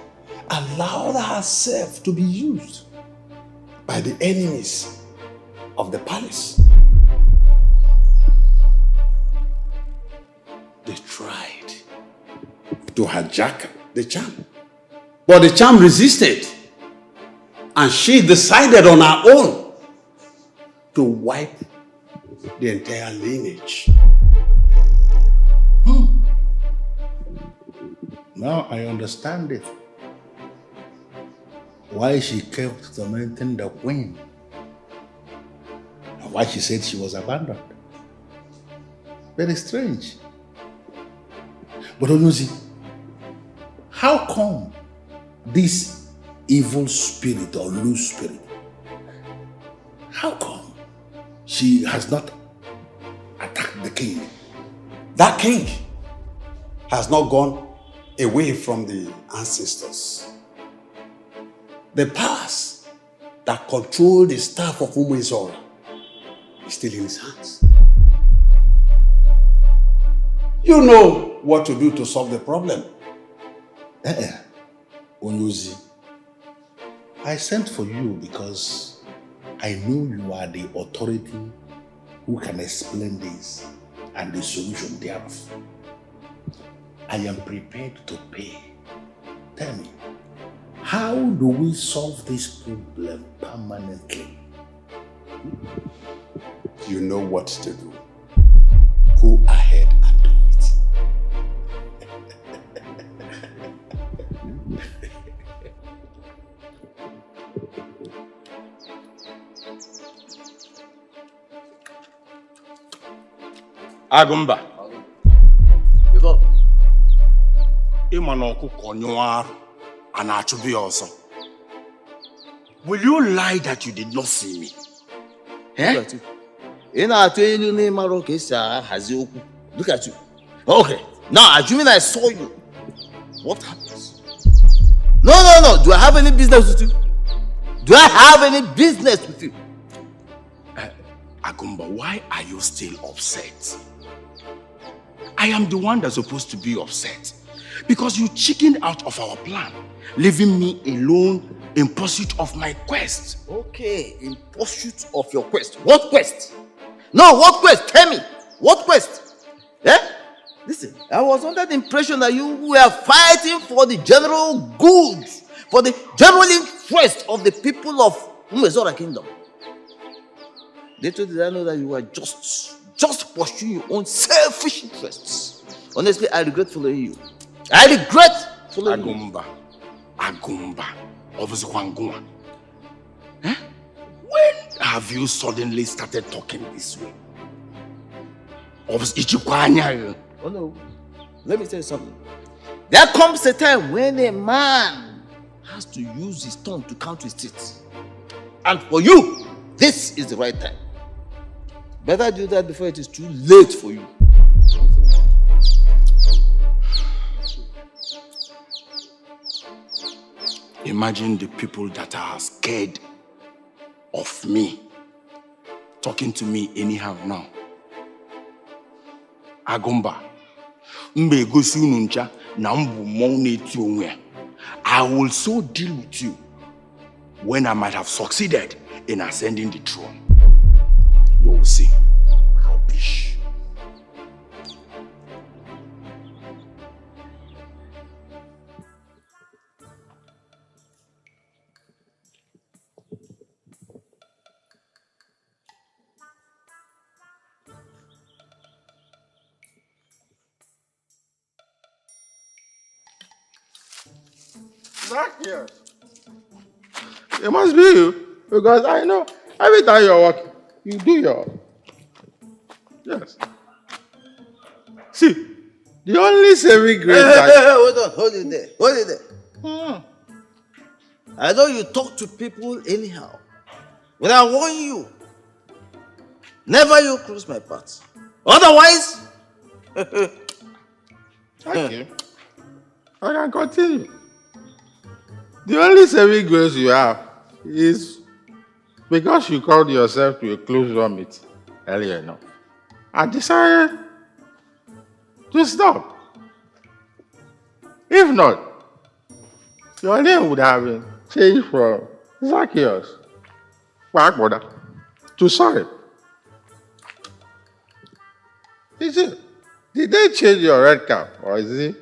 allowed herself to be used by the enemies of the palace. They tried to hijack the charm, but the charm resisted, and she decided on her own to wipe the entire lineage. Now I understand it. Why she kept tormenting the queen. And why she said she was abandoned. Very strange. But Onuzi, how come this evil spirit or loose spirit, how come she has not attacked the king? That king has not gone away from the ancestors. The powers that control the staff of Umezora is still in his hands. You know what to do to solve the problem. Onuzi, I sent for you because I know you are the authority who can explain this and the solution thereof. I am prepared to pay. Tell me, how do we solve this problem permanently? You know what to do. Go ahead and do it. Agumba. Ịma na ọkụkọ nyụọ arụ, a na-achụbụ ya ọsọ. Will you lie that you did not see me? Look at you. Okay. Now, assuming I saw you, what happens? No. Do I have any business with you? Do I have any business with you? Agumba, why are you still upset? I am the one that's supposed to be upset. Because you chickened out of our plan, leaving me alone in pursuit of my quest. Okay, in pursuit of your quest. What quest? No, what quest? Tell me. What quest? Listen, I was under the impression that you were fighting for the general good, for the general interest of the people of Umezora Kingdom. Little did I know that you were just pursuing your own selfish interests. Honestly, I regret following you. I regret following you. Agumba. When have you suddenly started talking this way? Oh no. Let me tell you something. There comes a time when a man has to use his tongue to count his teeth. And for you, this is the right time. Better do that before it is too late for you. Imagine the people that are scared of me talking to me anyhow now. Agumba, I will so deal with you when I might have succeeded in ascending the throne. You will see. Rubbish. Back here. It must be you, because I know every time you're walking, you do your. Yes. See, the only saving grace. Hold on, hold it there. I know you talk to people anyhow. When I warn you Never you cross my path. Otherwise, Okay. I can continue. The only saving grace you have is because you called yourself to a close vomit earlier enough. I decided to stop. If not, your name would have been changed from Zacchaeus, Wakboda, to sorry. Is it? Did they change your red cap or is it?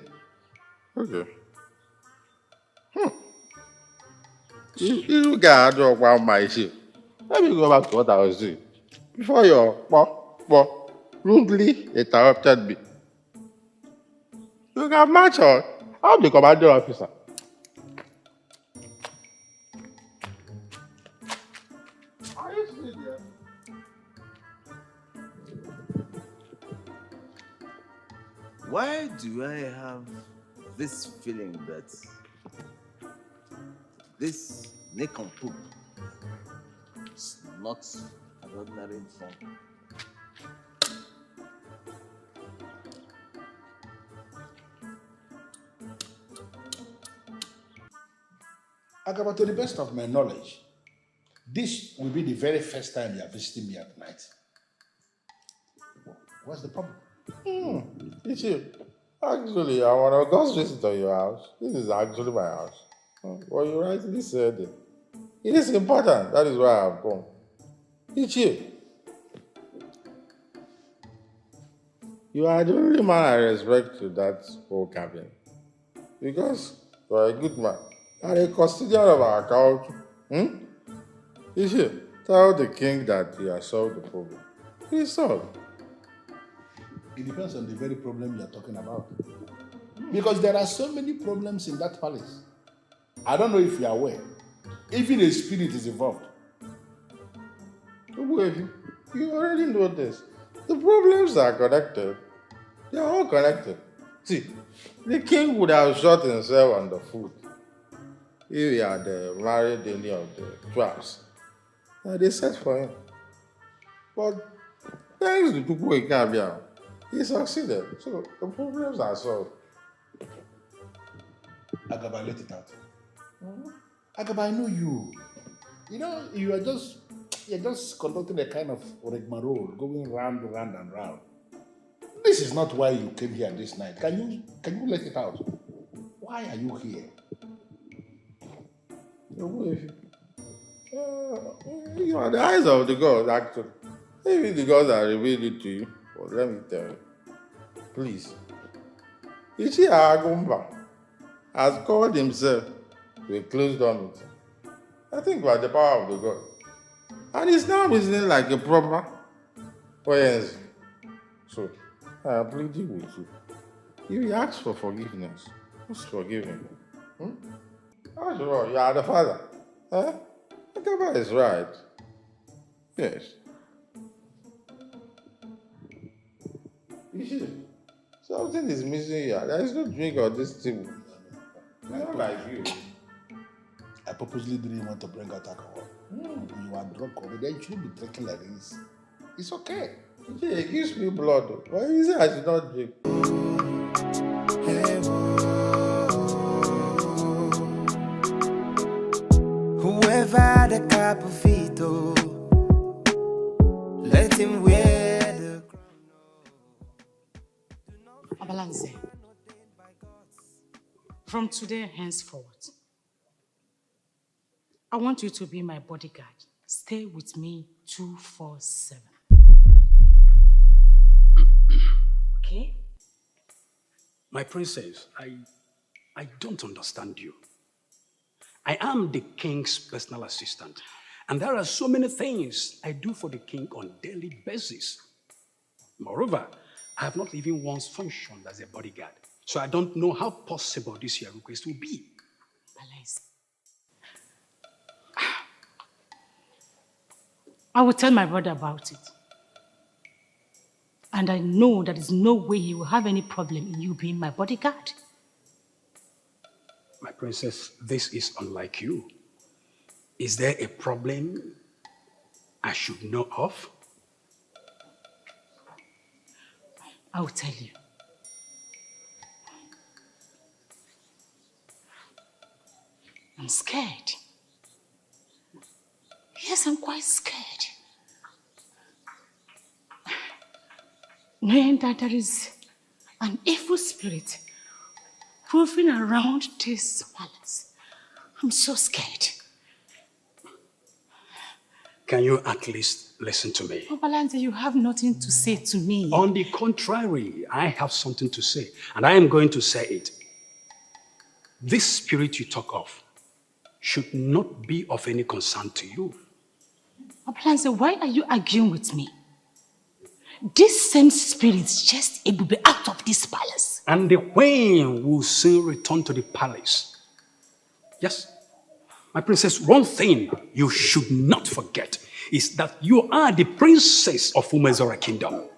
Okay. You guys do about my issue. Let me go back to what I was doing before your rudely interrupted me. You can match on. I'm the commander officer. why do I have this feeling that this nincompoop is not an ordinary phone? Agaba, to the best of my knowledge, this will be the very first time you are visiting me at night. What's the problem? It's you. Actually, I want to go visit to your house. This is actually my house. Well, you rightly said it. It is important. That is why I've come. It's you. You are the only man I respect to that whole cabin. Because you are a good man and a custodian of our culture. It's you. Tell the king that you have solved the problem. It is solved. It depends on the very problem you are talking about. Because there are so many problems in that palace. I don't know if you are aware. Even a spirit is involved. You already know this. The problems are connected. They are all connected. See, the king would have shot himself on the foot if he had married any of the traps that they set for him. But thanks to Tupu Ikabia, he succeeded. So the problems are solved. Agaba, let it out. Agaba, I know you. You know, you're just conducting a kind of rigmarole, going round and round. This is not why you came here this night. Can you let it out? Why are you here? You are the eyes of the gods, actually. Maybe the gods are revealed it to you. But let me tell you. Please. Ichi Agumba has called himself to a closed door meeting. I think by the power of the god. And he's now listening like a proper ONC. So, I am pleading with you. If he asks for forgiveness, just forgive him. After all, you are the father. Agaba is right. Yes. You see, something is missing here. There is no drink on this table. Not like you. I purposely didn't want to bring out alcohol. You are drunk already. You shouldn't be drinking like this. It's okay. Yeah, it gives me blood. Why is it I should not drink? Whoever the cup of Vito, let him wear the Abalanze, from today henceforth, I want you to be my bodyguard. Stay with me 247. Okay? My princess, I don't understand you. I am the king's personal assistant, and there are so many things I do for the king on a daily basis. Moreover, I have not even once functioned as a bodyguard, so I don't know how possible this your request will be. Abalanze, I will tell my brother about it. And I know there is no way he will have any problem in you being my bodyguard. My princess, this is unlike you. Is there a problem I should know of? I will tell you. I'm scared. Yes, I'm quite scared. Knowing that there is an evil spirit moving around this palace. I'm so scared. Can you at least listen to me? Obalande, you have nothing to say to me. On the contrary, I have something to say, and I am going to say it. This spirit you talk of should not be of any concern to you. Obalande, why are you arguing with me? This same spirit is just able to be out of this palace. And the queen will soon return to the palace. Yes, my princess, one thing you should not forget is that you are the princess of Umezora Kingdom.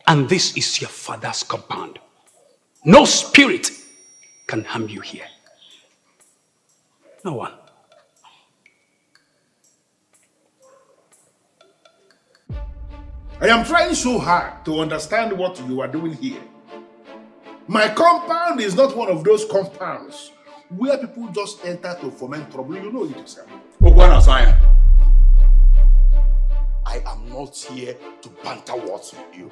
And this is your father's compound. No spirit can harm you here. No one. I am trying so hard to understand what you are doing here. My compound is not one of those compounds where people just enter to foment trouble. You know it yourself. Ogwanasaya, I am not here to banter words with you.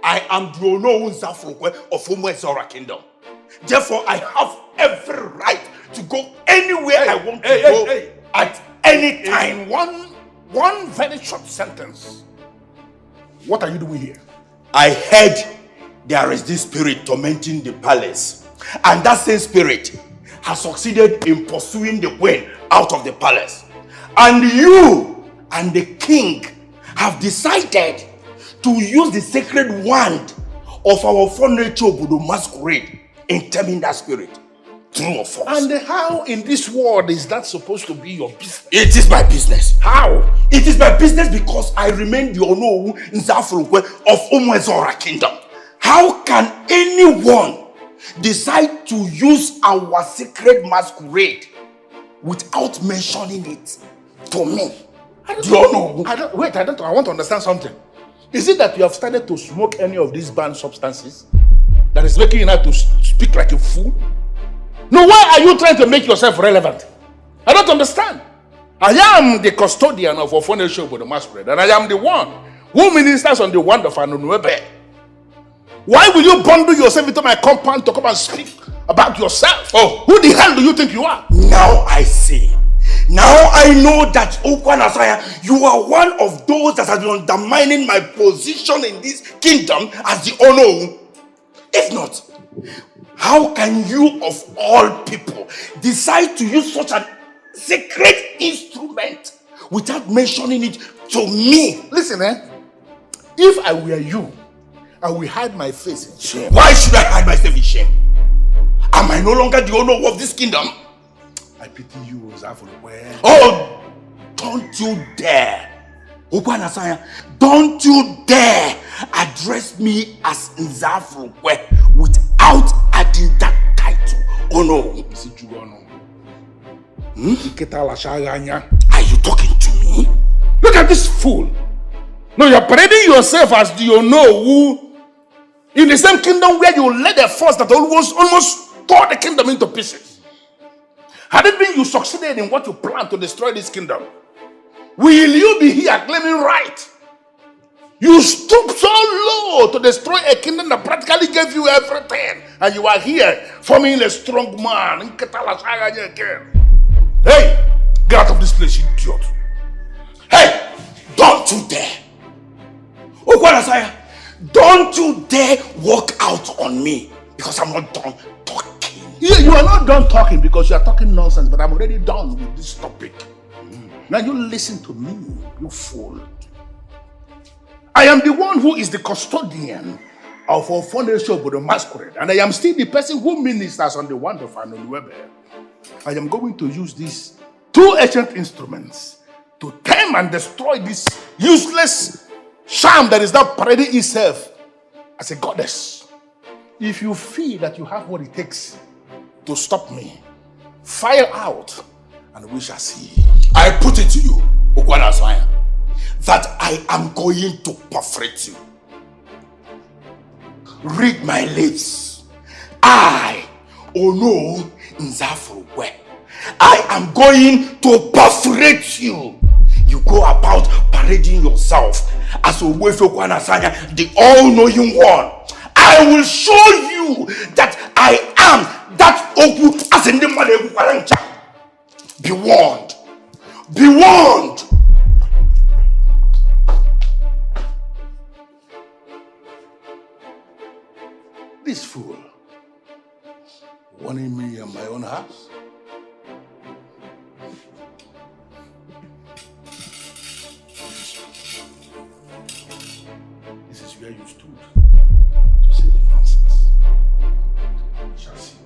I am the Ono Nzafrokwe of Umezora Kingdom. Therefore, I have every right to go anywhere I want to go at any time. One very short sentence. What are you doing here? I heard there is this spirit tormenting the palace, and that same spirit has succeeded in pursuing the queen out of the palace. And you and the king have decided to use the sacred wand of our furniture Obodo masquerade in taming that spirit. True or false? And how in this world is that supposed to be your business? It is my business. How? It is my business because I remain the Ono Nzafrokwe of Umezora Kingdom. How can anyone decide to use our sacred masquerade without mentioning it to me? I want to understand something. Is it that you have started to smoke any of these banned substances that is making you now to speak like a fool? No, why are you trying to make yourself relevant? I don't understand. I am the custodian of Ofonesho Obodo masquerade, and I am the one who ministers on the wand of Anunuebe. Why will you bundle yourself into my compound to come and speak about yourself? Oh, who the hell do you think you are? Now I see. Now I know that Okwanasaya, you are one of those that has been undermining my position in this kingdom as the Ono. If not, how can you of all people decide to use such a sacred instrument without mentioning it to me? Listen, if I were you, I will hide my face in shame. Why should I hide myself in shame? Am I no longer the owner of this kingdom? I pity you, Nzafrokwe. Oh, don't you dare. Okwanasaya, don't you dare address me as Nzafrokwe without adding that title. Oh no. Are you talking to me? Look at this fool. No, you're parading yourself as the Ono who, in the same kingdom where you led a force that almost tore the kingdom into pieces. Had it been you succeeded in what you planned to destroy this kingdom, will you be here claiming right? You stooped so low to destroy a kingdom that practically gave you everything, and you are here forming a strong man. Hey, get out of this place, you idiot. Hey, don't you dare. Okwanasaya, don't you dare walk out on me because I'm not done talking. Yeah, you are not done talking because you are talking nonsense, but I'm already done with this topic. Now you listen to me, you fool. I am the one who is the custodian of our Ofonesho Obodo masquerade, and I am still the person who ministers on the wand of Anunuebe. I am going to use these two ancient instruments to tame and destroy this useless sham that is now parading itself as a goddess. If you feel that you have what it takes to stop me, file out and we shall see. I put it to you, Okwanasaya, that I am going to perforate you. read my lips. I, Ono Nzafurwe, I am going to perforate you. You go about parading yourself as Owefe Kwanasanya, the all-knowing one. I will show you that I am that Oku as in the Mane. Be warned. Be warned. This fool warning me in my own house. This is where you stood to say the nonsense. We shall see.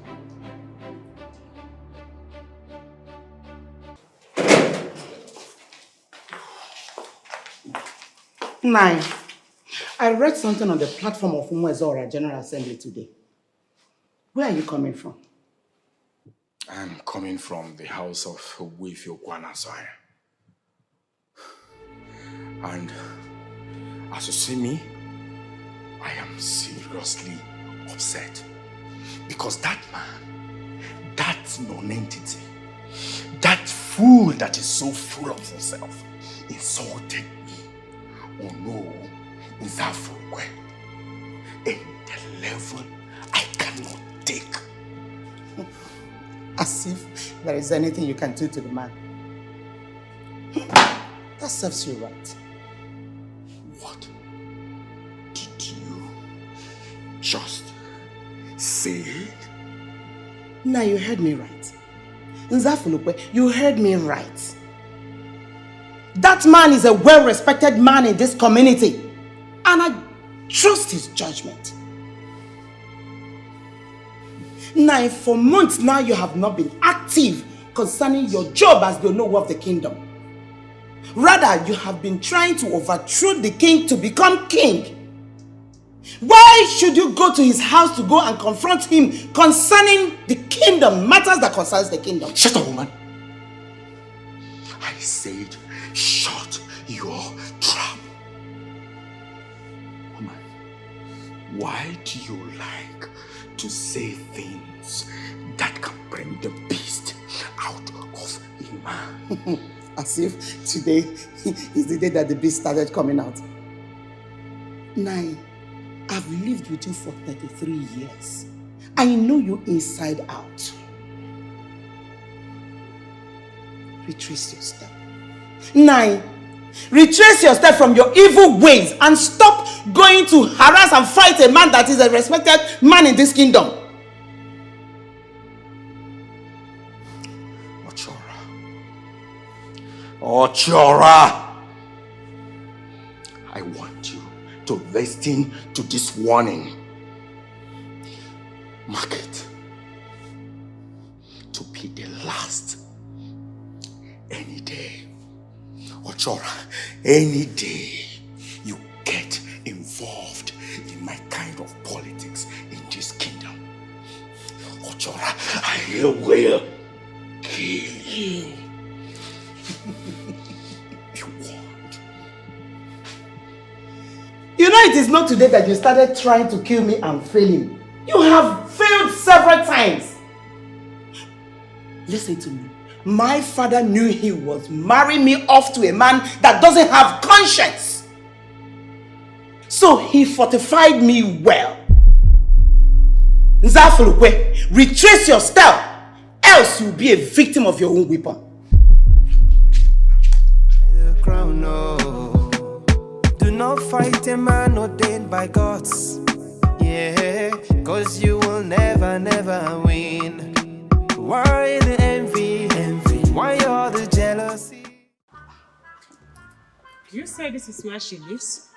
Nine. I read something on the platform of Umwezora General Assembly today. Where are you coming from? I'm coming from the house of Owefe Kwanasanya. And as you see me, I am seriously upset. Because that man, that non-entity, that fool that is so full of himself, insulted me. Oh no, Nzafurwe, in the level I cannot take. As if there is anything you can do to the man. That serves you right. What did you just say? Now you heard me right. Nzafurwe, you heard me right. That man is a well-respected man in this community. And I trust his judgment. Now, for months now, you have not been active concerning your job as the Onowu of the kingdom. Rather, you have been trying to overthrow the king to become king. Why should you go to his house to go and confront him concerning the kingdom, matters that concerns the kingdom? Shut up, woman. I said, shut your trap. Woman, why do you like to say things that can bring the beast out of a man? As if today is the day that the beast started coming out. Nine, I've lived with you for 33 years. I know you inside out. Retrace your step. Nine, retrace your step from your evil ways and stop going to harass and fight a man that is a respected man in this kingdom. Ochora, I want you to listen to this warning. Mark it to be the last. Any day, Ochora, any day you get involved in my kind of politics in this kingdom, Ochora, I will kill you. You know it is not today that you started trying to kill me and failing. You have failed several times. Listen to me. My father knew he was marrying me off to a man that doesn't have conscience. So he fortified me well. Nzafurwe, retrace your step, else you'll be a victim of your own weapon. The crown, no. Do not fight a man ordained by gods. Yeah, cause you will never, never win. Why the envy? Why all the jealousy? You say this is where she lives?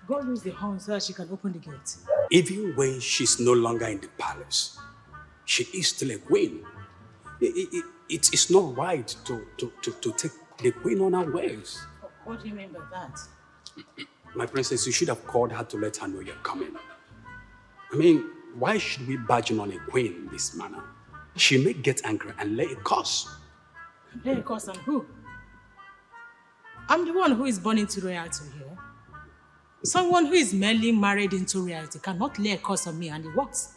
Go use the horn so that she can open the gate. Even when she's no longer in the palace, she is still a queen. It's not right to take the queen unawares. What do you mean by that? My princess, you should have called her to let her know you're coming. I mean, why should we bargain on a queen in this manner? She may get angry and lay a curse. Lay a curse on who? I'm the one who is born into royalty here. Someone who is merely married into reality cannot lay a curse on me, and it works.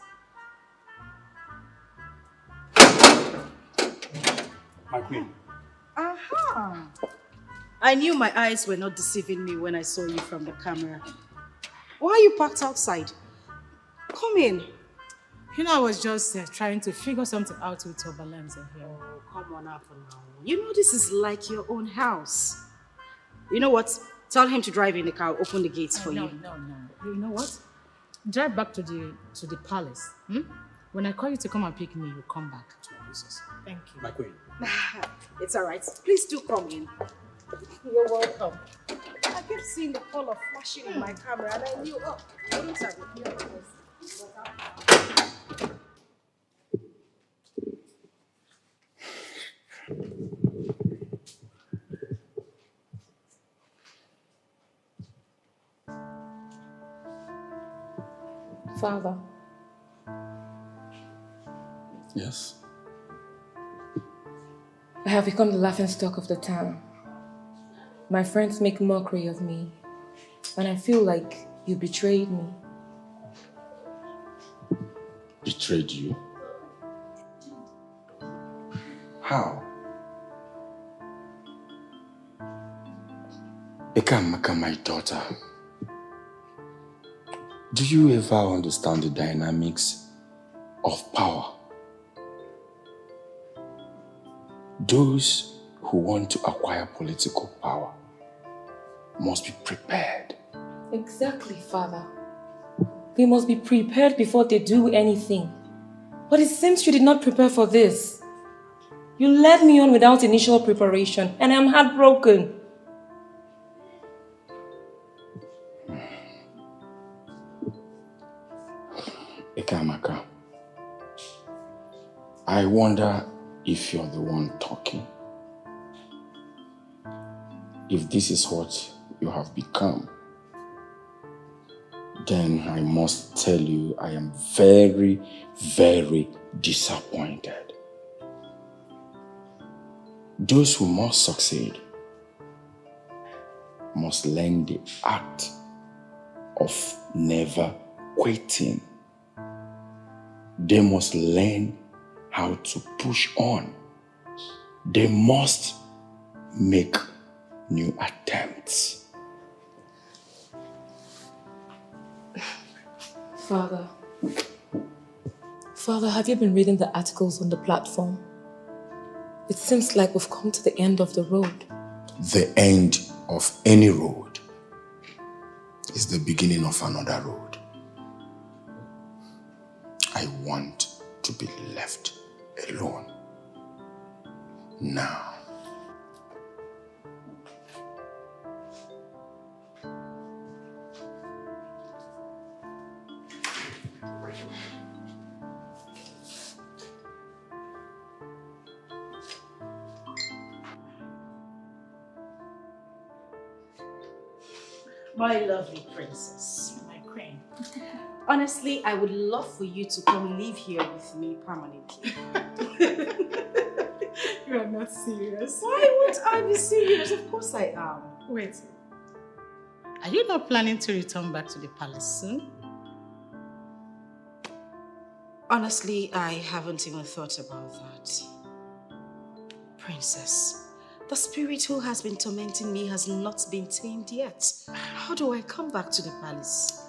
My queen. Aha! I knew my eyes were not deceiving me when I saw you from the camera. Why are you parked outside? Come in. You know, I was just trying to figure something out with your balance here. Oh, come on up now. You know this is like your own house. You know what? Tell him to drive in the car. Open the gates for you. No. You know what? Drive back to the palace. When I call you to come and pick me, you come back. Thank you. My queen. It's all right. Please do come in. You're welcome. I kept seeing the color flashing in my camera, and I knew, oh, I don't have it. Father. Yes. I have become the laughingstock of the town. My friends make mockery of me, and I feel like you betrayed me. Betrayed you? How? Ekamaka, my daughter. Do you ever understand the dynamics of power? Those who want to acquire political power must be prepared. Exactly, Father. They must be prepared before they do anything. But it seems you did not prepare for this. You led me on without initial preparation, and I'm heartbroken. Ekamaka, I wonder if you're the one talking. If this is what you have become, then I must tell you I am very, very disappointed. Those who must succeed must learn the art of never quitting. They must learn how to push on. They must make new attempts. Father, have you been reading the articles on the platform? It seems like we've come to the end of the road. The end of any road is the beginning of another road. I want to be left alone. Now. My lovely princess, my queen. Honestly, I would love for you to come live here with me permanently. You are not serious. Why would I be serious? Of course I am. Wait. Are you not planning to return back to the palace soon? Honestly, I haven't even thought about that. Princess, the spirit who has been tormenting me has not been tamed yet. How do I come back to the palace?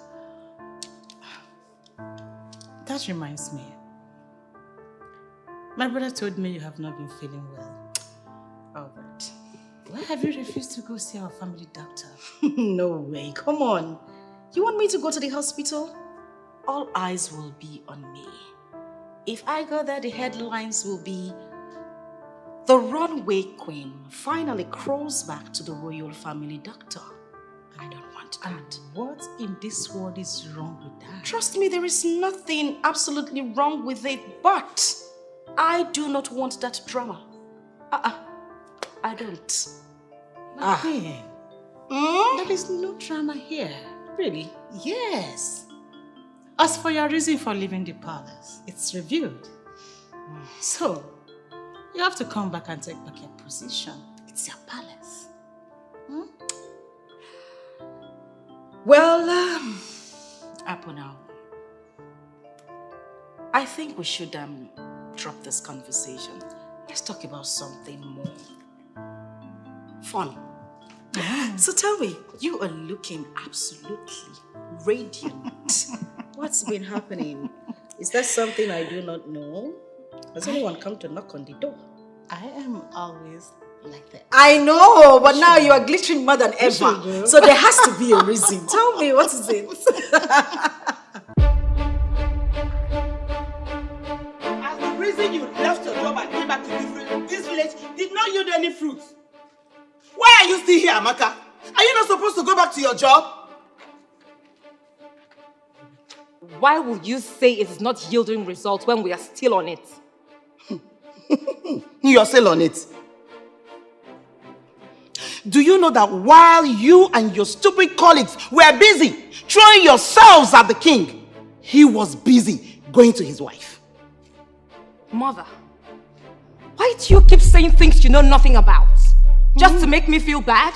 That reminds me. My brother told me you have not been feeling well. Oh, that. Why have you refused to go see our family doctor? No way, come on. You want me to go to the hospital? All eyes will be on me. If I go there, the headlines will be, "The runway queen finally crawls back to the royal family doctor." I don't want that. And what in this world is wrong with that? Trust me, there is nothing absolutely wrong with it, but I do not want that drama. I don't. Queen, there is no drama here. Really? Yes. As for your reason for leaving the palace, it's revealed. So, you have to come back and take back your position. It's your palace. Well, Apple now. I think we should drop this conversation. Let's talk about something more fun. So tell me, you are looking absolutely radiant. What's been happening? Is there something I do not know? Has anyone come to knock on the door? I am always like that. I know, but now you are glittering more than ever. So there has to be a reason. Tell me, what is it? As the reason you left your job and came back to this village did not yield any fruit. Why are you still here, Amaka? Are you not supposed to go back to your job? Why will you say it is not yielding results when we are still on it? You are still on it. Do you know that while you and your stupid colleagues were busy throwing yourselves at the king, he was busy going to his wife? Mother, why do you keep saying things you know nothing about? Just to make me feel bad?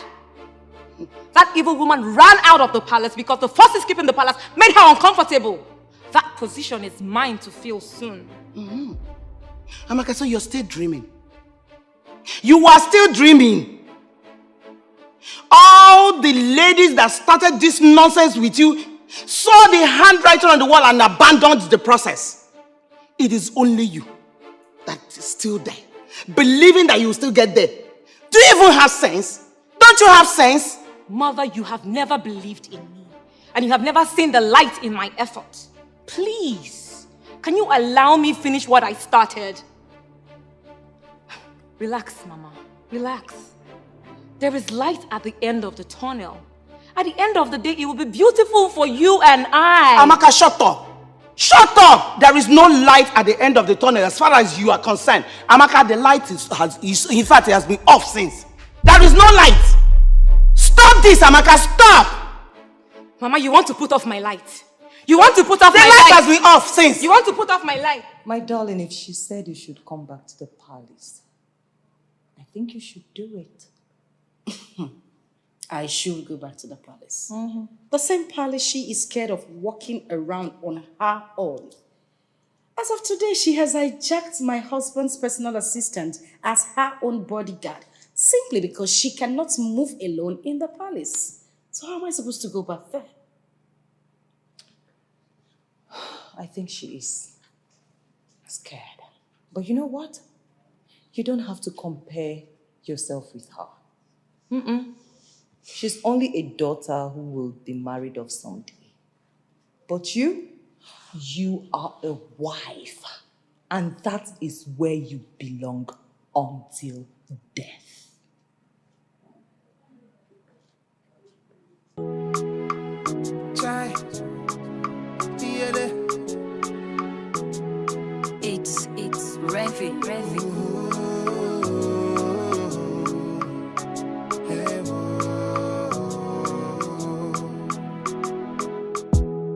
That evil woman ran out of the palace because the forces keeping the palace made her uncomfortable. That position is mine to fill soon. Amaka, so you're still dreaming. You are still dreaming. All the ladies that started this nonsense with you saw the handwriting on the wall and abandoned the process. It is only you that is still there, believing that you will still get there. Do you even have sense? Don't you have sense? Mother, you have never believed in me, and you have never seen the light in my effort. Please, can you allow me finish what I started? Relax, Mama, relax. There is light at the end of the tunnel. At the end of the day, it will be beautiful for you and I. Amaka, shut up. Shut up! There is no light at the end of the tunnel as far as you are concerned. Amaka, the light in fact, it has been off since. There is no light. Stop this, Amaka, stop! Mama, you want to put off my light. You want to put off the my light. light. Has been off since. You want to put off my light. My darling, if she said you should come back to the palace, I think you should do it. I should go back to the palace. The same palace she is scared of walking around on her own. As of today, she has hijacked my husband's personal assistant as her own bodyguard, simply because she cannot move alone in the palace. So how am I supposed to go back there? I think she is scared. But you know what? You don't have to compare yourself with her. She's only a daughter who will be married off someday. But you are a wife. And that is where you belong until death. It's Revi.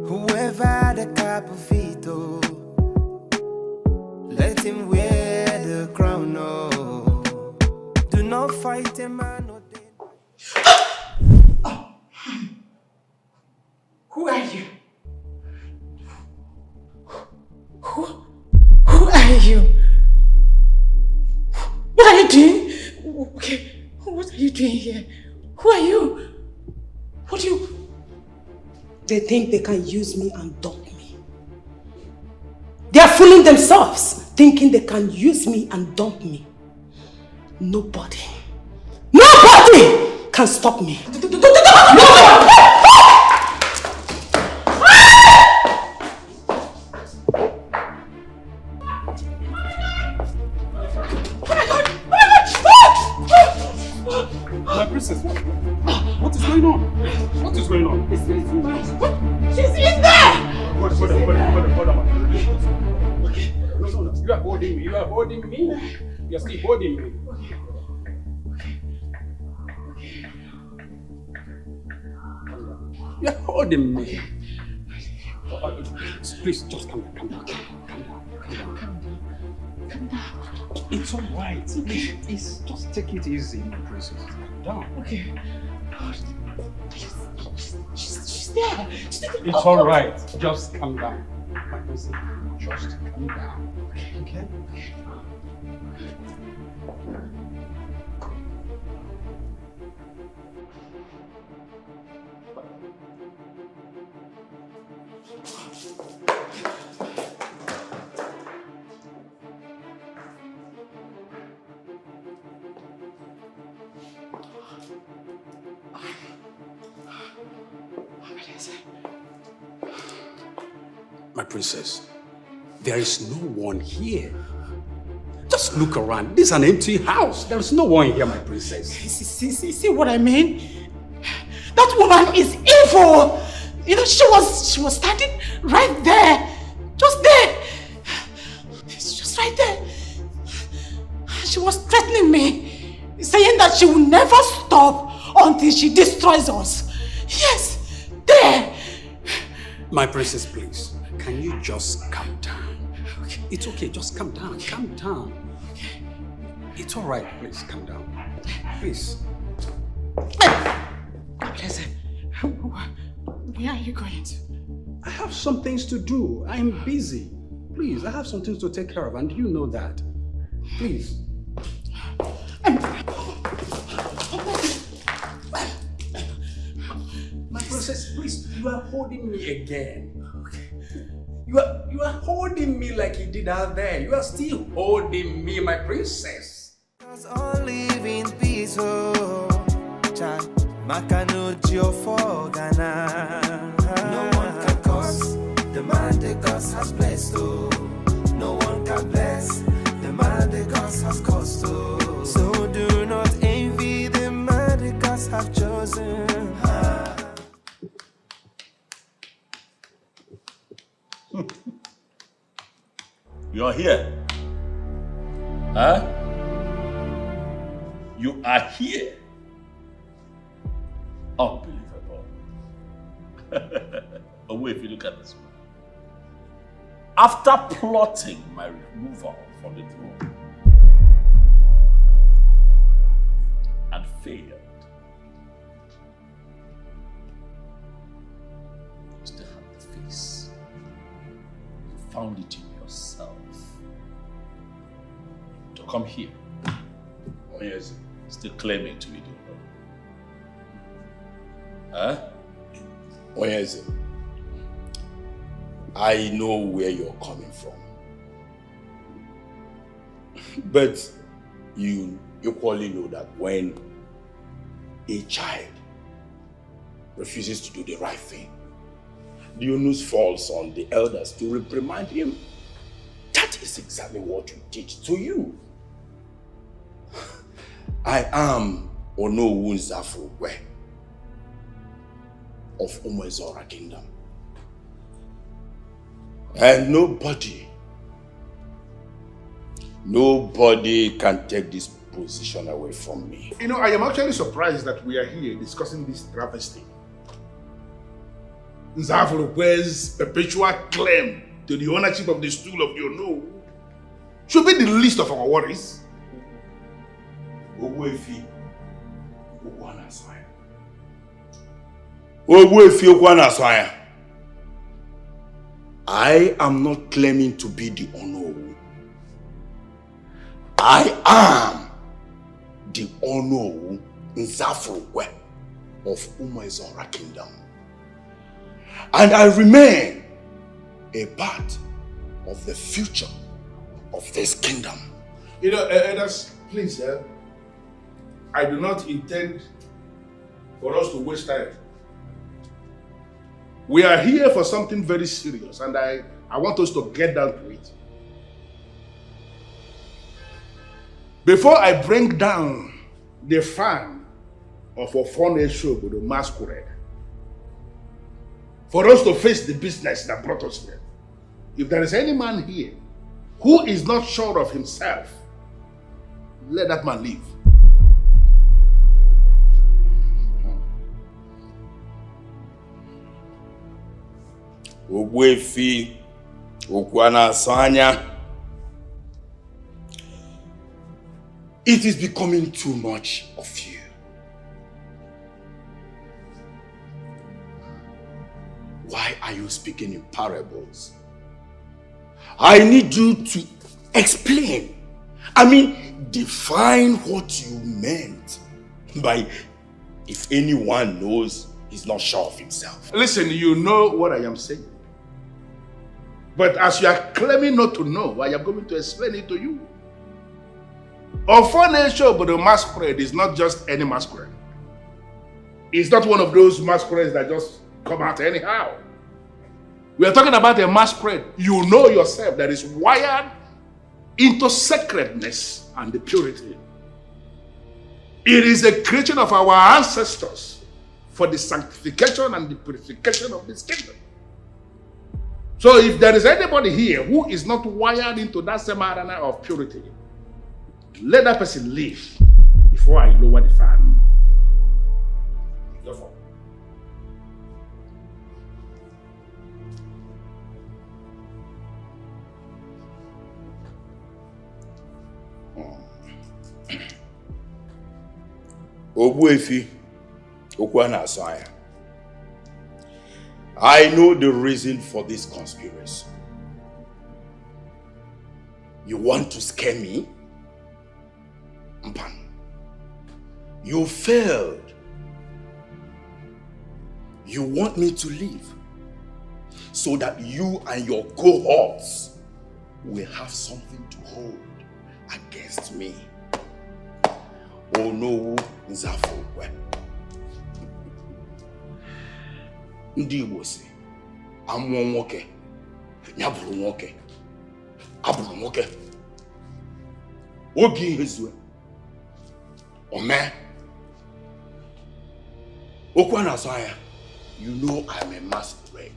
Whoever the cap of it, oh, let him wear the crown, oh. Do not fight a man or Who are you? Who are you? What are you doing? Okay, what are you doing here? Who are you? What do you... They think they can use me and dump me. They are fooling themselves, thinking they can use me and dump me. Nobody can stop me. My princess, what is going on? What is going on? She's in there! Hold on. Okay. No. You are holding me. You are holding me. You are still holding me. You are holding me. Please, just calm down. Calm down. It's all right. Please, just take it easy, my princess. Calm down. Okay. She's there. It's all right. Just calm down. My princess, just calm down. Okay? My princess, there is no one here. Just look around. This is an empty house. There is no one here, my princess. See what I mean? That woman is evil. You know, she was standing right there. Just there. It's just right there. She was threatening me, saying that she will never stop until she destroys us. Yes, there. My princess, please. Can you just calm down? Okay. It's okay, just calm down. Calm down. Okay. It's all right, please, calm down. Please. Where are you going to? I have some things to do. I'm busy. Please, I have some things to take care of, and you know that. Please. My princess, please, you are holding me again. You are holding me like you did out there. You are still holding me, my princess. All live in peace, oh, child. Makanujo for Ghana. No one can cause the man the God has blessed, oh. No one can bless the man the God has caused, oh. So do not envy the man the God have chosen. You're here. Huh? You are here. Unbelievable. Oh, wait, if you look at this one. After plotting my removal from the throne and failed, you still have the face. You found it in yourself to come here. Oh, yes, still claiming to be the Huh? Oh, yes. I know where you're coming from. But you equally know that when a child refuses to do the right thing, the onus falls on the elders to reprimand him. That is exactly what you did to you. I am Onowu Nzafurukwe of Umwezora Kingdom. And nobody can take this position away from me. You know, I am actually surprised that we are here discussing this travesty. Nzafurukwe's perpetual claim to the ownership of the stool of the Onowu should be the least of our worries. Ogbuefi Okwana. I am not claiming to be the Onowu. I am the Onowu Nzafurukwe of Umwezora Kingdom. And I remain a part of the future of this kingdom. You know, elders, please, I do not intend for us to waste time. We are here for something very serious, and I want us to get down to it. Before I bring down the fan of Ofone Shobo, the masquerade, for us to face the business that brought us here, if there is any man here who is not sure of himself, let that man leave. Ogbuefi Okwana. It is becoming too much of you. Why are you speaking in parables? I need you to explain. I mean, define what you meant by if anyone knows he's not sure of himself. Listen, you know what I am saying. But as you are claiming not to know, I am going to explain it to you. Naufrage, but the masquerade is not just any masquerade. It's not one of those masquerades that just come out anyhow. We are talking about a masquerade, you know yourself, that is wired into sacredness and the purity. It is a creation of our ancestors for the sanctification and the purification of this kingdom. So if there is anybody here who is not wired into that same arena of purity, let that person leave before I lower the fan. Therefore. Ogbuefi, Okwana Asaya. I know the reason for this conspiracy. You want to scare me? Mpan. You failed. You want me to leave so that you and your cohorts will have something to hold against me. Oh no, Nzafo. Ndi Igbo si, amụọ nwoke, ya bụrụ nwoke, abụrụ nwoke. Oge ihe zue, ome. Okwu na-asọ anya, you know I'm a masquerade.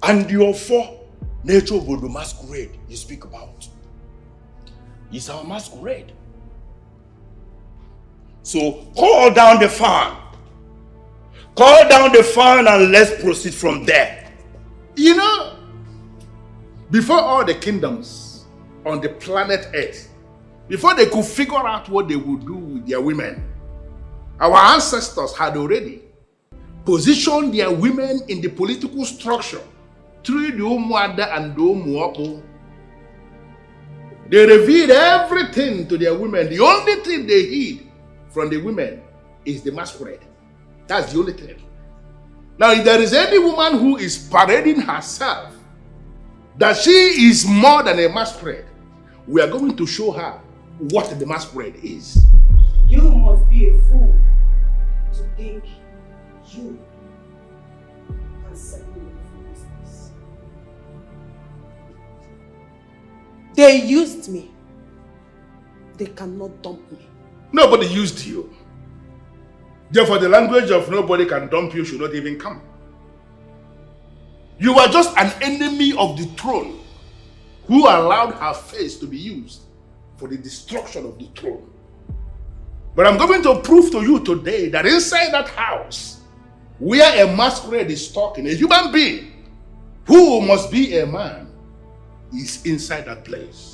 And your four nature of the masquerade you speak about is our masquerade. So call down the fan. Call down the fan and let's proceed from there. You know, before all the kingdoms on the planet Earth, before they could figure out what they would do with their women, our ancestors had already positioned their women in the political structure through the Umuada and the Umuopo. They revealed everything to their women. The only thing they hid from the women is the masquerade. That's the only thing. Now, if there is any woman who is parading herself that she is more than a masquerade, we are going to show her what the masquerade is. You must be a fool to think you can set me up for business. They used me. They cannot dump me. Nobody used you. Therefore, the language of nobody can dump you should not even come. You were just an enemy of the throne who allowed her face to be used for the destruction of the throne. But I'm going to prove to you today that inside that house, where a masquerade is talking, a human being who must be a man is inside that place.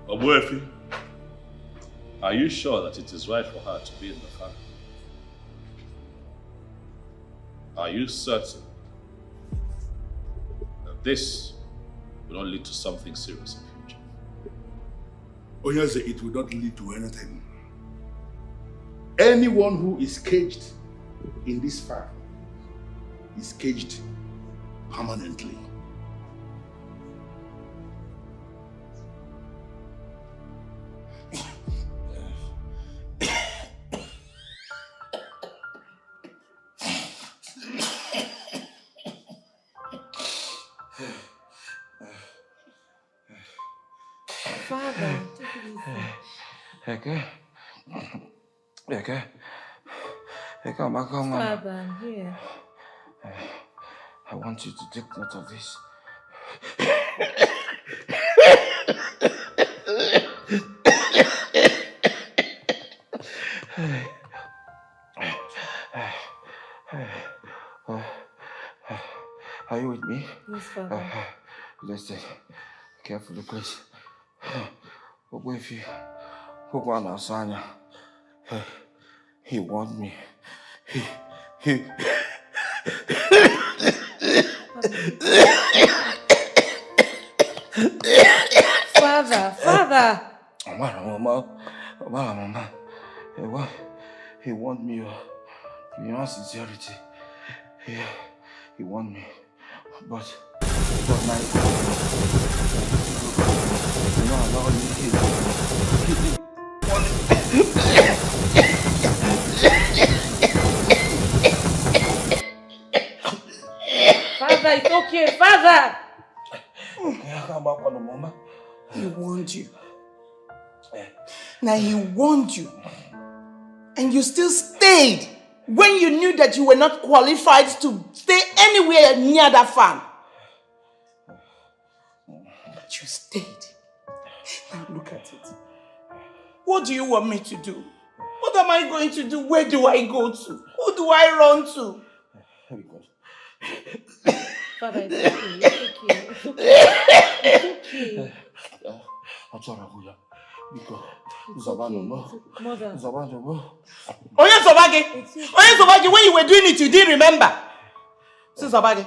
Obuefi, are you sure that it is right for her to be in the family? Are you certain that this will not lead to something serious in the future? Onyaze, it will not lead to anything. Anyone who is caged in this farm is caged permanently. Father, take it easy. Father, I'm here. I want you to take note of this. Are you with me? Yes, Father. Listen, carefully, please. If you hook on Asanya, he warned me. He Father. Mama. He warned me in all sincerity. He warned me. But my you know, allow me. Father, it's okay, Father. He warned you. Now he warned you. And you still stayed when you knew that you were not qualified to stay anywhere near that farm. But you stayed. Now look at it. What do you want me to do? What am I going to do? Where do I go to? Who do I run to? Father, it's okay. It's okay. Mother. Oye Sobage, when you were doing it, you didn't remember. So Sobage.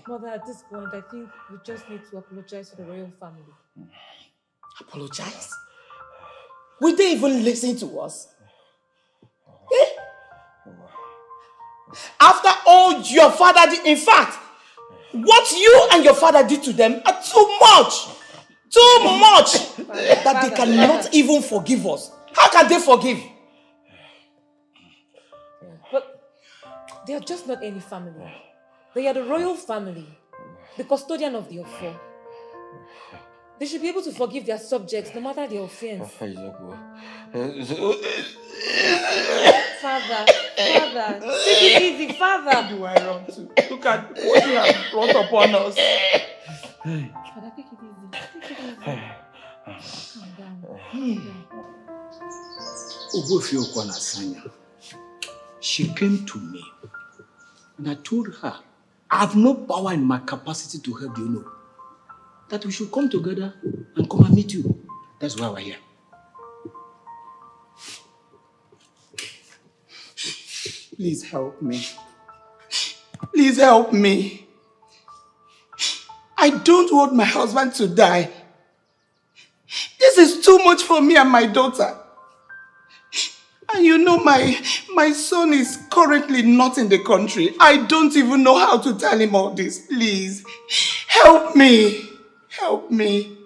Mother, at this point, I think we just need to apologize to the royal family. Apologize? Will they even listen to us? Eh? After all your father did, in fact, what you and your father did to them are too much that they cannot even forgive us. How can they forgive? But they are just not any family. They are the royal family, the custodian of the affair. They should be able to forgive their subjects no matter their offense. Father, take it easy, Father. Who do I run to? Look at what you have brought upon us. Father, take it easy. Calm down. She came to me and I told her, I have no power in my capacity to help you know that we should come together and come and meet you. That's why we're here. Please help me. Please help me. I don't want my husband to die. This is too much for me and my daughter. And you know my son is currently not in the country. I don't even know how to tell him all this. Please, help me. Help me.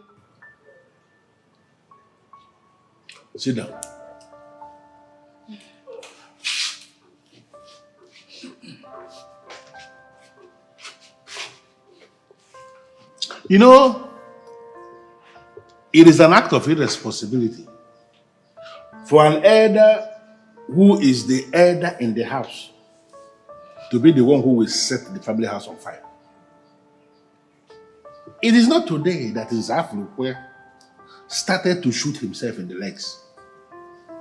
Sit down. You know, it is an act of irresponsibility for an elder who is the elder in the house to be the one who will set the family house on fire. It is not today that Nzafurukwe started to shoot himself in the legs.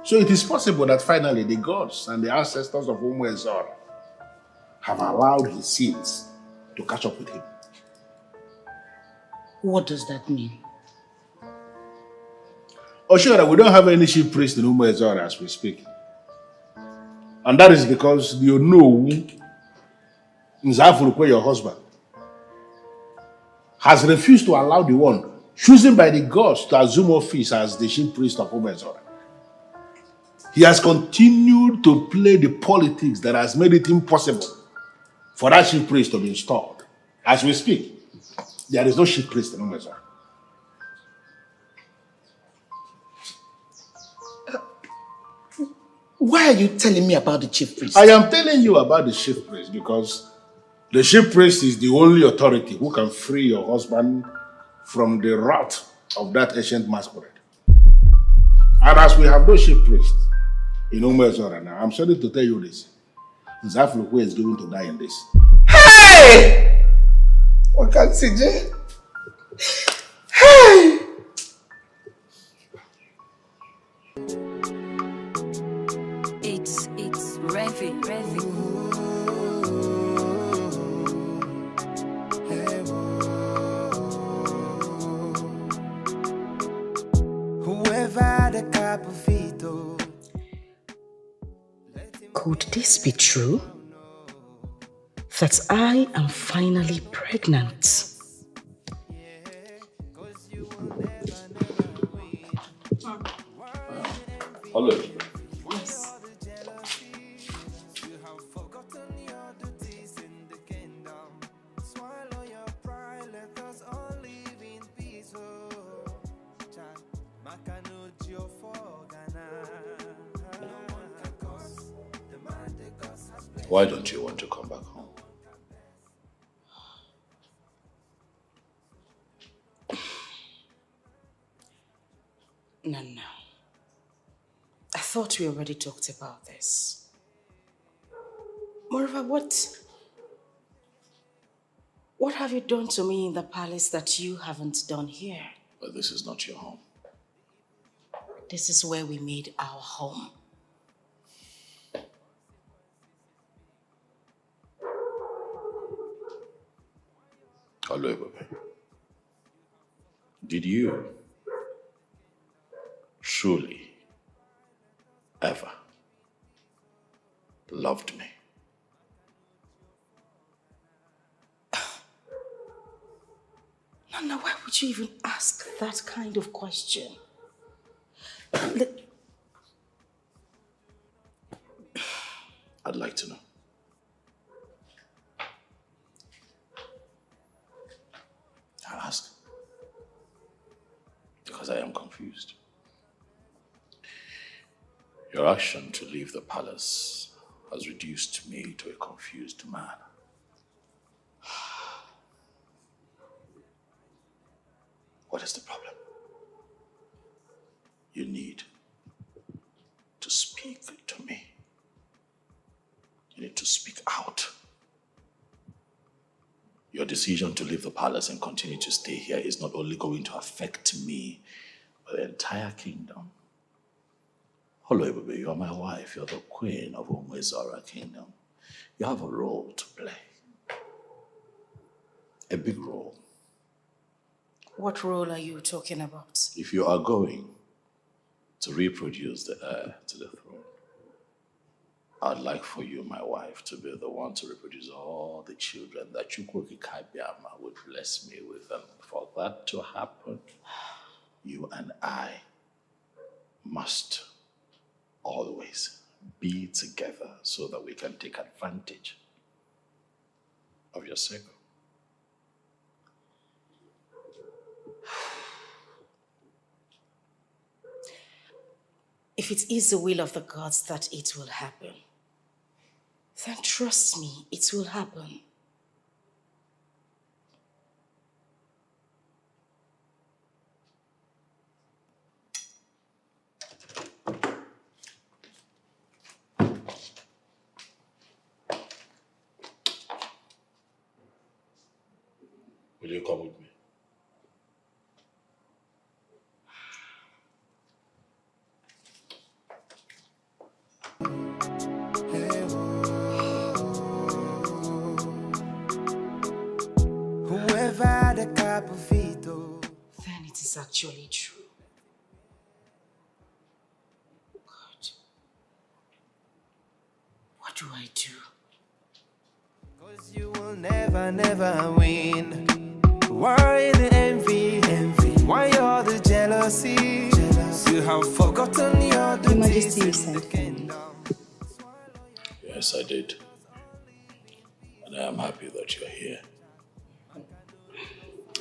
So it is possible that finally the gods and the ancestors of Umuezora have allowed his sins to catch up with him. What does that mean? Oh, sure, we don't have any chief priest in Umuezora as we speak. And that is because you know Nzafurukwe, your husband, has refused to allow the one chosen by the gods to assume office as the chief priest of Umuezora. He has continued to play the politics that has made it impossible for that chief priest to be installed. As we speak, there is no chief priest in Umuezora. Why are you telling me about the chief priest? I am telling you about the chief priest because the chief priest is the only authority who can free your husband from the wrath of that ancient masquerade. And as we have no chief priest in Umezora now, I'm sorry to tell you this. Nzaflukwe is going to die in this. Hey! What can CJ? Hey! It's Revi. Whoever the capofito. Could this be true? That I am finally pregnant. Hello. Yes. Why don't you want to come back home? No. I thought we already talked about this. Moreover, what have you done to me in the palace that you haven't done here? But this is not your home. This is where we made our home. Hello, Babe. Did you truly ever loved me? Nana, why would you even ask that kind of question? I'd like to know. I'll ask. Because I am confused. Your action to leave the palace has reduced me to a confused man. What is the problem? You need to speak to me. You need to speak out. Your decision to leave the palace and continue to stay here is not only going to affect me, but the entire kingdom. Hello, baby, you are my wife. You're the queen of Umezora Kingdom. You have a role to play. A big role. What role are you talking about? If you are going to reproduce the heir to the throne, I'd like for you, my wife, to be the one to reproduce all the children that Chukwuki Kabiama would bless me with. And for that to happen, you and I must always be together so that we can take advantage of your circle. If it is the will of the gods that it will happen, then trust me, it will happen. Will you come with me? Whoever the capofito. Then it is actually true. God, what do I do? 'Cause you will never win. Why the envy? Why all the jealousy? You have forgotten your duties in the kingdom. Yes, I did. And I am happy that you're here.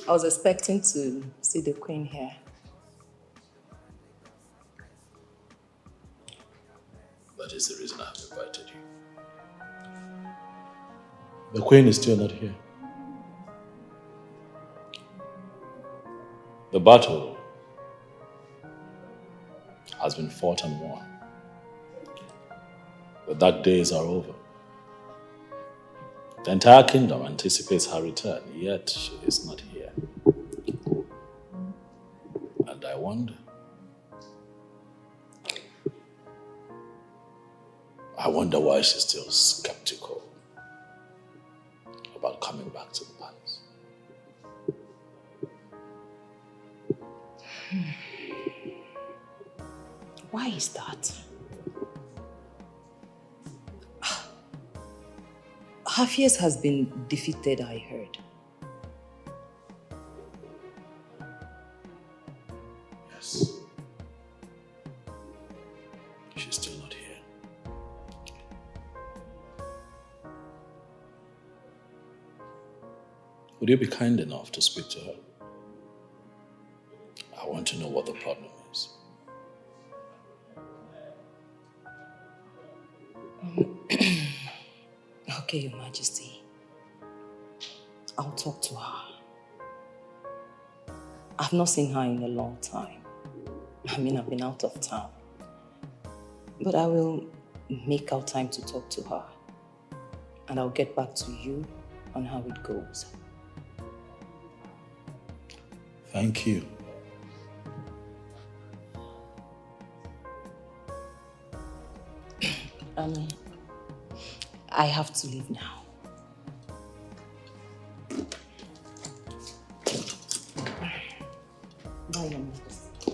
I was expecting to see the queen here. That is the reason I have invited you. The queen is still not here. The battle has been fought and won. The dark days are over. The entire kingdom anticipates her return, yet she is not here. And I wonder why she's still skeptical about coming back to the palace. Why is that? Her fears has been defeated, I heard. Yes. She's still not here. Would you be kind enough to speak to her? I want to know what the problem is. Okay, Your Majesty. I'll talk to her. I've not seen her in a long time. I've been out of town. But I will make out time to talk to her. And I'll get back to you on how it goes. Thank you. I have to leave now. Bye, Your Majesty.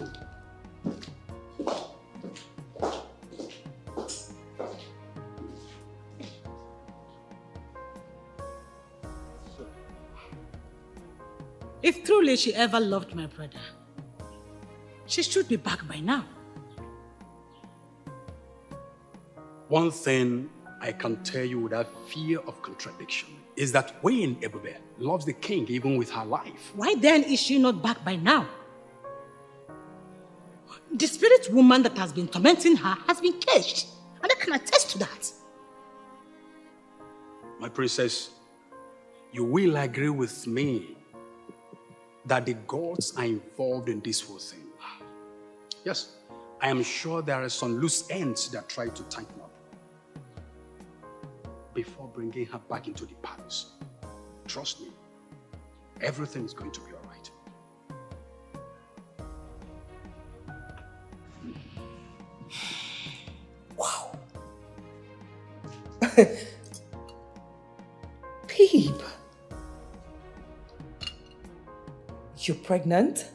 If truly she ever loved my brother, she should be back by now. One thing I can tell you without fear of contradiction is that Wayne Ebube loves the king even with her life. Why then is she not back by now? The spirit woman that has been tormenting her has been caged, and I can attest to that. My princess, you will agree with me that the gods are involved in this whole thing. Yes, I am sure there are some loose ends that try to tighten up before bringing her back into the palace. Trust me, everything is going to be all right. Wow. Peep. You're pregnant?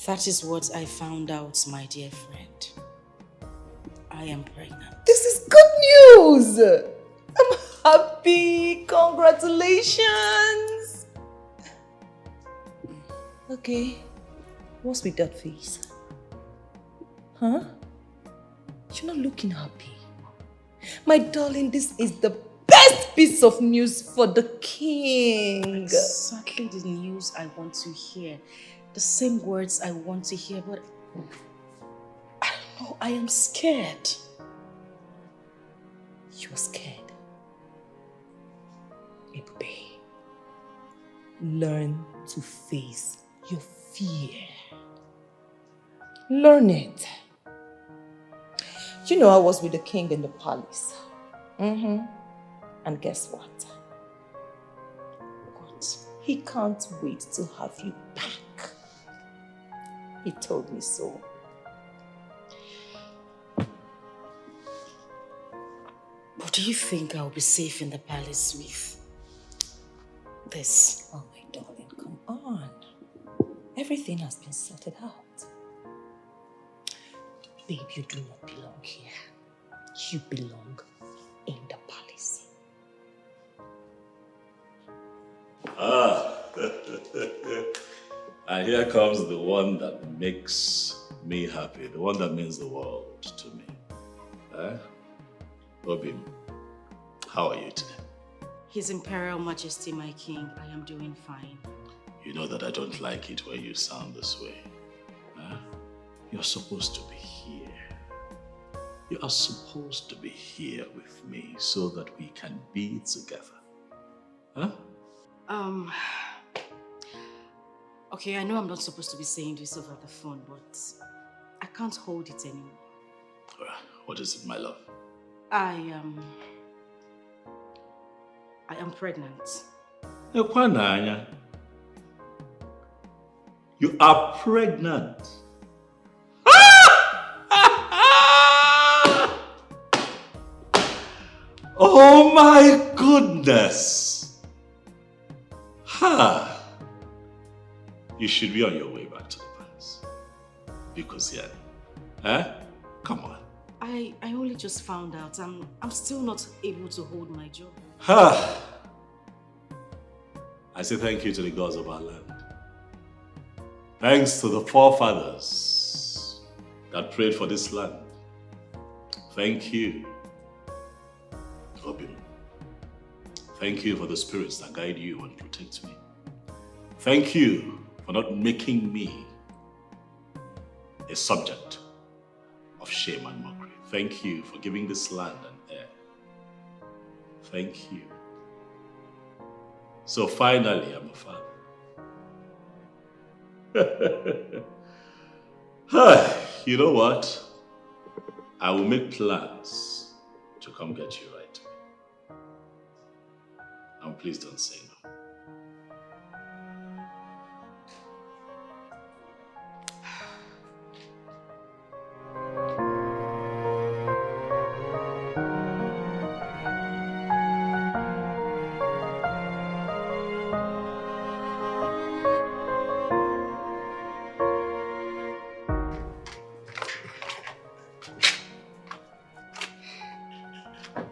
That is what I found out, my dear friend. I am pregnant. This is good news! I'm happy! Congratulations! Okay, what's with that face? Huh? You're not looking happy. My darling, this is the best piece of news for the king. Exactly the news I want to hear. The same words I want to hear, but I don't know, I am scared. You're scared. Ebube, learn to face your fear. Learn it. You know, I was with the king in the palace. And guess what? What? He can't wait to have you back. He told me so. But do you think I'll be safe in the palace with this? Oh, my darling, come on. Everything has been sorted out. Babe, you do not belong here. You belong in the palace. And here comes the one that makes me happy, the one that means the world to me. Obim, how are you today? His Imperial Majesty, my king, I am doing fine. You know that I don't like it when you sound this way. You're supposed to be here. You are supposed to be here with me so that we can be together. Okay, I know I'm not supposed to be saying this over the phone, but I can't hold it anymore. What is it, my love? I am pregnant. Ekwananya, you are pregnant. Oh my goodness. Ha! You should be on your way back to the palace. Because yeah, come on. I only just found out. I'm still not able to hold my jaw. Ha! I say thank you to the gods of our land. Thanks to the forefathers that prayed for this land. Thank you, Robin. Thank you for the spirits that guide you and protect me. Thank you for not making me a subject of shame and mockery. Thank you for giving this land an heir. Thank you. So finally, I'm a father. You know what? I will make plans to come get you right away. And please don't say no.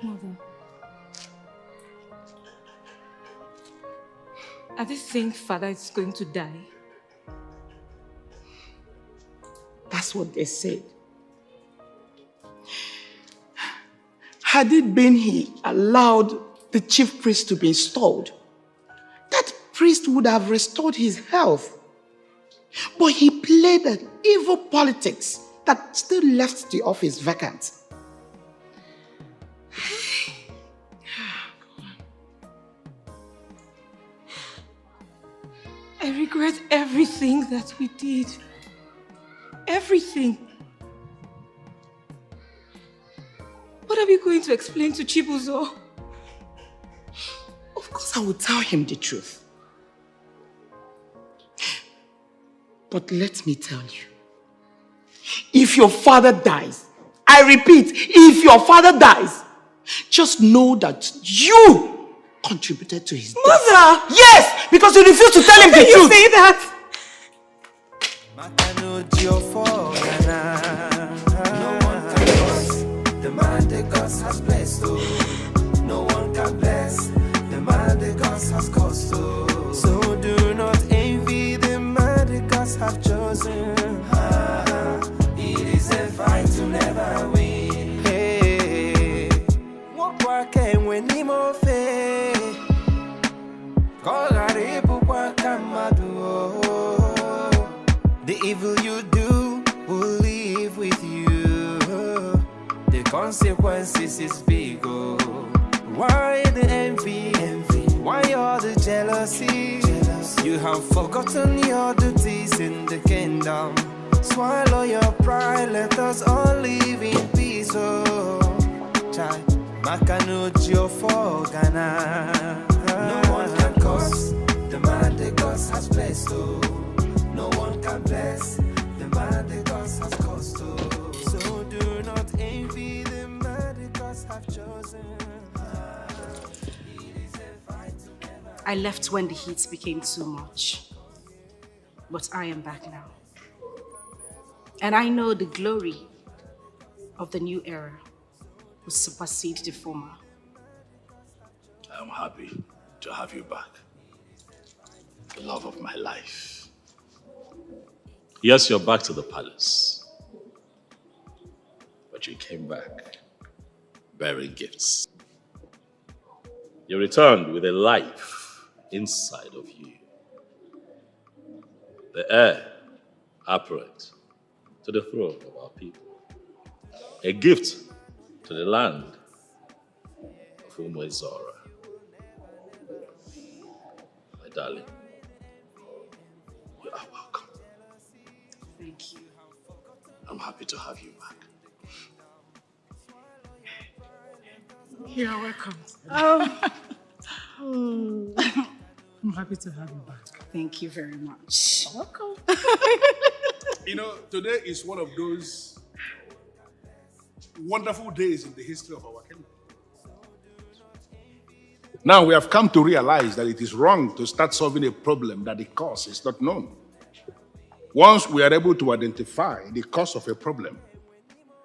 Mother, are they saying father is going to die? That's what they said. Had it been he allowed the chief priest to be installed, that priest would have restored his health. But he played an evil politics that still left the office vacant. I regret everything that we did. Everything. What are we going to explain to Chibuzo? Of course I will tell him the truth. But let me tell you, if your father dies, I repeat, if your father dies, just know that you contributed to his death. Mother! Yes, because you refused to tell him the truth. How can you say that? No one can bless the man that God has blessed. No one can bless the man that God has caused. So do not envy the man that God has chosen. It is a fight to never win. Hey, what can when he more fair? The evil you do will live with you. The consequences is big. Oh. Why the envy? Why all the jealousy? You have forgotten your duties in the kingdom. Swallow your pride, let us all live in peace. Oh, child, Makanujo for Ghana. No one can curse the man that God has blessed. Oh. No one can bless the man that God has caused. So do not envy the man that God has chosen. I left when the heat became too much. But I am back now. And I know the glory of the new era will supersede the former. I am happy to have you back. The love of my life. Yes, you're back to the palace. But you came back bearing gifts. You returned with a life inside of you. The heir apparent to the throne of our people. A gift to the land of Umwezora. My darling, you are welcome. Thank you. I'm happy to have you back. You're welcome. I'm happy to have you back. Thank you very much. Welcome. You know, today is one of those wonderful days in the history of our kingdom. Now we have come to realize that it is wrong to start solving a problem that the cause is not known. Once we are able to identify the cause of a problem,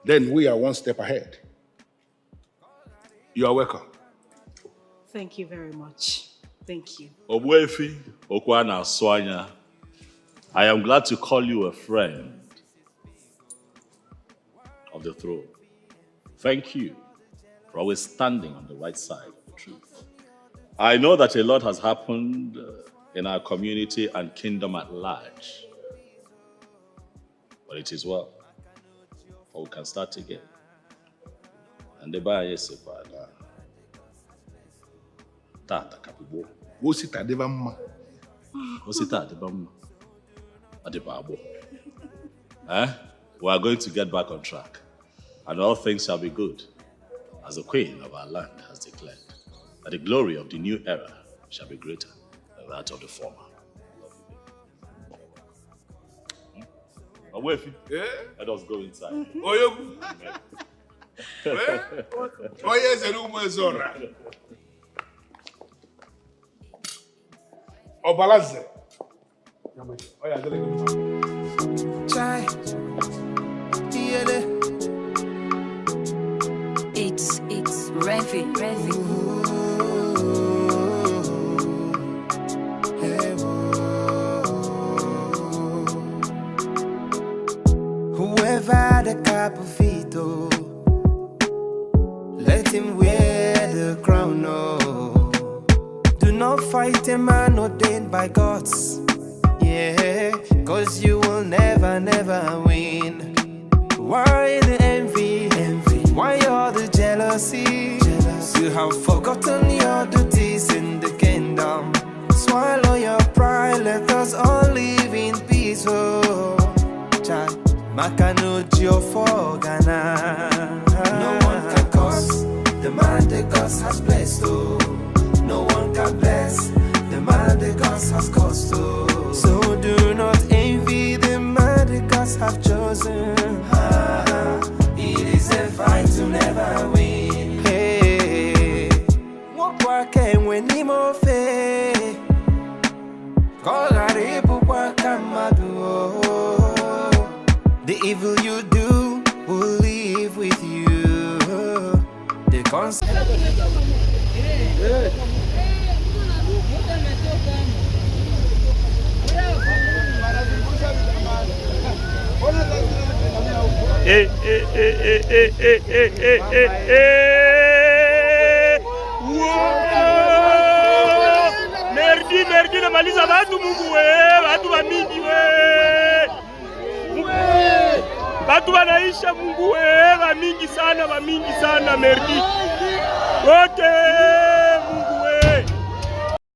then we are one step ahead. You are welcome. Thank you very much. Thank you. Obuefi, Okwana Swanya, I am glad to call you a friend of the throne. Thank you for always standing on the right side of the truth. I know that a lot has happened in our community and kingdom at large. But it is well. Or we can start again. And the buyer is Tata Kapibo. Wosita Devamma. Wosita Devamma. Adibabo. We are going to get back on track. And all things shall be good, as the queen of our land has declared. That the glory of the new era shall be greater than that of the former. Awefi, let us go inside. Obalaze. Chai. It's Revi. Whoever the capufito, let him wear the crown. No, do not fight a man ordained by gods. Yeah, cause you will never win. Why the envy? Why all the jealousy? You have forgotten your duties in the kingdom. Swallow your pride, let us all live in peace. Oh, child. Makanudio for Ghana. No one can curse the man the God has blessed. Oh, no one can bless the man the God has caused. Oh, so do not envy the man the God have chosen. It is a fight to never win. Hey, what work can when Nimo fe? Call a repu kwa kamadu. The evil you do will live with you. The concept. Merdi namaliza watu Mungu we, watu wa mingi we. Watu wanaisha Mungu we, wa mingi sana merdi. Wote